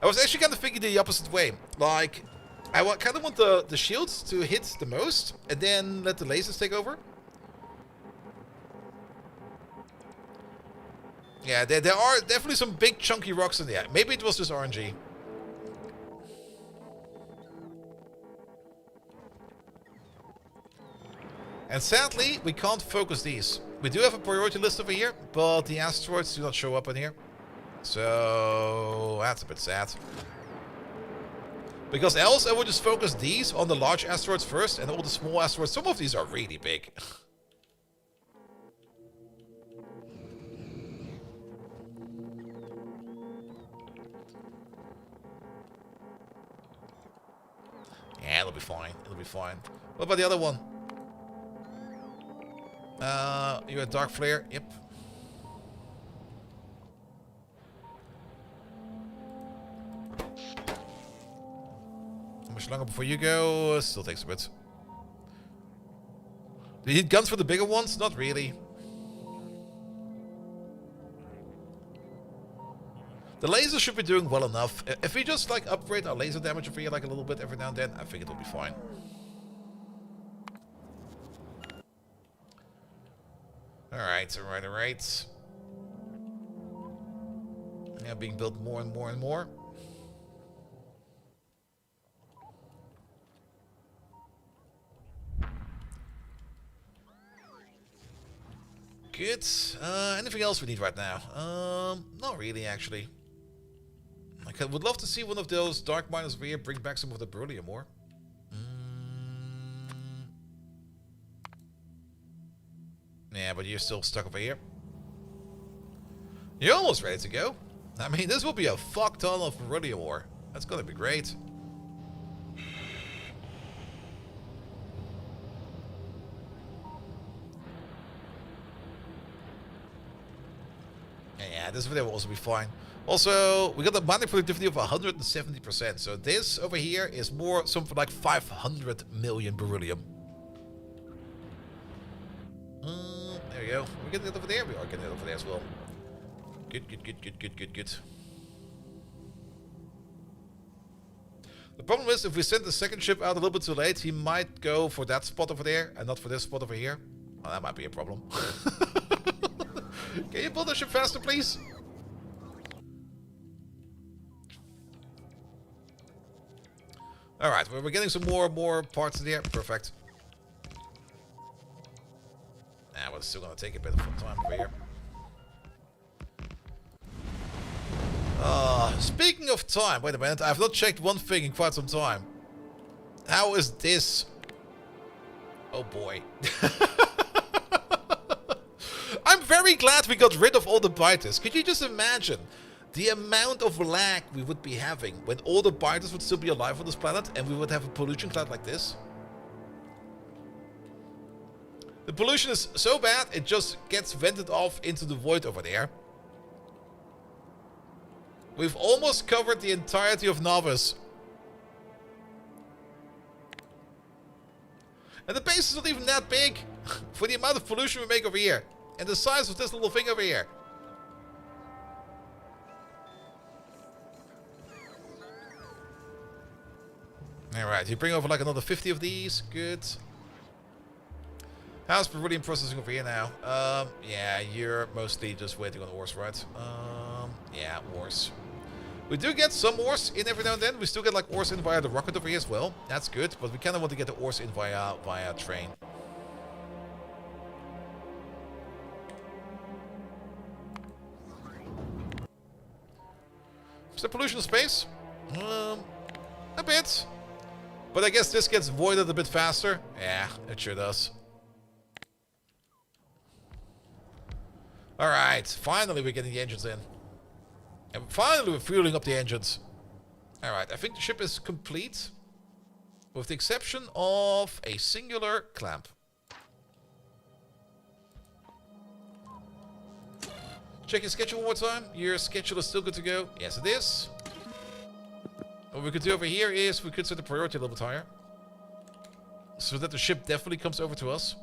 I was actually kind of thinking the opposite way. Like, I kind of want the shields to hit the most, and then let the lasers take over. Yeah, there are definitely some big chunky rocks in there. Maybe it was just RNG. And sadly, we can't focus these. We do have a priority list over here, but the asteroids do not show up in here. So that's a bit sad. Because else I would just focus these on the large asteroids first and all the small asteroids. Some of these are really big. Yeah, it'll be fine. It'll be fine. What about the other one? You're a dark flare? Yep. How much longer before you go? Still takes a bit. Do you need guns for the bigger ones? Not really. The laser should be doing well enough. If we just like upgrade our laser damage over here like a little bit every now and then, I think it'll be fine. Alright. Yeah, being built more and more and more. Good. Anything else we need right now? Not really, actually. I would love to see one of those dark miners over here bring back some of the beryllium ore. Yeah, but you're still stuck over here. You're almost ready to go. I mean, this will be a fuck ton of beryllium ore. That's gonna be great. Yeah, this video will also be fine. Also, we got the mining productivity of 170%. So this over here is more something like 500 million beryllium. There we go. We getting it over there? We are getting it over there as well. Good, good, good, good, good, good, good. The problem is, if we send the second ship out a little bit too late, he might go for that spot over there and not for this spot over here. Well, that might be a problem. Can you build the ship faster, please? Alright, we're getting some more parts in here. Perfect. Nah, we're still gonna take a bit of time over here. Speaking of time, wait a minute, I've not checked one thing in quite some time. How is this? Oh boy. I'm very glad we got rid of all the biters. Could you just imagine the amount of lag we would be having when all the biters would still be alive on this planet and we would have a pollution cloud like this? The pollution is so bad, it just gets vented off into the void over there. We've almost covered the entirety of Novus. And the base is not even that big for the amount of pollution we make over here. And the size of this little thing over here. Alright, you bring over like another 50 of these. Good. How's beryllium processing over here now? Yeah, you're mostly just waiting on ores, right? Yeah, ores. We do get some ores in every now and then. We still get like ores in via the rocket over here as well. That's good, but we kind of want to get the ores in via train. Is there pollution in space? A bit. But I guess this gets voided a bit faster. Yeah, it sure does. Alright, finally we're getting the engines in. And finally we're fueling up the engines. Alright, I think the ship is complete. With the exception of a singular clamp. Check your schedule one more time. Your schedule is still good to go. Yes, it is. What we could do over here is we could set the priority a little bit higher. So that the ship definitely comes over to us.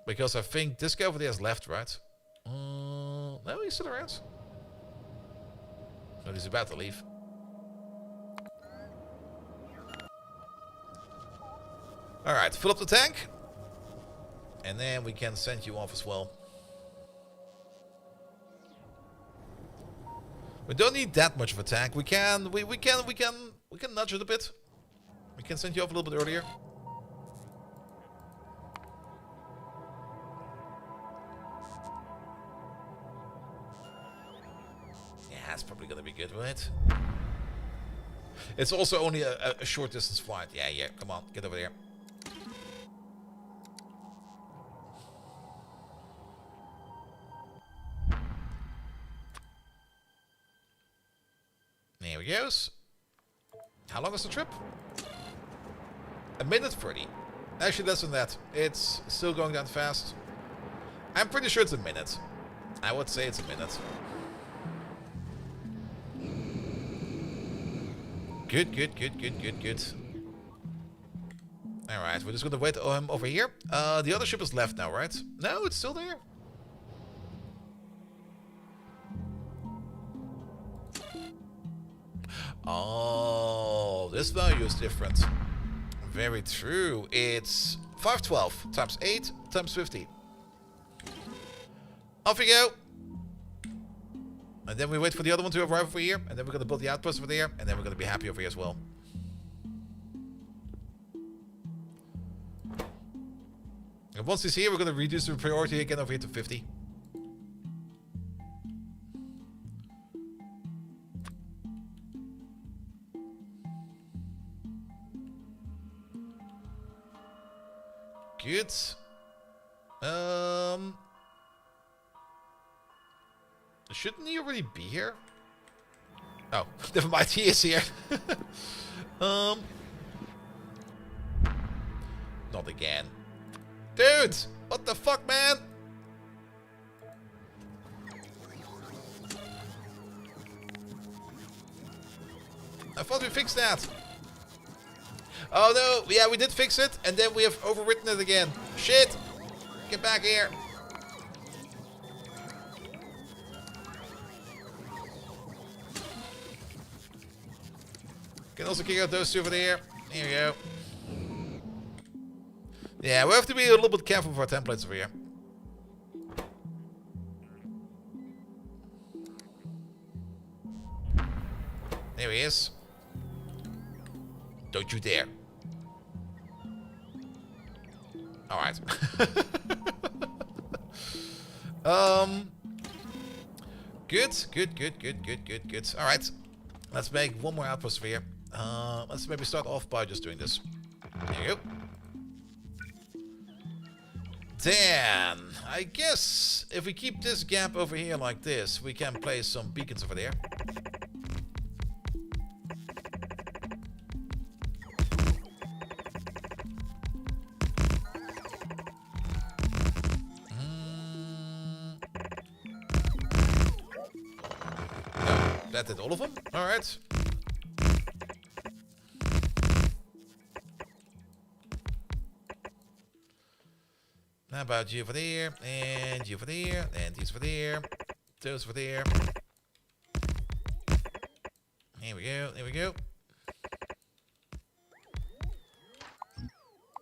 Because I think this guy over there has left, right? No, he's still around. No, he's about to leave. Alright, fill up the tank. And then we can send you off as well. We don't need that much of a tank. We can nudge it a bit. We can send you off a little bit earlier. Yeah, that's probably gonna be good, right? It's also only a short distance flight. Yeah, come on, get over there. There he goes. How long is the trip? 1:30. Actually, less than that. It's still going down fast. I'm pretty sure it's a minute. I would say it's a minute. Good. Alright, we're just gonna wait over here. The other ship is left now, right? No, it's still there. Oh, this value is different. Very true. It's 512 times 8 times 50. Off we go. And then we wait for the other one to arrive over here. And then we're going to build the outpost over there. And then we're going to be happy over here as well. And once he's here, we're going to reduce the priority again over here to 50. Good. Shouldn't he already be here? Oh, never mind, he is here. Not again. Dude! What the fuck, man? I thought we fixed that. Oh no, yeah, we did fix it, and then we have overwritten it again. Shit! Get back here. Can also kick out those two over there. Here we go. Yeah, we have to be a little bit careful with our templates over here. There he is. Don't you dare. Alright. Good. Alright. Let's make one more outpost over here. Let's maybe start off by just doing this. There you go. Then, I guess if we keep this gap over here like this, we can place some beacons over there. That did all of them? Alright. How about you over there, and you over there, and these over there, those over there. Here we go, there we go.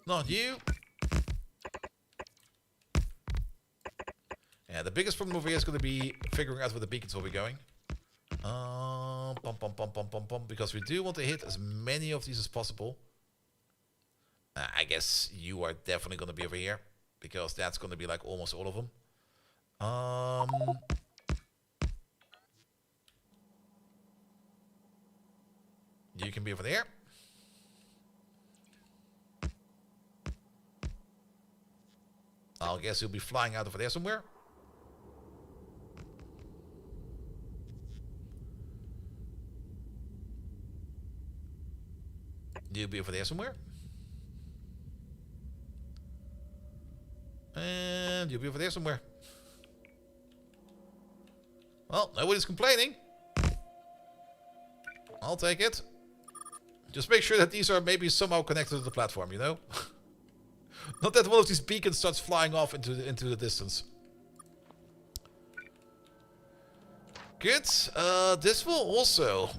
Not you. Yeah, the biggest problem over here is going to be figuring out where the beacons will be going. Because we do want to hit as many of these as possible. I guess you are definitely going to be over here, because that's going to be like almost all of them. You can be over there. I'll guess you'll be flying out over there somewhere. You'll be over there somewhere. And you'll be over there somewhere. Well, nobody's complaining. I'll take it. Just make sure that these are maybe somehow connected to the platform, you know? Not that one of these beacons starts flying off into the distance. Good. This will also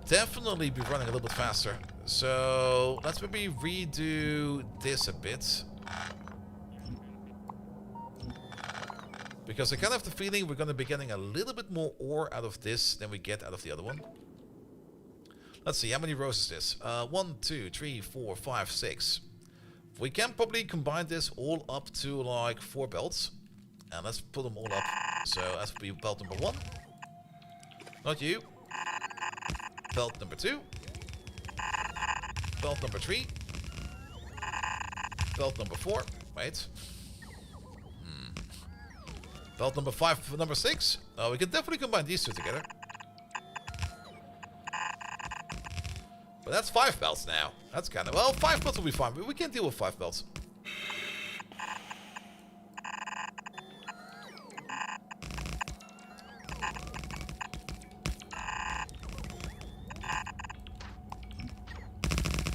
definitely be running a little bit faster. So let's maybe redo this a bit. Because I kind of have the feeling we're going to be getting a little bit more ore out of this than we get out of the other one. Let's see, how many rows is this? 1, 2, 3, 4, 5, 6. We can probably combine this all up to like 4 belts. And let's put them all up. So that's be belt number 1. Not you. Belt number 2. Belt number 3. Belt number 4. Wait. Belt number 5, number 6. We can definitely combine these two together. But that's 5 belts now. That's kind of... Well, 5 belts will be fine, but we can deal with 5 belts.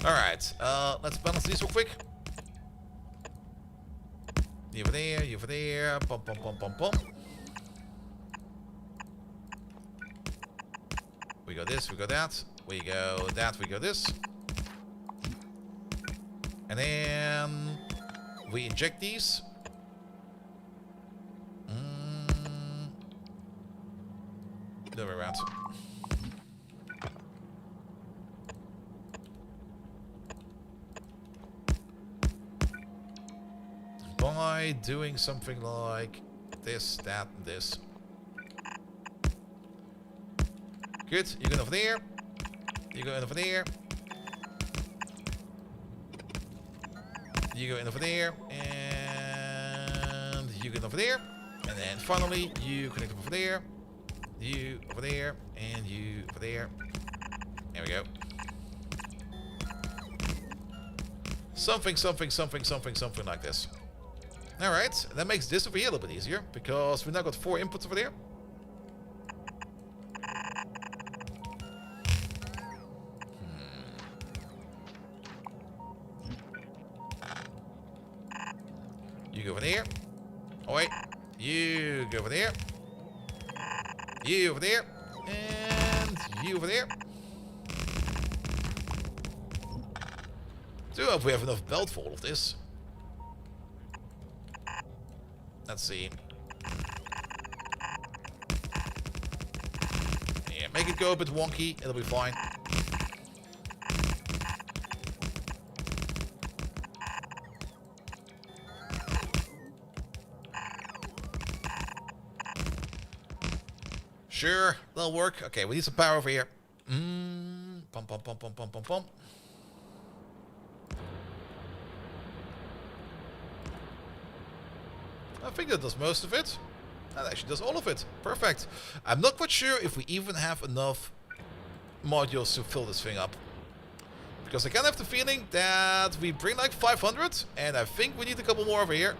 Alright, let's balance these real quick. You over there, you over there. Bum, bum, bum, bum, bum. We go this, we go that. We go that, we go this. And then we inject these. The other way around. By doing something like this, that, and this. Good, you go over there. You go in over there. You go in over there. And you get over there. And then finally, you connect over there. You over there. And you over there. There we go. Something like this. Alright, that makes this over here a little bit easier, because we've now got 4 inputs over there. You go over there. Oh wait, you go over there. You over there. And you over there. Do hope we have enough belt for all of this. Let's see. Yeah, make it go a bit wonky. It'll be fine. Sure, that'll work. Okay, we need some power over here. Pum, pum, pum, pum, pum, pum, pum. I think that does most of it. That actually does all of it. Perfect. I'm not quite sure if we even have enough modules to fill this thing up. Because I kind of have the feeling that we bring like 500, and I think we need a couple more over here.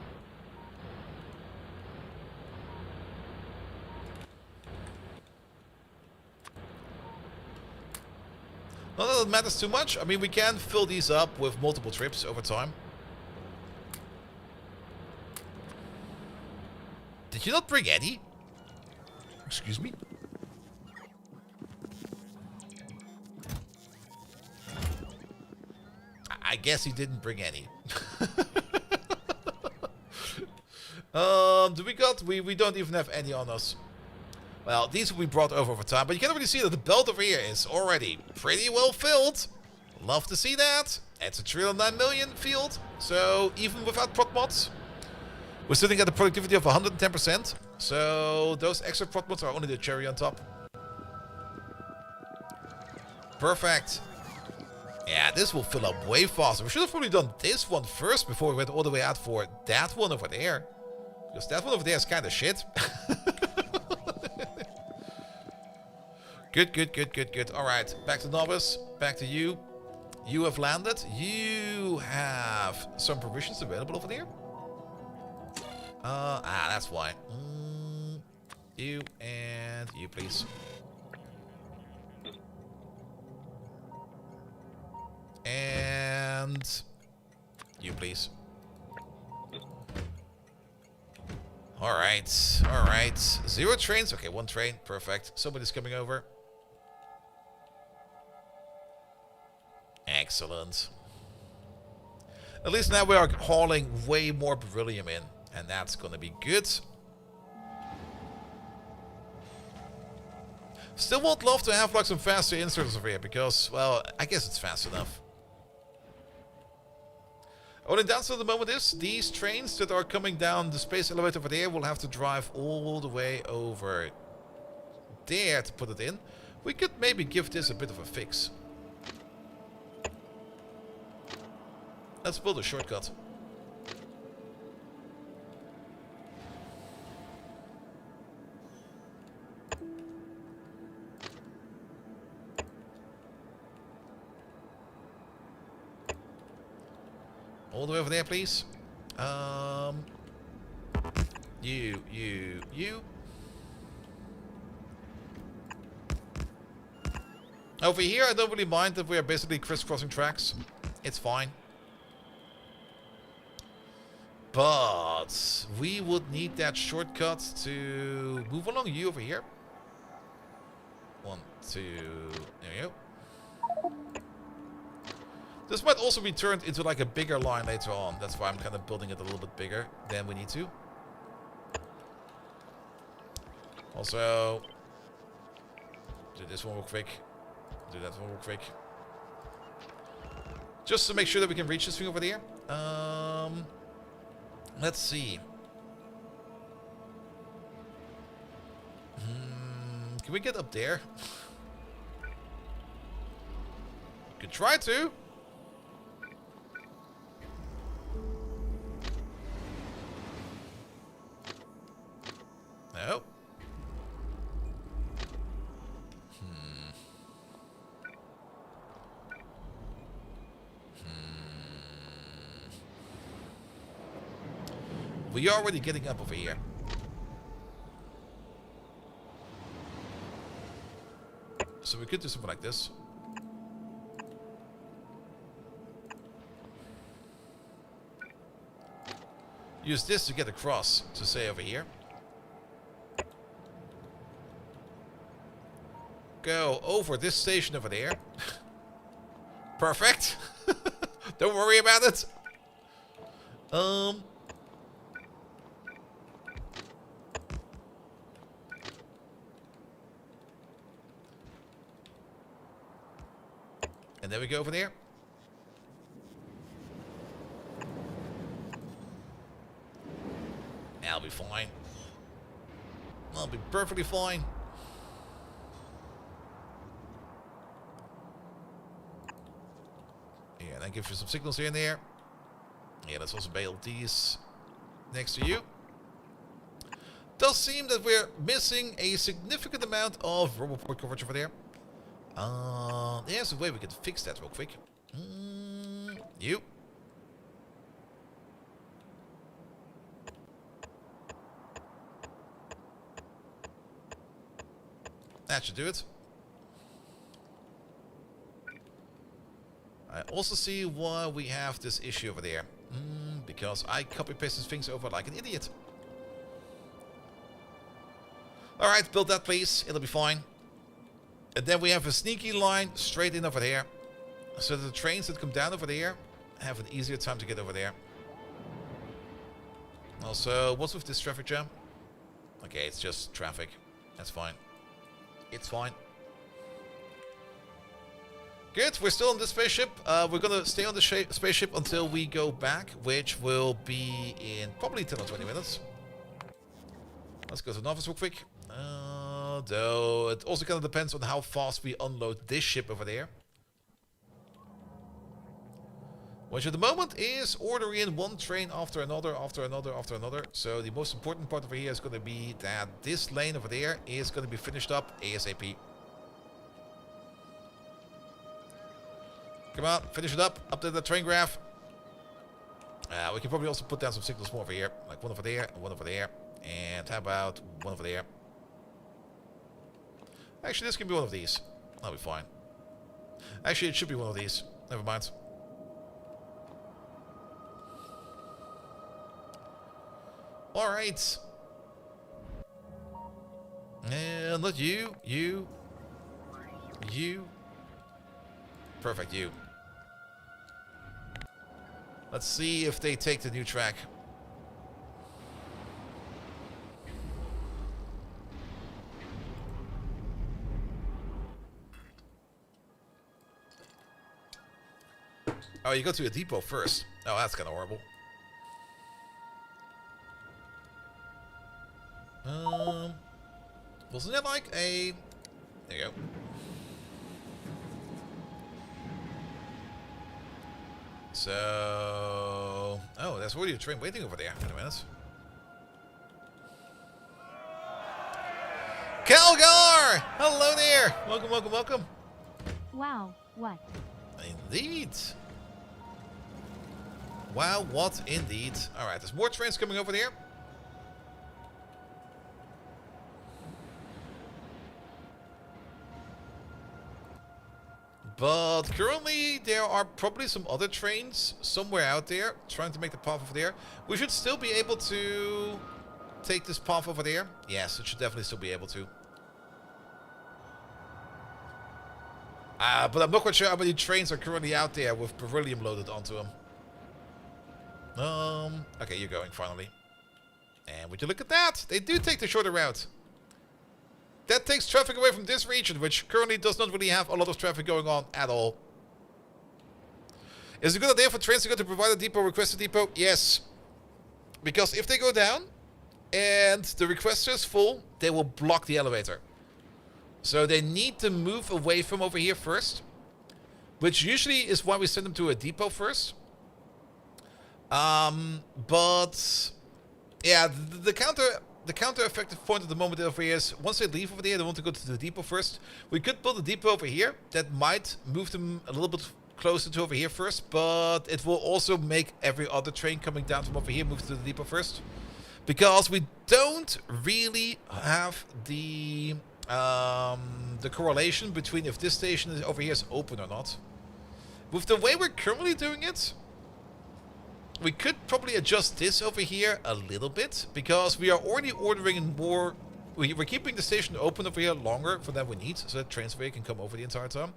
Not that it matters too much. I mean, we can fill these up with multiple trips over time. Did you not bring any? Excuse me? I guess he didn't bring any. We don't even have any on us. Well, these will be brought over time, but you can already see that the belt over here is already pretty well filled. Love to see that. It's a 309 million field, so even without prot mods, we're sitting at a productivity of 110%. So those extra prot mods are only the cherry on top. Perfect. Yeah, this will fill up way faster. We should have probably done this one first before we went all the way out for that one over there. Because that one over there is kind of shit. Good, good, good, good, good. Alright, back to Novice. Back to you. You have landed. You have some provisions available over there. That's why. You and you, please. And you, please. Alright, alright. 0 trains. Okay, 1 train. Perfect. Somebody's coming over. Excellent. At least now we are hauling way more beryllium in, and that's gonna be good. Still would love to have like some faster inserts over here, because, well, I guess it's fast enough. Only downside at the moment is these trains that are coming down the space elevator over there will have to drive all the way over there to put it in. We could maybe give this a bit of a fix. Let's build a shortcut. All the way over there, please. You. Over here, I don't really mind that we are basically crisscrossing tracks. It's fine. But we would need that shortcut to move along you over here. 1, 2, there we go. This might also be turned into like a bigger line later on. That's why I'm kind of building it a little bit bigger than we need to. Also, do this one real quick. Do that one real quick. Just to make sure that we can reach this thing over there. Let's see. Can we get up there? Could try to. No. We are already getting up over here. So we could do something like this. Use this to get across to say over here. Go over this station over there. Perfect. Don't worry about it. And then we go over there. I'll be fine. I'll be perfectly fine. Yeah, and then give you some signals here and there. Yeah, let's also bail these next to you. Does seem that we're missing a significant amount of roboport coverage over there. There's a way we can fix that real quick. You. That should do it. I also see why we have this issue over there. Because I copy-pasted things over like an idiot. Alright, build that please. It'll be fine. And then we have a sneaky line straight in over there. So the trains that come down over there have an easier time to get over there. Also, what's with this traffic jam? Okay, it's just traffic. That's fine. It's fine. Good, we're still on this spaceship. We're gonna stay on the spaceship until we go back, which will be in probably 10 or 20 minutes. Let's go to the office real quick. Though it also kind of depends on how fast we unload this ship over there. Which at the moment is ordering in one train after another, after another, after another. So the most important part over here is going to be that this lane over there is going to be finished up ASAP. Come on, finish it up. Update the train graph. We can probably also put down some signals more over here. Like one over there and one over there. And how about one over there? Actually, this can be one of these. That'll be fine. Actually, it should be one of these. Never mind. Alright. And not you. You. You. Perfect, you. Let's see if they take the new track. Oh, you go to a depot first. Oh, that's kind of horrible. Wasn't it like a... There you go. So... Oh, there's already a train waiting over there. Wait a minute. Calgar! Hello there! Welcome, welcome, welcome. Wow, what? Indeed. Wow, what indeed. Alright, there's more trains coming over there. But currently, there are probably some other trains somewhere out there trying to make the path over there. We should still be able to take this path over there. Yes, it should definitely still be able to. But I'm not quite sure how many trains are currently out there with beryllium loaded onto them. Okay, you're going finally. And would you look at that? They do take the shorter route. That takes traffic away from this region, which currently does not really have a lot of traffic going on at all. Is it a good idea for trains to go to provide a depot, request a depot? Yes. Because if they go down and the requester is full, they will block the elevator. So they need to move away from over here first. Which usually is why we send them to a depot first. But... yeah, the counter effective point at the moment over here is once they leave over there, they want to go to the depot first. We could build a depot over here that might move them a little bit closer to over here first, but it will also make every other train coming down from over here move to the depot first. Because we don't really have the correlation between if this station is over here is open or not. With the way we're currently doing it, we could probably adjust this over here a little bit, because we are already ordering more. We're keeping the station open over here longer for that we need, so that trains over here can come over the entire time.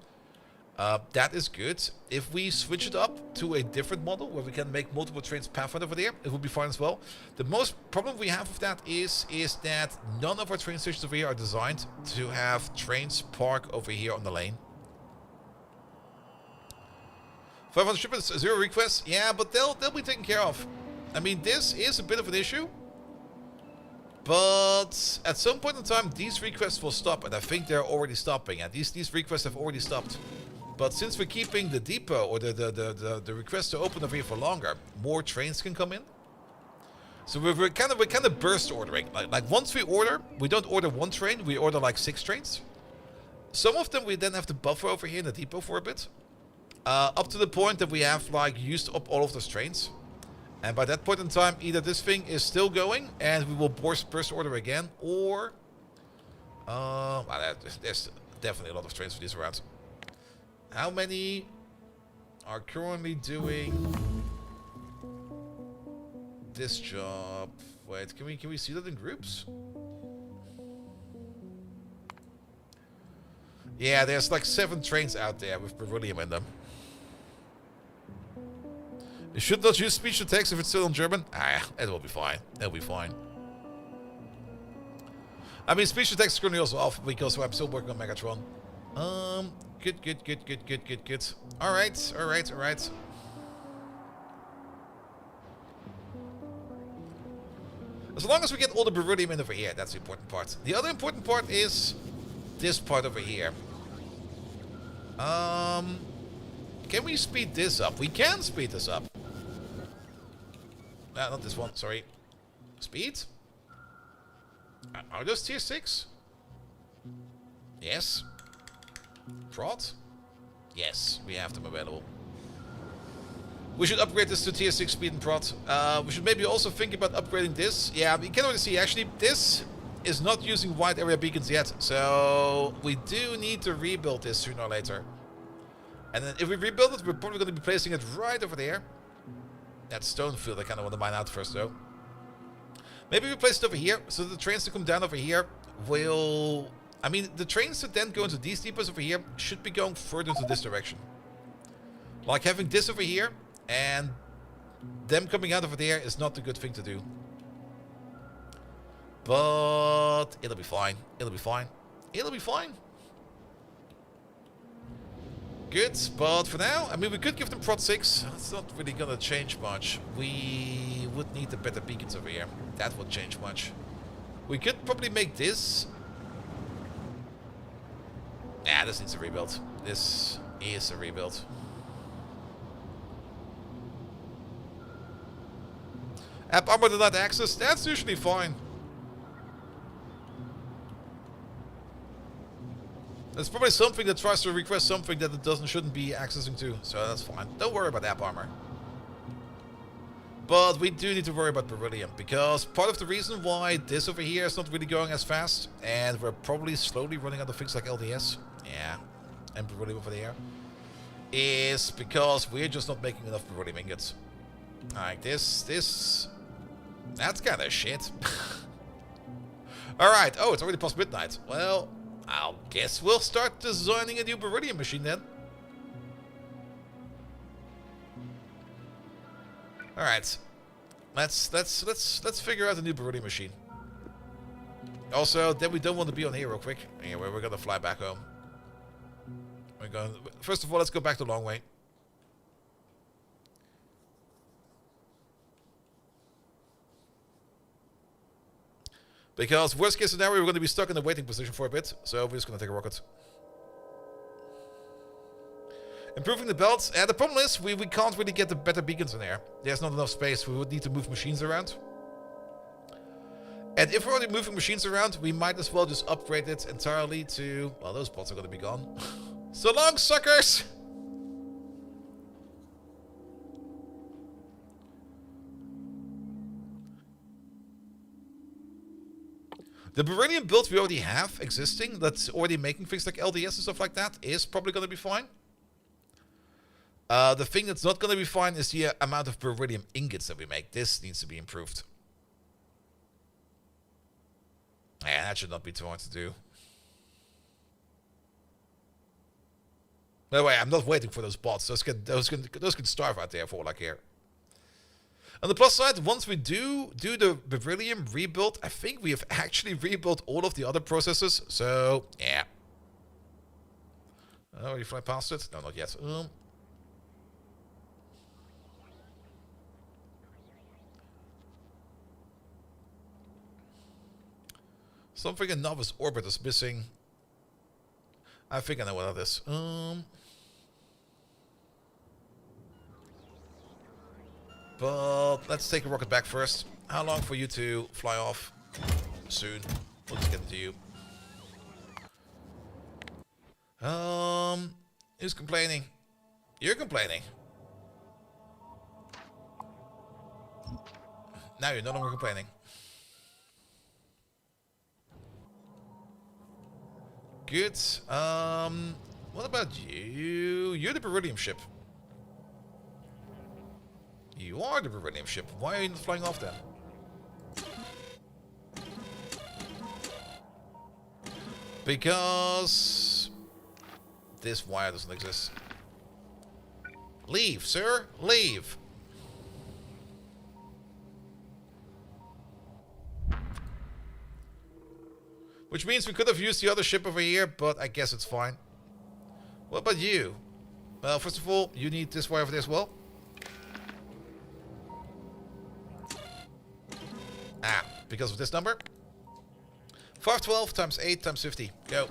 That is good. If we switch it up to a different model where we can make multiple trains pathfind over there, it will be fine as well. The most problem we have with that is that none of our train stations over here are designed to have trains park over here on the lane. 500 shipments, 0 requests. Yeah, but they'll be taken care of. I mean, this is a bit of an issue. But at some point in time, these requests will stop, and I think they're already stopping. And these requests have already stopped. But since we're keeping the depot or the request to open over here for longer, more trains can come in. So we're kind of burst ordering. Like once we order, we don't order one train, we order like 6 trains. Some of them we then have to buffer over here in the depot for a bit, up to the point that we have like used up all of those trains. And by that point in time, either this thing is still going and we will burst order again, or well, there's definitely a lot of trains for these around. How many are currently doing this job? Wait, can we see that in groups? Yeah, there's like 7 trains out there with beryllium in them. You should not use speech to text if it's still in German. Ah, it will be fine. It'll be fine. I mean, speech to text is currently also off because I'm still working on Megatron. Good. Alright. As long as we get all the beryllium in over here, that's the important part. The other important part is this part over here. Can we speed this up? We can speed this up. No, not this one, sorry. Speed? Are those tier 6? Yes. Prod? Yes, we have them available. We should upgrade this to tier 6 speed and prod. We should maybe also think about upgrading this. Yeah, we can already see, actually, this is not using wide area beacons yet. So, we do need to rebuild this sooner or later. And then if we rebuild it, we're probably going to be placing it right over there. That stone field I kind of want to mine out first, though. Maybe we place it over here, so the trains that come down over here will... I mean, the trains that then go into these depots over here should be going further into this direction. Like having this over here, and them coming out over there is not a good thing to do. But it'll be fine. It'll be fine. It'll be fine. Good, but for now, I mean, we could give them prod 6. It's not really gonna change much. We would need the better beacons over here. That would change much. We could probably make this. Yeah, this needs a rebuild. This is a rebuild. App armor denied access. That's usually fine. There's probably something that tries to request something that it shouldn't be accessing to, so that's fine. Don't worry about app armor. But we do need to worry about beryllium, because part of the reason why this over here is not really going as fast, and we're probably slowly running out of things like LDS, yeah, and beryllium over there, is because we're just not making enough beryllium ingots. Like this, that's kind of shit. Alright, oh, it's already past midnight. Well, I guess we'll start designing a new beryllium machine then. All right, let's figure out a new beryllium machine. Also, then we don't want to be on here real quick. Anyway, we're gonna fly back home. We're going. First of all, let's go back the long way. Because worst case scenario, we're going to be stuck in a waiting position for a bit. So we're just going to take a rocket. Improving the belts. The problem is we can't really get the better beacons in there. There's not enough space. We would need to move machines around. And if we're already moving machines around, we might as well just upgrade it entirely to... Well, those bots are going to be gone. So long, suckers! The beryllium build we already have existing, that's already making things like LDS and stuff like that, is probably going to be fine. The thing that's not going to be fine is the amount of beryllium ingots that we make. This needs to be improved. Yeah, that should not be too hard to do. By the way, I'm not waiting for those bots. Those can starve out there for all I care. On the plus side, once we do the beryllium rebuild, I think we have actually rebuilt all of the other processes. So, yeah. Oh, you fly past it? No, not yet. Something in novice orbit is missing. I think I know what that is. But let's take a rocket back first. How long for you to fly off? Soon. We'll just get into you. Who's complaining? You're complaining. Now you're no longer complaining. Good. What about you? You're the beryllium ship. You are the beryllium ship. Why are you not flying off then? Because this wire doesn't exist. Leave, sir. Leave. Which means we could have used the other ship over here, but I guess it's fine. What about you? Well, first of all, you need this wire over there as well. Ah, because of this number. 512 times 8 times 50. Go.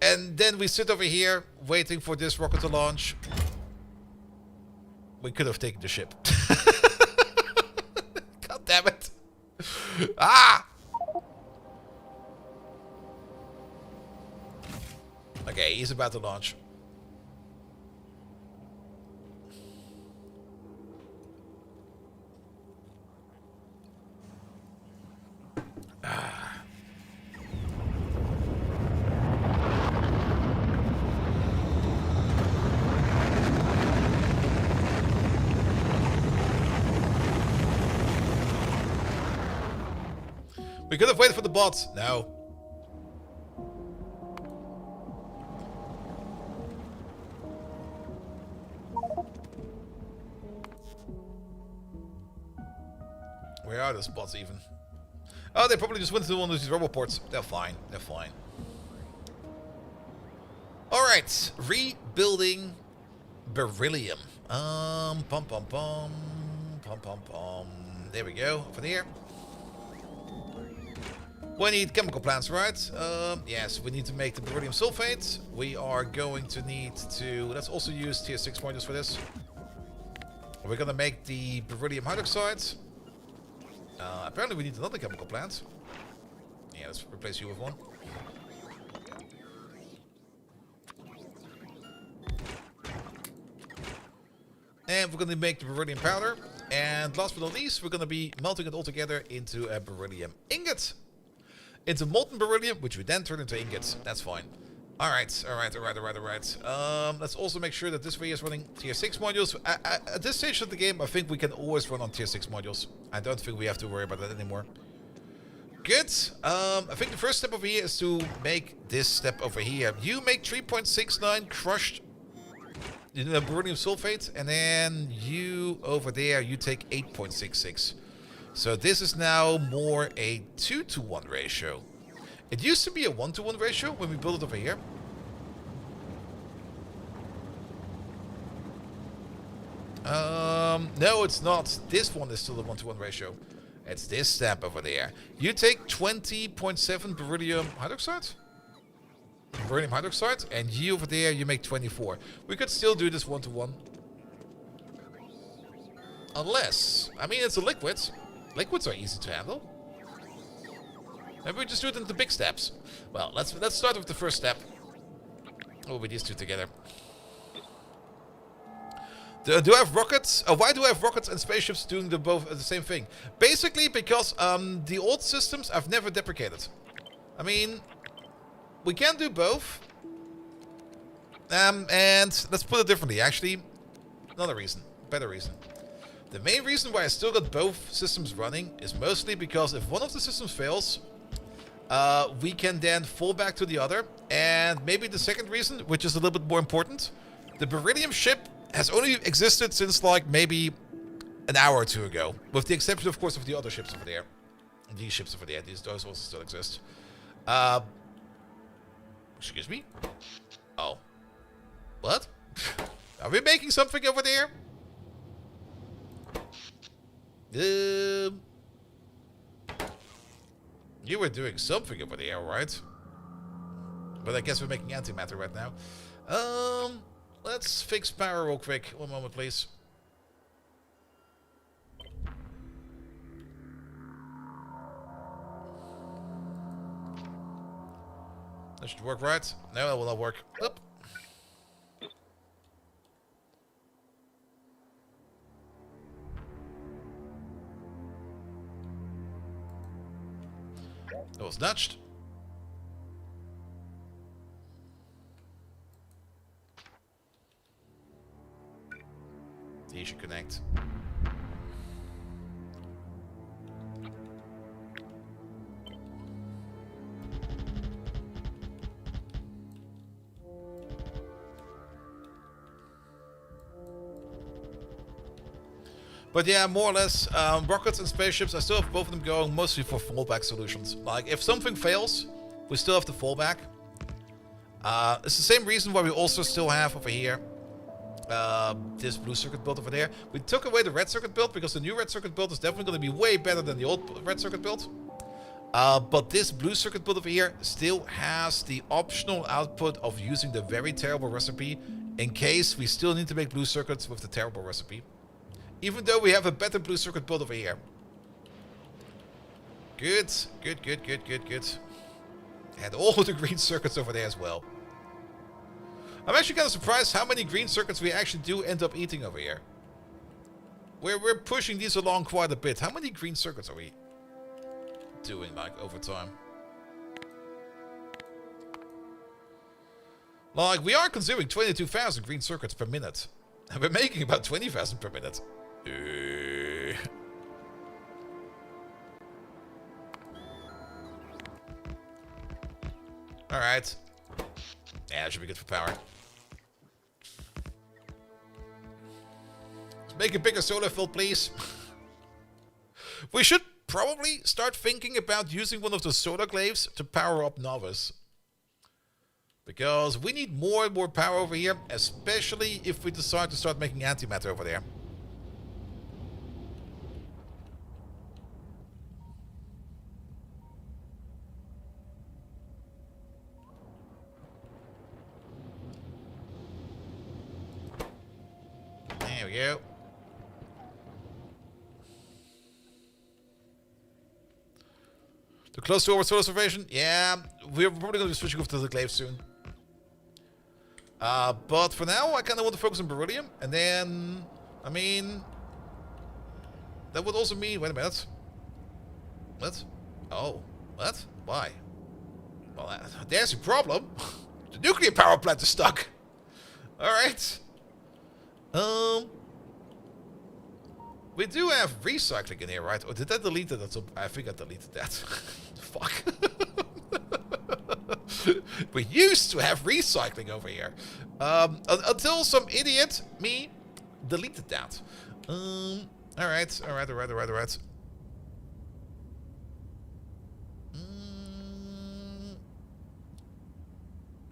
And then we sit over here, waiting for this rocket to launch. We could have taken the ship. God damn it. Ah! Okay, he's about to launch. We could have waited for the bots. No. Where are those bots even? Oh, they probably just went to one of these roboports. They're fine. They're fine. Alright. Rebuilding beryllium. Pum pum pum. Pum pum pum. There we go. Over there. We need chemical plants, right? Yes, we need to make the beryllium sulfate. We are going to need to... Let's also use tier 6 modules for this. We're going to make the beryllium hydroxide. Apparently we need another chemical plant. Yeah, let's replace you with one. And we're going to make the beryllium powder. And last but not least, we're going to be melting it all together into a beryllium ingot. Into molten beryllium, which we then turn into ingots. That's fine. Alright. Let's also make sure that this way is running tier 6 modules. At this stage of the game, I think we can always run on tier 6 modules. I don't think we have to worry about that anymore. Good. I think the first step over here is to make this step over here. You make 3.69 crushed beryllium sulfate, and then you over there, you take 8.66. So this is now more a 2-to-1 ratio. It used to be a 1-to-1 ratio when we built it over here. No, it's not. This one is still a 1-to-1 ratio. It's this step over there. You take 20.7 beryllium hydroxide. Beryllium hydroxide. And you over there, you make 24. We could still do this 1-to-1. Unless, I mean, it's a liquid. Liquids are easy to handle. Maybe we just do it into big steps. Well, let's start with the first step. Oh, with these two together. Do I have rockets? Why do I have rockets and spaceships doing the same thing? Basically, because the old systems I've never deprecated. I mean, we can do both. And let's put it differently. Actually, another reason, better reason. The main reason why I still got both systems running is mostly because if one of the systems fails, we can then fall back to the other. And maybe the second reason, which is a little bit more important, the beryllium ship has only existed since like maybe an hour or two ago. With the exception, of course, of the other ships over there. And these ships over there, those also still exist. Excuse me? Oh. What? Are we making something over there? You were doing something over there, right? But I guess we're making antimatter right now. Let's fix power real quick. One moment, please. That should work, right? No, that will not work. Oop. That was nudged. These should connect. But yeah, more or less, rockets and spaceships, I still have both of them going mostly for fallback solutions. Like, if something fails, we still have the fallback. It's the same reason why we also still have over here this blue circuit build over there. We took away the red circuit build because the new red circuit build is definitely going to be way better than the old red circuit build. But this blue circuit build over here still has the optional output of using the very terrible recipe in case we still need to make blue circuits with the terrible recipe. Even though we have a better blue circuit build over here. Good, good, good, good, good, good. And all the green circuits over there as well. I'm actually kind of surprised how many green circuits we actually do end up eating over here. We're pushing these along quite a bit. How many green circuits are we doing, like, over time? Like, we are consuming 22,000 green circuits per minute. And we're making about 20,000 per minute. Alright. Yeah, that should be good for power. Let's make a bigger solar field, please. We should probably start thinking about using one of the solar glaives to power up Novice. Because we need more and more power over here, especially if we decide to start making antimatter over there. There we go. Too close to our solar observation? Yeah, we're probably going to be switching over to the glaive soon. But for now, I kind of want to focus on beryllium. And then, I mean, that would also mean... Wait a minute. What? Oh, what? Why? Well, there's your problem. The nuclear power plant is stuck. Alright. We do have recycling in here, right? Or did I delete that? I think I deleted that. Fuck. We used to have recycling over here. Until some idiot, me, deleted that. Alright.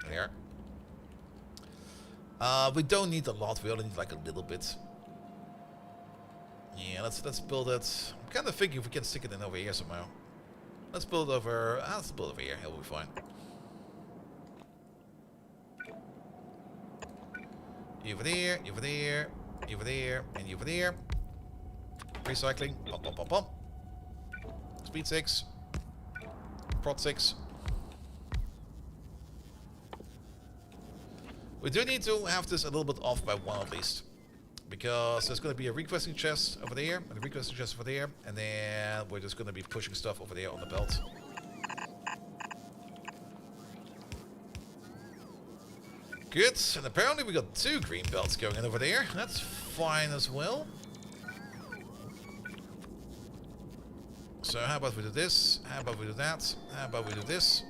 There. We don't need a lot, we only need like a little bit. Yeah, let's build it. I'm kind of thinking if we can stick it in over here somehow. Let's build it over... let's build it over here, it'll be fine. Over there, over there, over there, and over there. Recycling. Pump, pump, pump, pump. Speed 6. Prot 6. We do need to have this a little bit off by 1 at least. Because there's going to be a requesting chest over there, and a requesting chest over there, and then we're just going to be pushing stuff over there on the belt. Good, and apparently we got 2 green belts going in over there. That's fine as well. So how about we do this? How about we do that? How about we do this?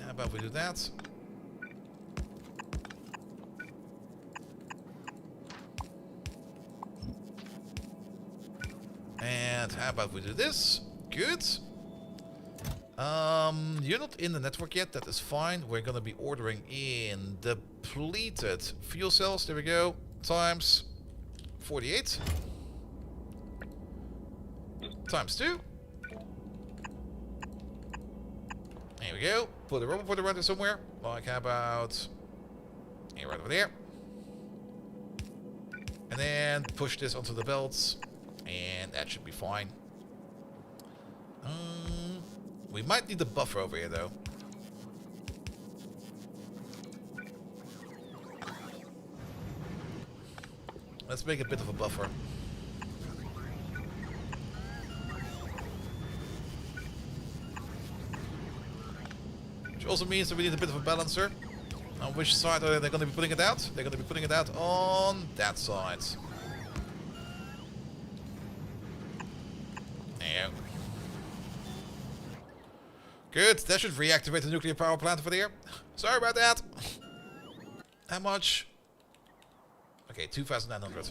How about we do that? And how about we do this? Good. You're not in the network yet. That is fine. We're gonna be ordering in depleted fuel cells. There we go. Times 48. Times 2. There we go. Put a rubber port around there somewhere. Like how about here, right over there. And then push this onto the belts. And that should be fine. We might need a buffer over here, though. Let's make a bit of a buffer. Which also means that we need a bit of a balancer. On which side are they going to be putting it out? They're going to be putting it out on that side. There. Good, that should reactivate the nuclear power plant over there. Sorry about that. How much? Okay, 2,900.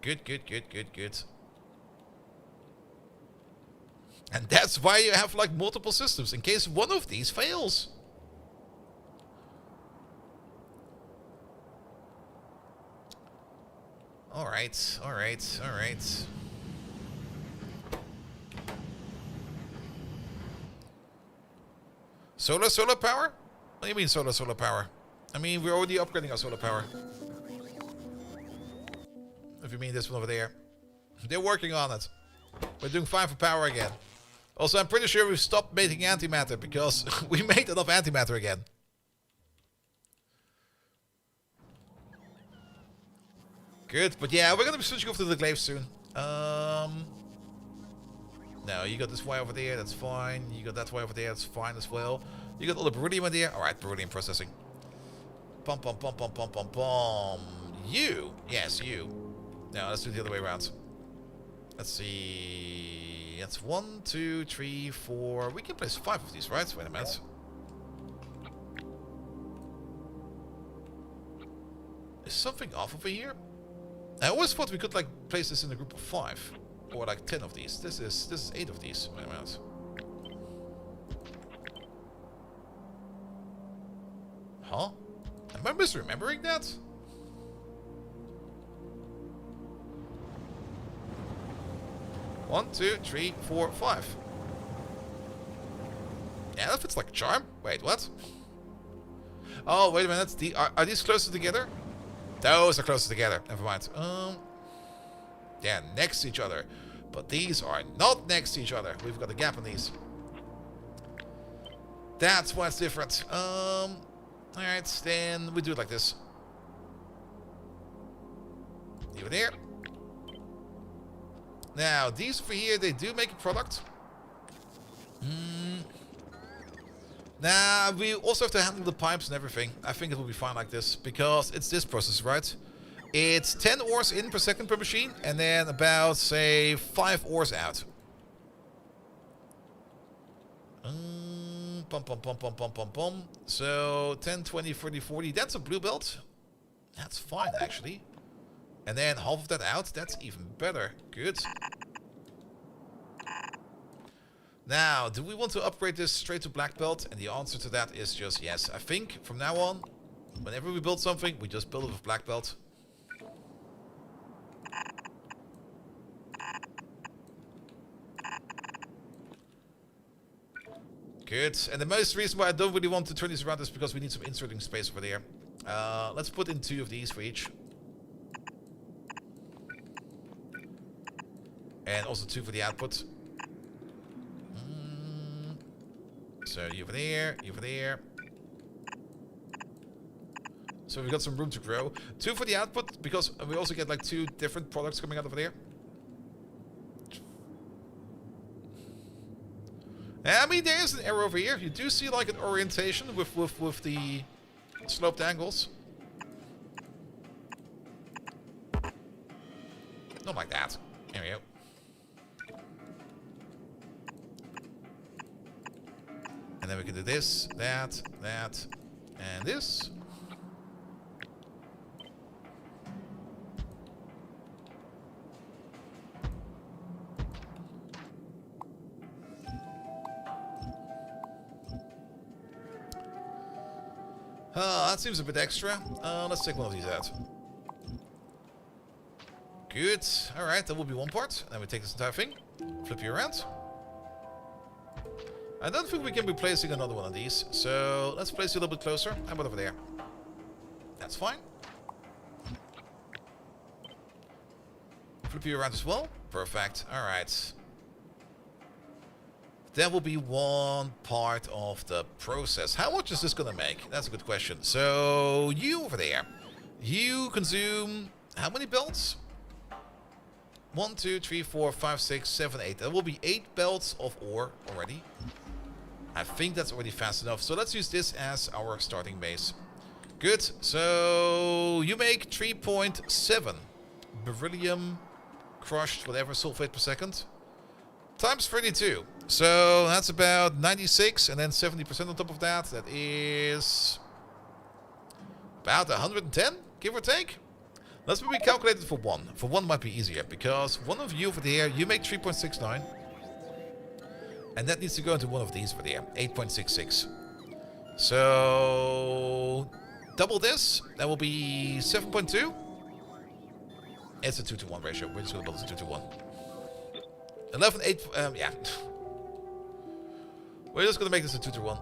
Good, good, good, good, good. And that's why you have like multiple systems, in case one of these fails. Alright, alright, alright. Solar power? What do you mean solar power? I mean, we're already upgrading our solar power. If you mean this one over there. They're working on it. We're doing fine for power again. Also, I'm pretty sure we've stopped making antimatter because we made enough antimatter again. Good, but yeah, we're gonna be switching off to the glaive soon. No, you got this wire over there, that's fine. You got that wire over there, that's fine as well. You got all the beryllium in there. Alright, beryllium processing. Pom pom pom pom pom pom pom. You? Yes, you. No, let's do it the other way around. Let's see. That's 1, 2, 3, 4. We can place 5 of these, right? Wait a minute. Is something off over here? I always thought we could like place this in a group of 5. Or like 10 of these. This is 8 of these. Wait a minute. Huh? Am I misremembering that? One, 2, 3, 4, 5. Yeah, that fits like a charm. Wait, what? Oh, wait a minute. Are these closer together? Those are closer together. Never mind. They're next to each other. But these are not next to each other. We've got a gap in these. That's why it's different. Alright, then we do it like this. Leave it there. Now, these over here, they do make a product. Now, we also have to handle the pipes and everything. I think it will be fine like this, because it's this process, right? It's 10 ores in per second per machine, and then about, say, 5 ores out. Pum, pum, pum, pum, pum, pum, pum. So, 10, 20, 30, 40. That's a blue belt. That's fine, actually. And then half of that out. That's even better. Good. Now, do we want to upgrade this straight to black belt? And the answer to that is just yes. I think from now on, whenever we build something, we just build it with black belt. Good. And the most reason why I don't really want to turn these around is because we need some inserting space over there. Let's put in 2 of these for each. And also 2 for the output. So you over there, you over there. So we've got some room to grow. 2 for the output, because we also get like 2 different products coming out over there. I mean, there is an error over here. You do see like an orientation with the sloped angles. Not like that. There we go. And then we can do this, that, and this. That seems a bit extra. Let's take one of these out. Good. Alright, that will be one part. Then we take this entire thing, flip you around. I don't think we can be placing another one of these, so let's place you a little bit closer. How about over there? That's fine. Flip you around as well. Perfect. Alright. That will be one part of the process. How much is this going to make? That's a good question. So, you over there. You consume how many belts? 1, 2, 3, 4, 5, 6, 7, 8. That will be 8 belts of ore already. I think that's already fast enough. So let's use this as our starting base. Good. So you make 3.7 beryllium crushed, whatever, sulfate per second. Times 32. So that's about 96, and then 70% on top of that. That is about 110, give or take. Let's maybe calculate it for one. For one might be easier, because one of you over there, you make 3.69. And that needs to go into one of these over there, 8.66. So double this, that will be 7.2. It's a 2-to-1 ratio. We're just going to build it a 2-to-1. 11, 8, yeah. We're just going to make this a 2-to-1.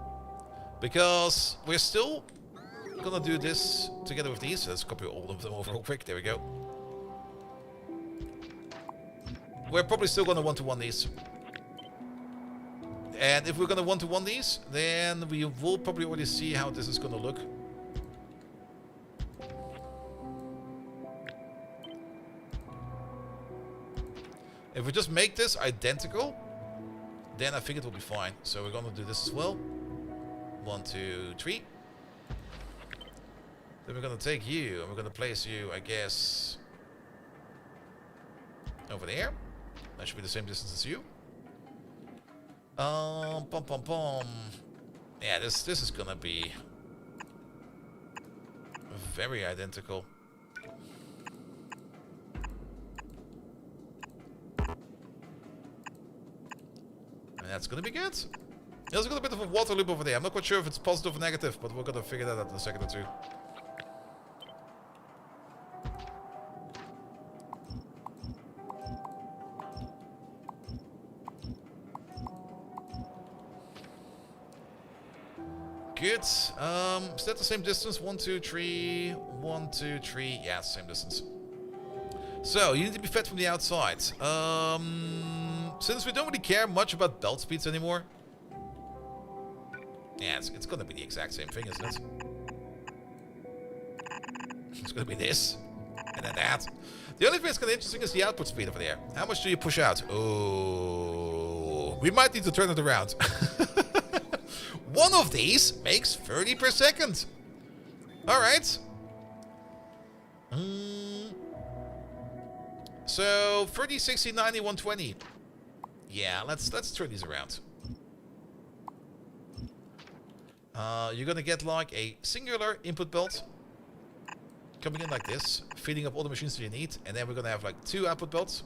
Because we're still going to do this together with these. Let's copy all of them over real quick. There we go. We're probably still going to 1-to-1 these. And if we're going to 1-to-1 these, then we will probably already see how this is going to look. If we just make this identical, then I think it will be fine. So we're going to do this as well. 1, 2, 3. Then we're going to take you, and we're going to place you, I guess, over there. That should be the same distance as you. Yeah, this is going to be very identical. That's gonna be good. There's got a bit of a water loop over there. I'm not quite sure if it's positive or negative, but we're gonna figure that out in a second or two. Good. Is that the same distance? 1, 2, 3. 1, 2, 3. Yeah, same distance. So you need to be fed from the outside. Since we don't really care much about belt speeds anymore. Yeah, it's gonna be the exact same thing, isn't it? It's gonna be this. And then that. The only thing that's kind of interesting is the output speed over there. How much do you push out? Oh, we might need to turn it around. One of these makes 30 per second. Alright. So 30, 60, 90, 120. Yeah, let's turn these around. You're gonna get like a singular input belt coming in like this, feeding up all the machines that you need, and then we're gonna have like 2 output belts.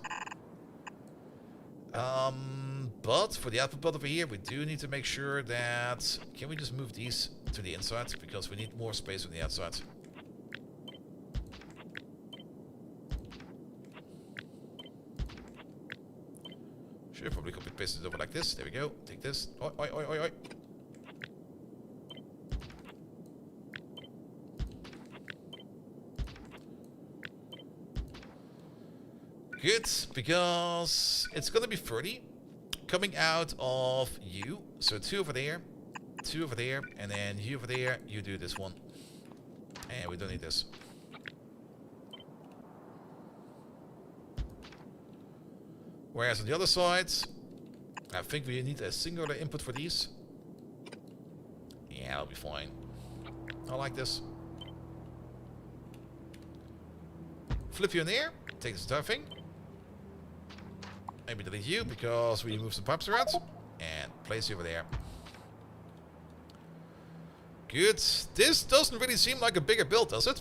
But for the output belt over here, we do need to make sure that... Can we just move these to the inside? Because we need more space on the outside. Should probably copy and paste it over like this. There we go. Take this. Oi, oi, oi, oi, oi. Good, because it's gonna be 30 coming out of you. So 2 over there, 2 over there, and then you over there. You do this one. And we don't need this. Whereas on the other side, I think we need a singular input for these. Yeah, that'll be fine. I like this. Flip you in the air, take this entire thing. Maybe delete you because we move some pipes around. And place you over there. Good. This doesn't really seem like a bigger build, does it?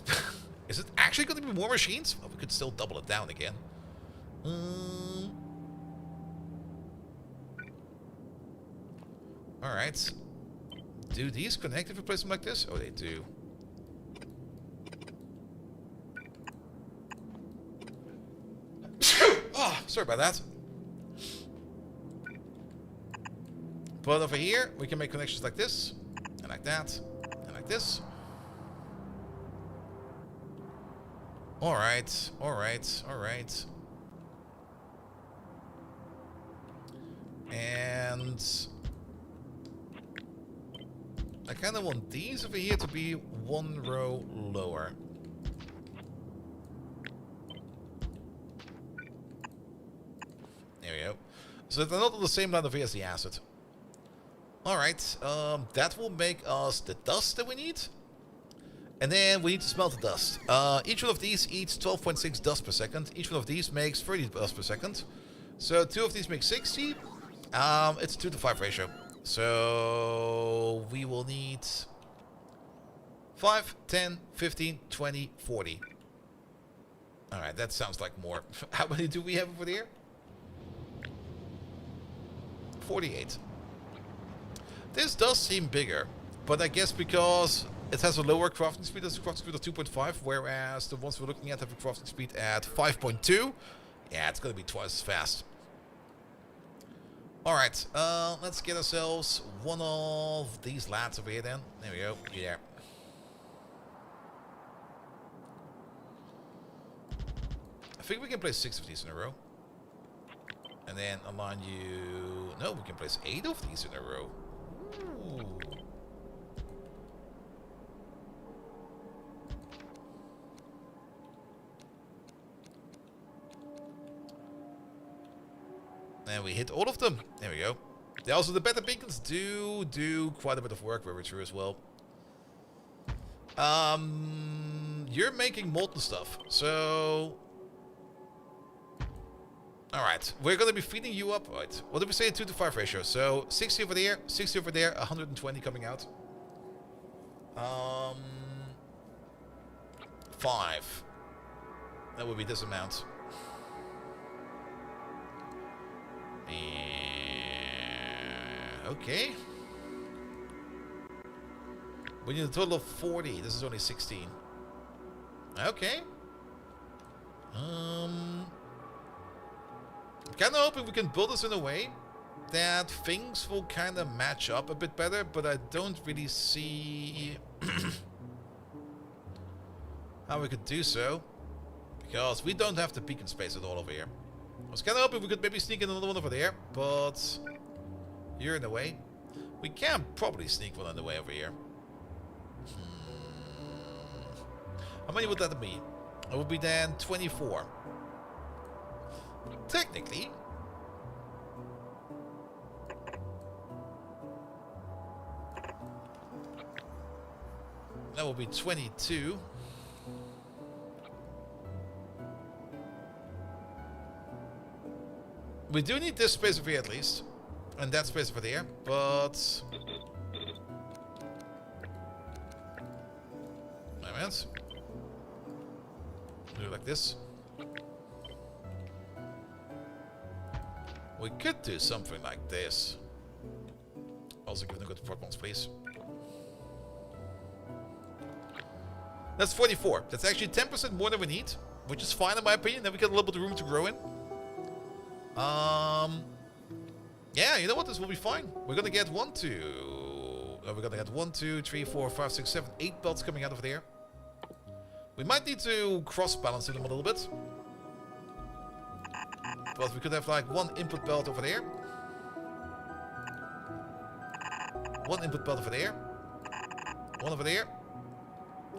Is it actually going to be more machines? Well, we could still double it down again. Alright. Do these connect if we place them like this? Oh, they do. Oh, sorry about that. But over here, we can make connections like this, and like that, and like this. Alright, alright, alright. And I kind of want these over here to be one row lower. There we go. So they're not on the same line over here as the acid. Alright, that will make us the dust that we need. And then we need to smelt the dust. Each one of these eats 12.6 dust per second. Each one of these makes 30 dust per second. So 2 of these make 60. It's a 2 to 5 ratio. So we will need 5, 10, 15, 20, 40. Alright, that sounds like more. How many do we have over there? 48. This does seem bigger, but I guess because it has a lower crafting speed, it's a crafting speed of 2.5, whereas the ones we're looking at have a crafting speed at 5.2. Yeah, it's going to be twice as fast. Alright, let's get ourselves one of these lads over here then. There we go, yeah. I think we can place 6 of these in a row. And then align you... No, we can place 8 of these in a row. Ooh. And we hit all of them. There we go. They also, the better beacons do quite a bit of work, very true as well. You're making molten stuff, so... Alright, we're going to be feeding you up, right? What did we say? 2 to 5 ratio. So 60 over there, 60 over there, 120 coming out. 5. That would be this amount. Okay. We need a total of 40. This is only 16. Okay. I'm kind of hoping we can build this in a way that things will kind of match up a bit better, but I don't really see how we could do so, because we don't have the beacon space at all over here. I was kind of hoping we could maybe sneak in another one over there, but you're in the way. We can probably sneak one in the way over here. How many would that be? It would be then 24. Technically, that will be 22. We do need this space over here at least, and that space over there, but... Wait a minute. Do it like this. We could do something like this. Also give them good protons, please. That's 44. That's actually 10% more than we need, which is fine in my opinion. Then we get a little bit of room to grow in. Yeah, you know what? This will be fine. We're gonna get 1, 2. We're gonna get 1, 2, 3, 4, 5, 6, 7, 8 belts coming out of there. We might need to cross balance them a little bit. But we could have like 1 input belt over there. 1 input belt over there. 1 over there.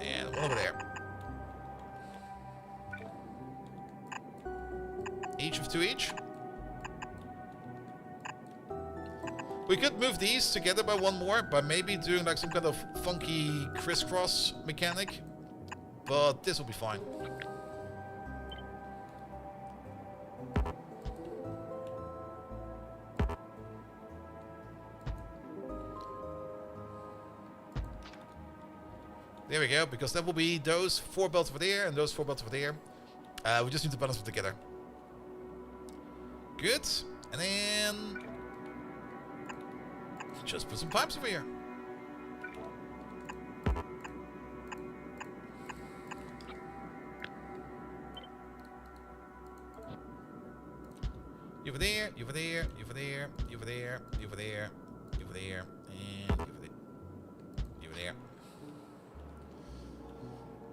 And 1 over there. Each of 2 each. We could move these together by 1 more, by maybe doing like some kind of funky crisscross mechanic. But this will be fine. There we go, because that will be those 4 belts over there and those 4 belts over there. We just need to balance them together. Good. And then just put some pipes over here. You over there, you over there, you over there, you over there, you over there, you over there, and you over there. You over there.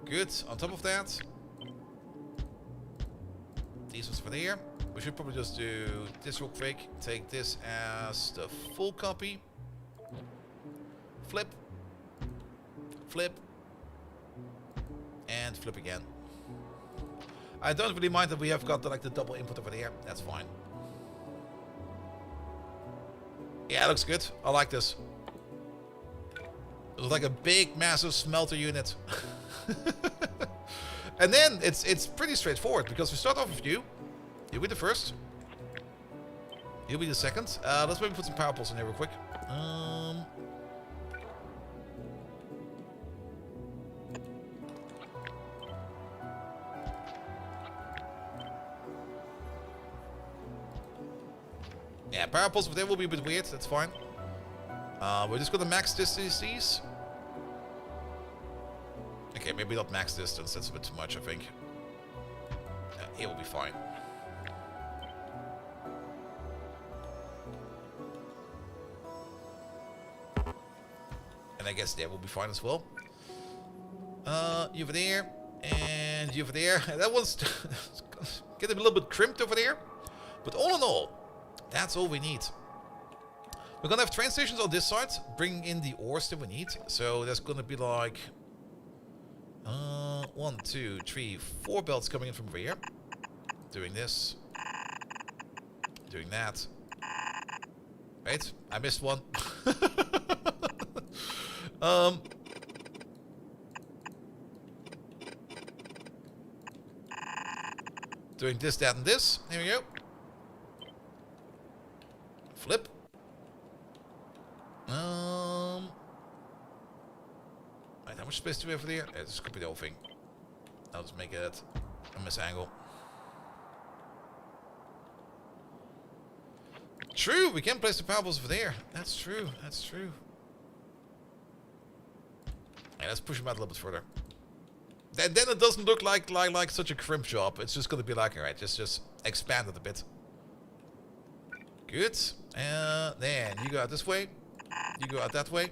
Good. On top of that, these ones for there. We should probably just do this real quick. Take this as the full copy. Flip. Flip. And flip again. I don't really mind that we have got the double input over there. That's fine. Yeah, it looks good. I like this. It looks like a big, massive smelter unit. And then it's pretty straightforward because we start off with you. You'll be the first. You'll be the second. Let's maybe put some power poles in here real quick. Yeah, power poles over there will be a bit weird. That's fine. We're just gonna max distance these. Okay, maybe not max distance. That's a bit too much, I think. It will be fine. And I guess that will be fine as well. You over there, and you over there. That one's getting a little bit crimped over there. But all in all, that's all we need. We're gonna have train stations on this side, bringing in the ores that we need. So there's gonna be like 1, 2, 3, 4 belts coming in from over here. Doing this. Doing that. Wait, I missed one. Doing this, that, and this. Here we go. Flip. Right, how much space do we have for there? This could be the whole thing. I'll just make it a miss angle. True, we can place the power poles over there. That's true, that's true. Yeah, let's push them out a little bit further. Then it doesn't look like such a crimp job. It's just gonna be like, alright, just expand it a bit. Good. Then you go out this way. You go out that way.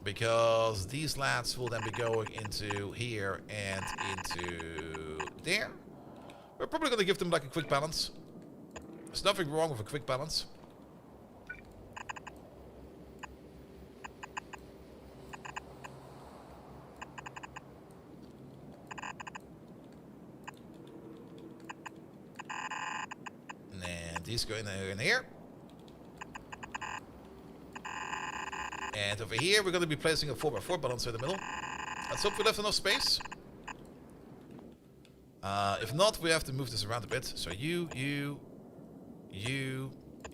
Because these lads will then be going into here and into there. We're probably gonna give them like a quick balance. There's nothing wrong with a quick balance. And these go in here and here. And over here we're going to be placing a 4x4 balancer in the middle. Let's hope we left enough space. If not, we have to move this around a bit. So you, and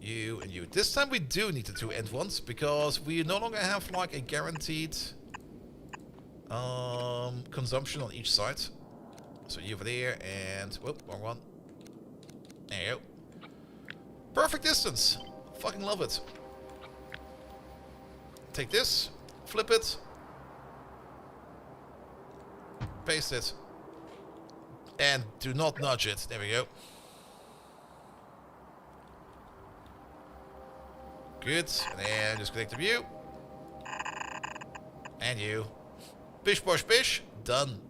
you. This time we do need the 2 end ones because we no longer have like a guaranteed consumption on each side. So you over there and whoop, wrong one. There you go. Perfect distance. Fucking love it. Take this, flip it, paste it, and do not nudge it. There we go. Good. And then just connect the view. And you. Bish bosh bish. Done.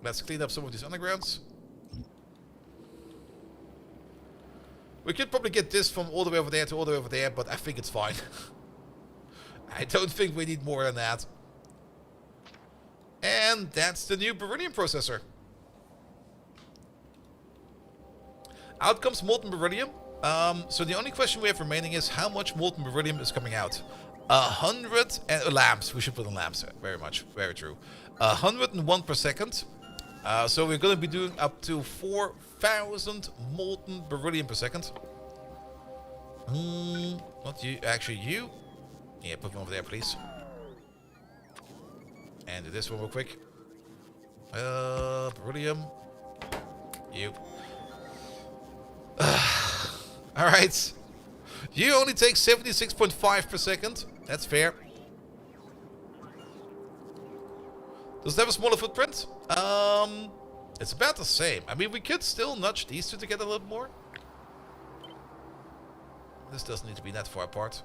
Let's clean up some of these undergrounds. We could probably get this from all the way over there to all the way over there, but I think it's fine. I don't think we need more than that. And that's the new beryllium processor. Out comes molten beryllium. So the only question we have remaining is how much molten beryllium is coming out. 100 and lamps. We should put in lamps. Very much. Very true. 101 per second. So we're going to be doing up to 4,000 molten beryllium per second. Not you. Actually, you. Yeah, put them over there, please. And do this one real quick. Beryllium. You. Alright. You only take 76.5 per second. That's fair. Does it have a smaller footprint? It's about the same. I mean, we could still nudge these two together a little more. This doesn't need to be that far apart.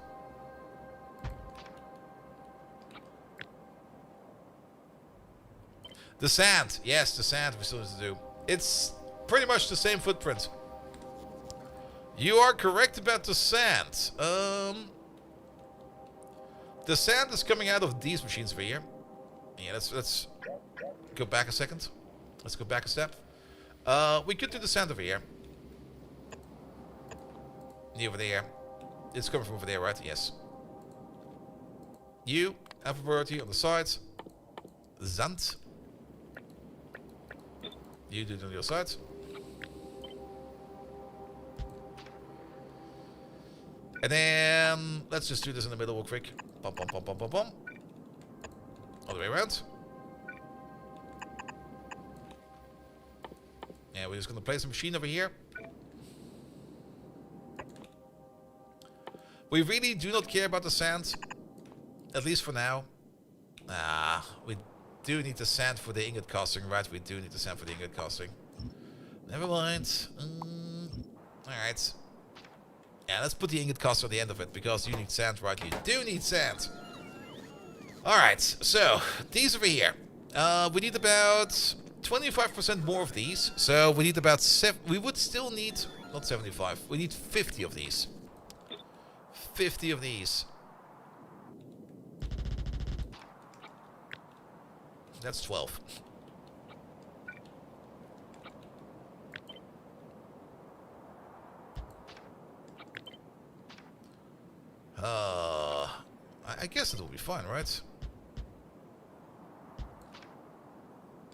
The sand. Yes, the sand we still need to do. It's pretty much the same footprint. You are correct about the sand. The sand is coming out of these machines over here. Yeah, let's go back a second. Let's go back a step. We could do the sand over here. Over there. It's coming from over there, right? Yes. You have a priority on the sides. Zand. You do it on your sides. And then let's just do this in the middle real quick. Bum, bum, bum, bum, bum, bum. All the way around. Yeah, we're just going to place a machine over here. We really do not care about the sand. At least for now. We do need the sand for the ingot casting, right? We do need the sand for the ingot casting. Never mind. Alright. Yeah, let's put the ingot caster at the end of it, because you need sand, right? You do need sand. Alright, so, these over here. We need about 25% more of these. So, we need about we would still need, not 75, we need 50 of these. 50 of these. That's 12. I guess it will be fine, right?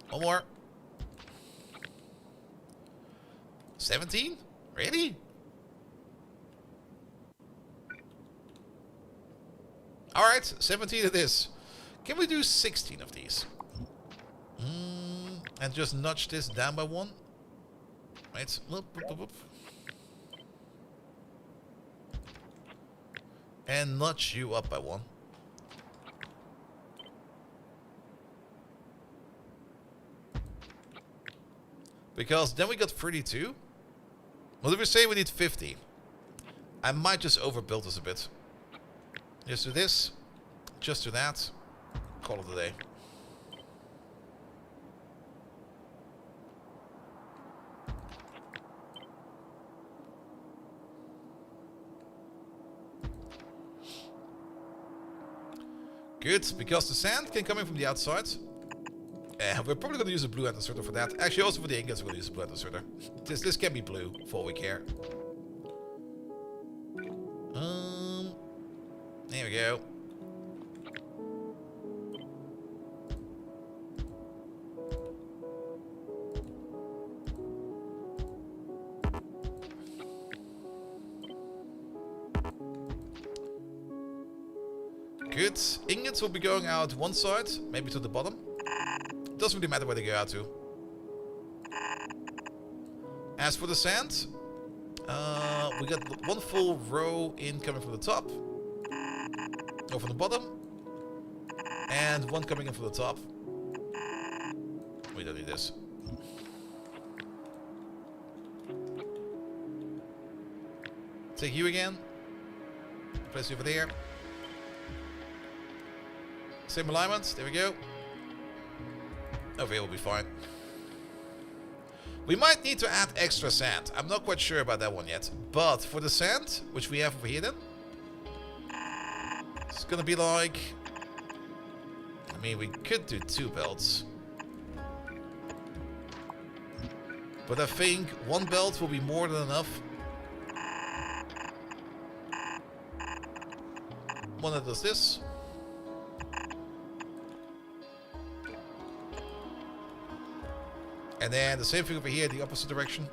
One more. 17? Really? Alright, 17 it is. Can we do 16 of these? And just nudge this down by one? Right. And nudge you up by one. Because then we got 32. What did we say? We need 50. I might just overbuild this a bit. Just do this. Just do that. Call it a day. Good, because the sand can come in from the outside. We're probably going to use a blue inserter for that. Actually, also for the ingots, we're going to use a blue inserter. This can be blue, for all we care. There we go. Good. Ingots will be going out one side, maybe to the bottom. Doesn't really matter where they go out to. As for the sand, we got one full row in coming from the top, or from the bottom, and one coming in from the top. We don't need this. Take you again. Place you over there. Same alignment. There we go. Over here will be fine. We might need to add extra sand. I'm not quite sure about that one yet. But for the sand, which we have over here then, it's gonna be like... I mean, we could do 2 belts. But I think 1 belt will be more than enough. One that does this. And then the same thing over here, the opposite direction.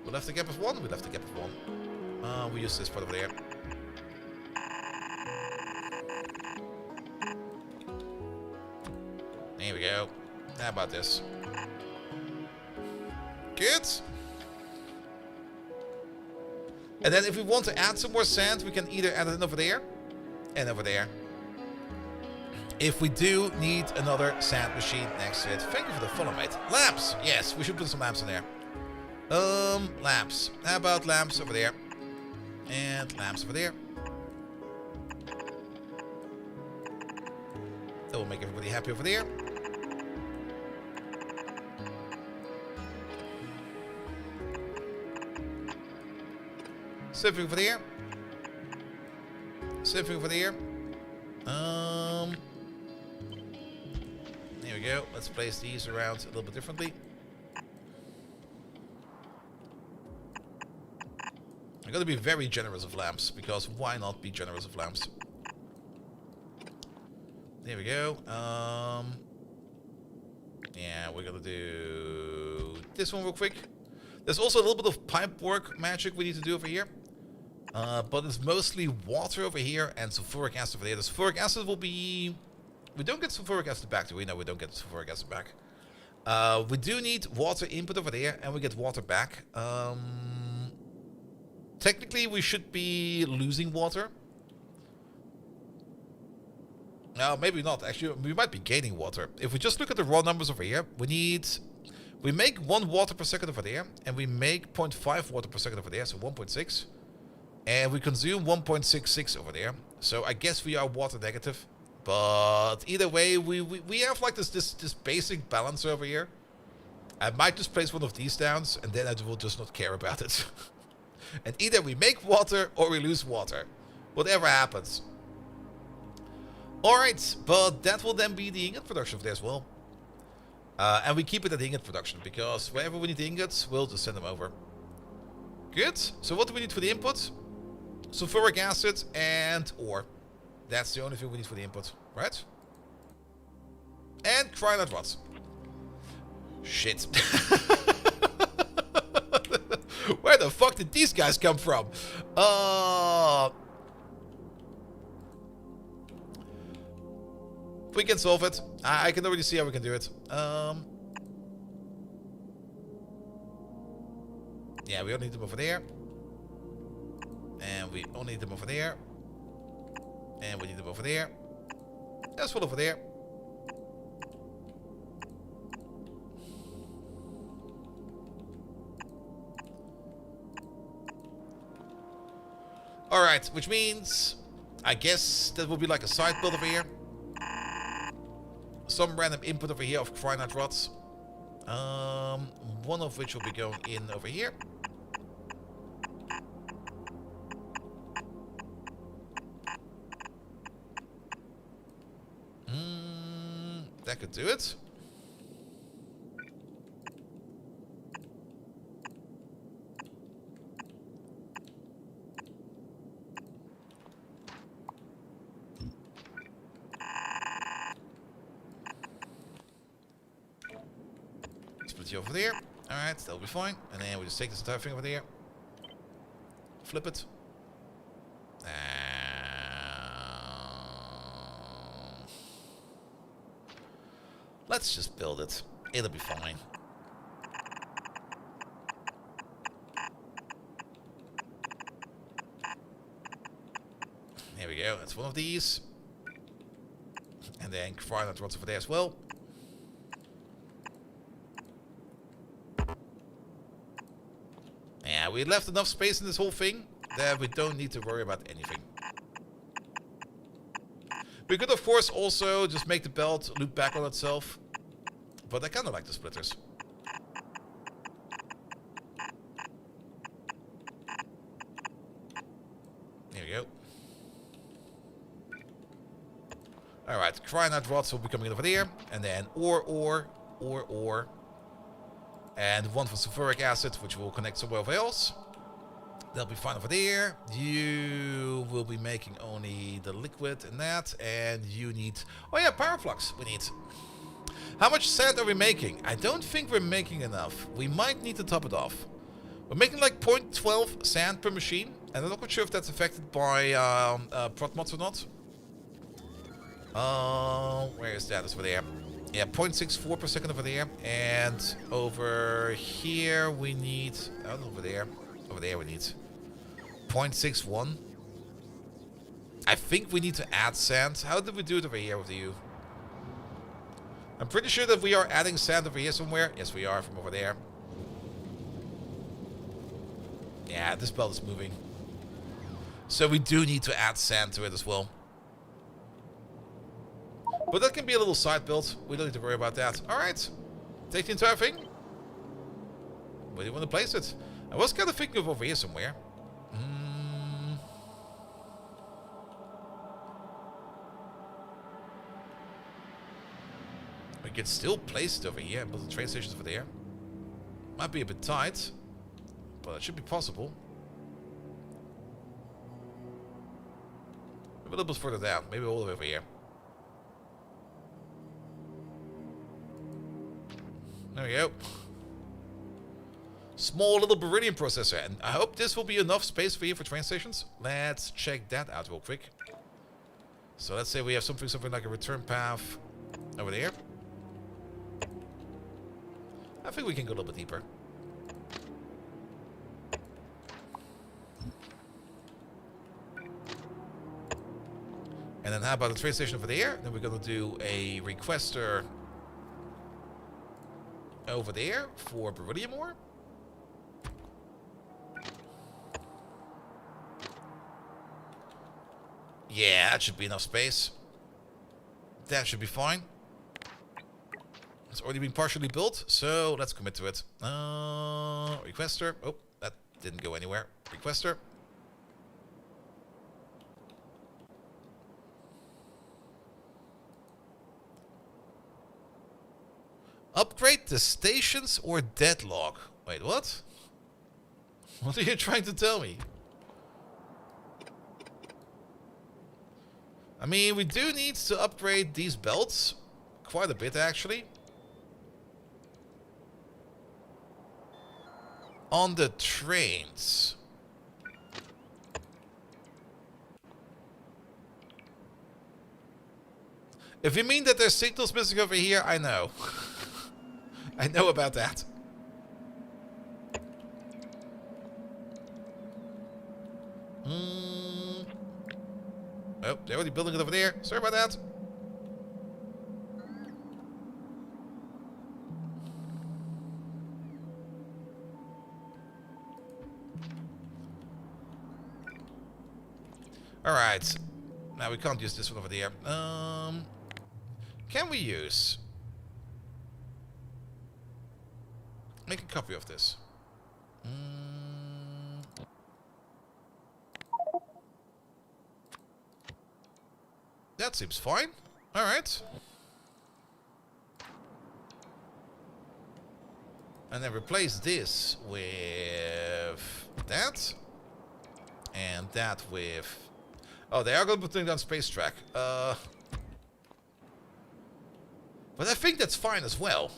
We left the gap of 1. We left the gap of 1. We use this part over there. Here we go. How about this? Good. And then if we want to add some more sand, we can either add it over there and over there. If we do need another sand machine next to it. Thank you for the follow, mate. Lamps. Yes, we should put some lamps in there. Lamps. How about lamps over there? And lamps over there. That will make everybody happy over there. Same thing over there. Same thing over there. There we go. Let's place these around a little bit differently. I'm going to be very generous of lamps, because why not be generous of lamps? There we go. Yeah, we're going to do this one real quick. There's also a little bit of pipe work magic we need to do over here. But it's mostly water over here and sulfuric acid over there. The sulfuric acid will be... We don't get sulfuric acid back, do we? No, we don't get sulfuric acid back. We do need water input over there, and we get water back. Technically, we should be losing water. No, maybe not. Actually, we might be gaining water. If we just look at the raw numbers over here, we make 1 water per second over there, and we make 0.5 water per second over there, so 1.6. And we consume 1.66 over there. So I guess we are water negative. But either way, we have like this basic balance over here. I might just place one of these down, and then I will just not care about it. And either we make water or we lose water. Whatever happens. Alright, but that will then be the ingot production for there as well. And we keep it at the ingot production, because wherever we need the ingots, we'll just send them over. Good. So what do we need for the input? Sulfuric acid and ore. That's the only thing we need for the input, right? And cryolite rods. Shit. Where the fuck did these guys come from? We can solve it. I can already see how we can do it. Yeah, we only need them over there. And we only need them over there. And we need them over there. That's full over there. Alright, which means... I guess that will be like a side build over here. Some random input over here of cryolite rods. One of which will be going in over here. That could do it. Split you over there. Alright, that'll be fine. And then we just take this entire thing over there. Flip it. Let's just build it. It'll be fine. There we go. That's one of these. And then cryolite rods over there as well. Yeah, we left enough space in this whole thing that we don't need to worry about anything. We could, of course, also just make the belt loop back on itself. But I kind of like the splitters. There we go. Alright, cryolite rods will be coming over there. And then ore. And one for sulfuric acid, which will connect somewhere else. They'll be fine over there. You will be making only the liquid and that. And you need... Oh yeah, pyroflux we need. How much sand are we making? I don't think we're making enough. We might need to top it off. We're making like 0.12 sand per machine. And I'm not quite sure if that's affected by prot mods or not. Where is that? It's over there. Yeah, 0.64 per second over there. And over here we need... Oh, over there. Over there we need 0.61. I think we need to add sand. How did we do it over here with you? I'm pretty sure that we are adding sand over here somewhere. Yes, we are, from over there. Yeah, this belt is moving. So we do need to add sand to it as well. But that can be a little side build. We don't need to worry about that. Alright. Take the entire thing. Where do you want to place it? I was kind of thinking of over here somewhere. We can still place it over here and build the train stations over there. Might be a bit tight, but it should be possible. Maybe a little bit further down. Maybe all the way over here. There we go. Small little beryllium processor. And I hope this will be enough space for you for train stations. Let's check that out real quick. So let's say we have something like a return path over there. I think we can go a little bit deeper. And then how about the train station over there? Then we're going to do a requester over there for beryllium ore. Yeah, that should be enough space. That should be fine. It's already been partially built, so let's commit to it. Requester. Oh, that didn't go anywhere. Requester. Upgrade the stations or deadlock. Wait, what? What are you trying to tell me? I mean, we do need to upgrade these belts. Quite a bit, actually. On the trains. If you mean that there's signals missing over here, I know. I know about that. Oh, they're already building it over there. Sorry about that. Alright. Now we can't use this one over there. Can we use... Make a copy of this. That seems fine. Alright. And then replace this with that. And that with... Oh, they are going to be putting down space track. But I think that's fine as well.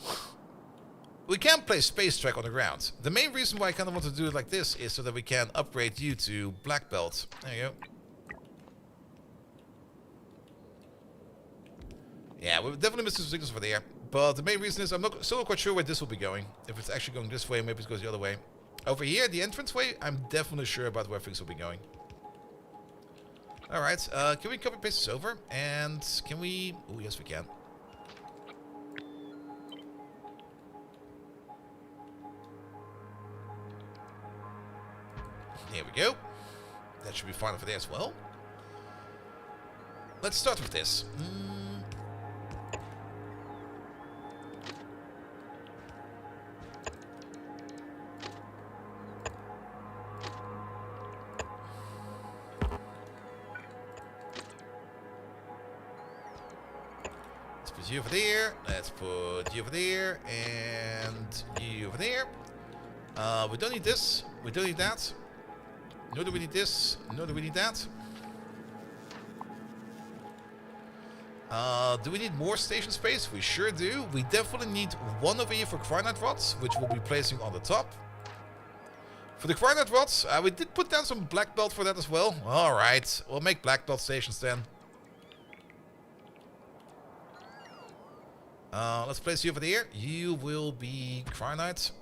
We can place space track on the ground. The main reason why I kind of want to do it like this is so that we can upgrade you to black belt. There you go. Yeah, we've definitely missed some signals over there. But the main reason is I'm still not quite sure where this will be going. If it's actually going this way, maybe it goes the other way. Over here, the entranceway, I'm definitely sure about where things will be going. Alright, can we copy paste this over? And can we... Oh, yes we can. Here we go. That should be fine over there as well. Let's start with this. Let's put you over there. Let's put you over there. And you over there. We don't need this. We don't need that. Nor do we need this. Nor do we need that. Do we need more station space? We sure do. We definitely need one over here for granite rods, which we'll be placing on the top. For the granite rods, we did put down some black belt for that as well. Alright, we'll make black belt stations then. Let's place you over there. You will be Cryonite.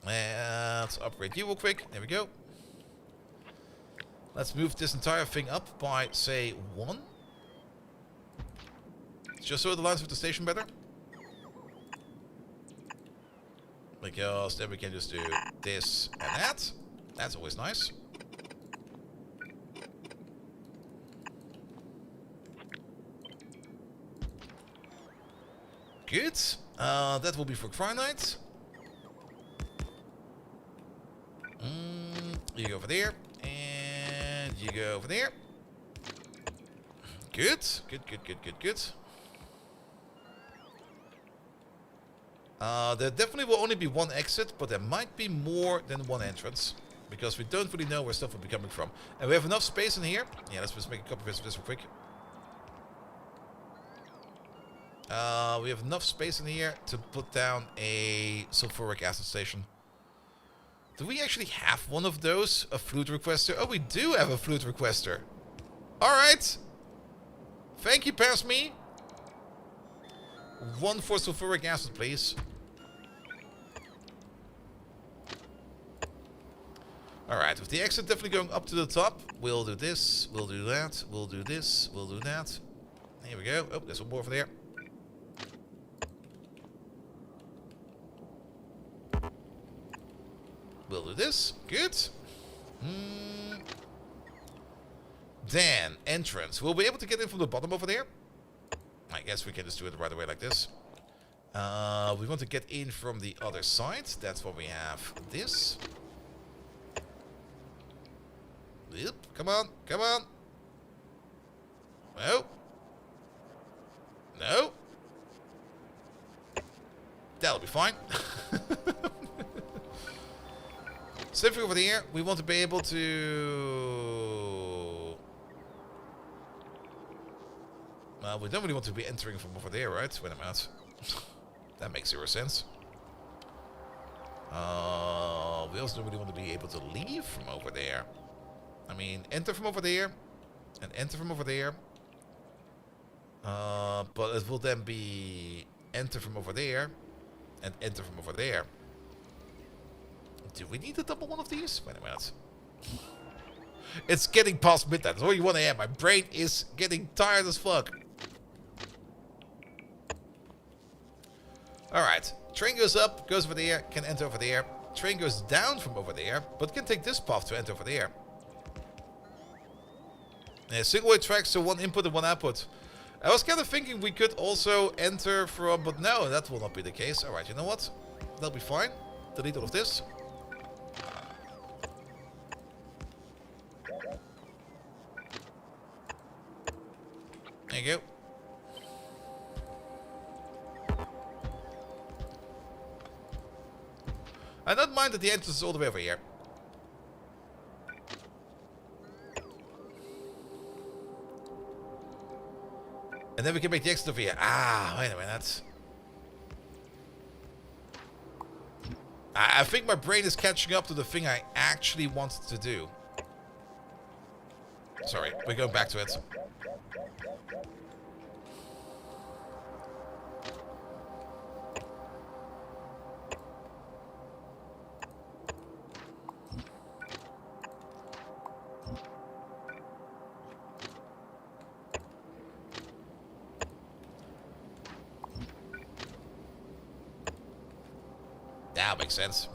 Let's upgrade you real quick. There we go. Let's move this entire thing up by, say, 1. Just so it aligns with the station better. Because then we can just do this and that. That's always nice. Good. That will be for Cryonite. You go over there. And you go over there. Good. Good. There definitely will only be one exit, but there might be more than one entrance. Because we don't really know where stuff will be coming from. And we have enough space in here. Yeah, let's just make a copy of this real quick. We have enough space in here to put down a sulfuric acid station. Do we actually have one of those? A flute requester? Oh, we do have a flute requester. Alright. Thank you, pass me. 1 for sulfuric acid, please. Alright, with the exit definitely going up to the top. We'll do this, we'll do that, we'll do this, we'll do that. Here we go. Oh, there's one more over there. We'll do this. Good. Then, entrance. We'll be able to get in from the bottom over there. I guess we can just do it right away like this. We want to get in from the other side. That's why we have this. Yep. Come on. Come on. No. No. That'll be fine. Same thing over here. We want to be able to... we don't really want to be entering from over there, right? Wait a minute. That makes 0 sense. We also don't really want to be able to leave from over there. I mean, enter from over there. And enter from over there. But it will then be... enter from over there. And enter from over there. Do we need a double one of these? Wait a minute. It's getting past midnight. It's only 1 AM. My brain is getting tired as fuck. Alright. Train goes up, goes over there, can enter over there. Train goes down from over there, but can take this path to enter over there. Yeah, single way tracks, so 1 input and 1 output. I was kind of thinking we could also enter from, but no, that will not be the case. Alright, you know what? That'll be fine. Delete all of this. There you go. I don't mind that the entrance is all the way over here. And then we can make the exit over here. Ah, wait a minute. I think my brain is catching up to the thing I actually wanted to do. Sorry, we're going back to it. That makes sense.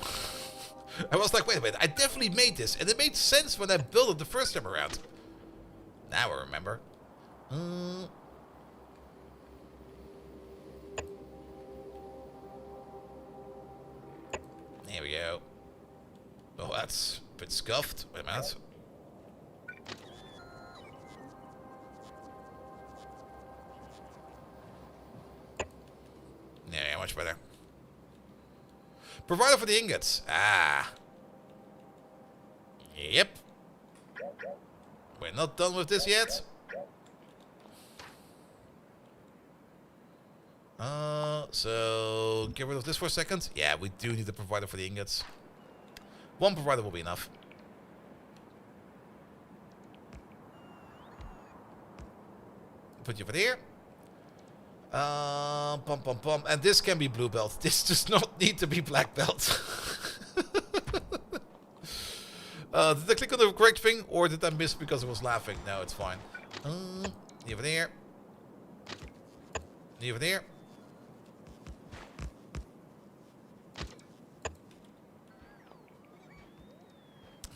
I was like, wait a minute, I definitely made this, and it made sense when I built it the first time around. Now I remember. There we go. Oh, that's a bit scuffed. Wait a minute. Yeah, much better. Provider for the ingots. Ah. Yep. We're not done with this yet. So get rid of this for a second. Yeah, we do need a provider for the ingots. 1 provider will be enough. Put you over there. Pum pum pum. And this can be blue belt. This does not need to be black belt. Did I click on the correct thing, or did I miss because I was laughing? No, it's fine. Over there. Over there.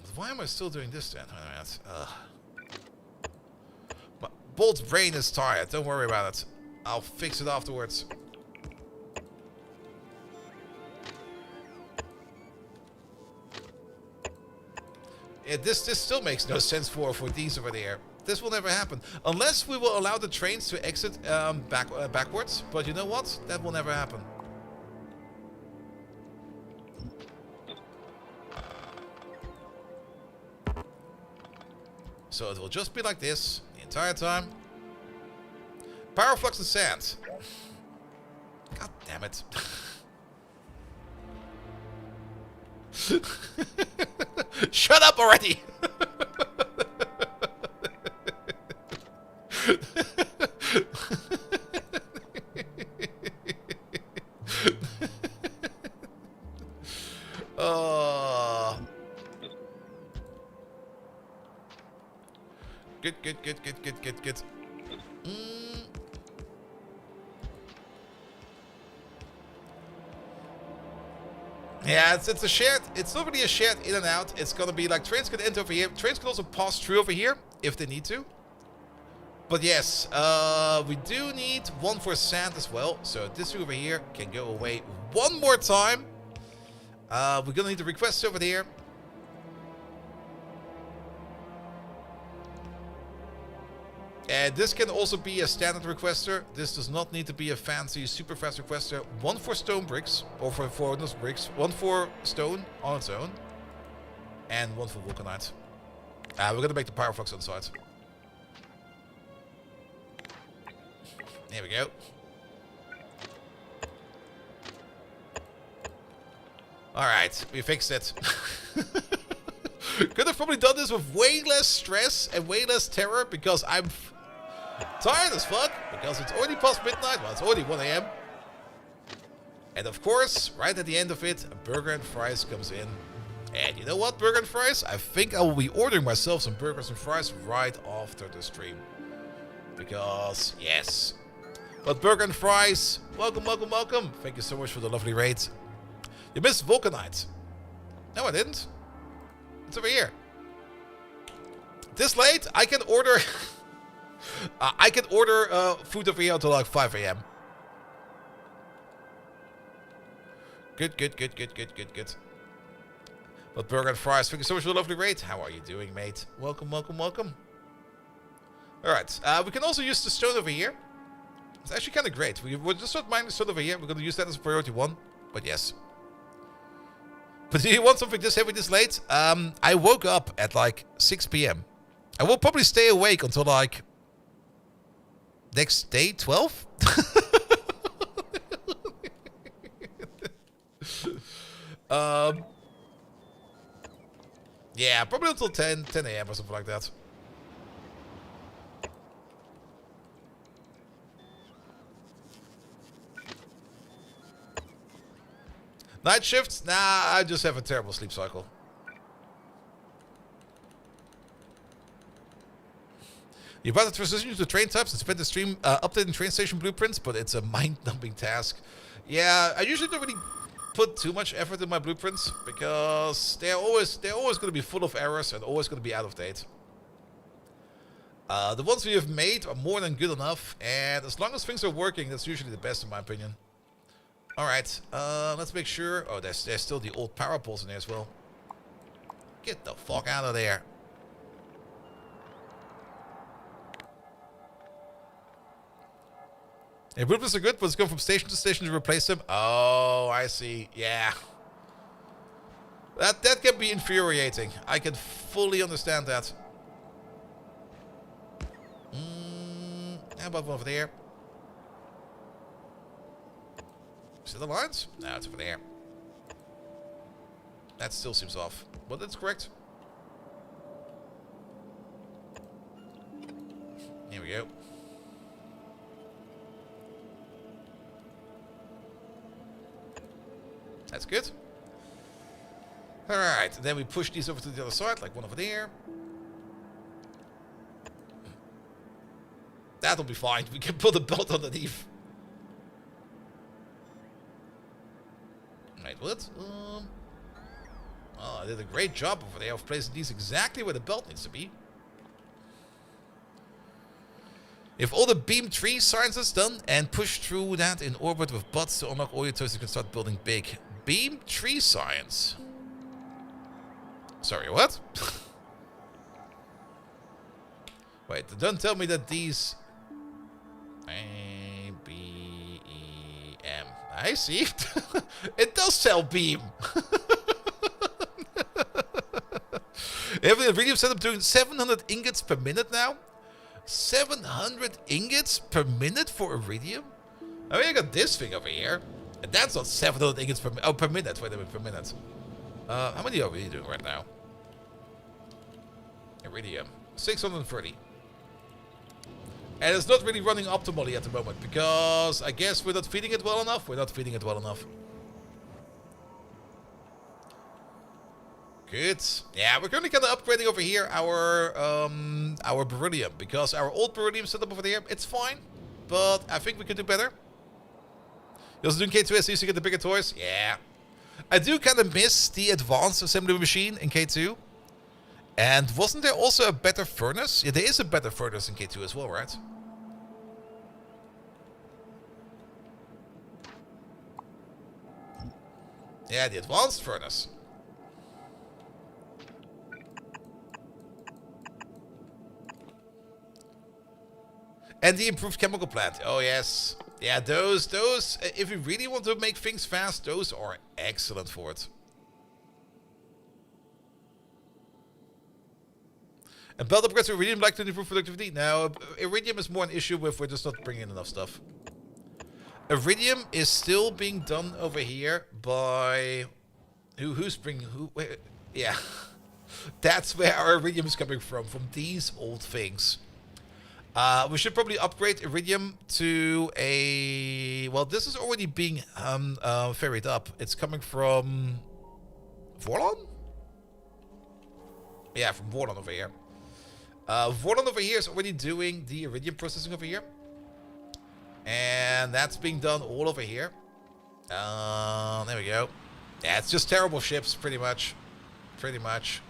But why am I still doing this then? My Bolt's brain is tired. Don't worry about it. I'll fix it afterwards. Yeah, this still makes no sense for these over there. This will never happen unless we will allow the trains to exit backwards. But you know what? That will never happen. So it will just be like this the entire time. Power flux and sand. God damn it. Shut up already! Good. Yeah, it's a shared. It's not really a shared in and out. It's gonna be like trains can enter over here. Trains can also pass through over here if they need to. But yes, we do need one for sand as well. So this over here can go away one more time. We're gonna need the requests over there. And this can also be a standard requester. This does not need to be a fancy, super fast requester. One for stone bricks, or for those bricks. One for stone on its own. And one for vulcanite. We're gonna make the power flux on site. There we go. Alright, we fixed it. Could have probably done this with way less stress and way less terror because I'm tired as fuck. Because it's already past midnight. Well, it's already 1 AM. And of course, right at the end of it, a burger and fries comes in. And you know what, burger and fries? I think I will be ordering myself some burgers and fries right after the stream. Because, yes. But burger and fries, welcome. Thank you so much for the lovely raid. You missed vulcanite. No, I didn't. It's over here. This late, I can order... I can order food over here until like 5 AM. Good. But burger and fries, thank you so much for the lovely raid. How are you doing, mate? Welcome. Alright, we can also use the stone over here. It's actually kind of great. We're just not mining the stone over here. We're going to use that as priority 1. But yes. But do you want something this heavy this late? I woke up at like 6 PM. I will probably stay awake until like next day, 12? Yeah, probably until 10 AM or something like that. Night shifts? Nah, I just have a terrible sleep cycle. You're about to transition to train types and spend the stream updating train station blueprints, but it's a mind-numbing task. Yeah, I usually don't really put too much effort in my blueprints because they're always going to be full of errors and always going to be out of date. The ones we have made are more than good enough, and as long as things are working, that's usually the best in my opinion. Alright, let's make sure... Oh, there's still the old power poles in there as well. Get the fuck out of there. Hey, blueprints are good, but it's going from station to station to replace them. Oh, I see. Yeah. That can be infuriating. I can fully understand that. How about over there? Is it the lines? No, it's over there. That still seems off. But that's correct. Here we go. That's good. Alright, then we push these over to the other side, like one over there. That'll be fine. We can put a belt underneath. Wait, what? Oh, I did a great job over there of placing these exactly where the belt needs to be. If all the beam tree science is done and push through that in orbit with bots to unlock all your toys, you can start building big. Beam tree science. Sorry, what? Wait, don't tell me that these... A, B, E, M. I see. It does sell beam. Have the iridium setup doing 700 ingots per minute now? 700 ingots per minute for iridium? I mean, I got this thing over here. And that's not 700 ingots per minute. Oh, per minute. Wait a minute, per minute. How many are we doing right now? Iridium. 630. And it's not really running optimally at the moment. Because I guess we're not feeding it well enough. We're not feeding it well enough. Good. Yeah, we're currently kind of upgrading over here our beryllium, because our old beryllium setup over there, it's fine, but I think we could do better. You also doing K2 SE to get the bigger toys? Yeah. I do kind of miss the advanced assembly machine in K2. And wasn't there also a better furnace? Yeah, there is a better furnace in K2 as well, right? Yeah, the advanced furnace. And the improved chemical plant. Oh, yes. Yeah, those, if you really want to make things fast, those are excellent for it. And belt upgrades to iridium like to improve productivity. Now, iridium is more an issue with we're just not bringing in enough stuff. Iridium is still being done over here by... Who's bringing... Who? Wait, yeah. That's where our iridium is coming from these old things. We should probably upgrade iridium to a... Well, this is already being ferried up. It's coming from... Vorlon? Yeah, from Vorlon over here. Vorlon over here is already doing the iridium processing over here. And that's being done all over here. There we go. Yeah, it's just terrible ships, pretty much. Pretty much.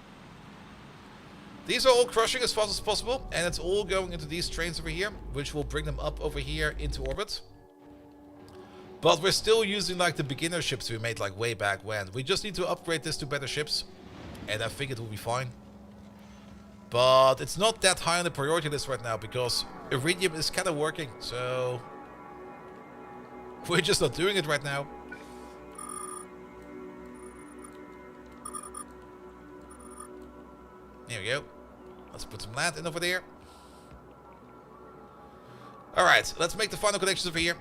These are all crushing as fast as possible, and it's all going into these trains over here, which will bring them up over here into orbit. But we're still using like the beginner ships we made like way back when. We just need to upgrade this to better ships, and I think it will be fine. But it's not that high on the priority list right now, because iridium is kind of working, so... We're just not doing it right now. There we go. Let's put some land in over there. Alright, let's make the final connections over here.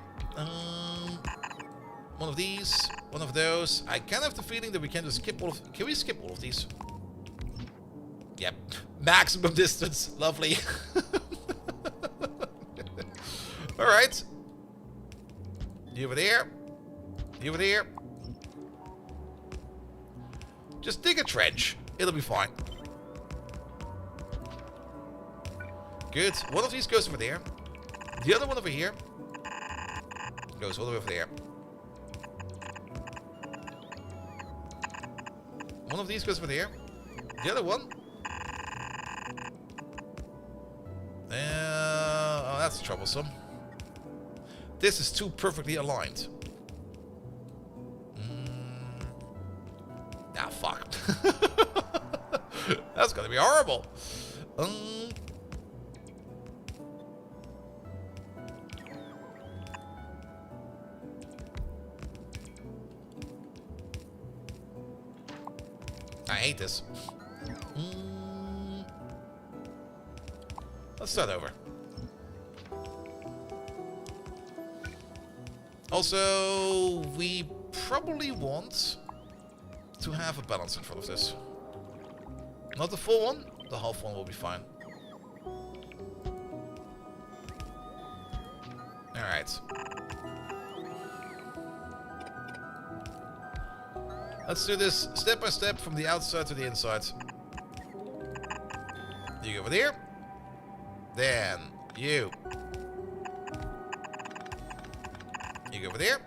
One of these, one of those. I kind of have the feeling that we can just skip all of... Can we skip all of these? Yep. Maximum distance. Lovely. Alright. You over there. You over there. Just dig a trench. It'll be fine. Good. One of these goes over there. The other one over here goes all the way over there. One of these goes over there. The other one. Oh, that's troublesome. This is too perfectly aligned. Ah, fuck. That's gonna be horrible. I hate this. Let's start over. Also, we probably want to have a balance in front of this. Not the full one, the half one will be fine. Alright. Let's do this step by step from the outside to the inside. You go over there. Then you. You go over there.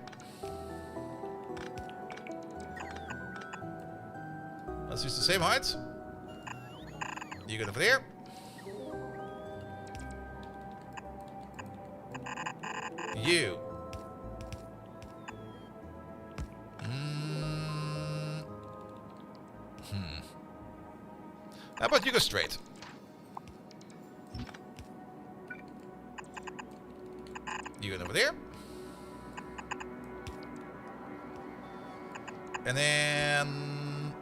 Let's use the same height. You go over there. You. How about you go straight? You go over there. And then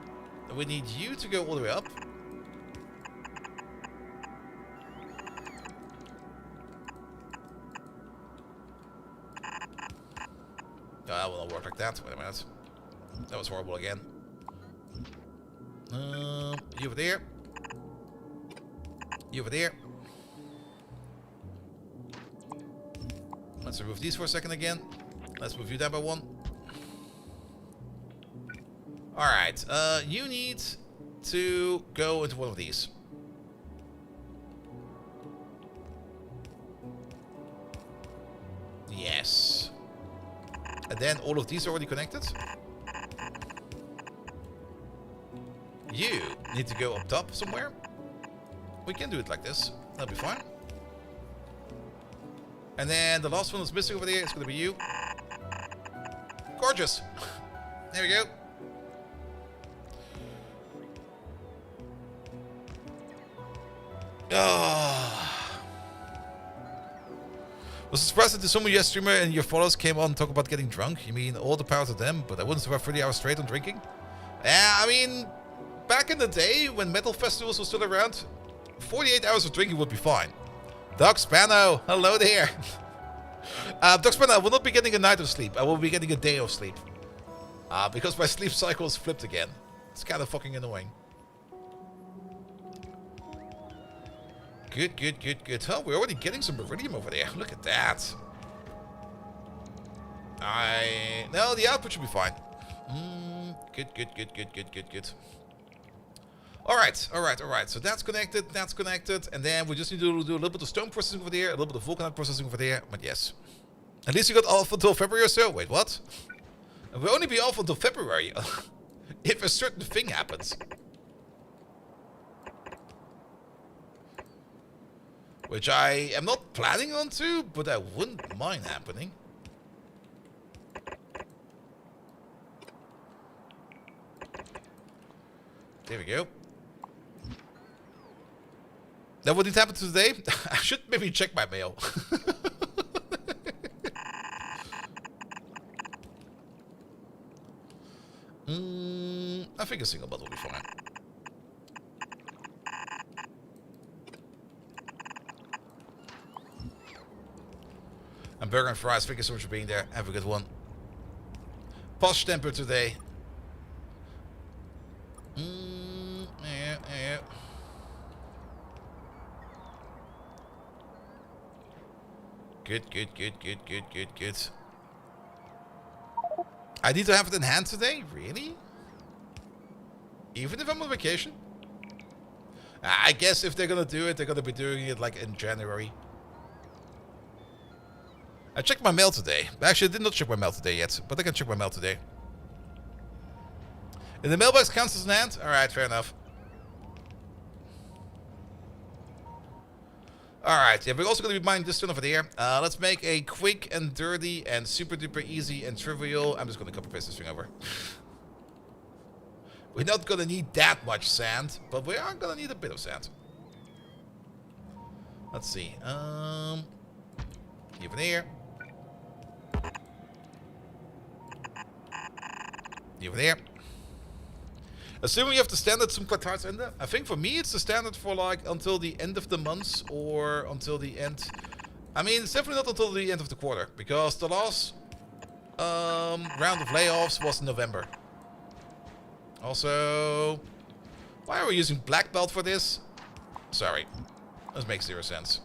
we need you to go all the way up. No, that will not work like that. Wait a minute. That was horrible again. You over there. You over there. Let's remove these for a second again. Let's move you down by one. Alright, you need to go into one of these. Yes. And then all of these are already connected. You need to go up top somewhere. We can do it like this. That'll be fine. And then the last one that's missing over there is going to be you. Gorgeous. There we go. Was surprised that the some US streamer and your followers came on and talk about getting drunk. You mean all the power to them, but I wouldn't survive 30 hours straight on drinking? Yeah, I mean, back in the day when metal festivals were still around, 48 hours of drinking would be fine. Doc Spano, hello there. Doc Spano, I will not be getting a night of sleep. I will be getting a day of sleep. Because my sleep cycle is flipped again. It's kind of fucking annoying. Good, good, good, good. Oh, we're already getting some beryllium over there. Look at that. No, the output should be fine. Good, good, good, good, good, good, good. Alright, alright, alright. So that's connected, and then we just need to do a little bit of stone processing over there, a little bit of vulcanite processing over there, but yes. At least you got off until February or so. Wait, what? And we'll only be off until February if a certain thing happens. Which I am not planning on to, but I wouldn't mind happening. There we go. That wouldn't happen today? I should maybe check my mail. I think a single bottle will be fine. And burger and fries, thank you so much for being there. Have a good one. Posh temper today. Yeah. Good, good, good, good, good, good, good. I need to have it in hand today? Really? Even if I'm on vacation? I guess if they're gonna do it, they're gonna be doing it like in January. I checked my mail today. Actually, I did not check my mail today yet, but I can check my mail today. And the mailbox counts as an hand? Alright, fair enough. Alright, yeah, we're also going to be mining this stone over there. Let's make a quick and dirty and super duper easy and trivial. I'm just going to copy paste this thing over. We're not going to need that much sand, but we are going to need a bit of sand. Let's see. Even here. Over there. Assuming you have the standard some cards in there. I think for me it's the standard for like until the end of the month or until the end. I mean, it's definitely not until the end of the quarter because the last round of layoffs was in November. Also, why are we using black belt for this? Sorry, this makes zero sense.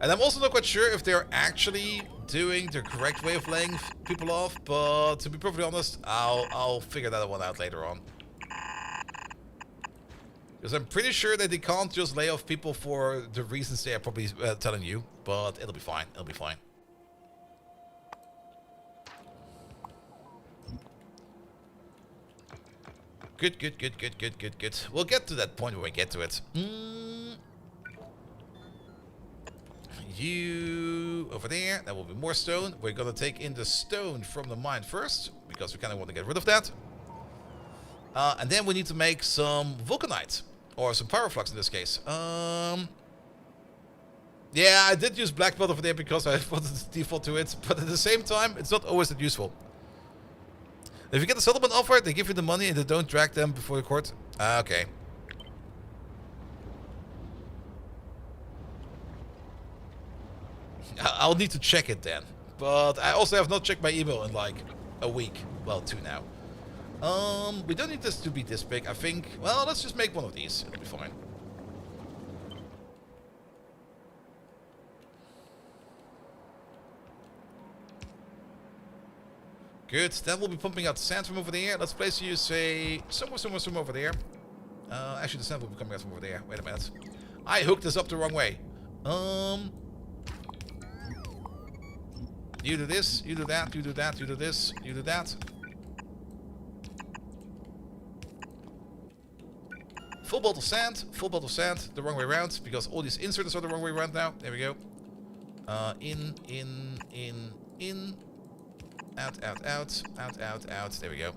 And I'm also not quite sure if they're actually doing the correct way of laying people off, but to be perfectly honest, I'll figure that one out later on. Because I'm pretty sure that they can't just lay off people for the reasons they are probably telling you, but it'll be fine. It'll be fine. Good, good, good, good, good, good, good. We'll get to that point when we get to it. You over there. That will be more stone. We're gonna take in the stone from the mine first, because we kind of want to get rid of that. And then we need to make some vulcanite. Or some pyroflux in this case. Yeah, I did use black belt over there because I wanted to default to it. But at the same time, it's not always that useful. If you get a settlement offer, they give you the money and they don't drag them before the court. Okay. I'll need to check it then. But I also have not checked my email in like a week. Well, 2 now. We don't need this to be this big, I think. Well, let's just make one of these. It'll be fine. Good. Then we'll be pumping out sand from over there. Let's place you, say, somewhere over there. Actually, the sand will be coming out from over there. Wait a minute. I hooked this up the wrong way. You do this, you do that, you do that, you do this, you do that. Full bottle of sand, the wrong way around, because all these inserters are the wrong way around now. There we go. In, out. There we go.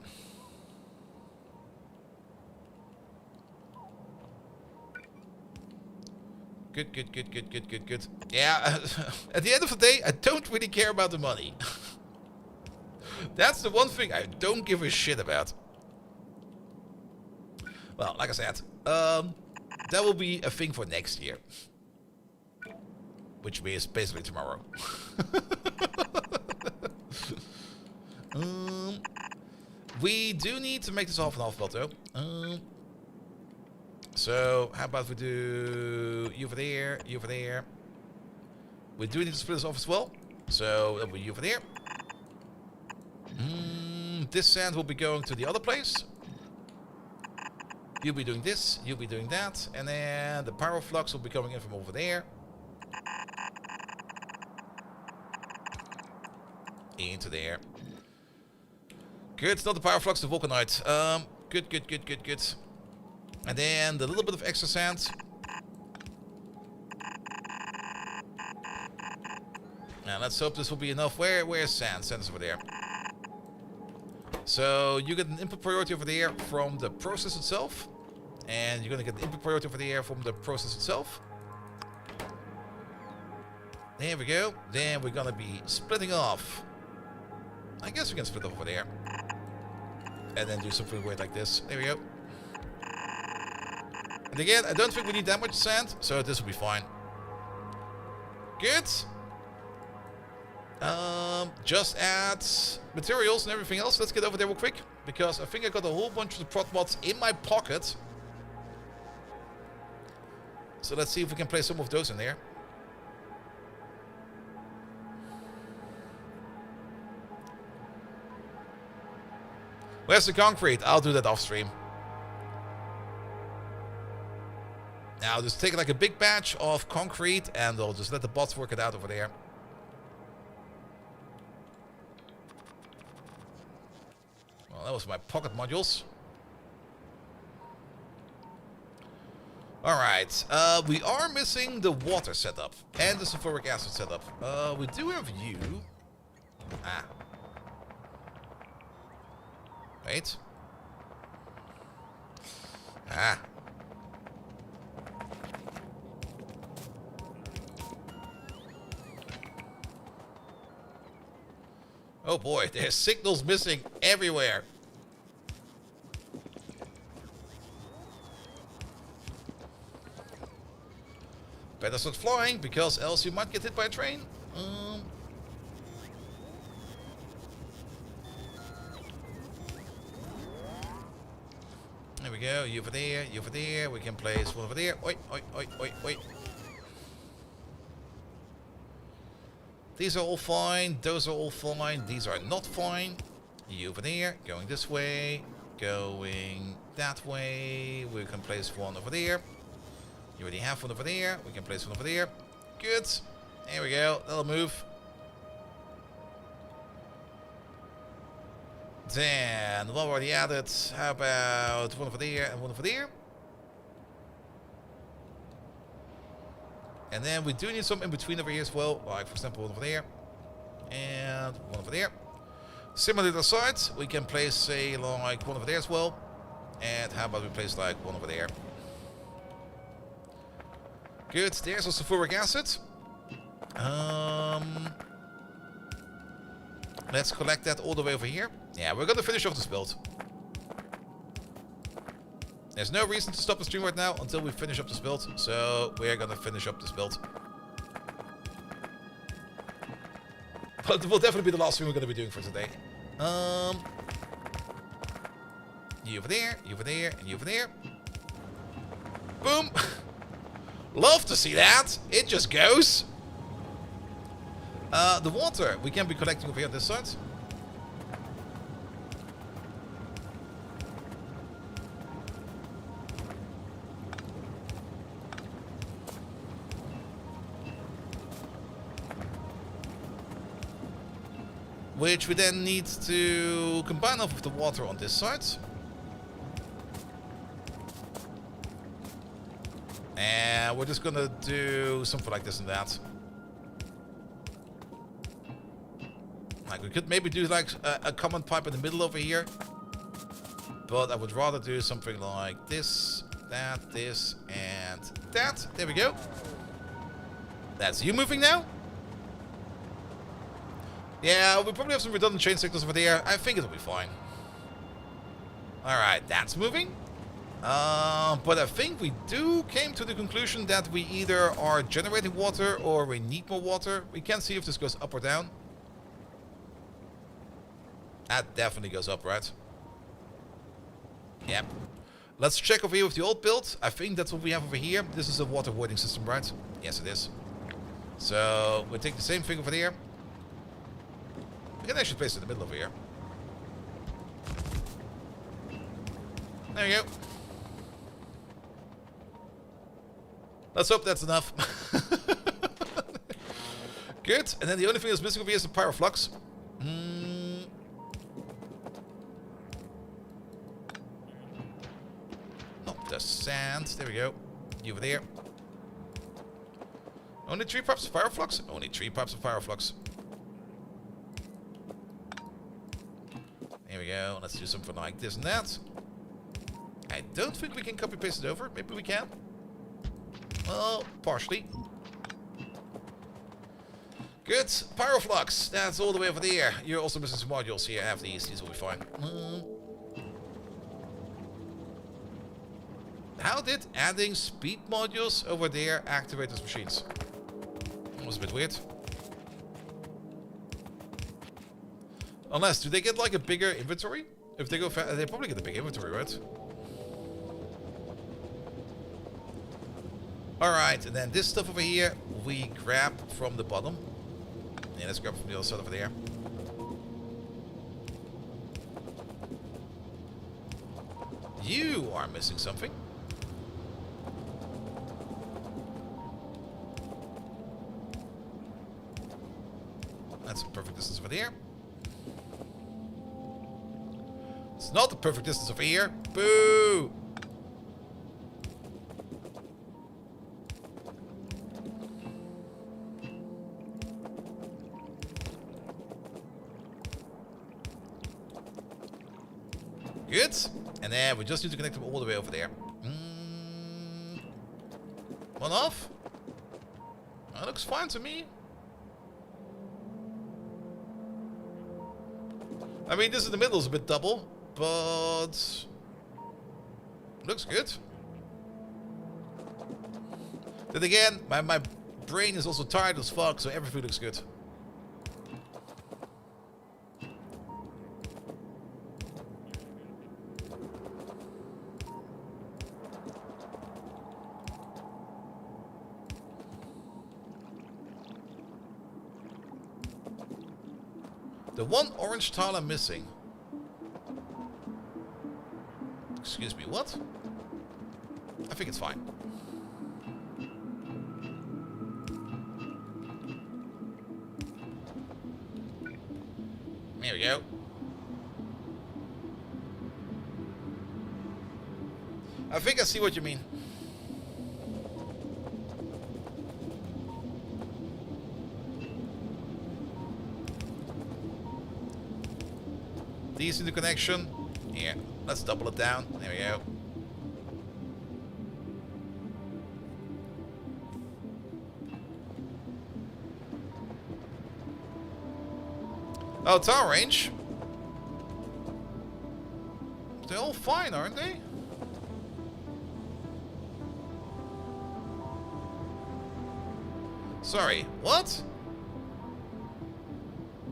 Good. Yeah, at the end of the day, I don't really care about the money. That's the one thing I don't give a shit about. Well, like I said, that will be a thing for next year. Which means basically tomorrow. We do need to make this half and half belt though. So, how about we do you over there, you over there. We do need to split this off as well. So, that'll be you over there. This sand will be going to the other place. You'll be doing this, you'll be doing that. And then the pyroflux will be coming in from over there. Into there. Good, not the pyroflux, the vulcanite. Good. And then the little bit of extra sand. Now let's hope this will be enough. Where's sand? Sand is over there. So you get an input priority over there from the process itself. And you're going to get an input priority over there from the process itself. There we go. Then we're going to be splitting off. I guess we can split over there. And then do something weird like this. There we go. And again, I don't think we need that much sand, so this will be fine. Good. Just add materials and everything else. Let's get over there real quick, because I think I got a whole bunch of the prot mods in my pocket. So let's see if we can place some of those in there. Where's the concrete? I'll do that off stream. Now just take like a big batch of concrete and I'll just let the bots work it out over there. Well, that was my pocket modules. Alright, we are missing the water setup and the sulfuric acid setup. We do have you. Wait. Oh boy, there's signals missing everywhere. Better start flying, because else you might get hit by a train. There we go, you over there, we can place one over there. Oi. These are all fine. Those are all fine. These are not fine. You over there. Going this way. Going that way. We can place one over there. You already have one over there. We can place one over there. Good. There we go. That'll move. Then, one already added. How about one over there and one over there? And then we do need some in between over here as well. Like, for example, one over there. And one over there. Similar to the sides, we can place, say, like one over there as well. And how about we place like one over there? Good. There's also sulfuric acid. Let's collect that all the way over here. Yeah, we're gonna finish off this build. There's no reason to stop the stream right now until we finish up this build. So we're gonna finish up this build. But it will definitely be the last thing we're gonna be doing for today. You over there, you over there, and you over there. Boom! Love to see that. It just goes. The water we can be collecting over here on this side. Which we then need to combine off of the water on this side. And we're just gonna do something like this and that. Like we could maybe do like a common pipe in the middle over here. But I would rather do something like this, that, this, and that. There we go. That's you moving now. Yeah, we probably have some redundant chain signals over there. I think it'll be fine. Alright, that's moving. But I think we came to the conclusion that we either are generating water or we need more water. We can see if this goes up or down. That definitely goes up, right? Yep. Let's check over here with the old build. I think that's what we have over here. This is a water voiding system, right? Yes, it is. So, we'll take the same thing over there. We can actually place it in the middle over here. There you go. Let's hope that's enough. Good. And then the only thing that's missing over here is the pyroflux. Not the sand. There we go. You over there. Only 3 pipes of pyroflux? Only 3 pipes of pyroflux. Here we go. Let's do something like this and that. I don't think we can copy paste it over. Maybe we can. Well, partially. Good. Pyroflux. That's all the way over there. You're also missing some modules here. Have these. These will be fine. How did adding speed modules over there activate those machines? That was a bit weird. Unless, do they get like a bigger inventory? If they go fast, they probably get a big inventory, right? Alright, and then this stuff over here, we grab from the bottom. Yeah, let's grab from the other side over there. You are missing something. That's a perfect distance over there. It's not the perfect distance over here. Boo! Good. And then we just need to connect them all the way over there. One off. That looks fine to me. I mean, this in the middle is a bit double, but looks good. Then again, my brain is also tired as fuck, so everything looks good. The one orange tile I'm missing. Excuse me, what? I think it's fine. There we go. I think I see what you mean. Decent connection. Yeah, let's double it down. There we go. Oh, tower range. They're all fine, aren't they? Sorry, what?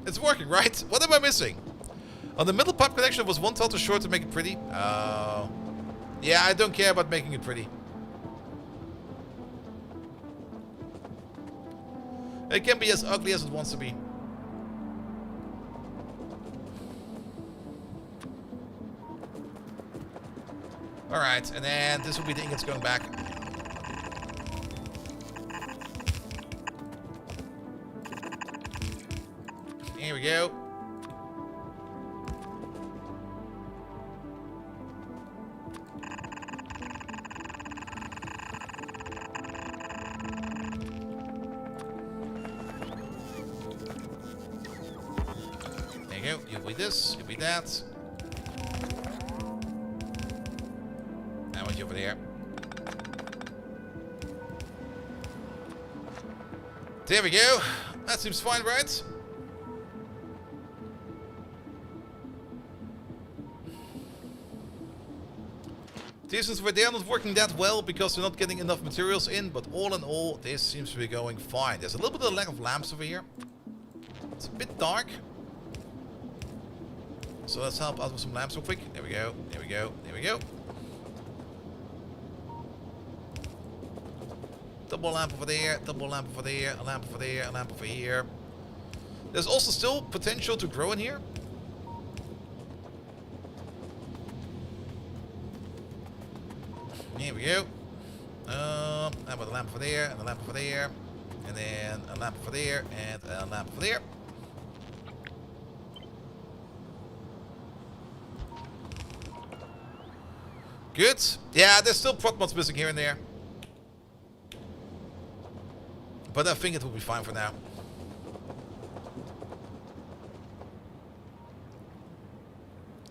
It's working, right? What am I missing? On the middle pipe connection was one tile too short to make it pretty. Oh. Yeah, I don't care about making it pretty. It can be as ugly as it wants to be. Alright, and then this will be the ingots going back. Here we go. There you go. You'll be this, you'll be that. Now what's over there? There we go. That seems fine, right? Seasons where they are not working that well because they're not getting enough materials in, but all in all, this seems to be going fine. There's a little bit of lack of lamps over here. It's a bit dark. So let's help out with some lamps real quick. There we go, there we go, there we go. Double lamp over there, double lamp over there, a lamp over there, a lamp over here. There's also still potential to grow in here. Here we go. How about a lamp over there, and a lamp over there, and then a lamp over there, and a lamp over there. Good. Yeah, there's still prot mods missing here and there. But I think it will be fine for now.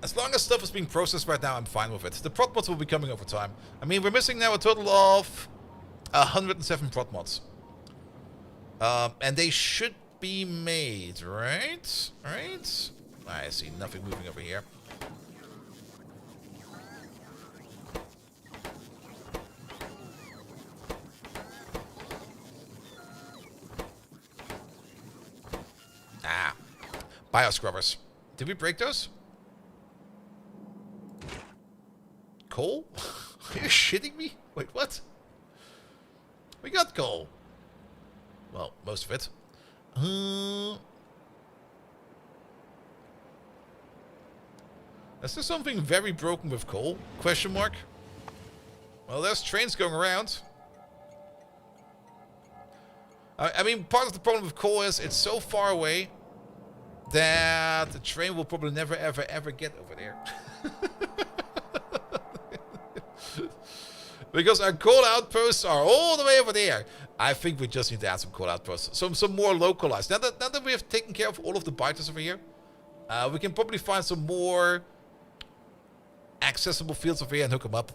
As long as stuff is being processed right now, I'm fine with it. The prot mods will be coming over time. I mean, we're missing now a total of 107 prot mods. And they should be made, right? Right? I see nothing moving over here. Ah. Bioscrubbers. Did we break those? Coal? Are you shitting me? Wait, what? We got coal. Well, most of it. Is there something very broken with coal? Question mark. Well, there's trains going around. I mean, part of the problem with coal is it's so far away that the train will probably never, ever, ever get over there. Because our coal outposts are all the way over there. I think we just need to add some coal outposts. Some more localized. Now that we have taken care of all of the biters over here, we can probably find some more accessible fields over here and hook them up.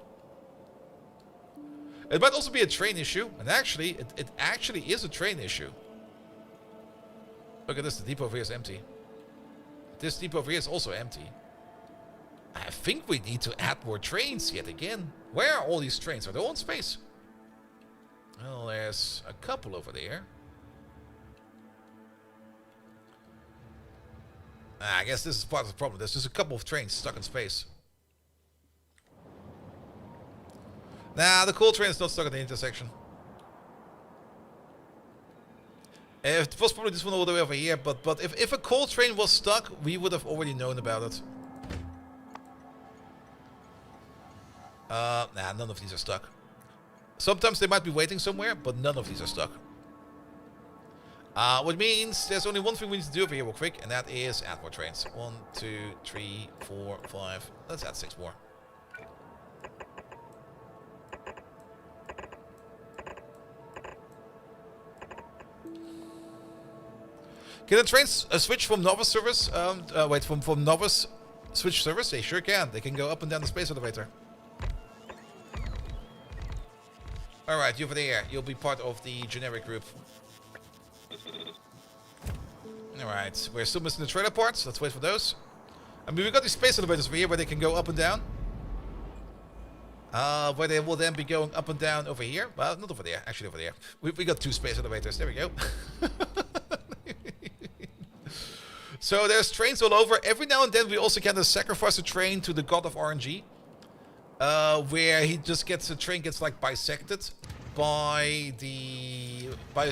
It might also be a train issue. And actually, it actually is a train issue. Look at this. The depot over here is empty. This depot over here is also empty. I think we need to add more trains yet again. Where are all these trains? Are they all in space? Well, there's a couple over there. I guess this is part of the problem. There's just a couple of trains stuck in space. Nah, the coal train is not stuck at the intersection. It was probably this one all the way over here, but if a coal train was stuck, we would have already known about it. Nah, none of these are stuck. Sometimes they might be waiting somewhere, but none of these are stuck. Which means there's only one thing we need to do over here real quick, and that is add more trains. 1, 2, 3, 4, 5. Let's add 6 more. Can the trains switch from novice service? From novice switch service? They sure can. They can go up and down the space elevator. Alright, you over there. You'll be part of the generic group. Alright, we're still missing the trailer parts. Let's wait for those. I mean, we got these space elevators over here where they can go up and down. Where they will then be going up and down over here. Well, not over there. Actually, over there. We got 2 space elevators. There we go. So there's trains all over. Every now and then we also kind of sacrifice a train to the god of RNG. Where he just gets, the train gets like bisected by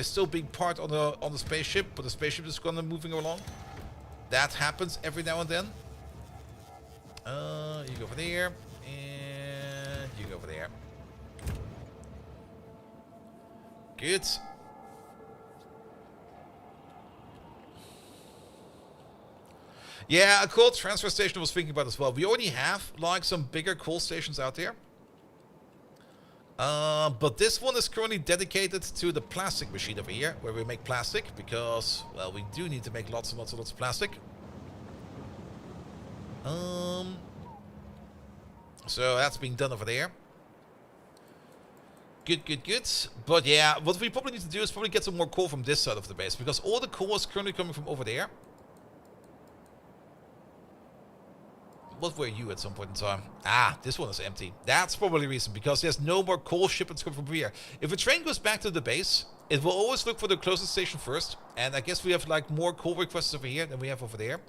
still being part on the spaceship, but the spaceship is gonna moving along. That happens every now and then. You go over there, and you go over there. Good. Yeah, a coal transfer station I was thinking about as well. We already have like some bigger coal stations out there. But this one is currently dedicated to the plastic machine over here, where we make plastic, because, well, we do need to make lots and lots and lots of plastic. So that's being done over there. Good, good, good. But yeah, what we probably need to do is probably get some more coal from this side of the base, because all the coal is currently coming from over there. What were you at some point in time? Ah, this one is empty. That's probably the reason, because there's no more coal shipments coming from here. If a train goes back to the base, it will always look for the closest station first. And I guess we have like more coal requests over here than we have over there.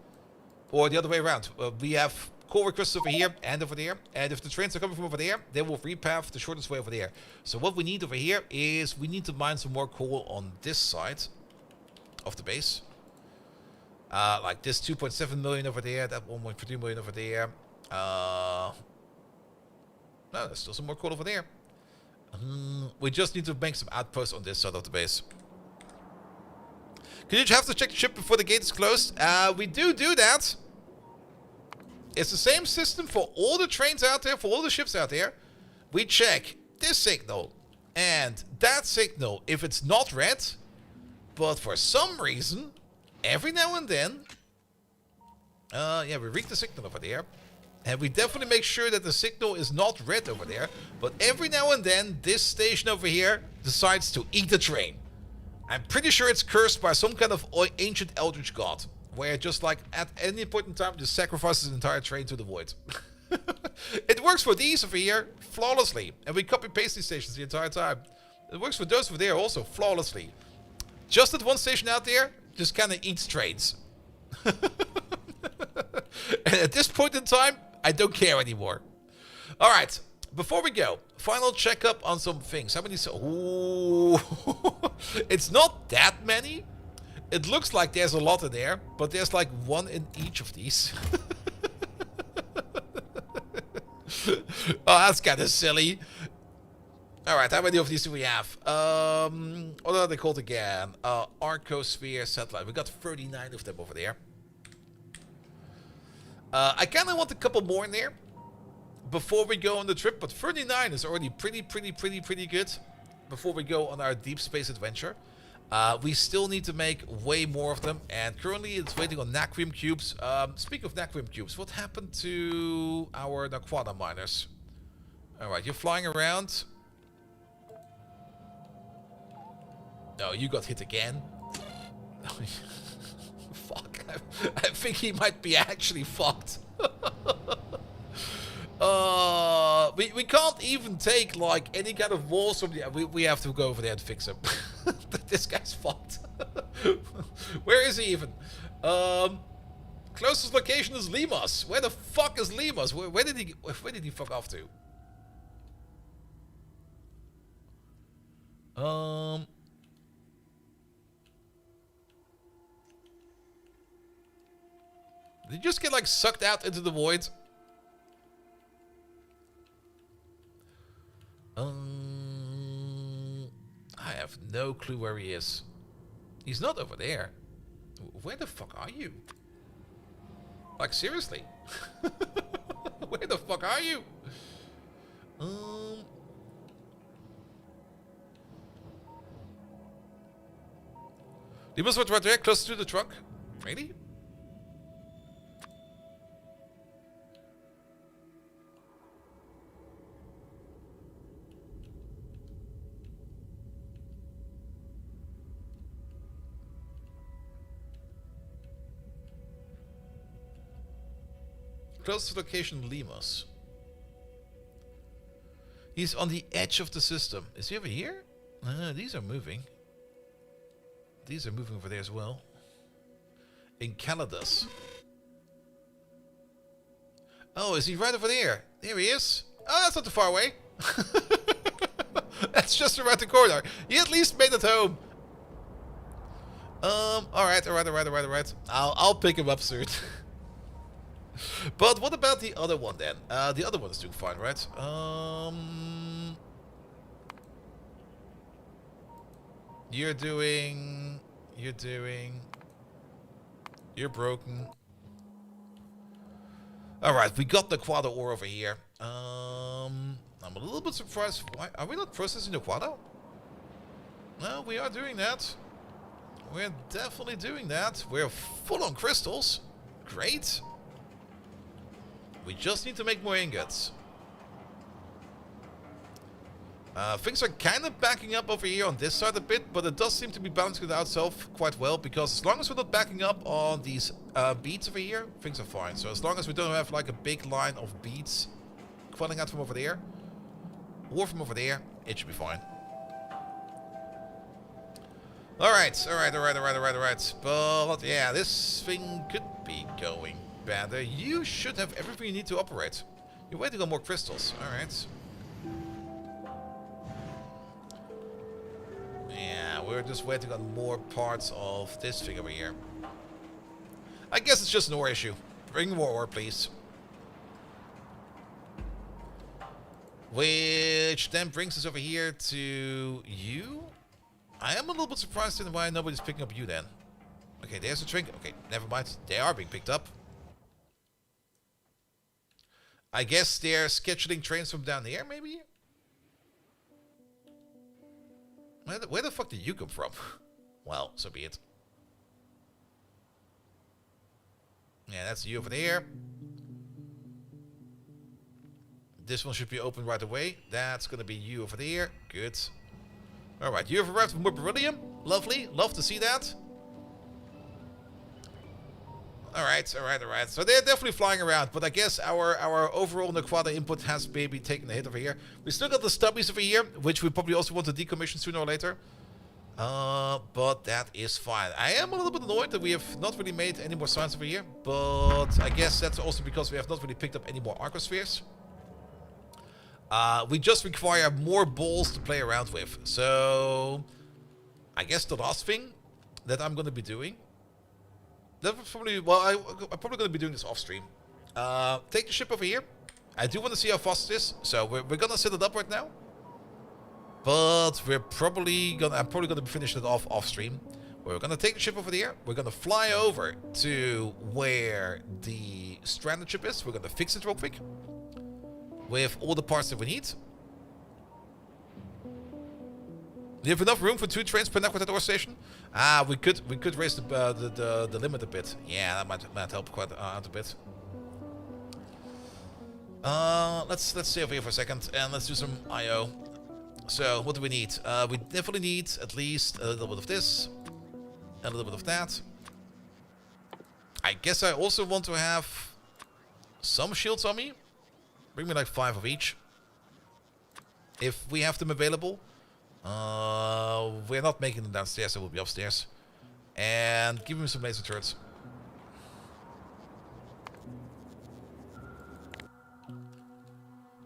Or the other way around. We have coal requests over here and over there. And if the trains are coming from over there, they will repath the shortest way over there. So what we need over here is we need to mine some more coal on this side of the base. Like this 2.7 million over there, that 1.3 million over there. No, there's still some more coal over there. We just need to make some outposts on this side of the base. Could you have to check the ship before the gate is closed? We do that. It's the same system for all the trains out there, for all the ships out there. We check this signal and that signal if it's not red. But for some reason, every now and then, yeah, we read the signal over there. And we definitely make sure that the signal is not red over there. But every now and then, this station over here decides to eat the train. I'm pretty sure it's cursed by some kind of ancient eldritch god. Where just like, at any point in time, just sacrifices an entire train to the void. It works for these over here flawlessly. And we copy-paste these stations the entire time. It works for those over there also flawlessly. Just that one station out there just kind of eats trains. And at this point in time, I don't care anymore. Alright, before we go, final checkup on some things. How many? Ooh. It's not that many. It looks like there's a lot in there, but there's like one in each of these. Oh, that's kind of silly. Alright, how many of these do we have? What are they called again? Arcosphere satellite. We got 39 of them over there. I kind of want a couple more in there before we go on the trip, but 39 is already pretty good before we go on our deep space adventure. We still need to make way more of them, and currently it's waiting on Nacrium cubes. Speak of Nacrium cubes, what happened to our Naquana miners? Alright, you're flying around. No, you got hit again. Fuck. I think he might be actually fucked. We can't even take like any kind of walls from the... We have to go over there and fix him. This guy's fucked. Where is he even? Closest location is Limas. Where the fuck is Limas? Where did he fuck off to? Did you just get like sucked out into the void? I have no clue where he is. He's not over there. Where the fuck are you? Like, seriously? Where the fuck are you? He was right there, close to the truck. Really? Close to location Limos. He's on the edge of the system. Is he over here? These are moving. These are moving over there as well. In Caladas. Oh, is he right over there? There he is. Oh, that's not too far away. That's just around the corner. He at least made it home. Alright. I'll pick him up soon. But what about the other one then? The other one is doing fine, right? You're broken. Alright, we got the quad ore over here. I'm a little bit surprised. Why are we not processing the quad? No, we are doing that. We're definitely doing that. We're full on crystals. Great. We just need to make more ingots. Things are kind of backing up over here on this side a bit, but it does seem to be balancing it out itself quite well, because as long as we're not backing up on these beads over here, things are fine. So as long as we don't have like a big line of beads falling out from over there, or from over there, it should be fine. Alright. But yeah, this thing could be going better. You should have everything you need to operate. You're waiting on more crystals. Alright. Yeah, we're just waiting on more parts of this thing over here. I guess it's just an ore issue. Bring more ore, please. Which then brings us over here to you. I am a little bit surprised in why nobody's picking up you then. Okay, there's a trinket. Okay, never mind. They are being picked up. I guess they're scheduling trains from down here, maybe? Where the fuck did you come from? Well, so be it. Yeah, that's you over there. This one should be open right away. That's gonna be you over there. Good. Alright, you have arrived with more beryllium. Lovely. Love to see that. Alright. So they're definitely flying around, but I guess our overall Nequada input has maybe taken a hit over here. We still got the stubbies over here, which we probably also want to decommission sooner or later. But that is fine. I am a little bit annoyed that we have not really made any more signs over here, but I guess that's also because we have not really picked up any more arcospheres. We just require more balls to play around with. So I guess the last thing that I'm going to be doing, that's probably, well, I'm probably going to be doing this off stream. Take the ship over here. I do want to see how fast it is, so we're going to set it up right now. But I'm probably going to be finishing it off stream. We're going to take the ship over there. We're going to fly over to where the stranded ship is. We're going to fix it real quick with all the parts that we need. You have enough room for 2 trains per Nequada ore station? We could raise the limit a bit. Yeah, that might help quite out a bit. Let's stay over here for a second and let's do some IO. So what do we need? We definitely need at least a little bit of this, a little bit of that. I guess I also want to have some shields on me. Bring me like 5 of each, if we have them available. We're not making them downstairs, they will be upstairs. And give me some laser turrets.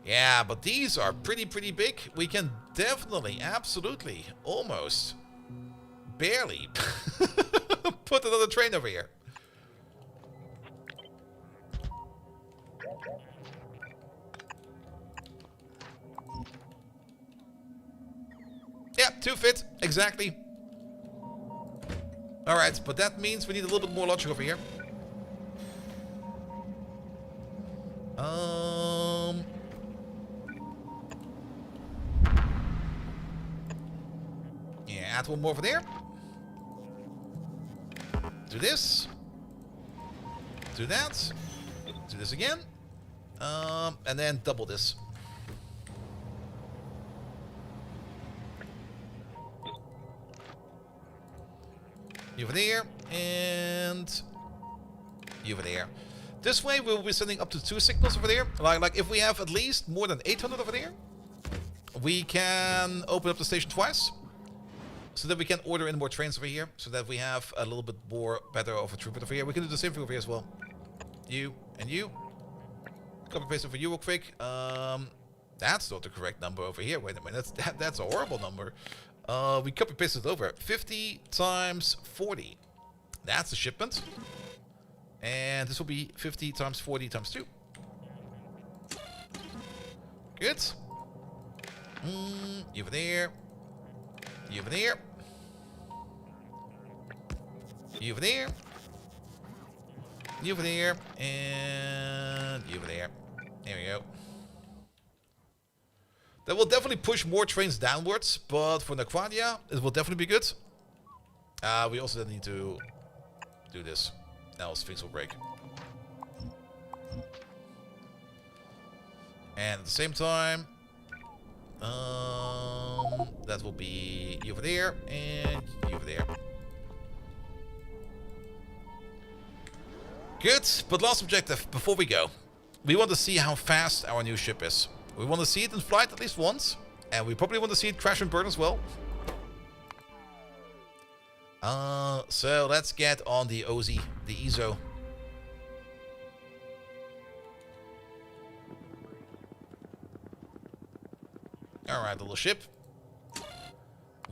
Yeah, but these are pretty big. We can definitely, absolutely, almost, barely put another train over here. 2 fit, exactly. Alright, but that means we need a little bit more logic over here. Yeah, add one more over there. Do this. Do that. Do this again. And then double this. You over there, and you over there. This way we'll be sending up to 2 signals over there. Like if we have at least more than 800 over there, we can open up the station twice. So that we can order in more trains over here, so that we have a little bit more better of a throughput over here. We can do the same thing over here as well. You and you. Copy paste over you real quick. That's not the correct number over here. Wait a minute, that's a horrible number. We copy paste it over. 50 times 40. That's the shipment. And this will be 50 times 40 times 2. Good. You over there. You over there. You over there. You over there. And you over there. There we go. That will definitely push more trains downwards, but for Naquadia, it will definitely be good. We also then need to do this, else things will break. And at the same time, that will be you over there and you over there. Good, but last objective before we go. We want to see how fast our new ship is. We want to see it in flight at least once. And we probably want to see it crash and burn as well. So let's get on the OZ, the EZO. Alright, little ship.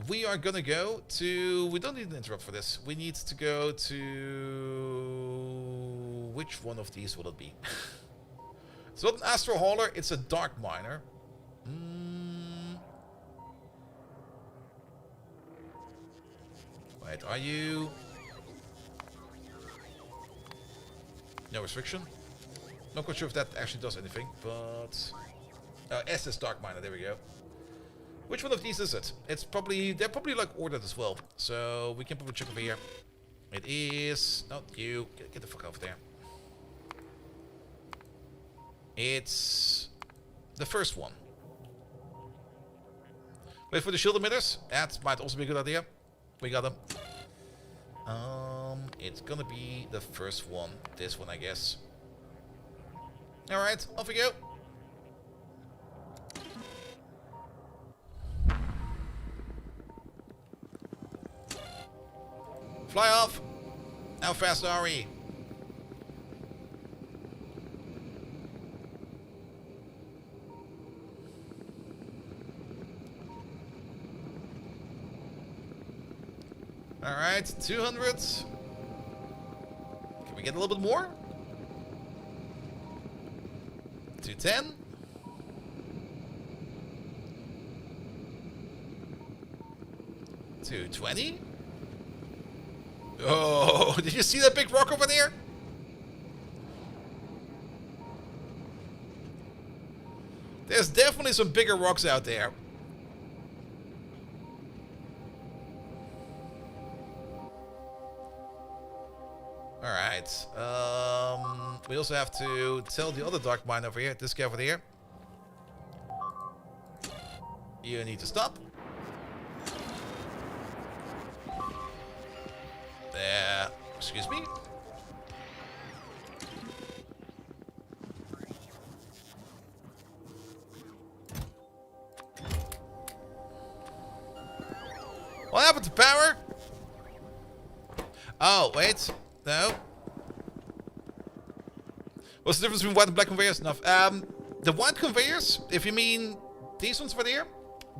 We are gonna go to... We don't need an interrupt for this. We need to go to... Which one of these will it be? It's not an Astro Hauler, it's a Dark Miner. Wait, are you... No restriction? Not quite sure if that actually does anything, but... S is Dark Miner, there we go. Which one of these is it? It's probably... They're probably like ordered as well. So we can probably check over here. It is... Not you. Get the fuck over there. It's... the first one. Wait for the shield emitters. That might also be a good idea. We got them. It's gonna be the first one. This one, I guess. Alright, off we go. Fly off! How fast are we? Alright, 200. Can we get a little bit more? 210. $220. Oh, did you see that big rock over there? There's definitely some bigger rocks out there. Alright. We also have to tell the other Dark Mine over here, this guy over there. You need to stop. Excuse me? What happened to power? Oh, wait. No. What's the difference between white and black conveyors? Enough. The white conveyors, if you mean these ones over there,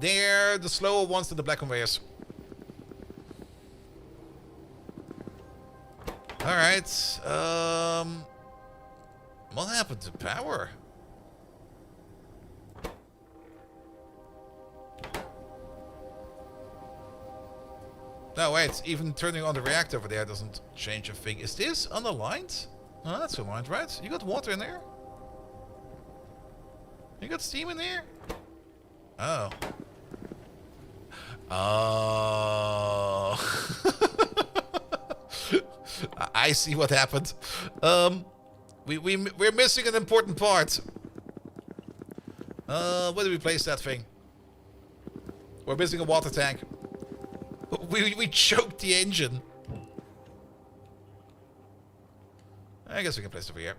they're the slower ones than the black conveyors. Alright, what happened to power? No, wait. Even turning on the reactor over there doesn't change a thing. Is this unaligned? No, that's aligned, right? You got water in there? You got steam in there? Oh. Oh. I see what happened. We're missing an important part. Where do we place that thing? We're missing a water tank. We choked the engine. I guess we can place it over here.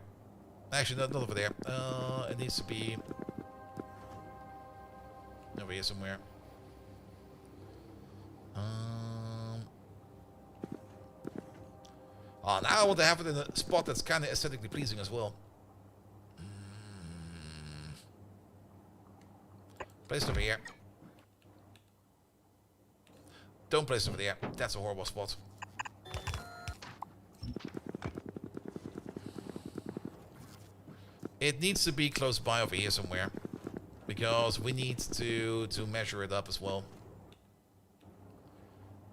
Actually, not over there. It needs to be over here somewhere. Oh, now I want to have it in a spot that's kind of aesthetically pleasing as well. Place it over here. Don't place it over there. That's a horrible spot. It needs to be close by over here somewhere. Because we need to measure it up as well.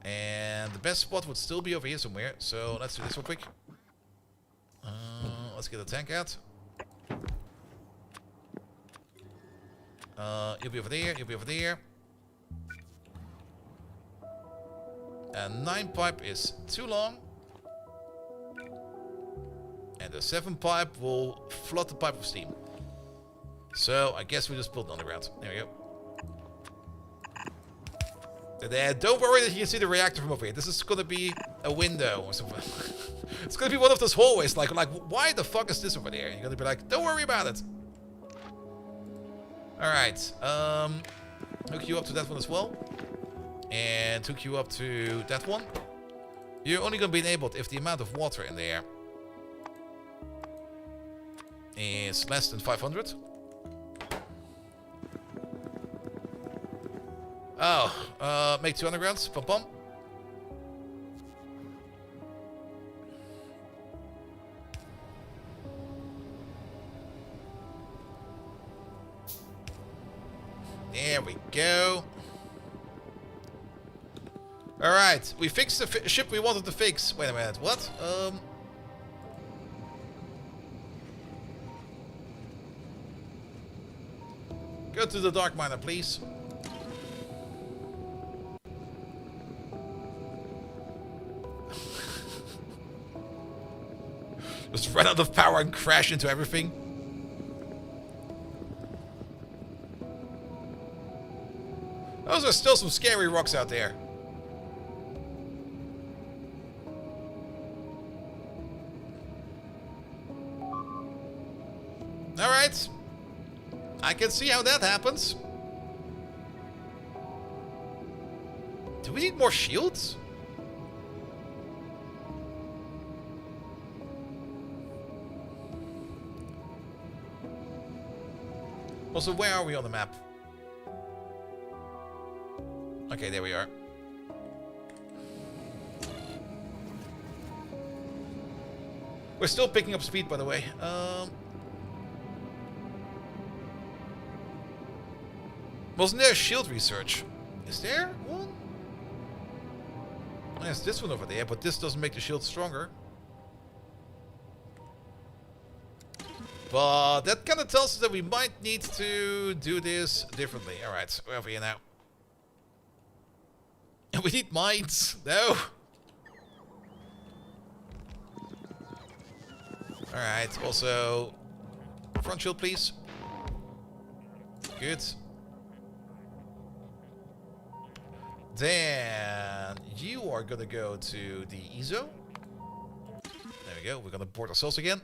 And the best spot would still be over here somewhere. So let's do this real quick. Let's get the tank out. You'll be over there. You'll be over there. And 9 pipe is too long. And the 7 pipe will flood the pipe with steam. So I guess we just build it on the ground. There we go. And don't worry that you can see the reactor from over here. This is gonna be a window or something. It's gonna be one of those hallways. Like why the fuck is this over there? You're gonna be like, don't worry about it. All right. Hook you up to that one as well, and hook you up to that one. You're only gonna be enabled if the amount of water in there is less than 500. Oh, make 2 undergrounds. Pum pum. There we go. All right, we fixed the ship we wanted to fix. Wait a minute, what? Go to the dark miner, please. Just run out of power and crash into everything. Those are still some scary rocks out there. Alright. I can see how that happens. Do we need more shields? Also, where are we on the map? Okay, there we are. We're still picking up speed, by the way. Wasn't there a shield research? Is there one? There's this one over there, but this doesn't make the shield stronger. But that kind of tells us that we might need to do this differently. Alright, we're over here now. We need mines. No. Alright, also front shield, please. Good. Then you are gonna go to the ESO. There we go. We're gonna board ourselves again.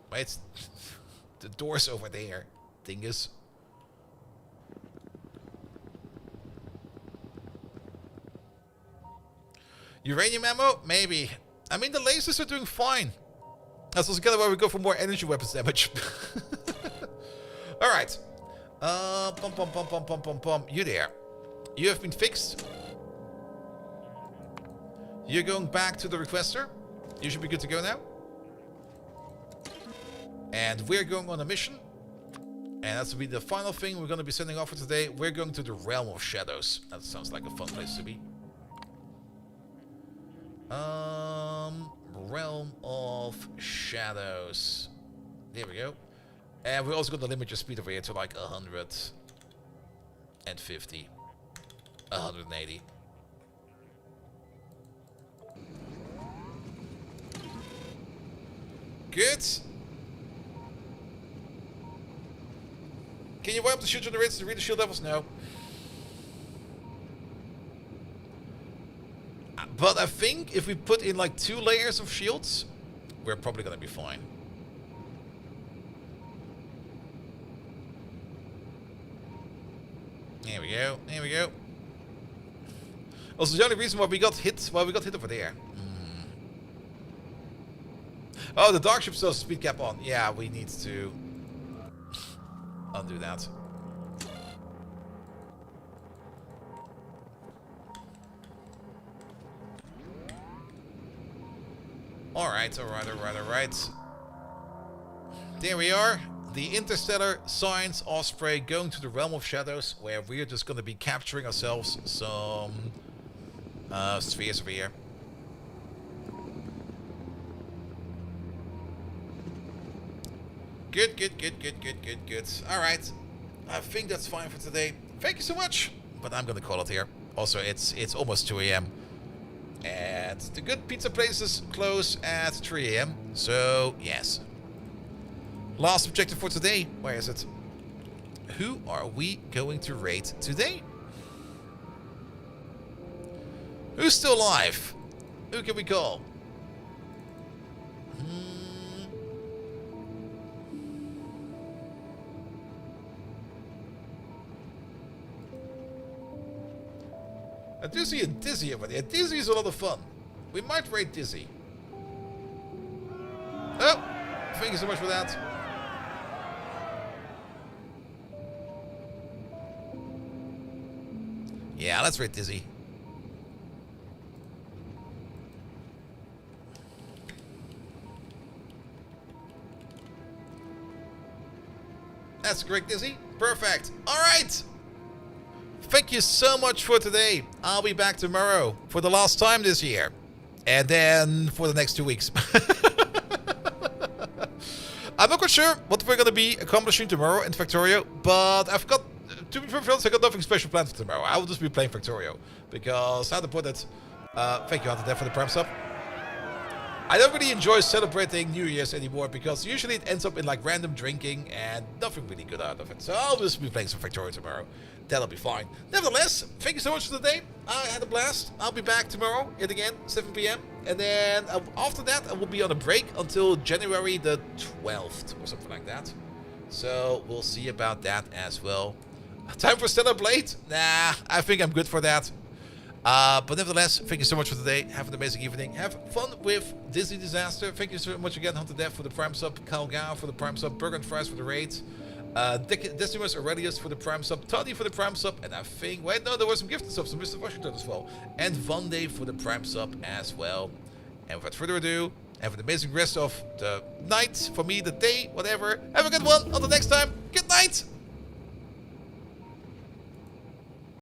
Wait, the door's over there, dingus. Uranium ammo? Maybe. I mean, the lasers are doing fine. That's also kind of why we go for more energy weapons damage. Alright. You there. You have been fixed. You're going back to the requester. You should be good to go now. And we're going on a mission. And that's will be the final thing we're going to be sending off for today. We're going to the Realm of Shadows. That sounds like a fun place to be. Realm of Shadows. There we go. And we're also going to limit your speed over here to like 150. 180. Good. Can you wipe up the shield generators to read the shield levels? No. But I think if we put in like 2 layers of shields, we're probably going to be fine. There we go. There we go. Also, the only reason why we got hit over there. Oh, the dark ship still has speed cap on. Yeah, we need to undo that. Alright. There we are. The Interstellar Science Osprey going to the Realm of Shadows, where we're just going to be capturing ourselves some spheres over here. Good. Alright. I think that's fine for today. Thank you so much. But I'm going to call it here. Also, it's almost 2 a.m. And the good pizza places close at 3 a.m. So, yes. Last objective for today. Where is it? Who are we going to raid today? Who's still alive? Who can we call? I do see a Dizzy over there. Dizzy is a lot of fun. We might raid Dizzy. Oh, thank you so much for that. Yeah, let's raid Dizzy. That's great, Dizzy. Perfect. All right. Thank you so much for today. I'll be back tomorrow for the last time this year. And then for the next 2 weeks. I'm not quite sure what we're going to be accomplishing tomorrow in Factorio, but I've got, to be perfectly honest, I got nothing special planned for tomorrow. I will just be playing Factorio. Because, how to put it, thank you, Hunter, for the prime sub. I don't really enjoy celebrating New Year's anymore because usually it ends up in like random drinking and nothing really good out of it. So I'll just be playing some Factorio tomorrow. That'll be fine. Nevertheless, thank you so much for today. I had a blast. I'll be back tomorrow, yet again, 7 p.m. And then after that, I will be on a break until January the 12th or something like that. So we'll see about that as well. Time for Stellar Blade? Nah, I think I'm good for that. But nevertheless, thank you so much for today. Have an amazing evening. Have fun with Disney Disaster. Thank you so much again, Hunter Death, for the prime sub. Calgao for the prime sub. Burger and Fries for the raid. Decimus Aurelius for the prime sub. Toddy for the prime sub. And I think, wait, no, there were some gifted subs from Mr. Washington as well. And Vande for the prime sub as well. And without further ado, have an amazing rest of the night. For me, the day, whatever. Have a good one. Until next time. Good night.